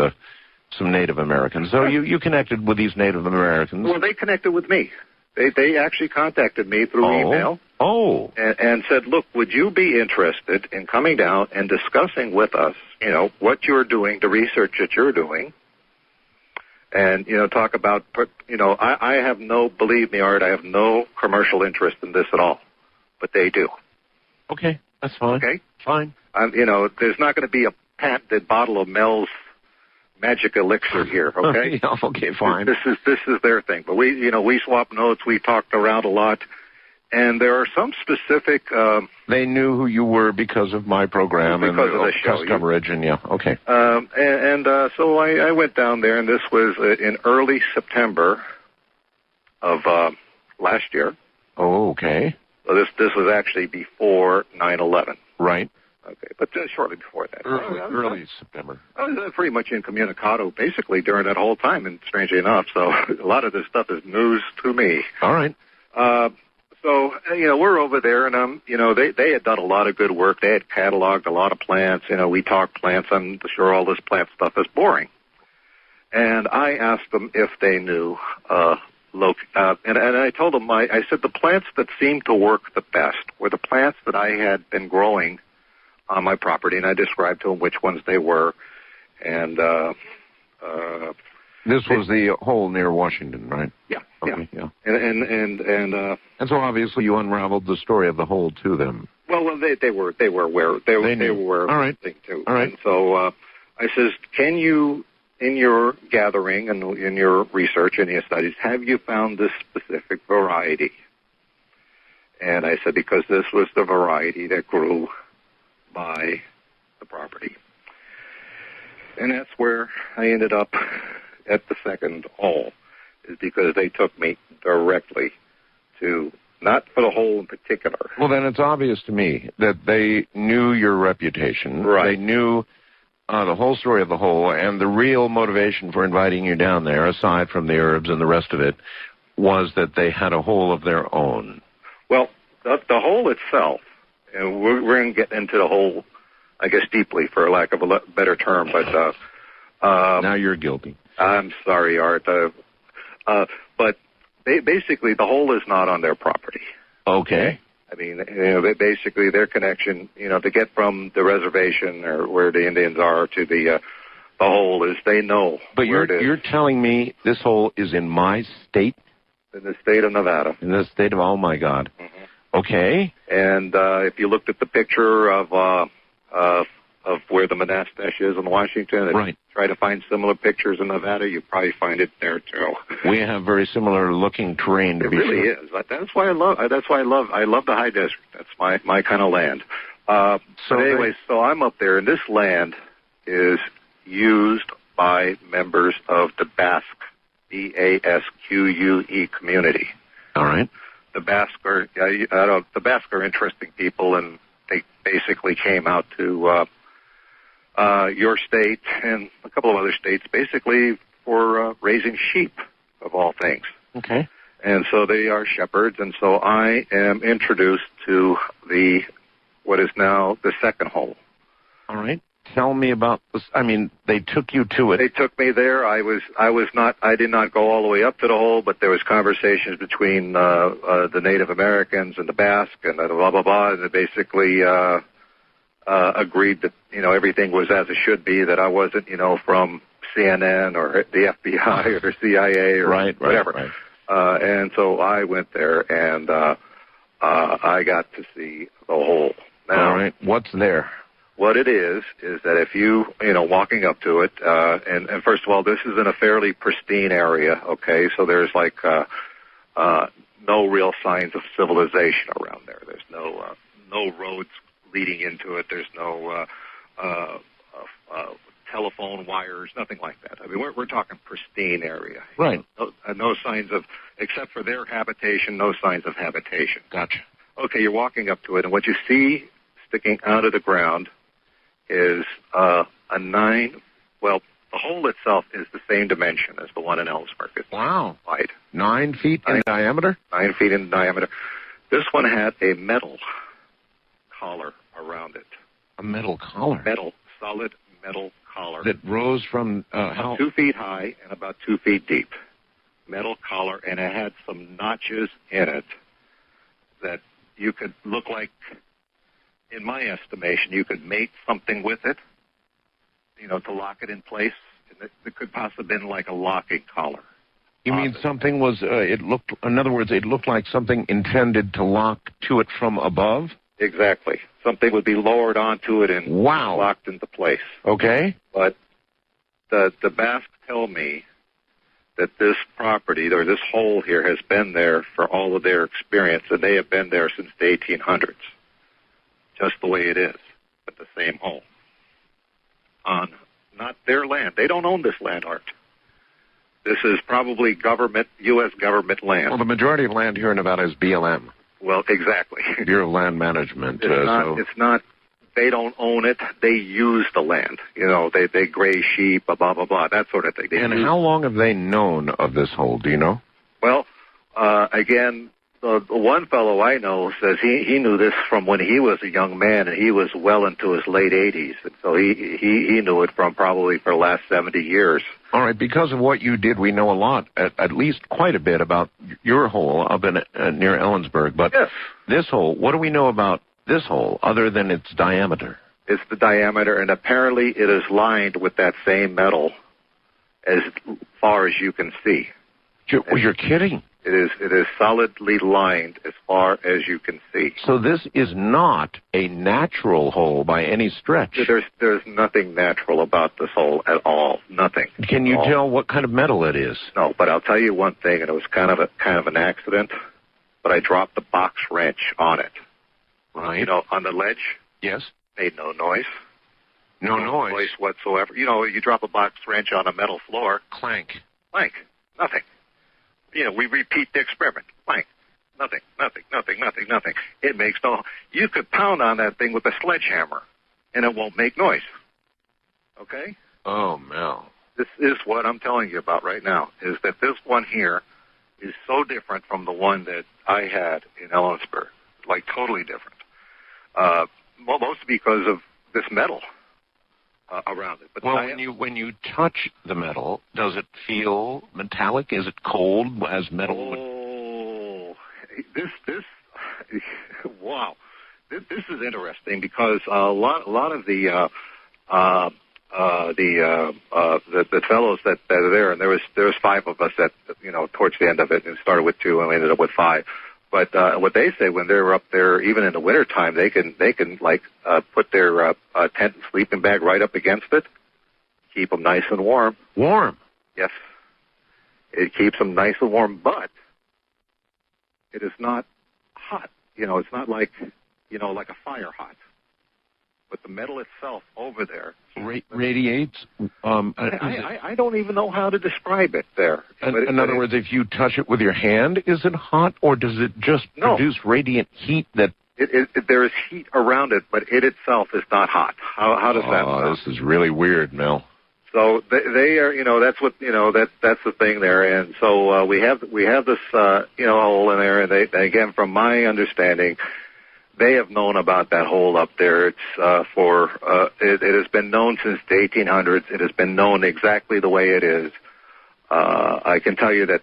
some Native Americans. So you connected with these Native Americans. Well, they connected with me. They actually contacted me through email. Oh. And said, look, would you be interested in coming down and discussing with us, what you're doing, the research that you're doing, and, talk about, I have believe me, Art, I have no commercial interest in this at all, but they do. Okay, that's fine. Okay? Fine. There's not going to be a patented bottle of Mel's magic elixir here, okay? Yeah, okay, fine. This is their thing. But we swap notes, we talked around a lot, and there are some specific... they knew who you were because of my program and because of the show. Coverage, and okay. So I went down there, and this was in early September of last year. Oh, okay. So this was actually before 9/11. Right. Okay, but shortly before that. Early September. I was pretty much incommunicado basically during that whole time, and strangely enough, so a lot of this stuff is news to me. All right. So, we're over there, and, they had done a lot of good work. They had cataloged a lot of plants. We talked plants. I'm sure all this plant stuff is boring. And I asked them if they knew, and I told them, I said the plants that seemed to work the best were the plants that I had been growing on my property, and I described to them which ones they were. And this was the hole near Washington, right? Yeah. Okay, yeah. And so obviously you unraveled the story of the hole to them. Well, they were aware. They were aware. All right. Of the thing too. All right. And so I says, can you, in your gathering and in your research and your studies, have you found this specific variety? And I said, because this was the variety that grew by the property. And that's where I ended up at the second hole, is because they took me directly to, not for the hole in particular. Well, then it's obvious to me that they knew your reputation. Right. They knew the whole story of the hole, and the real motivation for inviting you down there, aside from the herbs and the rest of it, was that they had a hole of their own. Well, the hole itself, and we're going to get into the hole, I guess, deeply, for lack of a better term, but... now you're guilty. I'm sorry, Art. But basically, the hole is not on their property. Okay. I mean, basically their connection, to get from the reservation or where the Indians are to the hole is they know. But where it is. You're telling me this hole is in my state? In the state of Nevada. In the state of, oh my God. Mm-hmm. Okay. And if you looked at the picture of where the Monastesh is in Washington, and right. Try to find similar pictures in Nevada, you probably find it there too. We have very similar looking terrain. It really is. That's why I love the high desert. That's my kind of land. So I'm up there, and this land is used by members of the Basque, BASQUE community. All right. The Basque are interesting people, and they basically came out to your state and a couple of other states, basically for raising sheep, of all things. Okay. And so they are shepherds, and so I am introduced to what is now the second hole. All right. Tell me about this. I mean, they took you to it. They took me there. I did not go all the way up to the hole, but there was conversations between the Native Americans and the Basque and blah blah blah. And basically, agreed that, everything was as it should be, that I wasn't, from CNN or the FBI or CIA or whatever. Right. And so I went there, and I got to see the hole. Now, all right. What's there? What it is that if you walking up to it, and first of all, this is in a fairly pristine area, okay? So there's like no real signs of civilization around there. There's no roads leading into it. There's no telephone wires, nothing like that. I mean, we're talking pristine area. Right. No signs of, except for their habitation, no signs of habitation. Gotcha. Okay, you're walking up to it, and what you see sticking out of the ground is the hole itself is the same dimension as the one in Ellsberg. It's wide. 9 feet in diameter? 9 feet in diameter. This one had a metal collar around it. A metal collar? Solid metal collar. That rose from how? 2 feet high and about 2 feet deep. Metal collar, and it had some notches in it that you could look like, in my estimation, you could mate something with it, to lock it in place. It could possibly have been like a locking collar. You mean something was, in other words, it looked like something intended to lock to it from above? Exactly. Something would be lowered onto it and locked into place. Okay. But the Basques tell me that this property, or this hole here, has been there for all of their experience, and they have been there since the 1800s. Just the way it is, but the same hole. On not their land. They don't own this land, Art. This is probably U.S. government land. Well, the majority of land here in Nevada is BLM. Well, exactly. Bureau of Land Management. It's not, they don't own it. They use the land. They graze sheep, blah, blah, blah, that sort of thing. And how long have they known of this hole, do you know? Well, again, the one fellow I know says he knew this from when he was a young man, and he was well into his late 80s. And so he knew it from probably for the last 70 years. All right, because of what you did, we know a lot, at least quite a bit about your hole up in near Ellensburg. But this hole, what do we know about this hole other than its diameter? It's the diameter, and apparently it is lined with that same metal as far as you can see. You're kidding. It is solidly lined as far as you can see. So this is not a natural hole by any stretch. There's nothing natural about this hole at all. Nothing. Can you tell what kind of metal it is? No, but I'll tell you one thing, and it was kind of an accident. But I dropped the box wrench on it. Right. On the ledge. Yes. Made no noise. No noise whatsoever. You drop a box wrench on a metal floor. Clank. Clank. Nothing. We repeat the experiment. Blank. Nothing. It makes no... You could pound on that thing with a sledgehammer, and it won't make noise. Okay? Oh, Mel. This is what I'm telling you about right now, is that this one here is so different from the one that I had in Ellensburg. Like, totally different. Mostly because of this metal around it. But well, when you touch the metal, does it feel metallic? Is it cold as metal would? This wow. This is interesting because a lot of the fellows that are there, and there was 5 of us that towards the end of it, and it started with 2 and we ended up with 5. But what they say when they're up there, even in the wintertime, they can put their tent and sleeping bag right up against it, keep them nice and warm. Warm? Yes. It keeps them nice and warm, but it is not hot. It's not like a fire hot. But the metal itself over there radiates. I don't even know how to describe it there. In other words, if you touch it with your hand, is it hot, or does it just produce radiant heat that? There is heat around it, but it itself is not hot. How does that sound? This is really weird, Mel. So they are, that's what, that's the thing there. And so we have this, hole in there. And again, from my understanding, they have known about that hole up there. It's it has been known since the 1800s. It has been known exactly the way it is. I can tell you that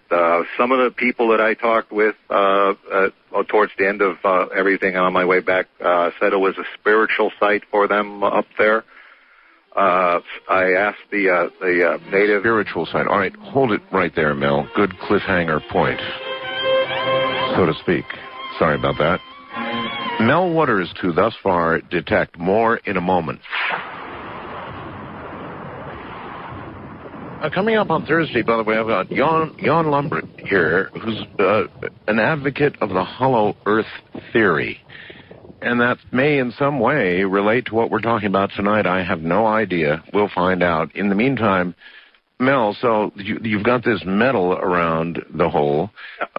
some of the people that I talked with towards the end of everything on my way back said it was a spiritual site for them up there. I asked the native... Spiritual site. All right, hold it right there, Mel. Good cliffhanger point, so to speak. Sorry about that. Mel, what is to thus far detect? More in a moment. Coming up on Thursday, by the way, I've got Jan Lumbert here, who's an advocate of the hollow earth theory. And that may in some way relate to what we're talking about tonight. I have no idea. We'll find out. In the meantime, Mel, so you've got this metal around the hole,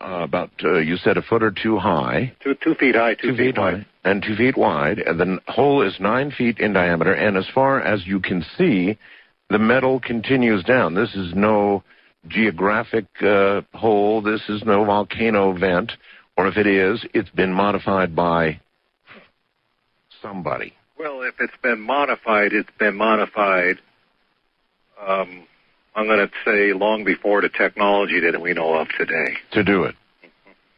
about, you said, a foot or two high. 2 feet high, 2 feet wide. And 2 feet wide. And the hole is 9 feet in diameter. And as far as you can see, the metal continues down. This is no geographic hole. This is no volcano vent. Or if it is, it's been modified by somebody. Well, if it's been modified, it's been modified, I'm going to say, long before the technology that we know of today. To do it.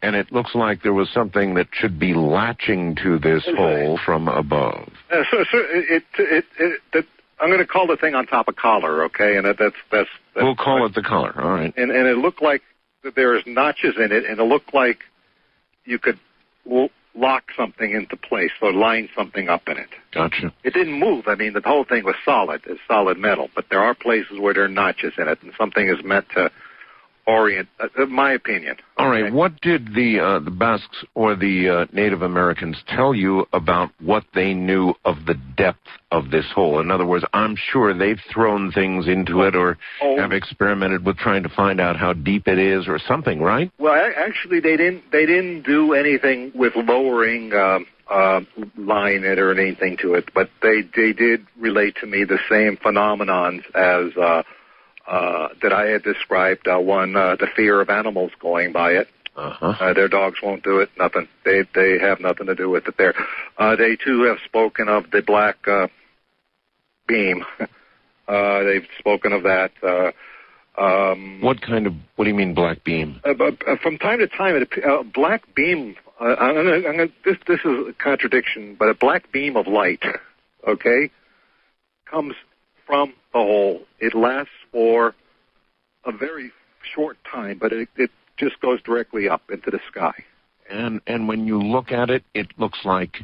And it looks like there was something that should be latching to this hole from above. I'm going to call the thing on top of collar, okay? And that's we'll call it the collar, all right. And it looked like that there's notches in it, and it looked like you could lock something into place or line something up in it. Gotcha. It didn't move. I mean, the whole thing was solid. It's solid metal. But there are places where there are notches in it, and something is meant to orient, my opinion. All right. What did the Basques or the Native Americans tell you about what they knew of the depth of this hole? In other words, I'm sure they've thrown things into it or have experimented with trying to find out how deep it is or something, right? Well, actually, they didn't do anything with lowering line it or anything to it, but they did relate to me the same phenomenons as that I had described. One, the fear of animals going by it. Their dogs won't do it. Nothing. They have nothing to do with it there. They too have spoken of the black beam. They've spoken of that. What do you mean black beam? From time to time, black beam. This is a contradiction, but a black beam of light, okay, comes from the hole. It lasts for a very short time, but it just goes directly up into the sky. And when you look at it, it looks like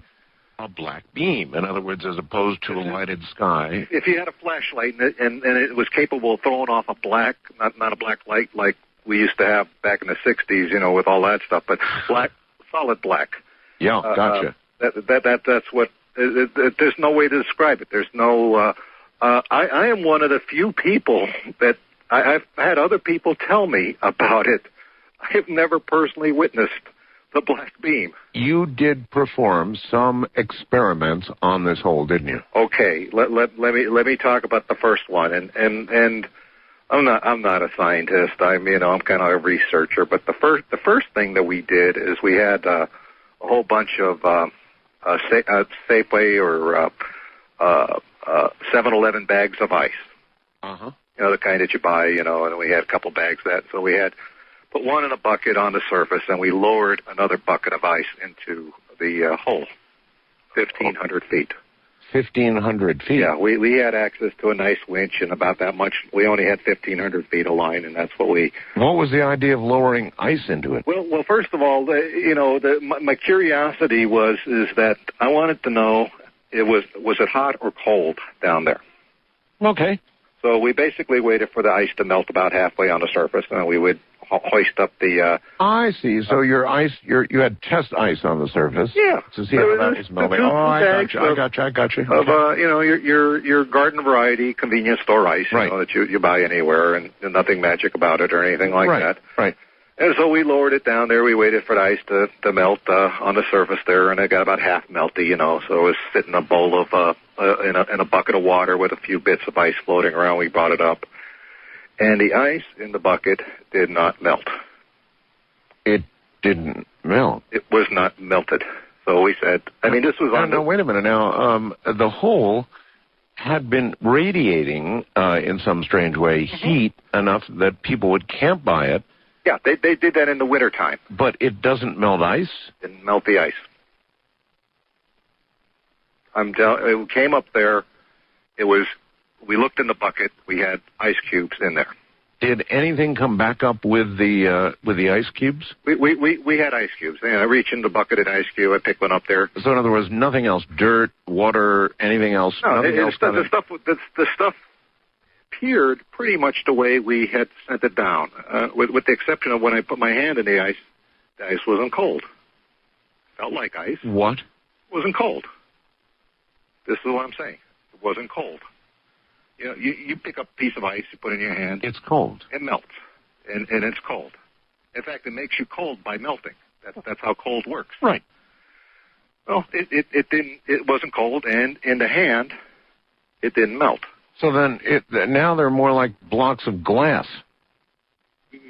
a black beam. In other words, as opposed to a lighted sky. If you had a flashlight and it was capable of throwing off a black, not a black light like we used to have back in the 60s, you know, with all that stuff, but black, solid black. Yeah, gotcha. That's what. There's no way to describe it. There's no. I am one of the few people that I've had other people tell me about it. I have never personally witnessed the black beam. You did perform some experiments on this hole, didn't you? Okay, let me talk about the first one. And I'm not a scientist. I'm kind of a researcher. But the first thing that we did is we had a whole bunch of Safeway or 7-Eleven bags of ice. You know, the kind that you buy, and we had a couple bags of that. So we had put one in a bucket on the surface, and we lowered another bucket of ice into the hole, 1,500 feet. 1,500 feet? Yeah, we had access to a nice winch and about that much. We only had 1,500 feet of line, and that's what we... What was the idea of lowering ice into it? Well, first of all, my curiosity is that I wanted to know, was it hot or cold down there? Okay. So we basically waited for the ice to melt about halfway on the surface, and we would hoist up the... I see. So your ice, you had test ice on the surface. Yeah. To see how that was melting. I got you. Of your garden variety convenience store ice, right, that you buy anywhere, and nothing magic about it or anything like that. Right. And so we lowered it down there. We waited for the ice to melt on the surface there, and it got about half melty, So it was sitting in a bowl of in a bucket of water with a few bits of ice floating around. We brought it up, and the ice in the bucket did not melt. It didn't melt. It was not melted. So we said, this was on. No, wait a minute now. The hole had been radiating in some strange way heat enough that people would camp by it. Yeah, they did that in the wintertime. But it doesn't melt ice? It didn't melt the ice. It came up there. We looked in the bucket. We had ice cubes in there. Did anything come back up with the ice cubes? We had ice cubes. I reach in the bucket and ice cube. I pick one up there. So in other words, nothing else, dirt, water, anything else? No, the stuff appeared pretty much the way we had sent it down, with the exception of when I put my hand in the ice wasn't cold. Felt like ice. What? Wasn't cold. This is what I'm saying. It wasn't cold. You know, you pick up a piece of ice, you put it in your hand. It's cold. It melts, and it's cold. In fact, it makes you cold by melting. That's how cold works. Right. Well, it didn't. It wasn't cold, and in the hand, it didn't melt. So then, now they're more like blocks of glass.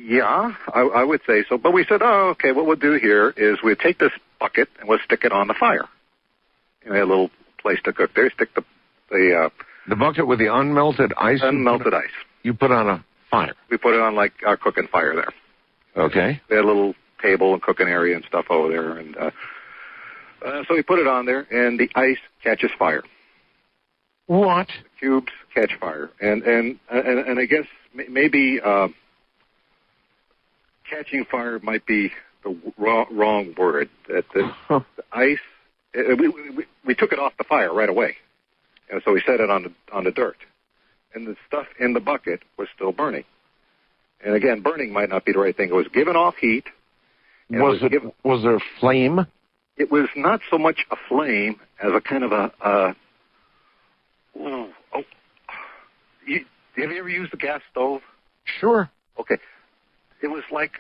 Yeah, I would say so. But we said, oh, okay, what we'll do here is we'll take this bucket and we'll stick it on the fire. You know, a little place to cook there. Stick the bucket with the unmelted ice? Unmelted ice. You put on a fire? We put it on, like, our cooking fire there. Okay. We had a little table and cooking area and stuff over there. And so we put it on there, and the ice catches fire. What? The cubes catch fire. And I guess maybe catching fire might be the wrong word. That the ice, we took it off the fire right away. And so we set it on the dirt. And the stuff in the bucket was still burning. And again, burning might not be the right thing. It was giving off heat. Was there flame? It was not so much a flame as a kind of have you ever used a gas stove? Sure. Okay. It was like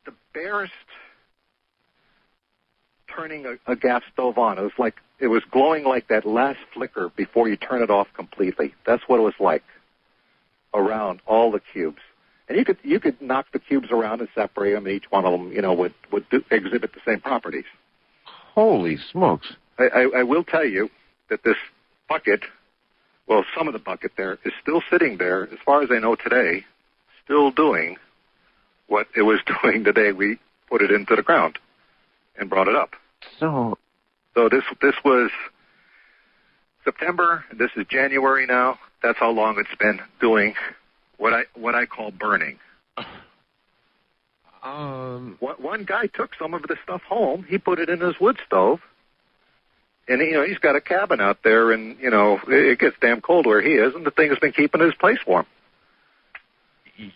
the barest turning a gas stove on. It was glowing like that last flicker before you turn it off completely. That's what it was like around all the cubes. And you could knock the cubes around and separate them, and each one of them, would exhibit the same properties. Holy smokes. I will tell you that this bucket, well, some of the bucket there is still sitting there, as far as I know today, still doing what it was doing the day we put it into the ground and brought it up. So this was September. This is January now. That's how long it's been doing what I call burning. One guy took some of the stuff home. He put it in his wood stove, and he's got a cabin out there, and it gets damn cold where he is, and the thing has been keeping his place warm.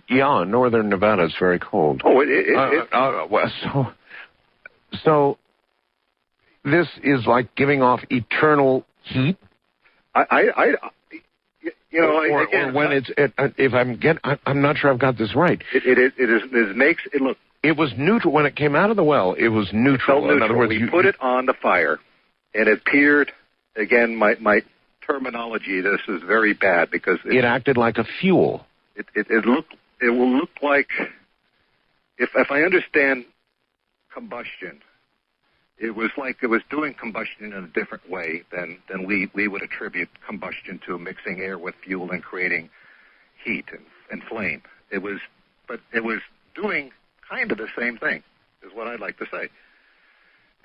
Yeah, northern Nevada is very cold. Oh, So this is like giving off eternal heat. I'm not sure I've got this right. It makes it look. It was neutral when it came out of the well. It was neutral. In other words, we put it on the fire, and it appeared. Again, my terminology. This is very bad because it acted like a fuel. It will look like if I understand combustion. It was like it was doing combustion in a different way than we would attribute combustion to, mixing air with fuel and creating heat and flame. It was doing kind of the same thing, is what I'd like to say.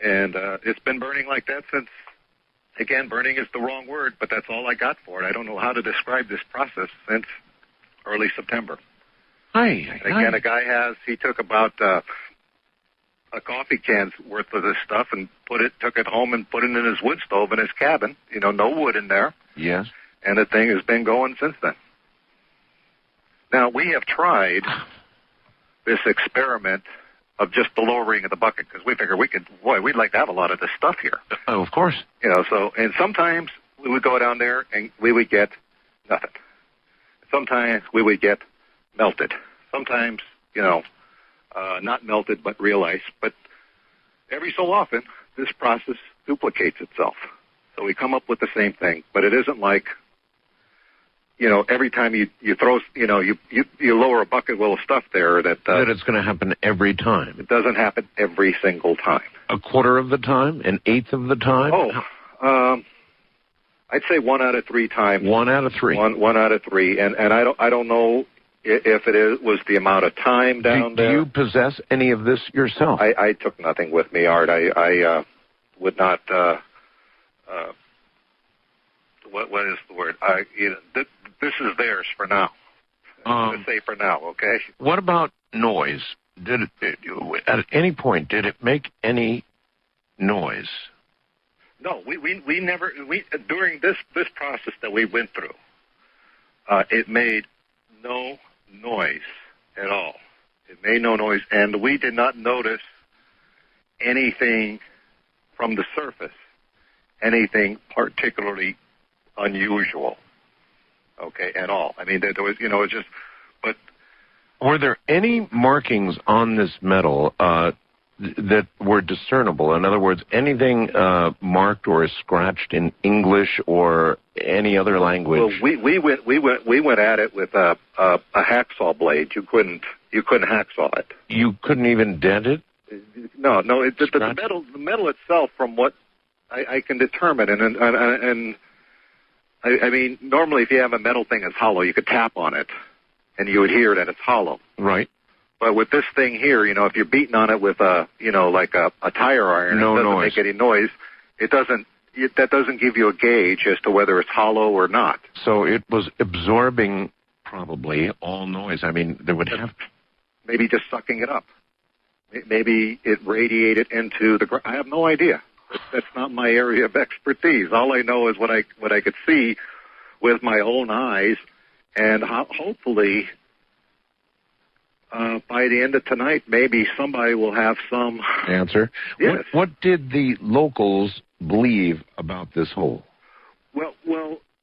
And it's been burning like that since, again, burning is the wrong word, but that's all I got for it. I don't know how to describe this process since early September. Again, a guy he took about a coffee can's worth of this stuff and took it home and put it in his wood stove in his cabin. No wood in there. Yes. And the thing has been going since then. Now, we have tried this experiment of just the lowering of the bucket because we figure we'd like to have a lot of this stuff here. Oh, of course. And sometimes we would go down there and we would get nothing. Sometimes we would get melted. Sometimes, not melted, but real ice. But every so often, this process duplicates itself. So we come up with the same thing. But it isn't like, every time you throw, you lower a bucket full of stuff there that it's going to happen every time. It doesn't happen every single time. A quarter of the time? An eighth of the time? I'd say 1 out of 3 times. 1 out of 3. One out of 3, and I don't know if it was the amount of time down there. Do you possess any of this yourself? I took nothing with me, Art. I would not. What is the word? This is theirs for now. Let's say for now, okay? What about noise? At any point, did it make any noise? No, we never during this process that we went through. It made no noise at all. It made no noise, and we did not notice anything from the surface, anything particularly unusual. Okay, at all. I mean, there was, it's just, but. Were there any markings on this metal that were discernible? In other words, anything marked or scratched in English or any other language? Well, we went at it with a hacksaw blade. You couldn't hacksaw it. You couldn't even dent it? No. The metal itself, from what I can determine, and I mean, normally if you have a metal thing that's hollow, you could tap on it, and you would hear that it's hollow. Right. But with this thing here, if you're beating on it with like a tire iron, it doesn't make any noise. That doesn't give you a gauge as to whether it's hollow or not. So it was absorbing probably all noise. I mean, there would have maybe just sucking it up. Maybe it radiated into the ground. I have no idea. That's not my area of expertise. All I know is what I could see with my own eyes, and hopefully by the end of tonight, maybe somebody will have some answer. Yes. What did the locals believe about this hole? Well,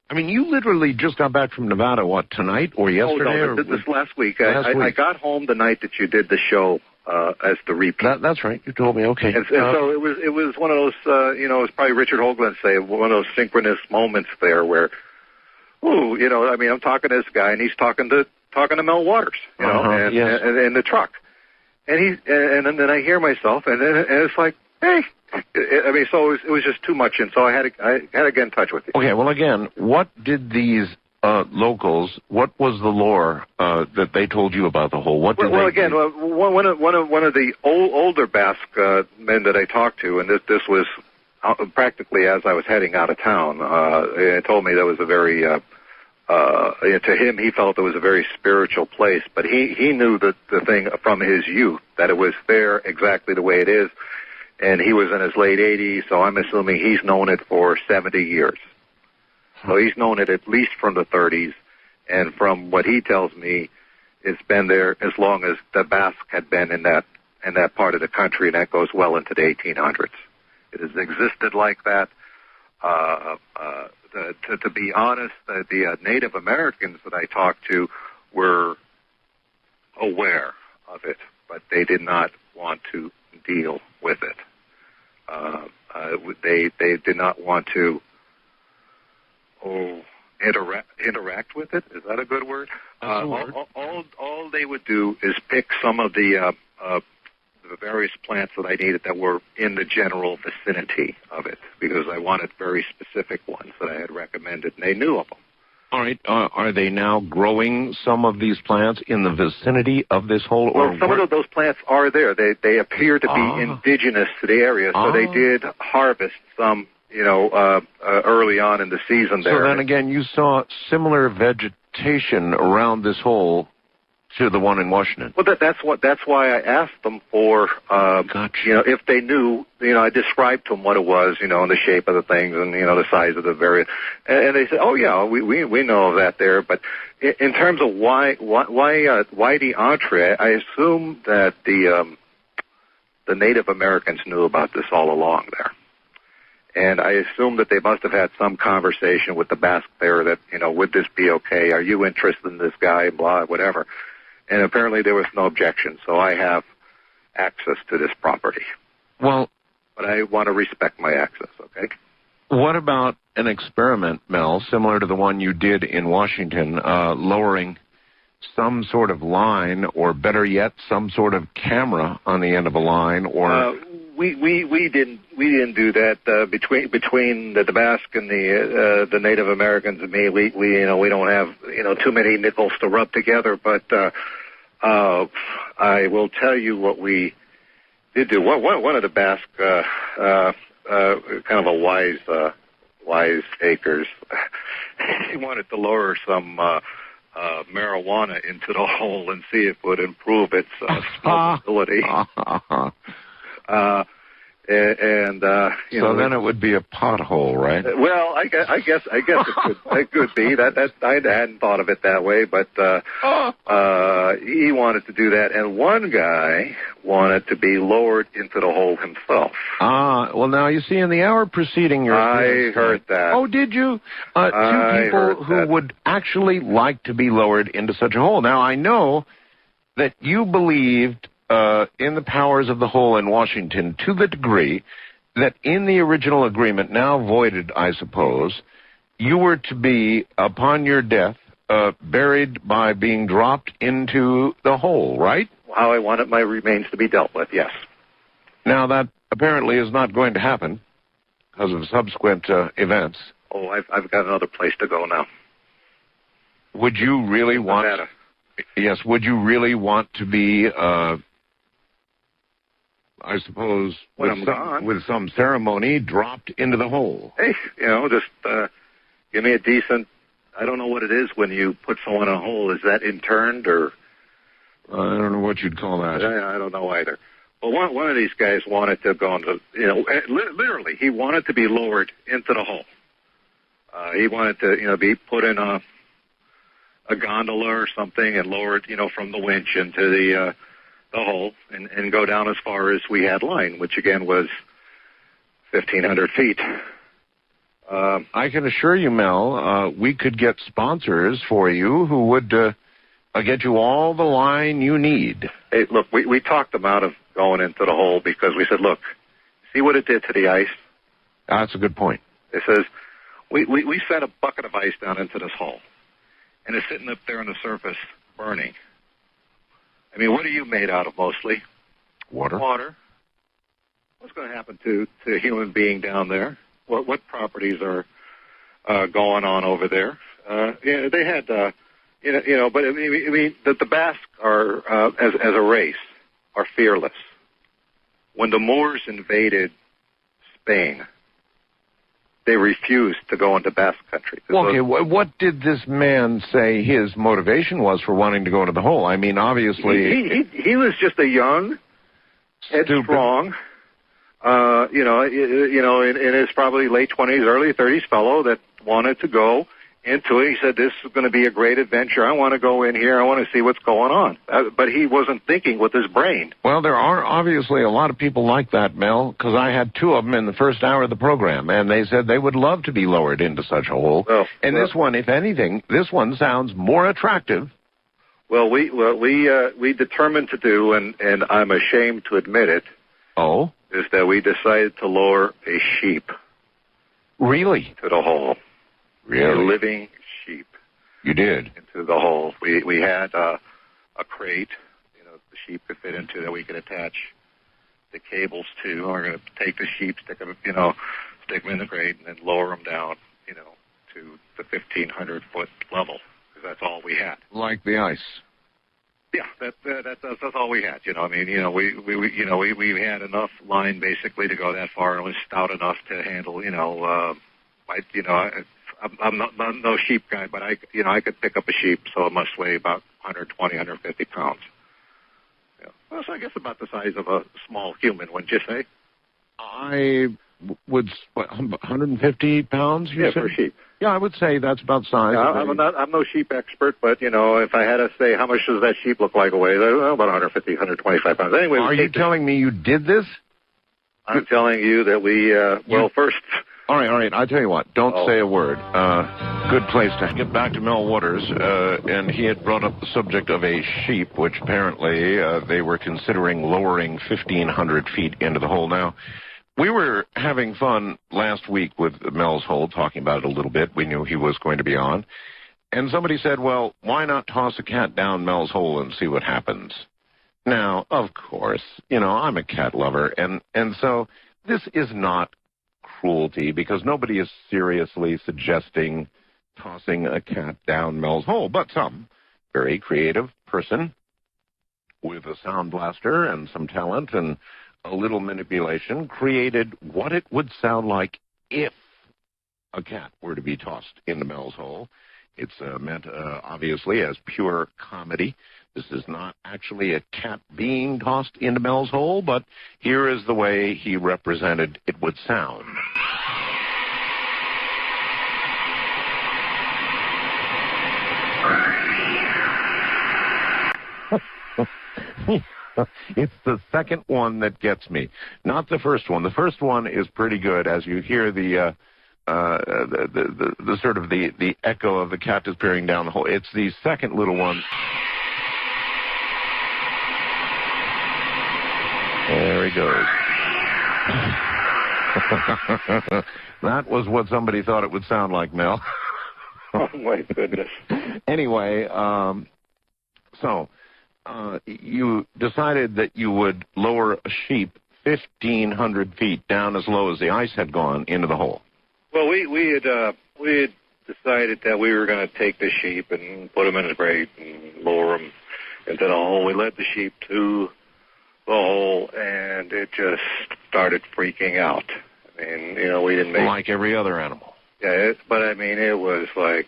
I mean, you literally just got back from Nevada, tonight or yesterday? Oh, no, this last week. I got home the night that you did the show as the repeat. That's right. You told me. Okay. And so it was one of those, it was probably Richard Hoagland say, one of those synchronous moments there where, I mean, I'm talking to this guy and he's talking to Mel Waters, and the truck, and then I hear myself, and it's like, hey, I mean, so it was just too much, and so I had to get in touch with you. Okay, well, again, what did these locals? What was the lore that they told you about the hole? One of the older Basque men that I talked to, and this was practically as I was heading out of town, told me that was a very to him, he felt it was a very spiritual place, but he knew the thing from his youth, that it was there exactly the way it is, and he was in his late 80s, so I'm assuming he's known it for 70 years. So he's known it at least from the 30s, and from what he tells me, it's been there as long as the Basque had been in that part of the country, and that goes well into the 1800s. It has existed like that. To be honest, the Native Americans that I talked to were aware of it, but they did not want to deal with it. They did not want to interact with it. Is that a good word? All they would do is pick some of the various plants that I needed that were in the general vicinity of it, because I wanted very specific ones that I had recommended, and they knew of them. All right. Are they now growing some of these plants in the vicinity of this hole? Well, some of those plants are there. They appear to be indigenous to the area, so they did harvest some, early on in the season there. So then again, you saw similar vegetation around this hole to the one in Washington. Well, that's why I asked them for, if they knew, I described to them what it was, and the shape of the things and, the size of the various, and they said, oh yeah, we know of that there, but in terms of why the entree, I assume that the Native Americans knew about this all along there. And I assume that they must have had some conversation with the Basque there that, would this be okay? Are you interested in this guy? Blah, whatever. And apparently there was no objection, so I have access to this property. Well, but I want to respect my access, okay? What about an experiment, Mel, similar to the one you did in Washington, lowering some sort of line, or better yet, some sort of camera on the end of a line, or... we didn't do that between the Basque and the Native Americans and me. We don't have too many nickels to rub together. But I will tell you what we did do. One of the Basque kind of a wise acres, he wanted to lower some marijuana into the hole and see if it would improve its smokability. So then it would be a pothole, right? Well, I guess it could be. I hadn't thought of it that way, but he wanted to do that, and one guy wanted to be lowered into the hole himself. Well, now you see, in the hour preceding your... I heard that. Oh, did you? Two people who would actually like to be lowered into such a hole. Now, I know that you believed in the powers of the hole in Washington to the degree that in the original agreement, now voided, I suppose, you were to be, upon your death, buried by being dropped into the hole, right? How I wanted my remains to be dealt with, yes. Now, that apparently is not going to happen because of subsequent events. Oh, I've got another place to go now. Would you really want... Nevada. Yes, would you really want to be... I suppose, with some ceremony, dropped into the hole? Hey, just give me a decent... I don't know what it is when you put someone in a hole. Is that interned or... I don't know what you'd call that. I don't know either. Well, one of these guys wanted to go into... literally, he wanted to be lowered into the hole. He wanted to, be put in a gondola or something and lowered, from the winch into the hole and go down as far as we had line, which again was 1,500 feet. I can assure you, Mel, we could get sponsors for you who would get you all the line you need. Hey, look, we talked them out of going into the hole because we said, look, see what it did to the ice? That's a good point. It says, we set a bucket of ice down into this hole, and it's sitting up there on the surface burning. I mean, what are you made out of mostly? Water. Water. What's going to happen to a human being down there? What properties are going on over there? They had, but I mean, the Basque are, as a race, are fearless. When the Moors invaded Spain, they refused to go into Basque country. Okay, what did this man say his motivation was for wanting to go into the hole? I mean, obviously... He was just a young, headstrong, in his probably late 20s, early 30s fellow that wanted to go into it. He said, this is going to be a great adventure. I want to go in here. I want to see what's going on. But he wasn't thinking with his brain. Well, there are obviously a lot of people like that, Mel, because I had two of them in the first hour of the program, and they said they would love to be lowered into such a hole. This one, if anything, this one sounds more attractive. Well, we determined to do, and I'm ashamed to admit it. Oh? Is that we decided to lower a sheep. Really? To the hole. Really? A living sheep. You did? Into the hole. We had a crate, the sheep could fit into that we could attach the cables to. We're going to take the sheep, stick them in the crate, and then lower them down, to the 1,500-foot level, because that's all we had. Like the ice. Yeah, that's all we had. We had enough line basically to go that far, and it was stout enough to handle. I'm not no sheep guy, but I could pick up a sheep, so it must weigh about 120, 150 pounds. Yeah. Well, so I guess about the size of a small human, wouldn't you say? I would, 150 pounds, you said? For a sheep. Yeah, I would say that's about size. I'm no sheep expert, but, if I had to say how much does that sheep look like a weigh, about 150, 125 pounds. Anyway, are you telling me you did this? I'm telling you that we, first... All right, I'll tell you what, don't say a word. Good place to get back to Mel Waters, and he had brought up the subject of a sheep, which apparently they were considering lowering 1,500 feet into the hole. Now, we were having fun last week with Mel's hole, talking about it a little bit. We knew he was going to be on. And somebody said, well, why not toss a cat down Mel's hole and see what happens? Now, of course, I'm a cat lover, and so this is not cruelty because nobody is seriously suggesting tossing a cat down Mel's hole, but some very creative person with a sound blaster and some talent and a little manipulation created what it would sound like if a cat were to be tossed into Mel's hole. It's meant, obviously, as pure comedy. This is not actually a cat being tossed into Mel's hole, but here is the way he represented it would sound. It's the second one that gets me, not the first one. The first one is pretty good, as you hear the sort of the echo of the cat disappearing down the hole. It's the second little one. There he goes. That was what somebody thought it would sound like, Mel. Oh, my goodness. Anyway, you decided that you would lower a sheep 1,500 feet down as low as the ice had gone into the hole. Well, we had decided that we were going to take the sheep and put them in a crate and lower them into the hole. We led the sheep to the hole, and it just started freaking out. I mean, we didn't make... Like every other animal. Yeah, but I mean, it was like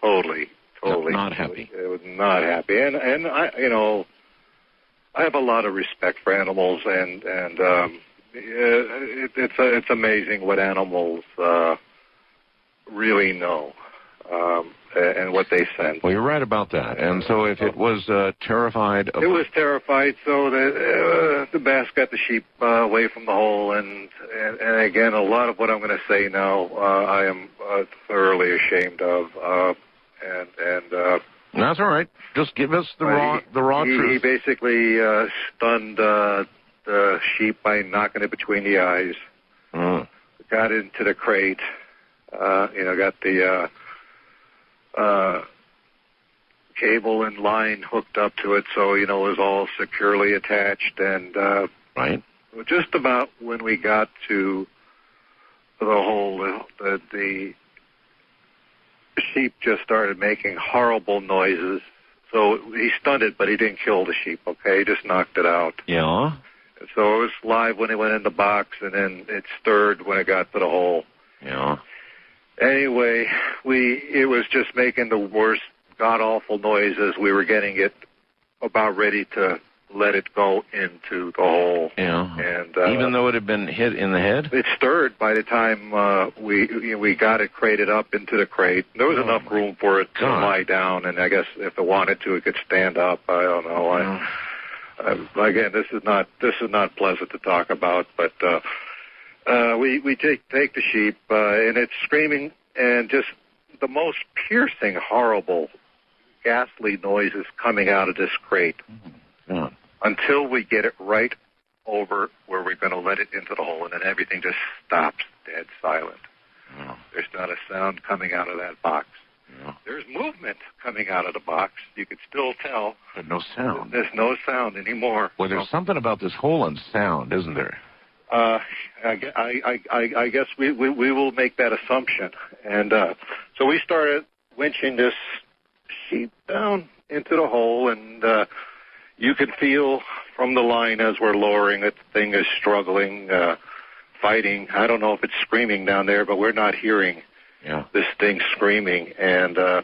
totally not happy. It was not happy, and I I have a lot of respect for animals, and it's amazing what animals really know and what they sense. Well, you're right about that. And so if it was terrified... It was terrified, so that the bass got the sheep away from the hole, and again, a lot of what I'm going to say now I am thoroughly ashamed of, That's all right. Just give us the raw truth. He basically stunned the sheep by knocking it between the eyes. Got into the crate, got the cable and line hooked up to it, so it was all securely attached. And right, just about when we got to the hole, the sheep just started making horrible noises. So he stunned it, but he didn't kill the sheep, okay? He just knocked it out. Yeah. So it was live when it went in the box, and then it stirred when it got to the hole. Yeah. Anyway, it was just making the worst god-awful noises. We were getting it about ready to let it go into the hole. Yeah. And even though it had been hit in the head? It stirred by the time we got it crated up into the crate. There was enough room for it to lie down, and I guess if it wanted to, it could stand up. I don't know. Again, this is not pleasant to talk about, but we take the sheep, and it's screaming and just the most piercing, horrible, ghastly noises coming out of this crate. Until we get it right over where we're going to let it into the hole, and then everything just stops dead silent. There's not a sound coming out of that box. There's movement coming out of the box. You could still tell. But no sound. There's no sound anymore. Well, there's something about this hole and sound, isn't there? I guess we will make that assumption. And so we started winching this sheep down into the hole, and you can feel from the line as we're lowering it, the thing is struggling, fighting. I don't know if it's screaming down there, but we're not hearing this thing screaming. And I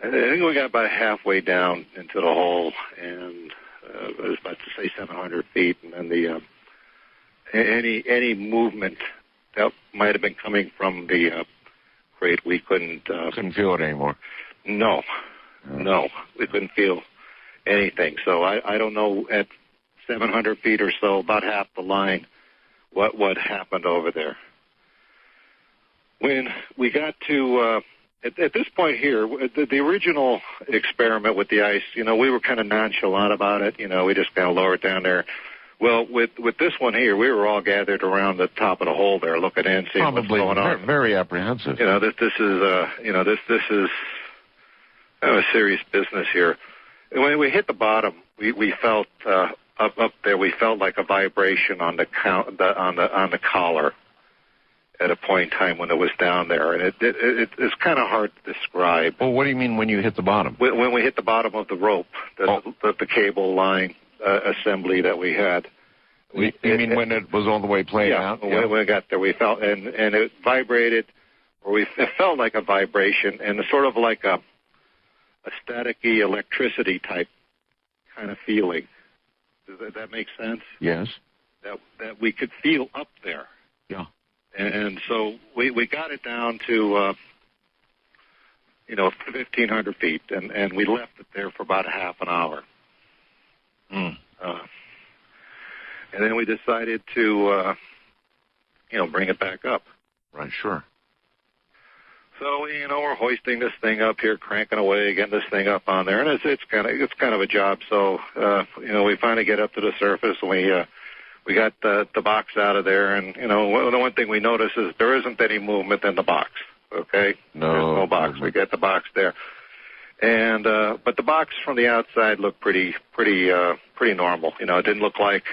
think we got about halfway down into the hole, and I was about to say 700 feet, and then the any movement that might have been coming from the crate, we couldn't feel it anymore. No, we couldn't feel anything. So I don't know, at 700 feet or so, about half the line, what happened over there. When we got to at this point here, the original experiment with the ice, we were kind of nonchalant about it. We just kind of lowered it down there. Well, with this one here, we were all gathered around the top of the hole there, looking in, seeing what's going on. Very apprehensive. This is a serious business here. And when we hit the bottom, we felt up there. We felt like a vibration on the collar at a point in time when it was down there, and it's kind of hard to describe. Well, what do you mean when you hit the bottom? When we hit the bottom of the rope, the cable line assembly that we had. You mean when it was all the way played out? Yeah, when we got there, we felt, and it vibrated, or it felt like a vibration, and sort of like a staticky electricity type kind of feeling. Does that make sense? Yes. That we could feel up there. Yeah. And so we got it down to 1,500 feet, and we left it there for about a half an hour. And then we decided to bring it back up. Right, sure. So we're hoisting this thing up here, cranking away, getting this thing up on there, and it's kind of a job. So we finally get up to the surface, and we got the box out of there, and the one thing we notice is there isn't any movement in the box. Okay, no, there's no box. We got the box there, and but the box from the outside looked pretty normal. It didn't look like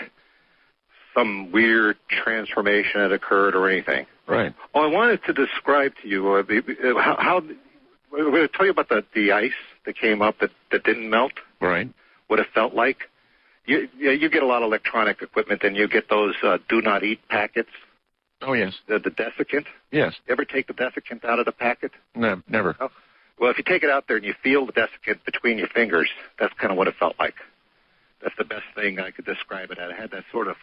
some weird transformation had occurred or anything. Right. Oh, I wanted to describe to you how we're going to tell you about the ice that came up that didn't melt. Right. What it felt like. You get a lot of electronic equipment, and you get those do not eat packets. Oh, yes. The desiccant. Yes. You ever take the desiccant out of the packet? No, never. Oh. Well, if you take it out there and you feel the desiccant between your fingers, that's kind of what it felt like. That's the best thing I could describe it at. I had that sort of...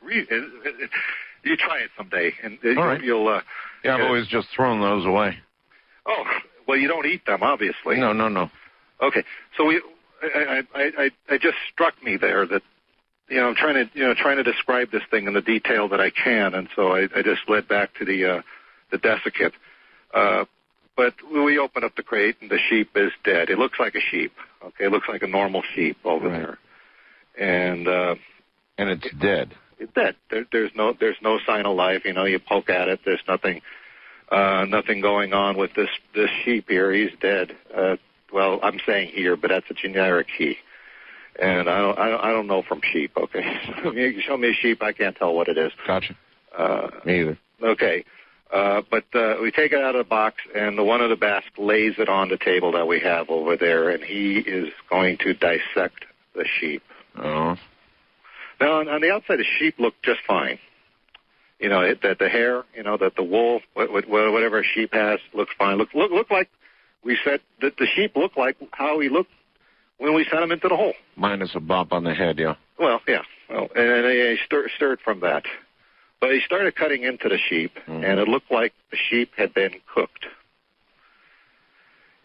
You try it someday, and right. you'll... I've always just thrown those away. Oh, well, you don't eat them, obviously. No. Okay, so I just struck me there that I'm trying to describe this thing in the detail that I can, and so I just led back to the desiccant. But we open up the crate, and the sheep is dead. It looks like a sheep. Okay, it looks like a normal sheep over there, and it's dead. It's dead. There's no sign of life. You poke at it. There's nothing going on with this sheep here. He's dead. Well, I'm saying here, but that's a generic he. And I don't know from sheep. Okay, you show me a sheep, I can't tell what it is. Gotcha. Me either. Okay, but we take it out of the box, and one of the Basque lays it on the table that we have over there, and he is going to dissect the sheep. Oh. Now, on the outside, the sheep looked just fine. That the hair, that the wool, whatever a sheep has, looks fine. Look like we said that the sheep looked like how he looked when we sent him into the hole. Minus a bump on the head, yeah. Well, yeah. Well, and he stirred from that. But he started cutting into the sheep, and it looked like the sheep had been cooked.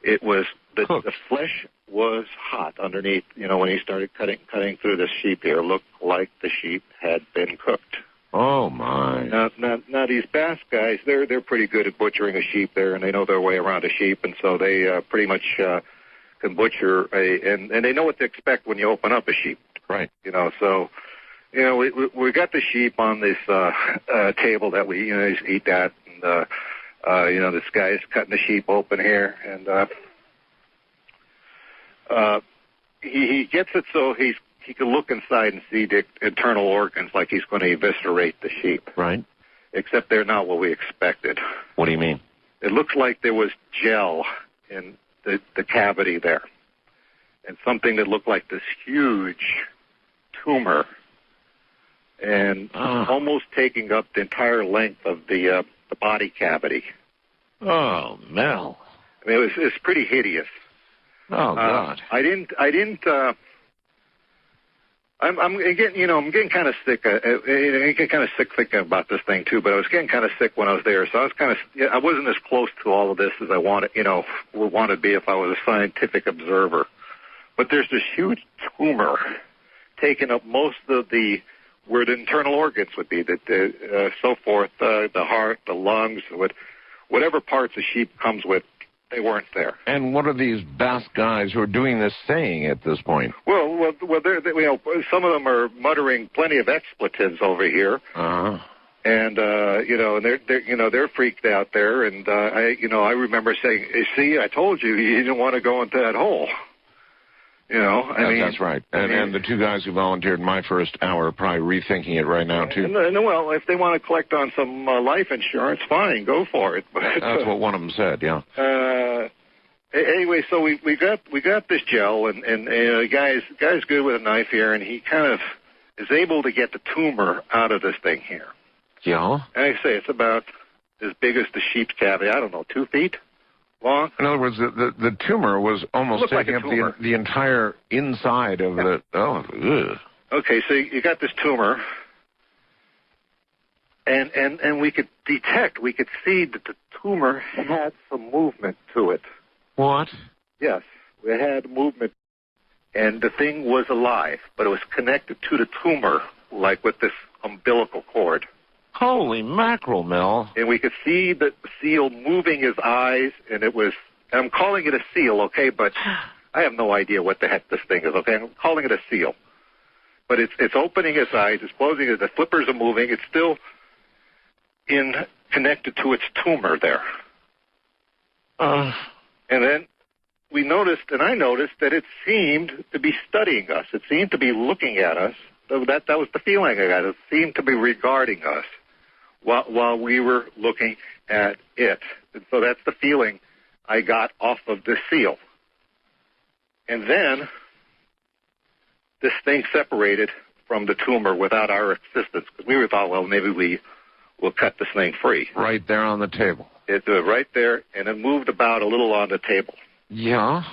It was the flesh was hot underneath. When he started cutting through the sheep here, it looked like the sheep had been cooked. Oh my! Now these Basque guys, they're pretty good at butchering a sheep there, and they know their way around a sheep, and so they pretty much can butcher and they know what to expect when you open up a sheep. Right. So we got the sheep on this table that we eat at, and this guy's cutting the sheep open here, and he gets it so he can look inside and see the internal organs like he's going to eviscerate the sheep. Right. Except they're not what we expected. What do you mean? It looks like there was gel in the cavity there, and something that looked like this huge tumor, and almost taking up the entire length of the body cavity. Oh, Mel. I mean, it's pretty hideous. Oh God! I didn't. I'm getting kind of sick. Getting kind of sick thinking about this thing too. But I was getting kind of sick when I was there, so I was I wasn't as close to all of this as I wanted. Would want to be if I was a scientific observer. But there's this huge tumor taking up most of where the internal organs would be, so forth, the heart, the lungs, whatever parts a sheep comes with. They weren't there. And what are these Basque guys who are doing this saying at this point? Well, some of them are muttering plenty of expletives over here. Uh-huh. And and they're freaked out there. And I remember saying, "See, I told you didn't want to go into that hole." I mean, that's right. And the two guys who volunteered my first hour are probably rethinking it right now, too. Well, if they want to collect on some life insurance, fine, go for it. But, that's what one of them said, yeah. Anyway, so we got this gel, and guy's good with a knife here, and he kind of is able to get the tumor out of this thing here. Yeah? And I say it's about as big as the sheep's cavity. I don't know, 2 feet long. In other words, the tumor was almost taking up the entire inside of the... Oh, ugh. Okay, so you got this tumor, and we could see that the tumor had some movement to it. What? Yes, it had movement, and the thing was alive, but it was connected to the tumor, like with this umbilical cord. Holy mackerel, Mel. And we could see the seal moving his eyes, and I'm calling it a seal, okay, but I have no idea what the heck this thing is, okay? I'm calling it a seal. But it's opening its eyes, it's closing it, the flippers are moving, it's still connected to its tumor there. And then we noticed, and I noticed, that it seemed to be studying us. It seemed to be looking at us. That was the feeling I got. It seemed to be regarding us while we were looking at it. And so that's the feeling I got off of the seal. And then this thing separated from the tumor without our assistance. Because we thought, well, maybe we'll cut this thing free. Right there on the table. It's right there, and it moved about a little on the table. Yeah.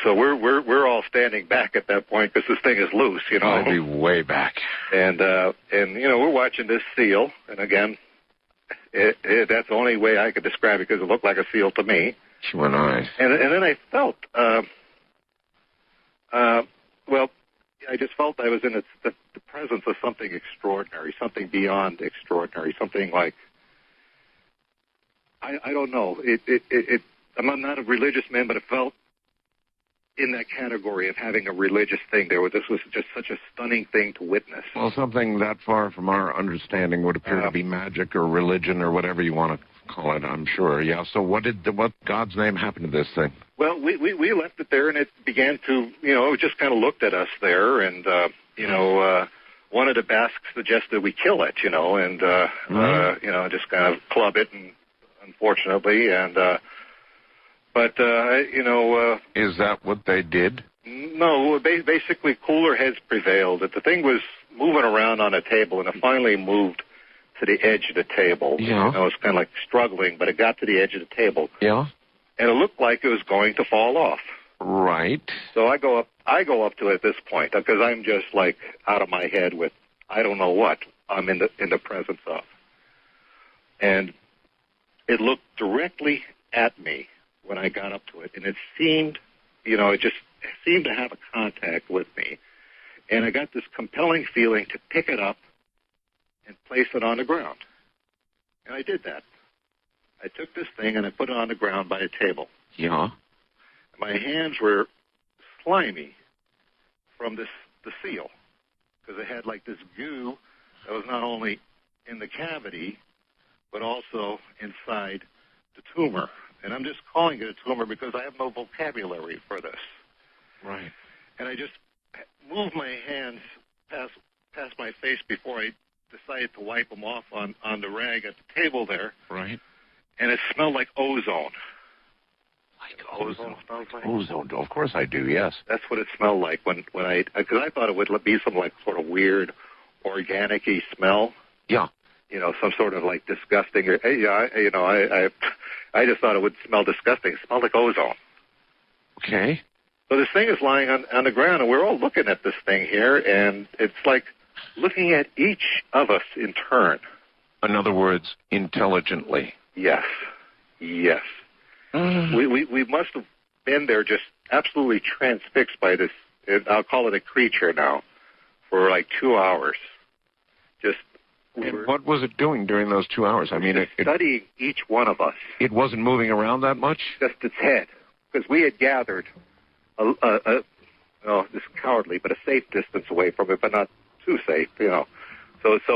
So we're all standing back at that point because this thing is loose. I'd be way back. And we're watching this seal, and again, that's the only way I could describe it because it looked like a seal to me. Sure, nice. And then I felt, I just felt I was in the presence of something extraordinary, something beyond extraordinary, something like. I don't know. I'm not a religious man, but it felt in that category of having a religious thing. This was just such a stunning thing to witness. Well, something that far from our understanding would appear to be magic or religion or whatever you want to call it, I'm sure. Yeah, so what God's name happened to this thing? Well, we left it there, and it began to, it just kind of looked at us there, and, one of the Basques suggested we kill it, and, just kind of club it, and unfortunately, and, is that what they did? No, basically cooler heads prevailed. The thing was moving around on a table, and it finally moved to the edge of the table. Yeah. It was kind of like struggling, but it got to the edge of the table. Yeah. And it looked like it was going to fall off. Right. So I go up to it at this point because I'm just like out of my head with I don't know what I'm in the presence of. And it looked directly at me when I got up to it, and it seemed, it just seemed to have a contact with me. And I got this compelling feeling to pick it up and place it on the ground. And I did that. I took this thing and I put it on the ground by a table. Yeah. My hands were slimy from the seal because it had like this goo that was not only in the cavity but also inside the tumor. And I'm just calling it a tumor because I have no vocabulary for this. Right. And I just moved my hands past my face before I decided to wipe them off on the rag at the table there. Right. And it smelled like ozone. Like ozone smells like? Ozone, of course I do, yes. That's what it smelled like because I thought it would be some like sort of weird organic-y smell. Yeah. Some sort of like disgusting. I just thought it would smell disgusting. It smelled like ozone. Okay. So this thing is lying on the ground, and we're all looking at this thing here, and it's like looking at each of us in turn. In other words, intelligently. Yes. Yes. We must have been there just absolutely transfixed by this, I'll call it a creature now, for like 2 hours. And what was it doing during those 2 hours? I mean, studying each one of us. It wasn't moving around that much? Just its head. Because we had gathered, this is cowardly, but a safe distance away from it, but not too safe, So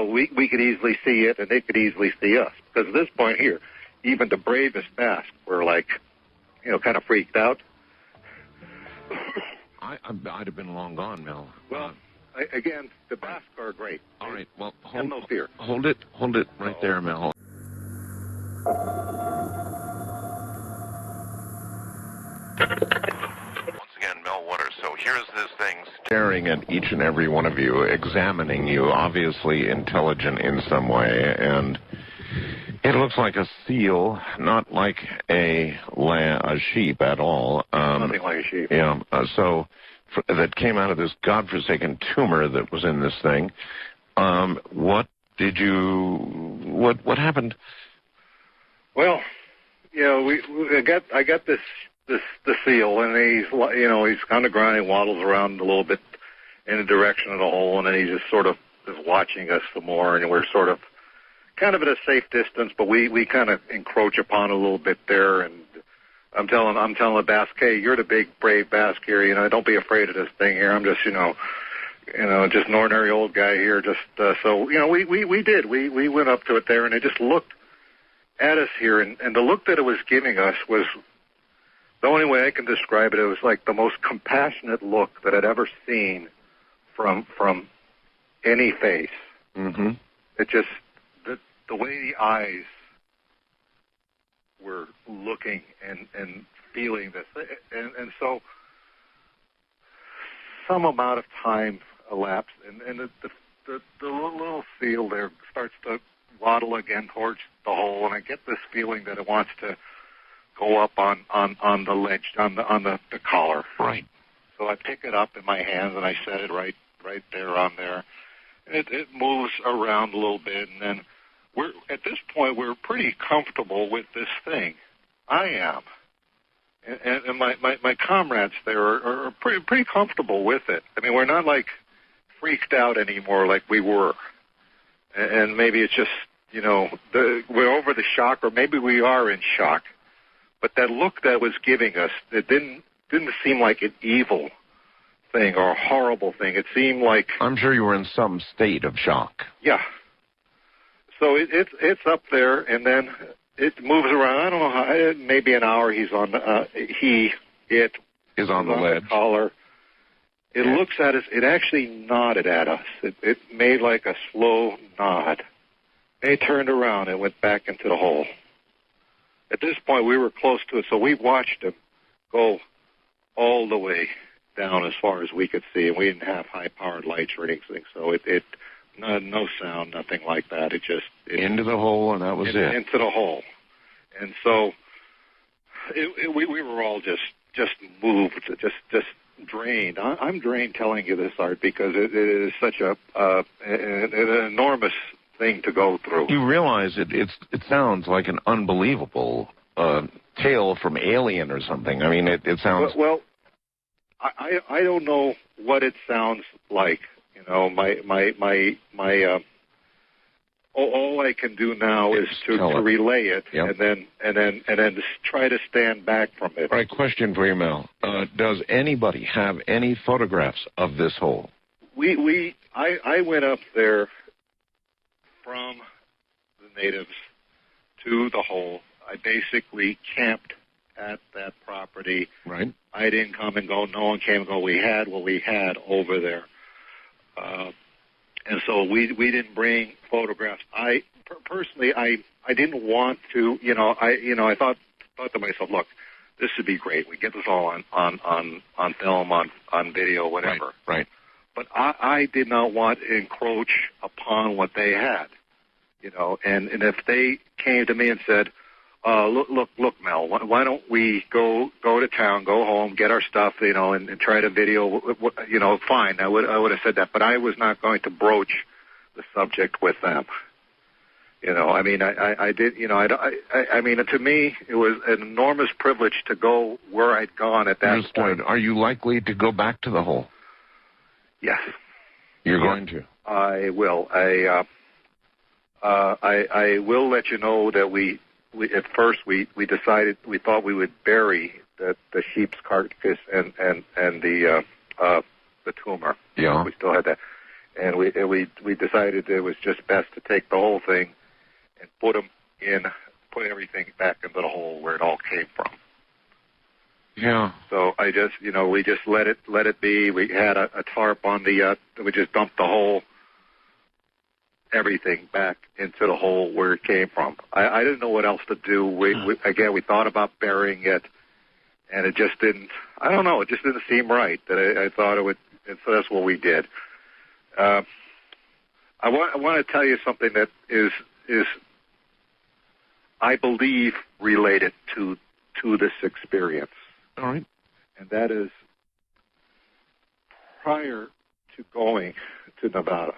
we could easily see it, and they could easily see us. Because at this point here, even the bravest Basque were like, kind of freaked out. I'd have been long gone, Mel. Well, again, the Basque are great. All right, well, have no fear. Hold it right there, Mel. Once again, Mel Waters. So here's this thing staring at each and every one of you, examining you, obviously intelligent in some way, and it looks like a seal, not like a sheep at all. Nothing like a sheep. Yeah, that came out of this godforsaken tumor that was in this thing. What happened? Well, I got the seal, and he's on the ground. He waddles around a little bit in the direction of the hole, and then he just sort of is watching us some more, and we're sort of kind of at a safe distance, but we kind of encroach upon a little bit there, and I'm telling the Basque, hey, you're the big brave Basque here, don't be afraid of this thing here. I'm just, just an ordinary old guy here. Just we went up to it there, and it just looked at us here, and the look that it was giving us was the only way I can describe it. It was like the most compassionate look that I'd ever seen from any face. Mm-hmm. It just the way the eyes were looking and feeling this, and so some amount of time elapsed, and the little seal there starts to waddle again towards the hole, and I get this feeling that it wants to go up on the ledge, on the collar. Right. So I pick it up in my hands and I set it right there on there. And it moves around a little bit, and then at this point we're pretty comfortable with this thing. I am, and my comrades there are pretty comfortable with it. I mean, we're not like freaked out anymore like we were, and maybe it's just we're over the shock, or maybe we are in shock. But that look that was giving us, it didn't seem like an evil thing or a horrible thing. It seemed like, I'm sure you were in some state of shock. Yeah. So it's up there, and then it moves around. I don't know how. Maybe an hour. He's on. It is on the ledge. The collar. It looks at us. It actually nodded at us. It made like a slow nod. And he turned around and went back into the hole. At this point, we were close to it, so we watched him go all the way down as far as we could see, and we didn't have high-powered lights or anything, so no sound, nothing like that. It into the hole, and that was it. Into the hole, and so we were all just moved, just drained. I'm drained telling you this, Art, because it is such an enormous thing to go through. You realize it sounds like an unbelievable tale from Alien or something. I mean, it sounds... Well, I don't know what it sounds like. All I can do now is to relay it, yep. and then just try to stand back from it. All right, question for you, Mel. Does anybody have any photographs of this hole? I went up there from the natives to the hole. I basically camped at that property. Right. I didn't come and go. No one came and go. We had what we had over there. And so we didn't bring photographs. Personally, I didn't want to, I thought to myself, look, this would be great. We get this all on film, on video, whatever. Right. But I did not want to encroach upon what they had, and if they came to me and said, look, Mel, why don't we go to town, go home, get our stuff, and try to video, fine, I would have said that, but I was not going to broach the subject with them. I mean, I did, I mean, to me, it was an enormous privilege to go where I'd gone at that point. Are you likely to go back to the hole? Yes. You're going to? I will. I will let you know that we at first we decided, we thought we would bury the sheep's carcass and the tumor. Yeah. We still had that, and we decided it was just best to take the whole thing and put everything back into the hole where it all came from. Yeah. So I just, we just let it be. We had a tarp on the, we just dumped the whole, everything back into the hole where it came from. I didn't know what else to do. We thought about burying it, and it just didn't, I don't know, it just didn't seem right that I thought it would, and so that's what we did. I want to tell you something that is I believe related to this experience. All right. And that is, prior to going to Nevada,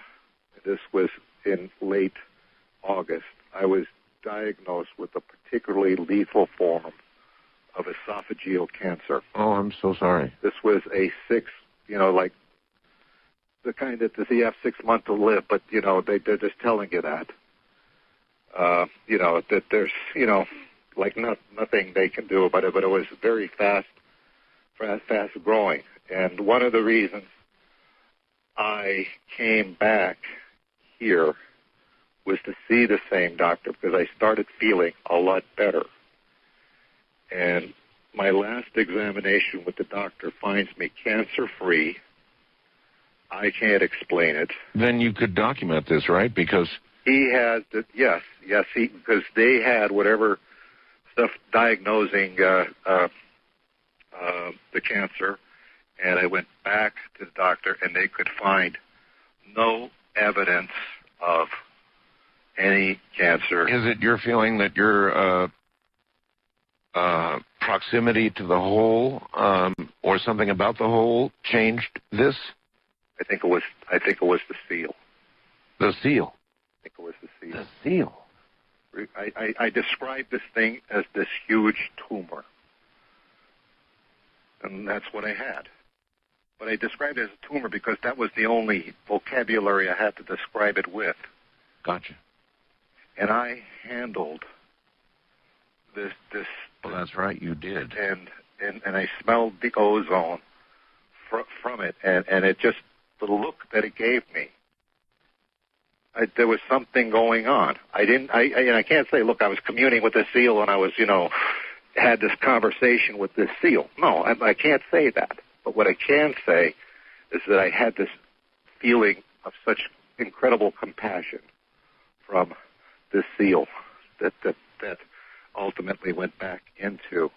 this was in late August, I was diagnosed with a particularly lethal form of esophageal cancer. Oh, I'm so sorry. This was a like the kind that you have 6 months to live, but, they're just telling you that. That there's, like nothing they can do about it, but it was very fast growing. And one of the reasons I came back here was to see the same doctor, because I started feeling a lot better. And my last examination with the doctor finds me cancer-free. I can't explain it. Then you could document this, right? Because he had, because they had whatever stuff diagnosing the cancer, and I went back to the doctor, and they could find no evidence of any cancer. Is it your feeling that your proximity to the hole or something about the hole changed this? I think it was the seal. The seal? I think it was the seal. The seal. I described this thing as this huge tumor. And that's what I had. But I described it as a tumor because that was the only vocabulary I had to describe it with. Gotcha. And I handled this. Well, that's right, you did. And I smelled the ozone from it, and it just, the look that it gave me, there was something going on. I can't say, look, I was communing with the seal and I was, had this conversation with this seal. No, I can't say that. But what I can say is that I had this feeling of such incredible compassion from this seal that ultimately went back into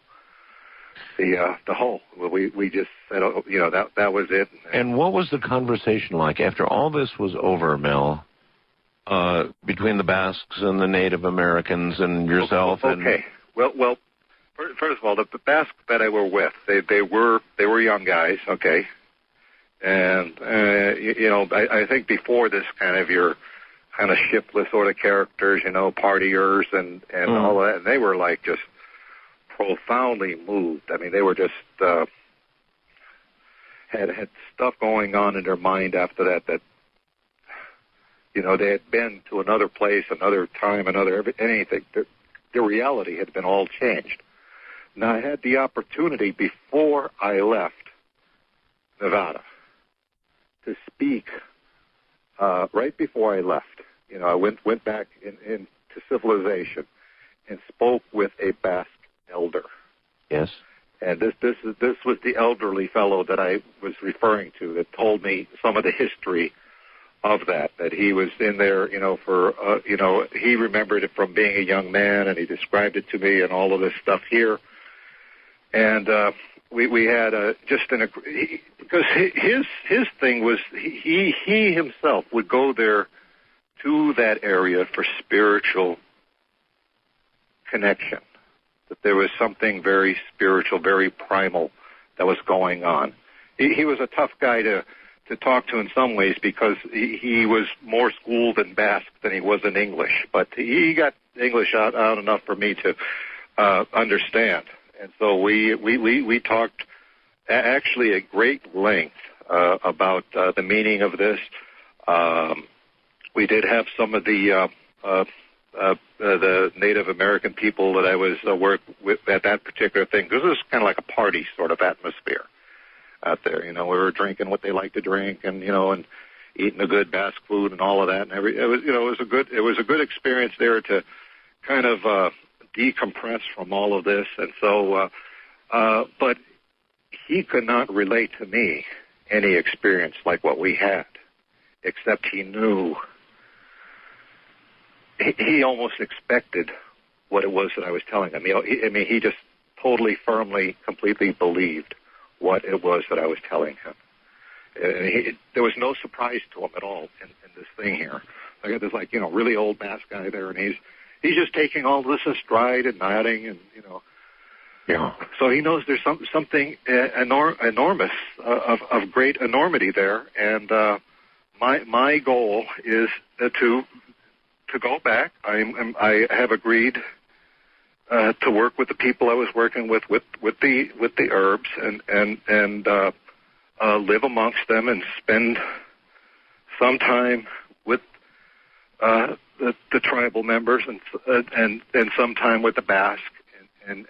the hole. We just said, that was it. And what was the conversation like after all this was over, Mel? Between the Basques and the Native Americans and yourself. Okay. Well, first of all, the Basques that I were with, they were young guys. Okay. And I think before this, kind of your kind of shiftless sort of characters, partiers and all of that, and they were like just profoundly moved. I mean, they were just had stuff going on in their mind after that. They had been to another place, another time, anything. The reality had been all changed. Now, I had the opportunity before I left Nevada to speak right before I left. I went back into civilization and spoke with a Basque elder. Yes. And this was the elderly fellow that I was referring to that told me some of the history of that he was in there, he remembered it from being a young man, and he described it to me and all of this stuff here. And we had because his thing was he himself would go there to that area for spiritual connection, that there was something very spiritual, very primal that was going on. He was a tough guy to talk to in some ways because he was more schooled in Basque than he was in English. But he got English out enough for me to understand. And so we talked actually at great length about the meaning of this. We did have some of the Native American people that I was worked with at that particular thing, because it was kind of like a party sort of atmosphere out there. We were drinking what they like to drink, and and eating the good Basque food and all of that. And it was a good experience there to kind of decompress from all of this. And so, but he could not relate to me any experience like what we had, except he knew, he almost expected what it was that I was telling him. He just totally, firmly, completely believed what it was that I was telling him. There was no surprise to him at all in this thing here. I got this, really old masked guy there, and he's just taking all this in stride and nodding, and, Yeah. So he knows there's something enormous, of great enormity there, and my goal is to go back. I have agreed to work with the people I was working with the herbs, and live amongst them and spend some time with the tribal members and some time with the Basque. And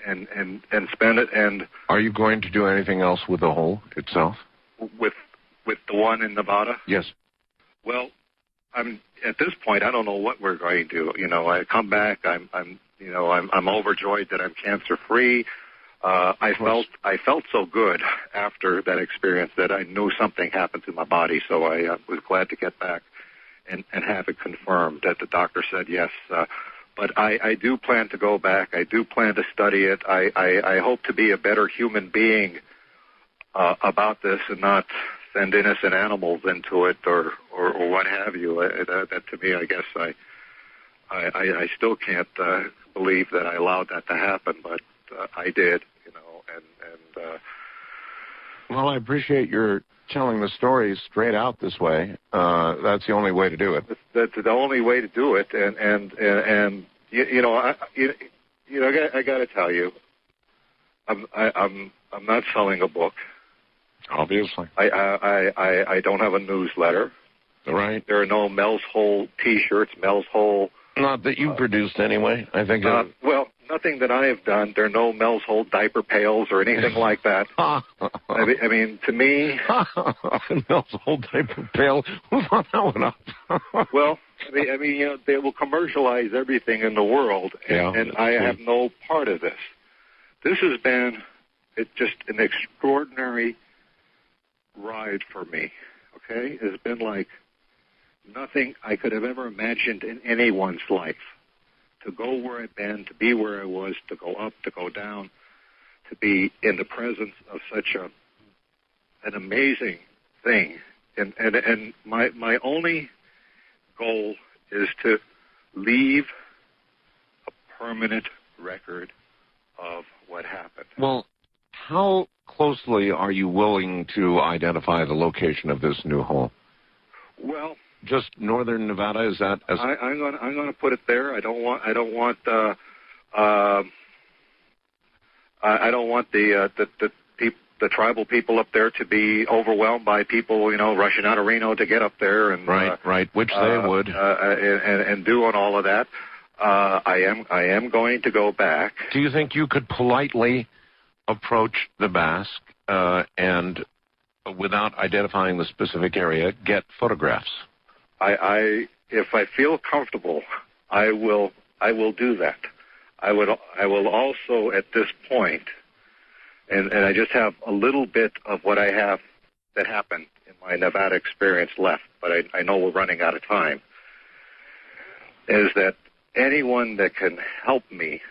spend it. And are you going to do anything else with the hole itself? With the one in Nevada? Yes. Well, I'm at this point. I don't know what we're going to do. I come back. I'm overjoyed that I'm cancer free. I felt so good after that experience that I knew something happened to my body. So I was glad to get back and have it confirmed that the doctor said yes. But I do plan to go back. I do plan to study it. I hope to be a better human being about this and not send innocent animals into it or what have you. That to me, I guess I still can't believe that I allowed that to happen, but I did. Well, I appreciate your telling the story straight out this way. That's the only way to do it. That's the only way to do it, and I got to tell you, I'm not selling a book. Obviously, I don't have a newsletter. Right. There are no Mel's Hole T-shirts, Mel's Hole. Not that you produced anyway. I think. Well, nothing that I have done. There are no Mel's Hole diaper pails or anything like that. I mean, to me, Mel's Hole diaper pail. Who thought that one up? Well, I mean, they will commercialize everything in the world, and I have no part of this. This has been just an extraordinary ride for me. Okay, it's been like nothing I could have ever imagined in anyone's life. To go where I've been, to be where I was, to go up, to go down, to be in the presence of such an amazing thing. And my only goal is to leave a permanent record of what happened. Well, how closely are you willing to identify the location of this new hole? Well, just northern Nevada, is that? I'm going to put it there. I don't want the tribal people up there to be overwhelmed by people, rushing out of Reno to get up there and right, which they would, and doing all of that. I am going to go back. Do you think you could politely approach the Basque and, without identifying the specific area, get photographs? If I feel comfortable, I will do that. I will also at this point, and I just have a little bit of what I have that happened in my Nevada experience left, but I know we're running out of time, is that anyone that can help me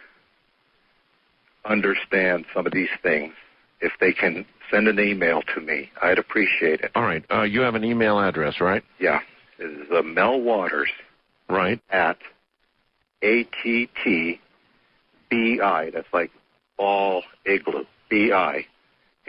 understand some of these things, if they can send an email to me, I'd appreciate it. All right. You have an email address, right? Yeah. It's Mel Waters. Right. At ATTBI. That's like ball igloo. BI.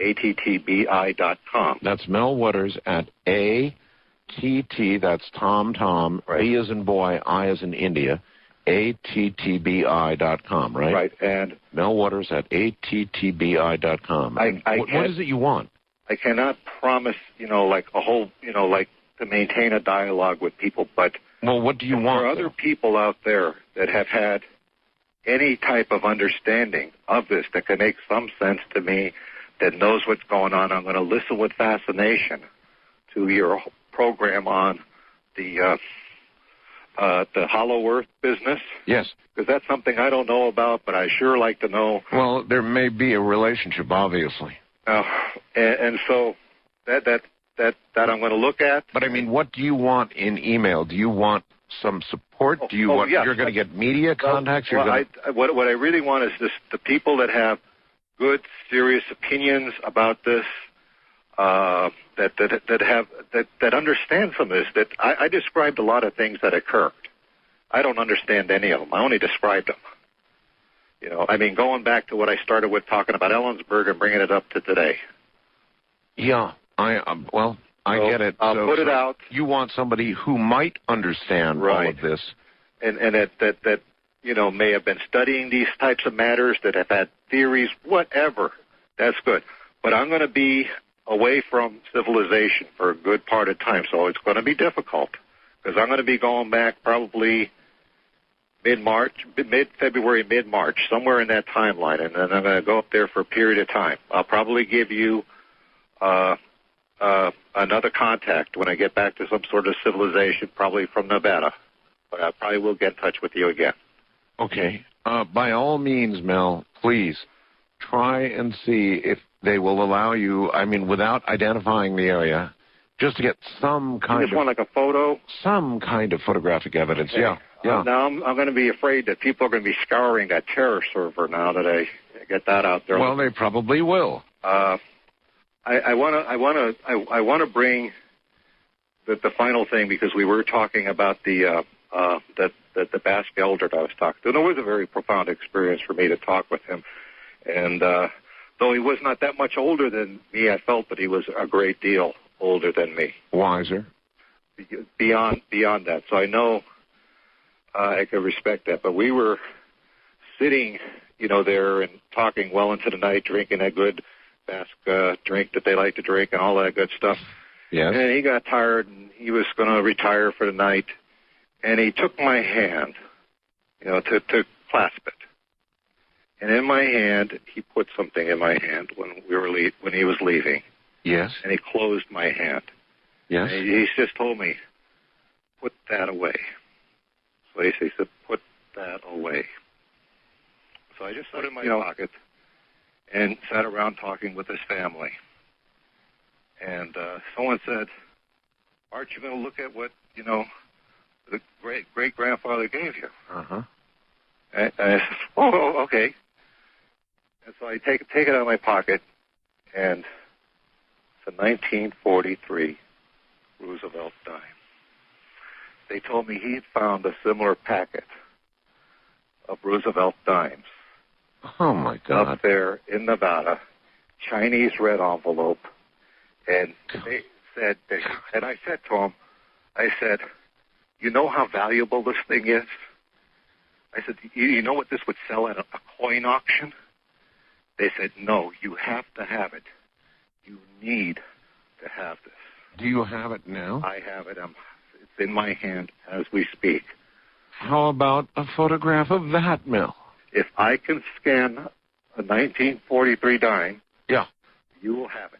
ATTBI.com. That's Mel Waters at ATT. That's Tom. Right. B as in boy, I as in India. ATTBI.com, right? Right. And Mel Waters at ATTBI.com. What is it you want? I cannot promise, like a whole, like to maintain a dialogue with people, but well, what do you want? There are other people out there that have had any type of understanding of this that can make some sense to me, that knows what's going on. I'm going to listen with fascination to your program on the hollow earth business. Yes. Because that's something I don't know about, but I sure like to know. Well, there may be a relationship, obviously. And so that I'm going to look at. But I mean, what do you want in email? Do you want some support? Do you want? Yes. You're going to get media contacts. What I really want is just the people that have good, serious opinions about this, that understand some of this. That I described a lot of things that occurred. I don't understand any of them. I only described them. You know, I mean, going back to what I started with, talking about Ellensburg and bringing it up to today. Yeah, I get it. I'll put it out. You want somebody who might understand all of this, and that you know may have been studying these types of matters, that have had theories, whatever. That's good. But I'm going to be away from civilization for a good part of time, so it's going to be difficult because I'm going to be going back probably mid-February, mid-March, somewhere in that timeline, and then I'm going to go up there for a period of time. I'll probably give you another contact when I get back to some sort of civilization, probably from Nevada, but I probably will get in touch with you again. Okay. By all means, Mel, please try and see if they will allow you, I mean, without identifying the area, just to get some kind You just want like a photo? Some kind of photographic evidence, Okay. yeah. Now I'm going to be afraid that people are going to be scouring that terror server now that I get that out there. Well, they probably will. I want to bring the final thing, because we were talking about the Basque elder that I was talking to. And it was a very profound experience for me to talk with him. And though he was not that much older than me, I felt that he was a great deal older than me. Wiser. Beyond that. So I know I could respect that. But we were sitting, there and talking well into the night, drinking a good Basque drink that they like to drink and all that good stuff. Yes. And he got tired and he was going to retire for the night. And he took my hand, to clasp it. And in my hand, he put something in my hand when he was leaving. Yes. And he closed my hand. Yes. And he just told me, put that away. So he said, put that away. So I just put it in my pocket and sat around talking with his family. And someone said, aren't you going to look at what, the great-grandfather gave you? Uh-huh. And I said, oh, okay. And so I take it out of my pocket, and it's a 1943 Roosevelt dime. They told me he'd found a similar packet of Roosevelt dimes. Oh, my God. Up there in Nevada, Chinese red envelope. And they said, and I said to him, you know how valuable this thing is? I said, you know what this would sell at a coin auction? They said, no, you have to have it. You need to have this. Do you have it now? I have it. It's in my hand as we speak. How about a photograph of that, Mel? If I can scan a 1943 dime, yeah, you will have it.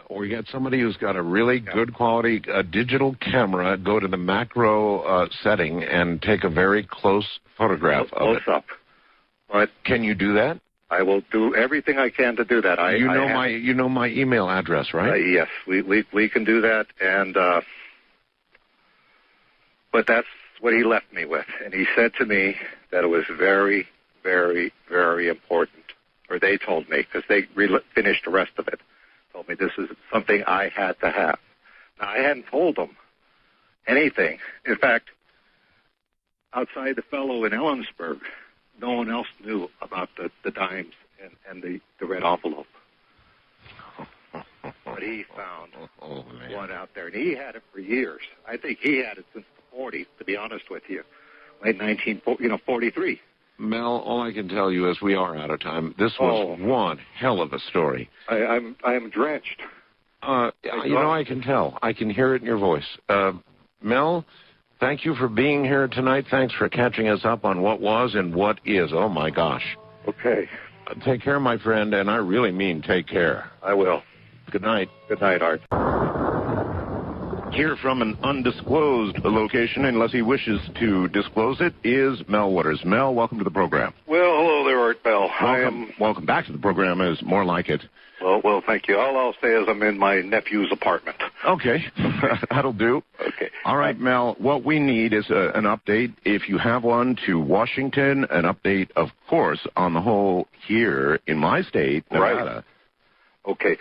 Or you get somebody who's got a really good quality digital camera, go to the macro setting and take a very close photograph of it. Close up. But can you do that? I will do everything I can to do that. You know my email address, right? Yes, we can do that. And but that's what he left me with. And he said to me that it was very, very, very important. Or they told me, because they finished the rest of it. Told me this is something I had to have. Now, I hadn't told them anything. In fact, outside the fellow in Ellensburg, no one else knew about the dimes and the red envelope. But he found one out there, and he had it for years. I think he had it since the 40s, to be honest with you, late 1943. Mel, all I can tell you is we are out of time. This was one hell of a story. I am drenched. I can tell. I can hear it in your voice. Mel, thank you for being here tonight. Thanks for catching us up on what was and what is. Oh, my gosh. Okay. Take care, my friend, and I really mean take care. I will. Good night. Good night, Art. Here from an undisclosed location, unless he wishes to disclose it, is Mel Waters. Mel, welcome to the program. Well, hello there, Art Bell. Welcome back to the program is more like it. Well, thank you. All I'll say is I'm in my nephew's apartment. Okay, that'll do. Okay. All right, Mel, what we need is an update, if you have one, to Washington, an update, of course, on the hole here in my state, Nevada. Right. Okay.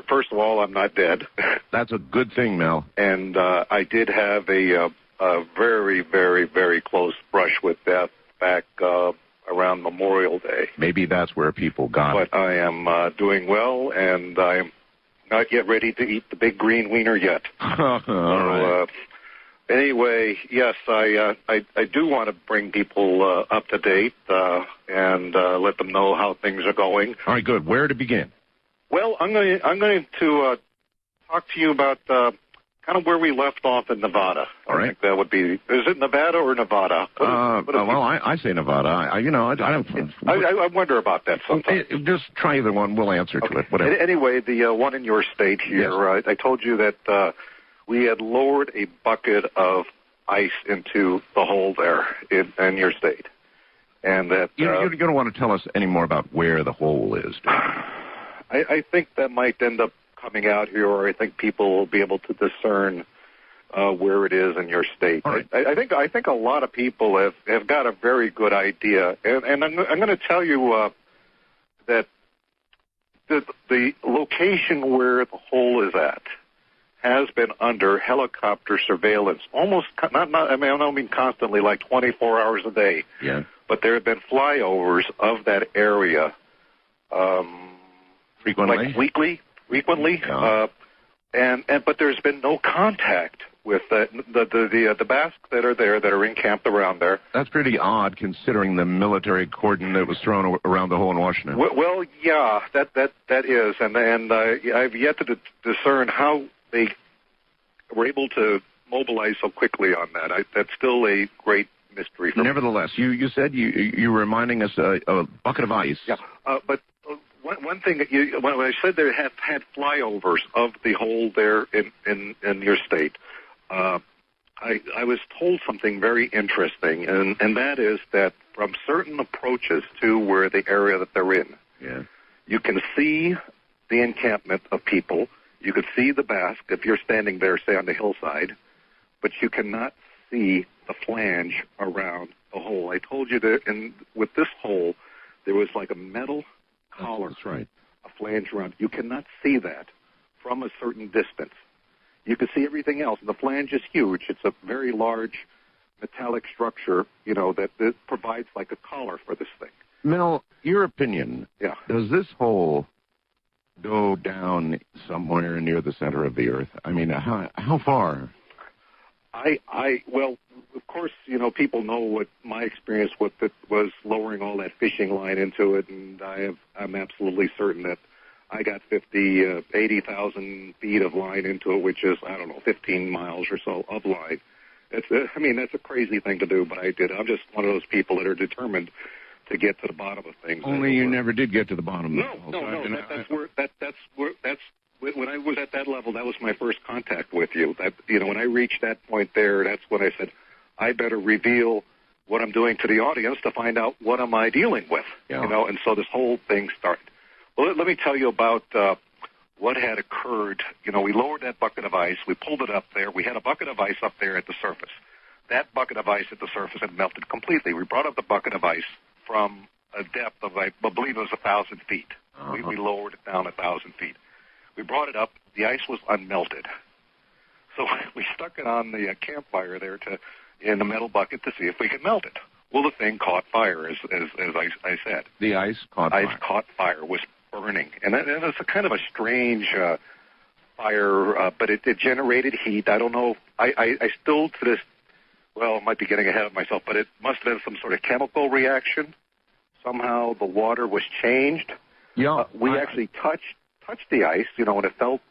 First of all, I'm not dead. That's a good thing, Mel. And I did have a very, very, very close brush with death back around Memorial Day. Maybe that's where people got it. But I am doing well, and I'm not yet ready to eat the big green wiener yet. All right. Anyway, yes, I do want to bring people up to date and let them know how things are going. All right, good. Where to begin? Well, I'm going to talk to you about kind of where we left off in Nevada. All right. I think that would be. Is it Nevada or Nevada? I say Nevada. I wonder about that sometimes. Just try either one. We'll answer to it. Whatever. Anyway, the one in your state here, yes. I told you that we had lowered a bucket of ice into the hole there in your state. And that... you don't want to tell us any more about where the hole is, do you? I think that might end up coming out here, or I think people will be able to discern where it is in your state. Right. I think a lot of people have got a very good idea, and I'm going to tell you that the location where the hole is at has been under helicopter surveillance, almost not. I mean, I don't mean constantly, like 24 hours a day. Yeah. But there have been flyovers of that area. Frequently? Like frequently. Yeah. But there's been no contact with the Basques that are there, that are encamped around there. That's pretty odd, considering the military cordon that was thrown around the hole in Washington. Well, yeah, that is, and I've yet to discern how they were able to mobilize so quickly on that. That's still a great mystery. Nevertheless, you said you were reminding us a bucket of ice. Yeah, but one thing that when I said they have had flyovers of the hole there in your state, I was told something very interesting, and that is that from certain approaches to where the area that they're in, you can see the encampment of people. You could see the Basque if you're standing there, say, on the hillside, but you cannot see the flange around the hole. I told you that with this hole, there was like a metal collar, that's right, a flange around. You cannot see that from a certain distance. You can see everything else, and the flange is huge. It's a very large metallic structure, that provides like a collar for this thing. Mel, your opinion, does this hole go down somewhere near the center of the Earth? I mean, how far? Well, of course, people know what my experience with it was, lowering all that fishing line into it, and I'm absolutely certain that I got 80,000 feet of line into it, which is, 15 miles or so of line. That's a crazy thing to do, but I did. I'm just one of those people that are determined to get to the bottom of things. Only you never did get to the bottom. No. When I was at that level, that was my first contact with you. When I reached that point there, that's when I said, I better reveal what I'm doing to the audience to find out what am I dealing with. And so this whole thing started. Well, let me tell you about what had occurred. We lowered that bucket of ice. We pulled it up there. We had a bucket of ice up there at the surface. That bucket of ice at the surface had melted completely. We brought up the bucket of ice from a depth of, I believe it was 1,000 feet. We lowered it down 1,000 feet. We brought it up. The ice was unmelted. So we stuck it on the campfire there in the metal bucket to see if we could melt it. Well, the thing caught fire, as I said. The ice caught fire. Ice caught fire, was burning. And it's a kind of a strange fire, but it generated heat. I don't know. I still to this, I might be getting ahead of myself, but it must have been some sort of chemical reaction. Somehow the water was changed. Yeah. We actually touched the ice, and it felt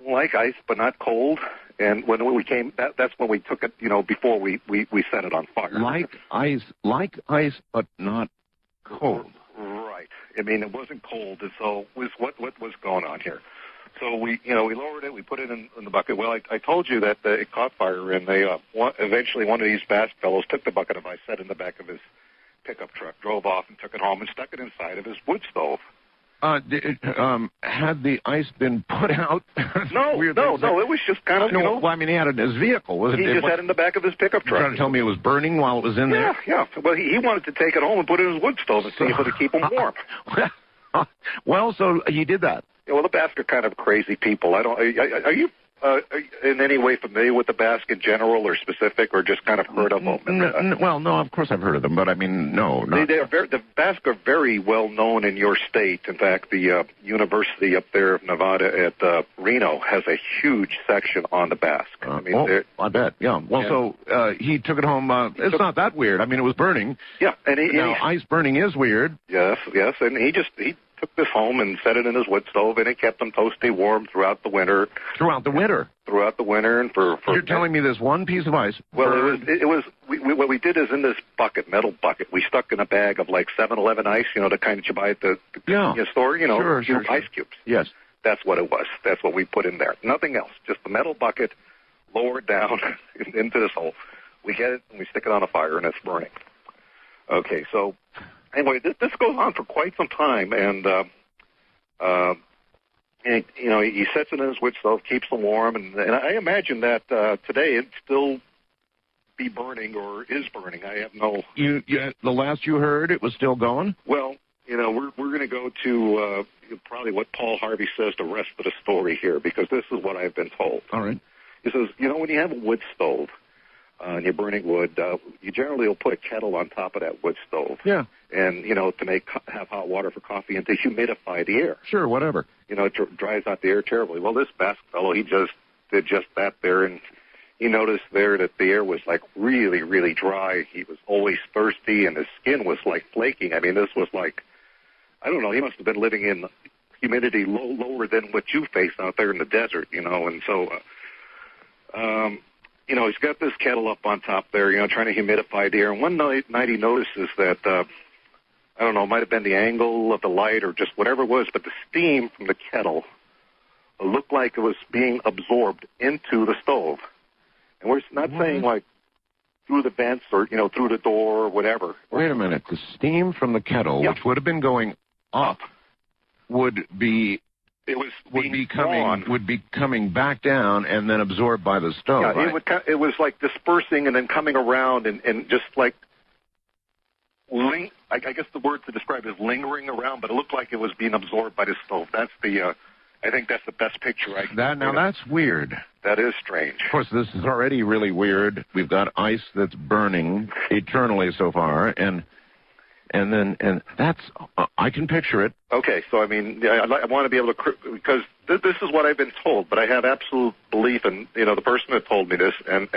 like ice, but not cold. And when we came, that's when we took it, before we set it on fire. Like ice, but not cold. Right. It wasn't cold, and so what was going on here? So we lowered it, we put it in the bucket. Well, I told you that it caught fire, and they eventually one of these Basque fellows took the bucket of ice, set it in the back of his pickup truck, drove off, and took it home and stuck it inside of his wood stove. Had the ice been put out? No, it was just kind of, Well, I mean, he had it in his vehicle. He just had it in the back of his pickup truck. You're trying to tell me it was burning while it was in there? Yeah. Well, he wanted to take it home and put it in his wood stove and see if it would keep him warm. Well, so he did that. Yeah, well, the Basque are kind of crazy people. Are you in any way familiar with the Basque in general or specific, or just kind of heard of them? Well, no, of course I've heard of them, but I mean, no. The Basque are very well known in your state. In fact, the University up there of Nevada at Reno has a huge section on the Basque. I bet, yeah. Well, so he took it home. It's not that weird. I mean, it was burning. Yeah. Ice burning is weird. Yes, and he took this home and set it in his wood stove, and it kept him toasty warm throughout the winter. Throughout the winter, and for you're telling me this one piece of ice? Well, what we did is in this metal bucket, we stuck in a bag of like 7-Eleven ice, the kind that you buy at the store, sure. ice cubes. Yes, that's what it was. That's what we put in there. Nothing else. Just the metal bucket lowered down into this hole. We get it and we stick it on a fire, and it's burning. Okay, so. Anyway, this goes on for quite some time, and he sets it in his wood stove, keeps them warm, and I imagine that today it'd still be burning or is burning. I have no. The last you heard, it was still going? Well, we're going to go to probably what Paul Harvey says the rest of the story here, because this is what I've been told. All right. He says, when you have a wood stove and you're burning wood, you generally will put a kettle on top of that wood stove. Yeah. And, to have hot water for coffee and to humidify the air. Sure, whatever. It dries out the air terribly. Well, this Basque fellow, he just did just that there, and he noticed there that the air was, like, really, really dry. He was always thirsty, and his skin was, like, flaking. I mean, this was like, I don't know, he must have been living in humidity lower than what you face out there in the desert, and so, he's got this kettle up on top there, trying to humidify the air. And one night he notices that, I don't know, it might have been the angle of the light or just whatever it was, but the steam from the kettle looked like it was being absorbed into the stove. And we're not saying like through the vents or, through the door or whatever. Wait a minute. The steam from the kettle, which would have been going up, would be coming back down and then absorbed by the stove. Yeah, right? it was like dispersing and then coming around and just like I guess the word to describe is lingering around, but it looked like it was being absorbed by the stove. That's I think that's the best picture I can. That's weird. That is strange. Of course, this is already really weird. We've got ice that's burning eternally so far, and that's I can picture it. Okay, so I mean, I want to be able to, because this is what I've been told, but I have absolute belief in the person that told me this, and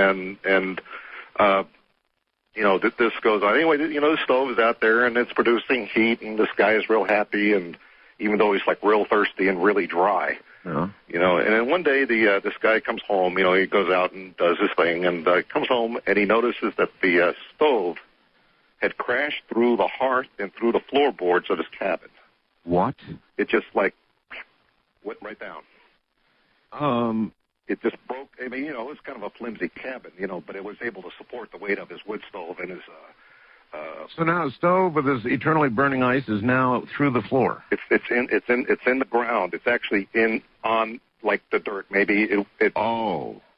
this goes on. Anyway, the stove is out there and it's producing heat, and this guy is real happy, and even though he's like real thirsty and really dry. Yeah. And then one day this guy comes home. He goes out and does his thing, and comes home and he notices that the stove had crashed through the hearth and through the floorboards of his cabin. What? It just like went right down. It just broke. I mean, it was kind of a flimsy cabin, but it was able to support the weight of his wood stove and his. So now a stove with this eternally burning ice is now through the floor. It's in the ground. It's actually on like the dirt. Maybe it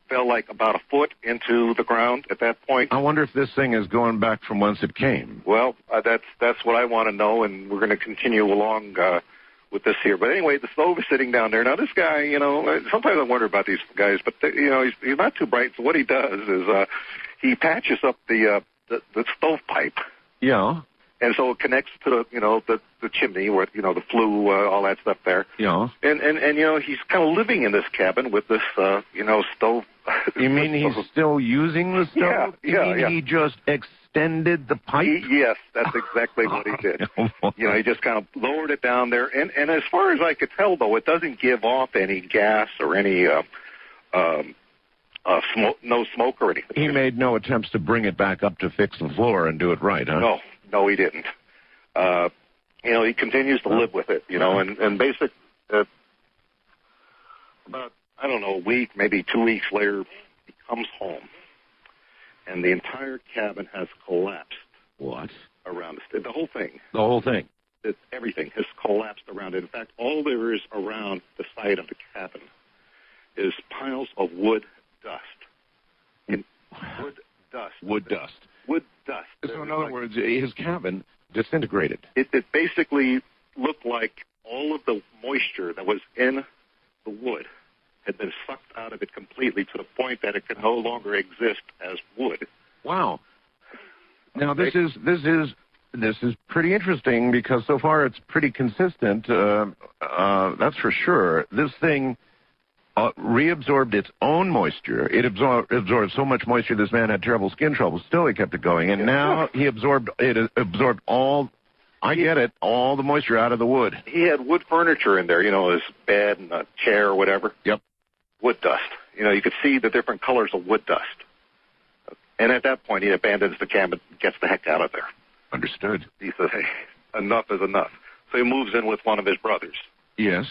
fell like about a foot into the ground at that point. I wonder if this thing is going back from whence it came. Well, that's what I want to know, and we're going to continue along with this here. But anyway, the stove is sitting down there. Now, this guy, sometimes I wonder about these guys, but, he's not too bright. So what he does is he patches up the stovepipe. Yeah. And so it connects to the chimney where, the flue, all that stuff there. Yeah. And he's kind of living in this cabin with this, stove. You mean he's still using the stove? Yeah. He just extended the pipe? Yes, that's exactly what he did. He just kind of lowered it down there. And as far as I could tell, though, it doesn't give off any gas or any smoke, no smoke or anything. He made no attempts to bring it back up to fix the floor and do it right, huh? No, he didn't. He continues to live with it, and basically, about, I don't know, a week, maybe 2 weeks later, he comes home, and the entire cabin has collapsed. What? Around the whole thing. The whole thing? everything has collapsed around it. In fact, all there is around the site of the cabin is piles of wood dust. Wood dust. Wood dust. Wood dust. So in other words, his cabin disintegrated. It basically looked like all of the moisture that was in the wood had been sucked out of it completely to the point that it could no longer exist as wood. Wow. Now this is pretty interesting because so far it's pretty consistent. That's for sure. This thing reabsorbed its own moisture. It absorbed so much moisture this man had terrible skin trouble. Still, he kept it going, and now it absorbed all. I get it, all the moisture out of the wood. He had wood furniture in there, his bed and a chair or whatever. Yep. Wood dust. You could see the different colors of wood dust. And at that point, he abandons the cabin, gets the heck out of there. Understood. He says, hey, enough is enough. So he moves in with one of his brothers. Yes.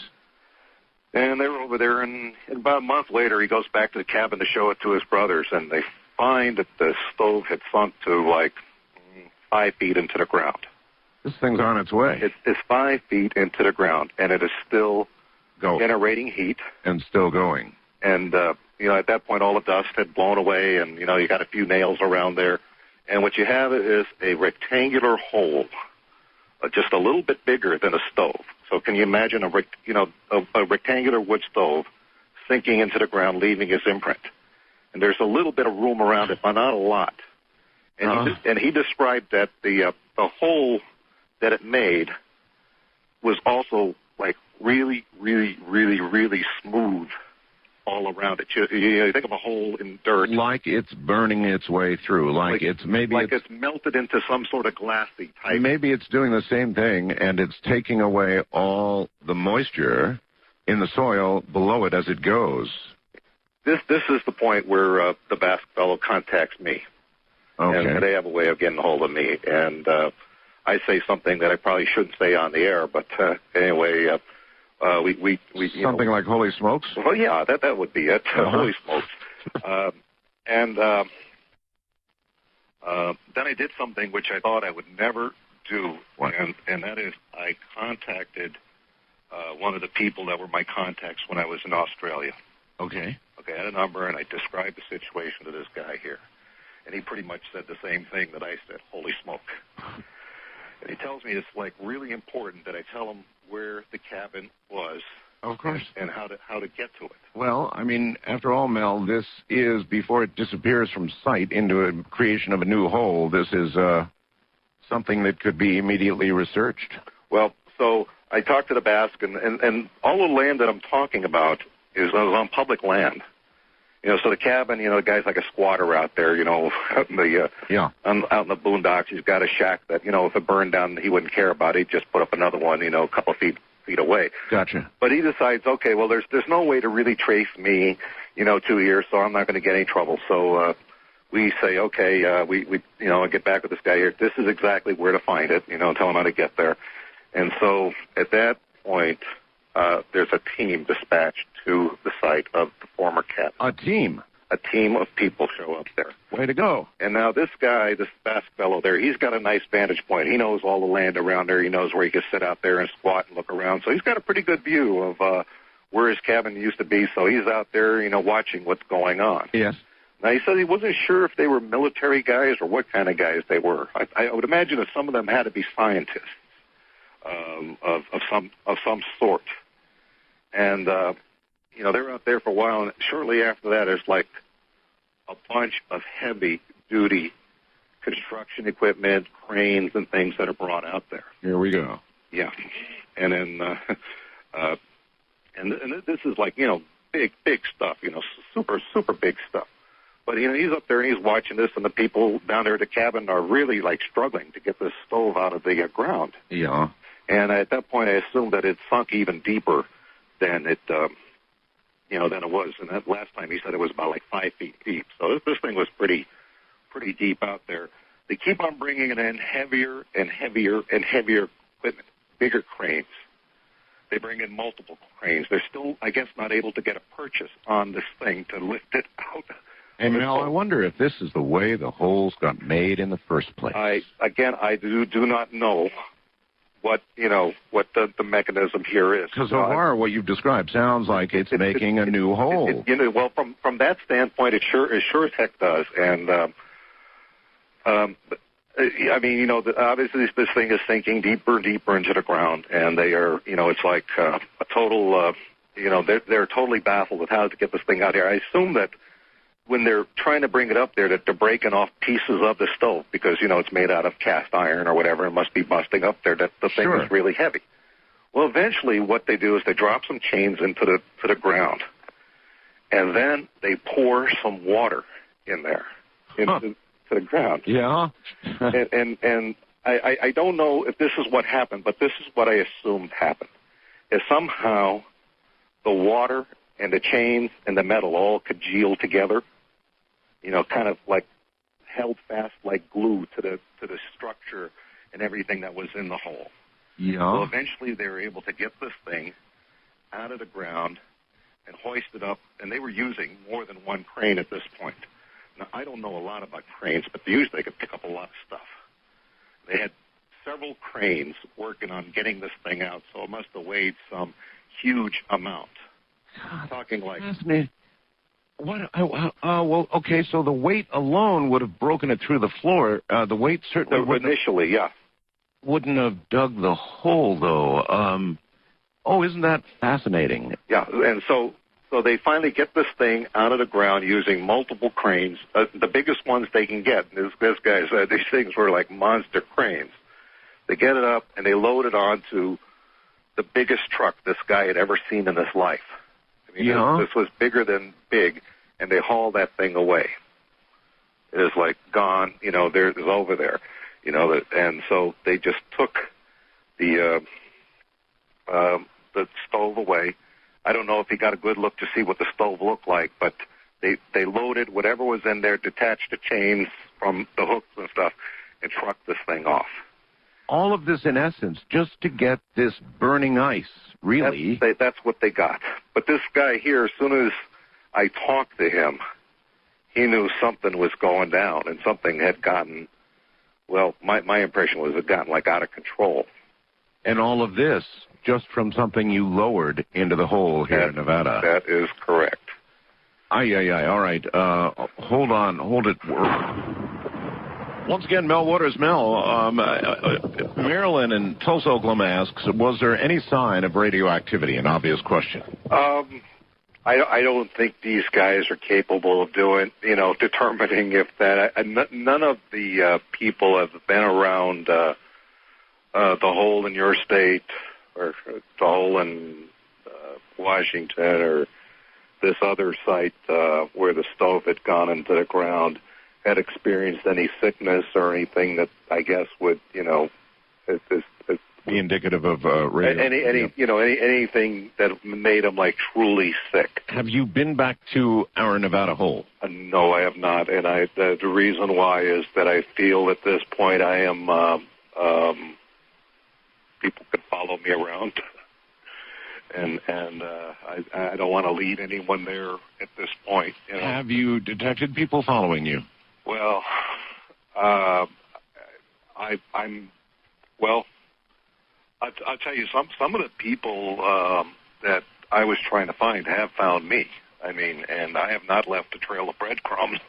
And they were over there, and about a month later, he goes back to the cabin to show it to his brothers, and they find that the stove had sunk to like 5 feet into the ground. This thing's on its way. It's 5 feet into the ground, and it is still generating heat. And still going. And, at that point, all the dust had blown away, and, you got a few nails around there. And what you have is a rectangular hole, just a little bit bigger than a stove. So can you imagine a rectangular wood stove sinking into the ground, leaving its imprint? And there's a little bit of room around it, but not a lot. And he described that the hole that it made was also like really, really, really, really smooth all around it. You think of a hole in dirt. Like it's burning its way through. Like it's melted into some sort of glassy type. Maybe it's doing the same thing, and it's taking away all the moisture in the soil below it as it goes. This is the point where the Basque fellow contacts me. Okay. And they have a way of getting a hold of me. And I say something that I probably shouldn't say on the air, but anyway... we something like holy smokes? Well, yeah, that would be it. Holy smokes. Then I did something which I thought I would never do, and that is I contacted one of the people that were my contacts when I was in Australia. Okay. Okay, I had a number, and I described the situation to this guy here, and he pretty much said the same thing that I said, holy smoke. And he tells me it's like really important that I tell him where the cabin was. Of course. And how to get to it. Well, I mean, after all, Mel, this is, before it disappears from sight into a creation of a new hole, this is something that could be immediately researched. Well, so I talked to the Basque, and all the land that I'm talking about is on public land. So the cabin, the guy's like a squatter out there, out in the boondocks. He's got a shack that, if it burned down, he wouldn't care about it. He'd just put up another one, a couple of feet away. Gotcha. But he decides, okay, well, there's no way to really trace me, to here, so I'm not going to get any trouble. So we say, okay, we get back with this guy here. This is exactly where to find it, tell him how to get there. And so at that point, there's a team dispatched to the site of the former cabin. A team? A team of people show up there. Way to go. And now this guy, this Basque fellow there, he's got a nice vantage point. He knows all the land around there. He knows where he can sit out there and squat and look around. So he's got a pretty good view of where his cabin used to be. So he's out there, watching what's going on. Yes. Now, he said he wasn't sure if they were military guys or what kind of guys they were. I would imagine that some of them had to be scientists of some sort. And, they were out there for a while, and shortly after that, there's like a bunch of heavy-duty construction equipment, cranes, and things that are brought out there. Here we go. Yeah. And then, and this is like, big stuff, super, super big stuff. But, he's up there and he's watching this, and the people down there at the cabin are really, like, struggling to get this stove out of the ground. Yeah. And at that point, I assumed that it sunk even deeper than it, than it was. And that last time he said it was about like 5 feet deep. So this thing was pretty deep out there. They keep on bringing it in heavier and heavier and heavier equipment, bigger cranes. They bring in multiple cranes. They're still, I guess, not able to get a purchase on this thing to lift it out. Hey, Mel, I wonder if this is the way the holes got made in the first place. I do not know what the mechanism here is. Because so far, what you've described sounds like it's making a new hole. Well, from that standpoint, it sure as heck does. And I mean, obviously this thing is sinking deeper and deeper into the ground, and they are, it's like a total, they're totally baffled with how to get this thing out here. I assume that when they're trying to bring it up there, that they're breaking off pieces of the stove because, it's made out of cast iron or whatever. It must be busting up there. That the thing is really heavy. Well, eventually what they do is they drop some chains into the ground, and then they pour some water in there into the ground. Yeah. and I don't know if this is what happened, but this is what I assumed happened. Is somehow the water and the chains and the metal all congealed together, kind of like held fast like glue to the structure and everything that was in the hole. Yeah. Well, eventually they were able to get this thing out of the ground and hoist it up, and they were using more than one crane at this point. Now, I don't know a lot about cranes, but usually they could pick up a lot of stuff. They had several cranes working on getting this thing out, so it must have weighed some huge amount. God, talking like... Fascinating. Well, okay, so the weight alone would have broken it through the floor. The weight certainly initially, yeah. Wouldn't have dug the hole, though. Isn't that fascinating? Yeah, and so they finally get this thing out of the ground using multiple cranes, the biggest ones they can get. This guy said these things were like monster cranes. They get it up, and they load it onto the biggest truck this guy had ever seen in his life. I mean, this was bigger than big, and they haul that thing away. It is like gone, it's over there, and so they just took the stove away. I don't know if he got a good look to see what the stove looked like, but they loaded whatever was in there, detached the chains from the hooks and stuff, and trucked this thing off. All of this, in essence, just to get this burning ice, really. That's what they got. But this guy here, as soon as I talked to him, he knew something was going down, and something had gotten, well, my impression was it had gotten, like, out of control. And all of this just from something you lowered into the hole here in Nevada. That is correct. All right. Hold it. Once again, Mel Waters. Mel, Marilyn in Tulsa, Oklahoma asks, was there any sign of radioactivity? An obvious question. I don't think these guys are capable of determining if that. None of the people have been around the hole in your state or the hole in Washington or this other site where the stove had gone into the ground, had experienced any sickness or anything that I guess would, be indicative of anything that made them like truly sick. Have you been back to our Nevada hole? No, I have not, and the reason why is that I feel at this point I am people could follow me around, and I don't want to lead anyone there at this point. Have you detected people following you? Well, I'll tell you, some of the people that I was trying to find have found me. I mean, and I have not left a trail of breadcrumbs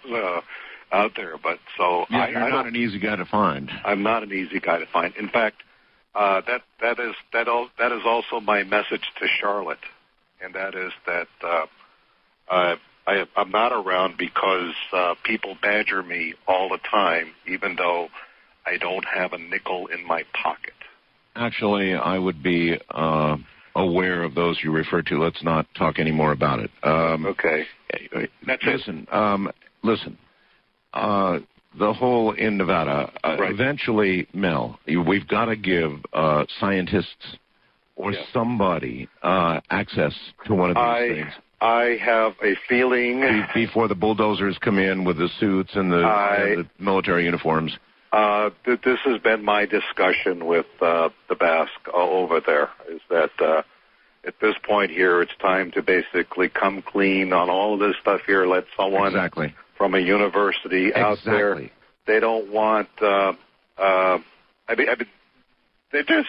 out there. But so you're not an easy guy to find. I'm not an easy guy to find. In fact, that is also my message to Charlotte, and that is that I'm not around because people badger me all the time, even though I don't have a nickel in my pocket. Actually, I would be aware of those you refer to. Let's not talk any more about it. Okay. Listen. The hole in Nevada. Right. Eventually, Mel, we've got to give scientists or somebody access to one of these things. I have a feeling before the bulldozers come in with the suits and the military uniforms. This has been my discussion with the Basque over there, is that at this point here, it's time to basically come clean on all of this stuff here. Let someone from a university out there. They don't want. They're just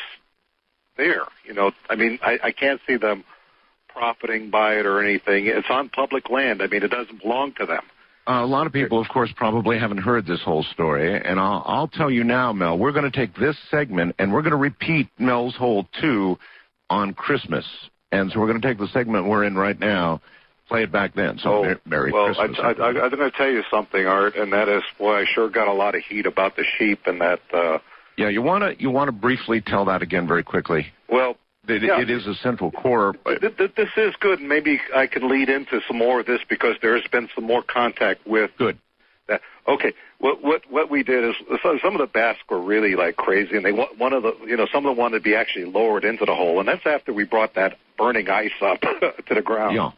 there. You know, I mean, I can't see them profiting by it or anything. It's on public land. I mean, it doesn't belong to them. A lot of people, of course, probably haven't heard this whole story, and I'll tell you now, Mel, we're going to take this segment, and we're going to repeat Mel's Hole 2 on Christmas. And so we're going to take the segment we're in right now, play it back then. So Merry Christmas. I'm going to tell you something, Art, and that is, boy, I sure got a lot of heat about the sheep and that... Yeah, you want to briefly tell that again very quickly? Well... It is a central core. But this is good, and maybe I can lead into some more of this because there's been some more contact with... Good. That. Okay, what we did is some of the Basques were really like crazy, and they some of them wanted to be actually lowered into the hole, and that's after we brought that burning ice up to the ground. Yeah.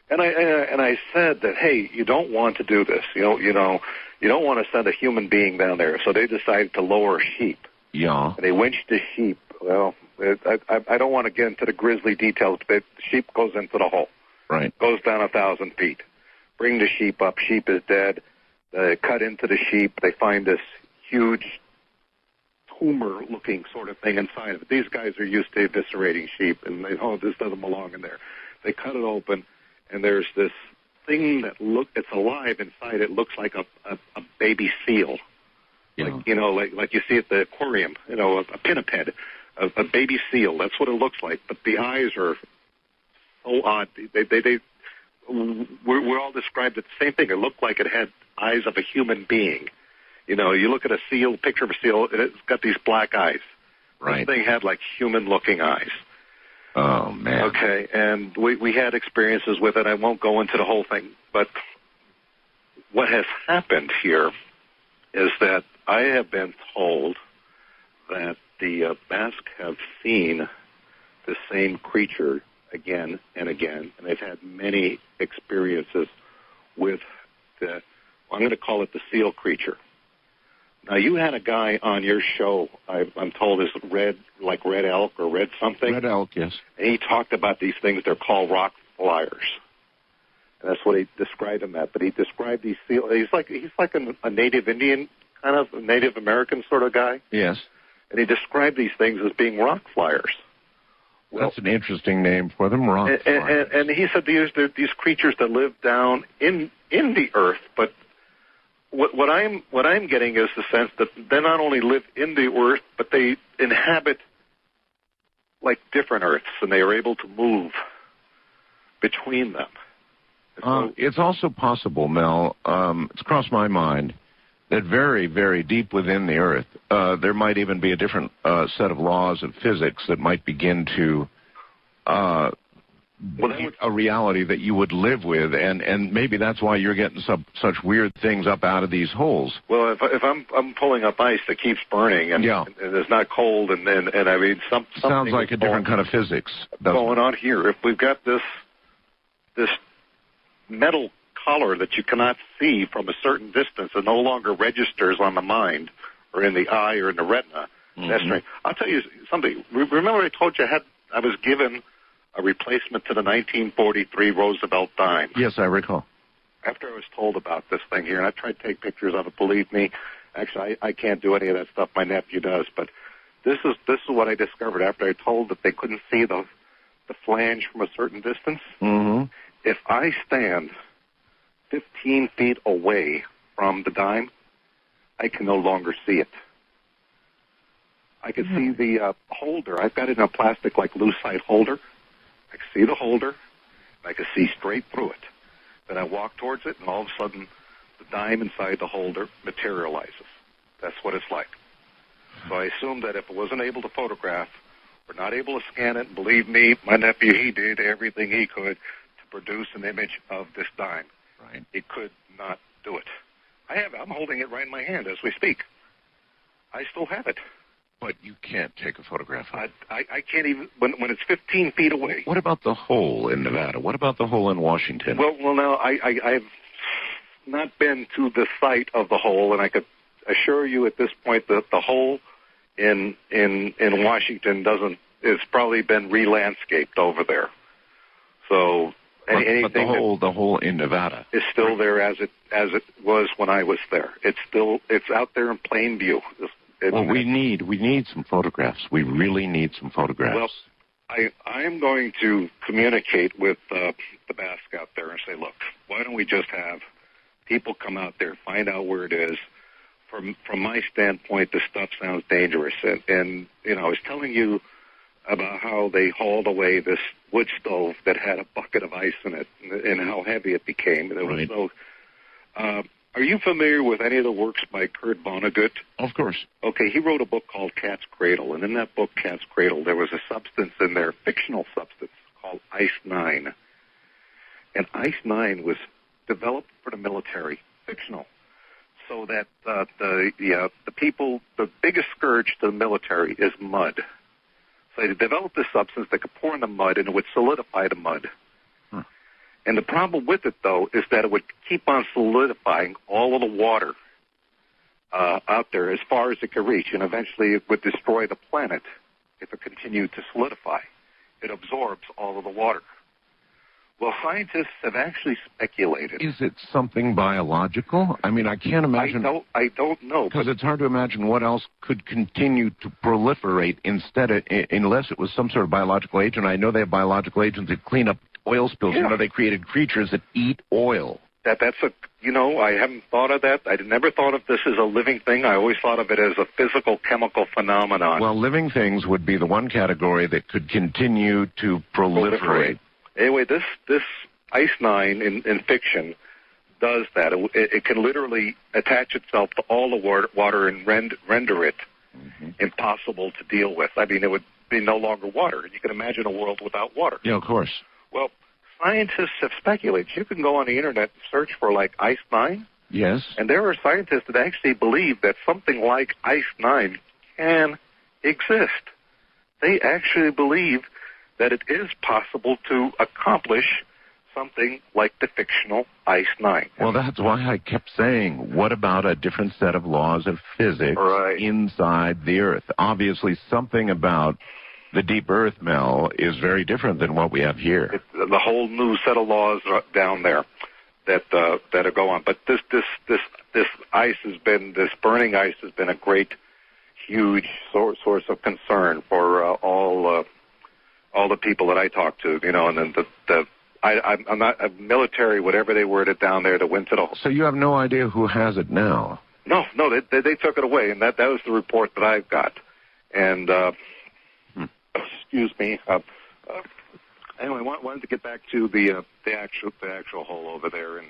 And I said that, hey, you don't want to do this. You don't want to send a human being down there. So they decided to lower sheep. Yeah. And they winched the sheep. Well, I don't want to get into the grisly details, but the sheep goes into the hole. Right. Goes down 1,000 feet. Bring the sheep up. Sheep is dead. They cut into the sheep. They find this huge tumor-looking sort of thing inside of it. These guys are used to eviscerating sheep, and they, this doesn't belong in there. They cut it open, and there's this thing that it's alive inside. It looks like a baby seal. Yeah. Like you see at the aquarium, a pinniped, a baby seal. That's what it looks like. But the eyes are so odd. We're all described as the same thing. It looked like it had eyes of a human being. You look at a seal, picture of a seal, and it's got these black eyes. Right. This thing had like human-looking eyes. Oh, man. Okay, and we had experiences with it. I won't go into the whole thing, but what has happened here is that I have been told that the Basque have seen the same creature again and again, and they've had many experiences with I'm going to call it the seal creature. Now, you had a guy on your show, I'm told is red elk or red something. Red elk, yes. And he talked about these things. They're called rock flyers. And that's what he described them at. But he described these seals. He's like a Native Indian, kind of a Native American sort of guy. Yes. And he described these things as being rock flyers. Well, that's an interesting name for them, rock flyers. And he said these creatures that live down in the earth, but what I'm getting is the sense that they not only live in the earth, but they inhabit like different earths, and they are able to move between them. It's also possible, Mel, it's crossed my mind, that very, very deep within the earth, there might even be a different set of laws of physics that might begin to a reality that you would live with, and maybe that's why you're getting such weird things up out of these holes. Well, if I'm pulling up ice that keeps burning and it's not cold, and I mean something sounds like a different kind of physics going on here. If we've got this metal color that you cannot see from a certain distance and no longer registers on the mind or in the eye or in the retina, that's strange. I'll tell you something. Remember I told you I was given a replacement to the 1943 Roosevelt dime. Yes, I recall. After I was told about this thing here, and I tried to take pictures of it, believe me, actually I can't do any of that stuff. My nephew does, but this is what I discovered after I told that they couldn't see the flange from a certain distance. Mm-hmm. If I stand 15 feet away from the dime, I can no longer see it. I can see the holder. I've got it in a plastic, like lucite holder. I can see the holder, and I can see straight through it. Then I walk towards it, and all of a sudden, the dime inside the holder materializes. That's what it's like. So I assume that if I wasn't able to photograph or not able to scan it, and believe me, my nephew, he did everything he could to produce an image of this dime. Right. He could not do it. I'm holding it right in my hand as we speak. I still have it. But you can't take a photograph of it. I can't even, when it's 15 feet away. What about the hole in Nevada? What about the hole in Washington? Well, now, I've not been to the site of the hole, and I could assure you at this point that the hole in Washington it's probably been re-landscaped over there. So anything but the hole in Nevada is still there as it was when I was there. It's out there in plain view. Well, we need some photographs. We really need some photographs. Well, I am going to communicate with the Basque out there and say, look, why don't we just have people come out there, find out where it is. From my standpoint, this stuff sounds dangerous. And you know, I was telling you about how they hauled away this wood stove that had a bucket of ice in it and how heavy it became. And it was so... are you familiar with any of the works by Kurt Vonnegut? Of course. Okay, he wrote a book called Cat's Cradle, and in that book, Cat's Cradle, there was a substance in there, fictional substance, called Ice-9. And Ice-9 was developed for the military, fictional, so that the people, the biggest scourge to the military is mud. So they developed this substance that could pour in the mud, and it would solidify the mud. And the problem with it, though, is that it would keep on solidifying all of the water out there as far as it could reach, and eventually it would destroy the planet if it continued to solidify. It absorbs all of the water. Well, scientists have actually speculated. Is it something biological? I mean, I can't imagine. I don't know. Because it's hard to imagine what else could continue to proliferate unless it was some sort of biological agent. I know they have biological agents that clean up oil spills. Yeah. You know, they created creatures that eat oil. I haven't thought of that. I never thought of this as a living thing. I always thought of it as a physical, chemical phenomenon. Well, living things would be the one category that could continue to proliferate. Anyway, this Ice-9 in fiction does that. It can literally attach itself to all the water and render it impossible to deal with. I mean, it would be no longer water. You can imagine a world without water. Yeah, of course. Well, scientists have speculated. You can go on the Internet and search for, like, Ice-9. Yes. And there are scientists that actually believe that something like Ice-9 can exist. They actually believe that it is possible to accomplish something like the fictional Ice-9. Well, that's why I kept saying, what about a different set of laws of physics inside the Earth? Obviously, something about the deep Earth, Mel, is very different than what we have here. It's the whole new set of laws down there that go on. But this ice has been, this burning ice has been a great, huge source of concern for all the people that I talk to, you know, and then I'm not a military, whatever they worded down there, that went to the... So you have no idea who has it now? No, they took it away, and that was the report that I've got. And, excuse me, anyway, I wanted to get back to the actual hole over there in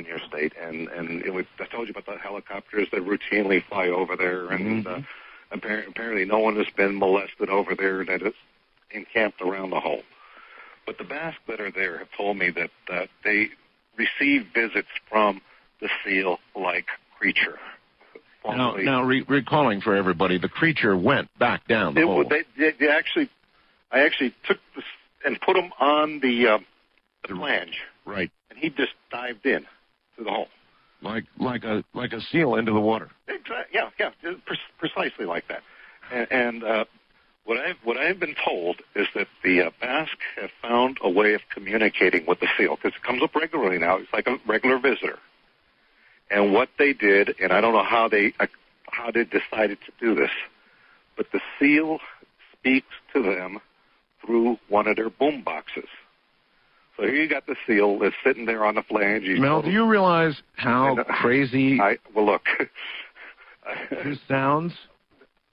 your state, and I told you about the helicopters that routinely fly over there, and apparently no one has been molested over there that is encamped around the hole. But the Basque that are there have told me that they receive visits from the seal-like creature. Now recalling for everybody, the creature went back down the hole. I actually took this and put him on the flange. Right. And he just dived in to the hole. Like a seal into the water. Exactly. Yeah, precisely like that. And what I've been told is that the Basque have found a way of communicating with the seal, because it comes up regularly now. It's like a regular visitor. And what they did, and I don't know how they decided to do this, but the seal speaks to them through one of their boom boxes. So here you got the seal that's sitting there on the flange. Mel, do you realize how crazy? Well, look. This sounds.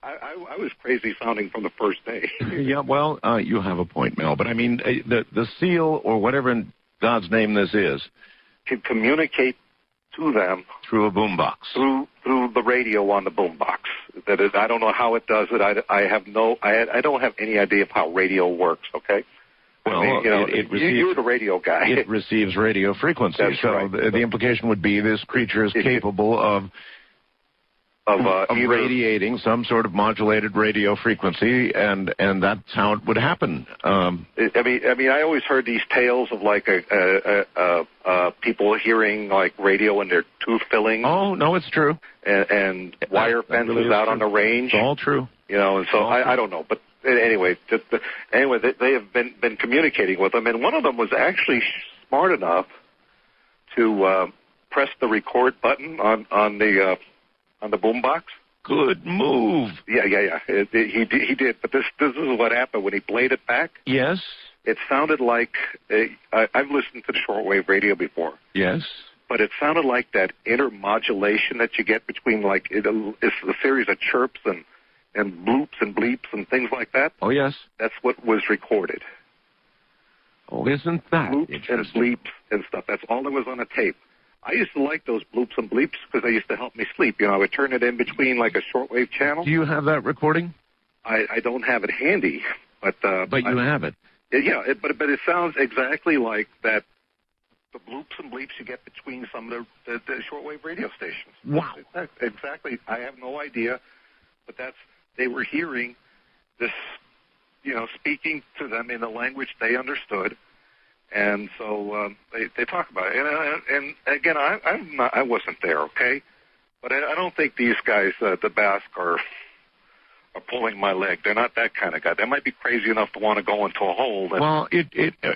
I was crazy sounding from the first day. Yeah, well, you have a point, Mel. But I mean, the seal, or whatever in God's name this is, can communicate to them through a boombox, through the radio on the boombox. That is, I don't know how it does it. I don't have any idea of how radio works. Okay. Well, I mean, you know, you're the radio guy. It receives radio frequency. That's so right. The implication would be this creature is capable of radiating some sort of modulated radio frequency, and that's how it would happen. I mean, I always heard these tales of like people hearing like radio in their tooth fillings. Oh no, it's true. And wire fences really out on the range. It's all true. You know, and so I don't know, but anyway, they have been communicating with them, and one of them was actually smart enough to press the record button on the boombox. good move. Yeah. He did. But this is what happened when he played it back. Yes. It sounded like I've listened to the shortwave radio before. Yes. But it sounded like that intermodulation that you get between, like, it's a series of chirps and bloops and bleeps and things like that. Oh, yes. That's what was recorded. Oh, isn't that bloops and bleeps and stuff. That's all that was on a tape. I used to like those bloops and bleeps because they used to help me sleep. You know, I would turn it in between like a shortwave channel. Do you have that recording? I don't have it handy, but you have it. Yeah, but it sounds exactly like that. The bloops and bleeps you get between some of the shortwave radio stations. Wow. Exactly. I have no idea, but they were hearing this, you know, speaking to them in a language they understood, and so they talk about it. And again, I wasn't there, okay, but I don't think these guys, the Basque, are pulling my leg. They're not that kind of guy. They might be crazy enough to want to go into a hole. Well,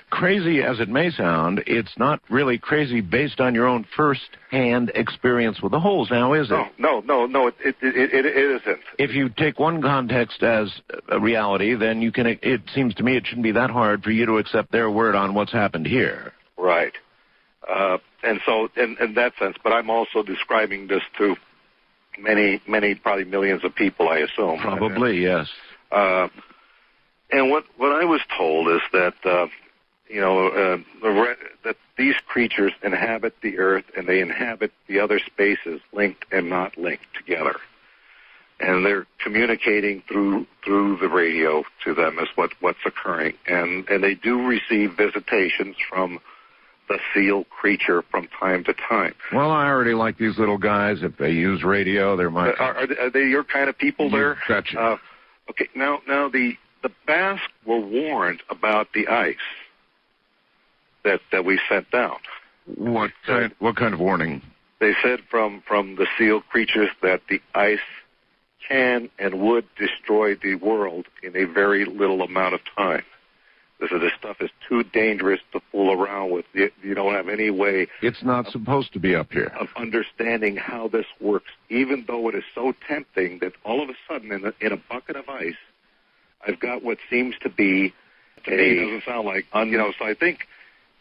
crazy as it may sound, it's not really crazy based on your own first-hand experience with the holes, now, is it? No, it isn't. If you take one context as a reality, then you can. It seems to me it shouldn't be that hard for you to accept their word on what's happened here. Right. And so, in that sense, but I'm also describing this to many, probably millions of people, I assume. Probably, yes. And what I was told is that, that these creatures inhabit the Earth and they inhabit the other spaces, linked and not linked together. And they're communicating through the radio to them as what's occurring. And they do receive visitations from the seal creature from time to time. Well, I already like these little guys. If they use radio, they're my... Are they your kind of people there? Gotcha. Okay, now the Basque were warned about the ice that we sent down. What kind of warning? They said from the seal creatures that the ice can and would destroy the world in a very little amount of time. So this stuff is too dangerous to fool around with. You don't have any way. It's not supposed to be up here. Of understanding how this works, even though it is so tempting that all of a sudden in a bucket of ice, I've got what seems to be doesn't sound like, so I think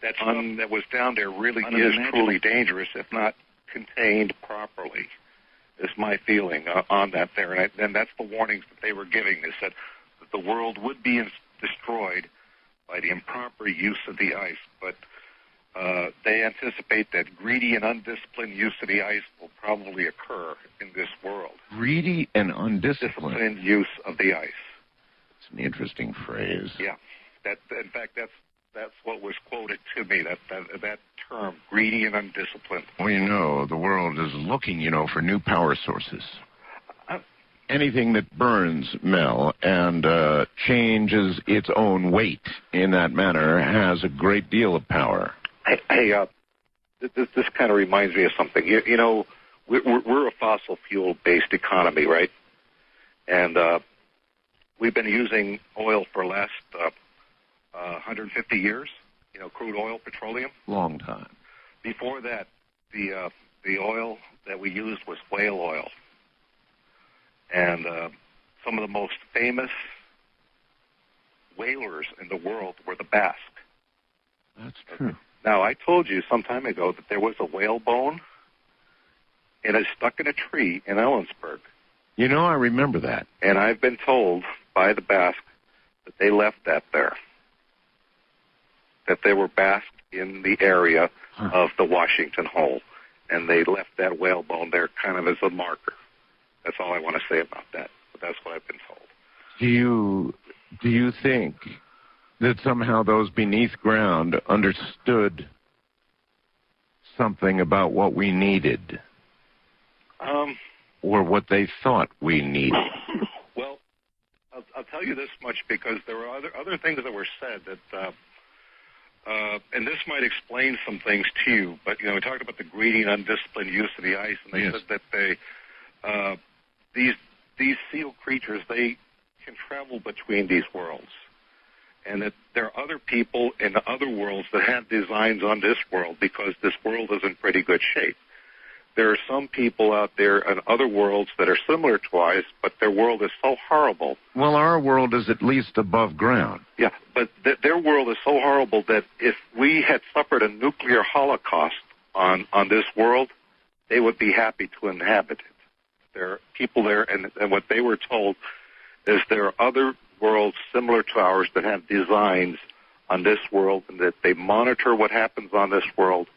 that stuff that was down there really is truly dangerous if not contained properly, is my feeling on that there. And that's the warnings that they were giving. They said that the world would be destroyed by the improper use of the ice, but they anticipate that greedy and undisciplined use of the ice will probably occur in this world. Greedy and undisciplined? Disciplined use of the ice. It's an interesting phrase. Yeah. In fact, that's what was quoted to me, that term, greedy and undisciplined. Well, the world is looking, for new power sources. Anything that burns, Mel, and changes its own weight in that manner has a great deal of power. Hey, this kind of reminds me of something. We're a fossil fuel-based economy, right? And we've been using oil for the last 150 years, crude oil, petroleum. Long time. Before that, the oil that we used was whale oil. And some of the most famous whalers in the world were the Basque. That's true. Now, I told you some time ago that there was a whale bone, and it's stuck in a tree in Ellensburg. I remember that. And I've been told by the Basque that they left that there, that they were Basque in the area of the Washington Hole, and they left that whale bone there kind of as a marker. That's all I want to say about that, but that's what I've been told. Do you think that somehow those beneath ground understood something about what we needed? Or what they thought we needed? Well, I'll tell you this much, because there were other things that were said that, and this might explain some things to you, but, we talked about the greedy and undisciplined use of the ice, and they said that they... These seal creatures, they can travel between these worlds, and that there are other people in the other worlds that have designs on this world because this world is in pretty good shape. there are some people out there in other worlds that are similar to ours, but their world is so horrible. Well, our world is at least above ground. Yeah, but their world is so horrible that if we had suffered a nuclear holocaust on this world, they would be happy to inhabit it. There are people there, and what they were told is there are other worlds similar to ours that have designs on this world, and that they monitor what happens on this world.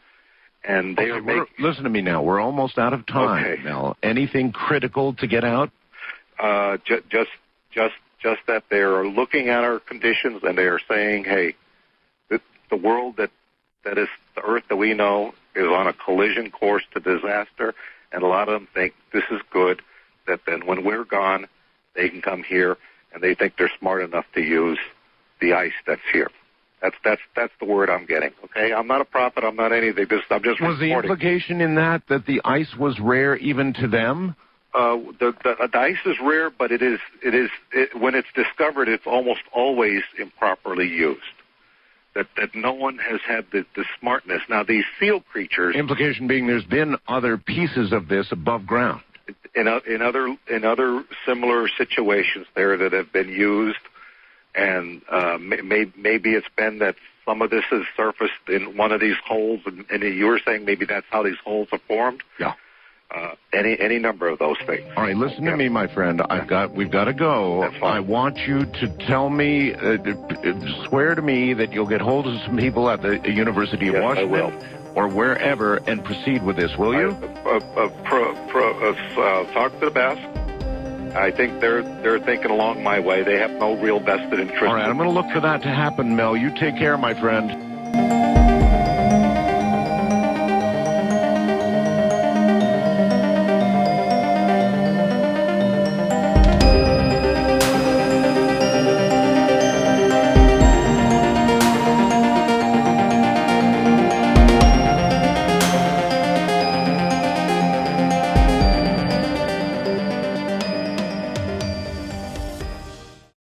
And they listen to me now. We're almost out of time, okay. Mel. Anything critical to get out? Just that they are looking at our conditions and they are saying, hey, the world that is the Earth that we know is on a collision course to disaster, and a lot of them think this is good, that then when we're gone, they can come here, and they think they're smart enough to use the ice that's here. That's the word I'm getting. Okay, I'm not a prophet. I'm not anything. I'm just was reporting. The implication in that the ice was rare even to them? The ice is rare, but it is when it's discovered, it's almost always improperly used. That no one has had the smartness. Now these seal creatures. Implication being there's been other pieces of this above ground. In other similar situations there that have been used. And maybe it's been that some of this has surfaced in one of these holes, and you were saying maybe that's how these holes are formed. Yeah. Any number of those things. All right, listen to me, my friend. We've got to go. That's fine. I want you to tell me, swear to me that you'll get hold of some people at the University of Washington, I will. Or wherever, and proceed with this. Will you? Talk to the best. I think they're thinking along my way. They have no real vested interest. All right, I'm going to look for that to happen, Mel. You take care, my friend.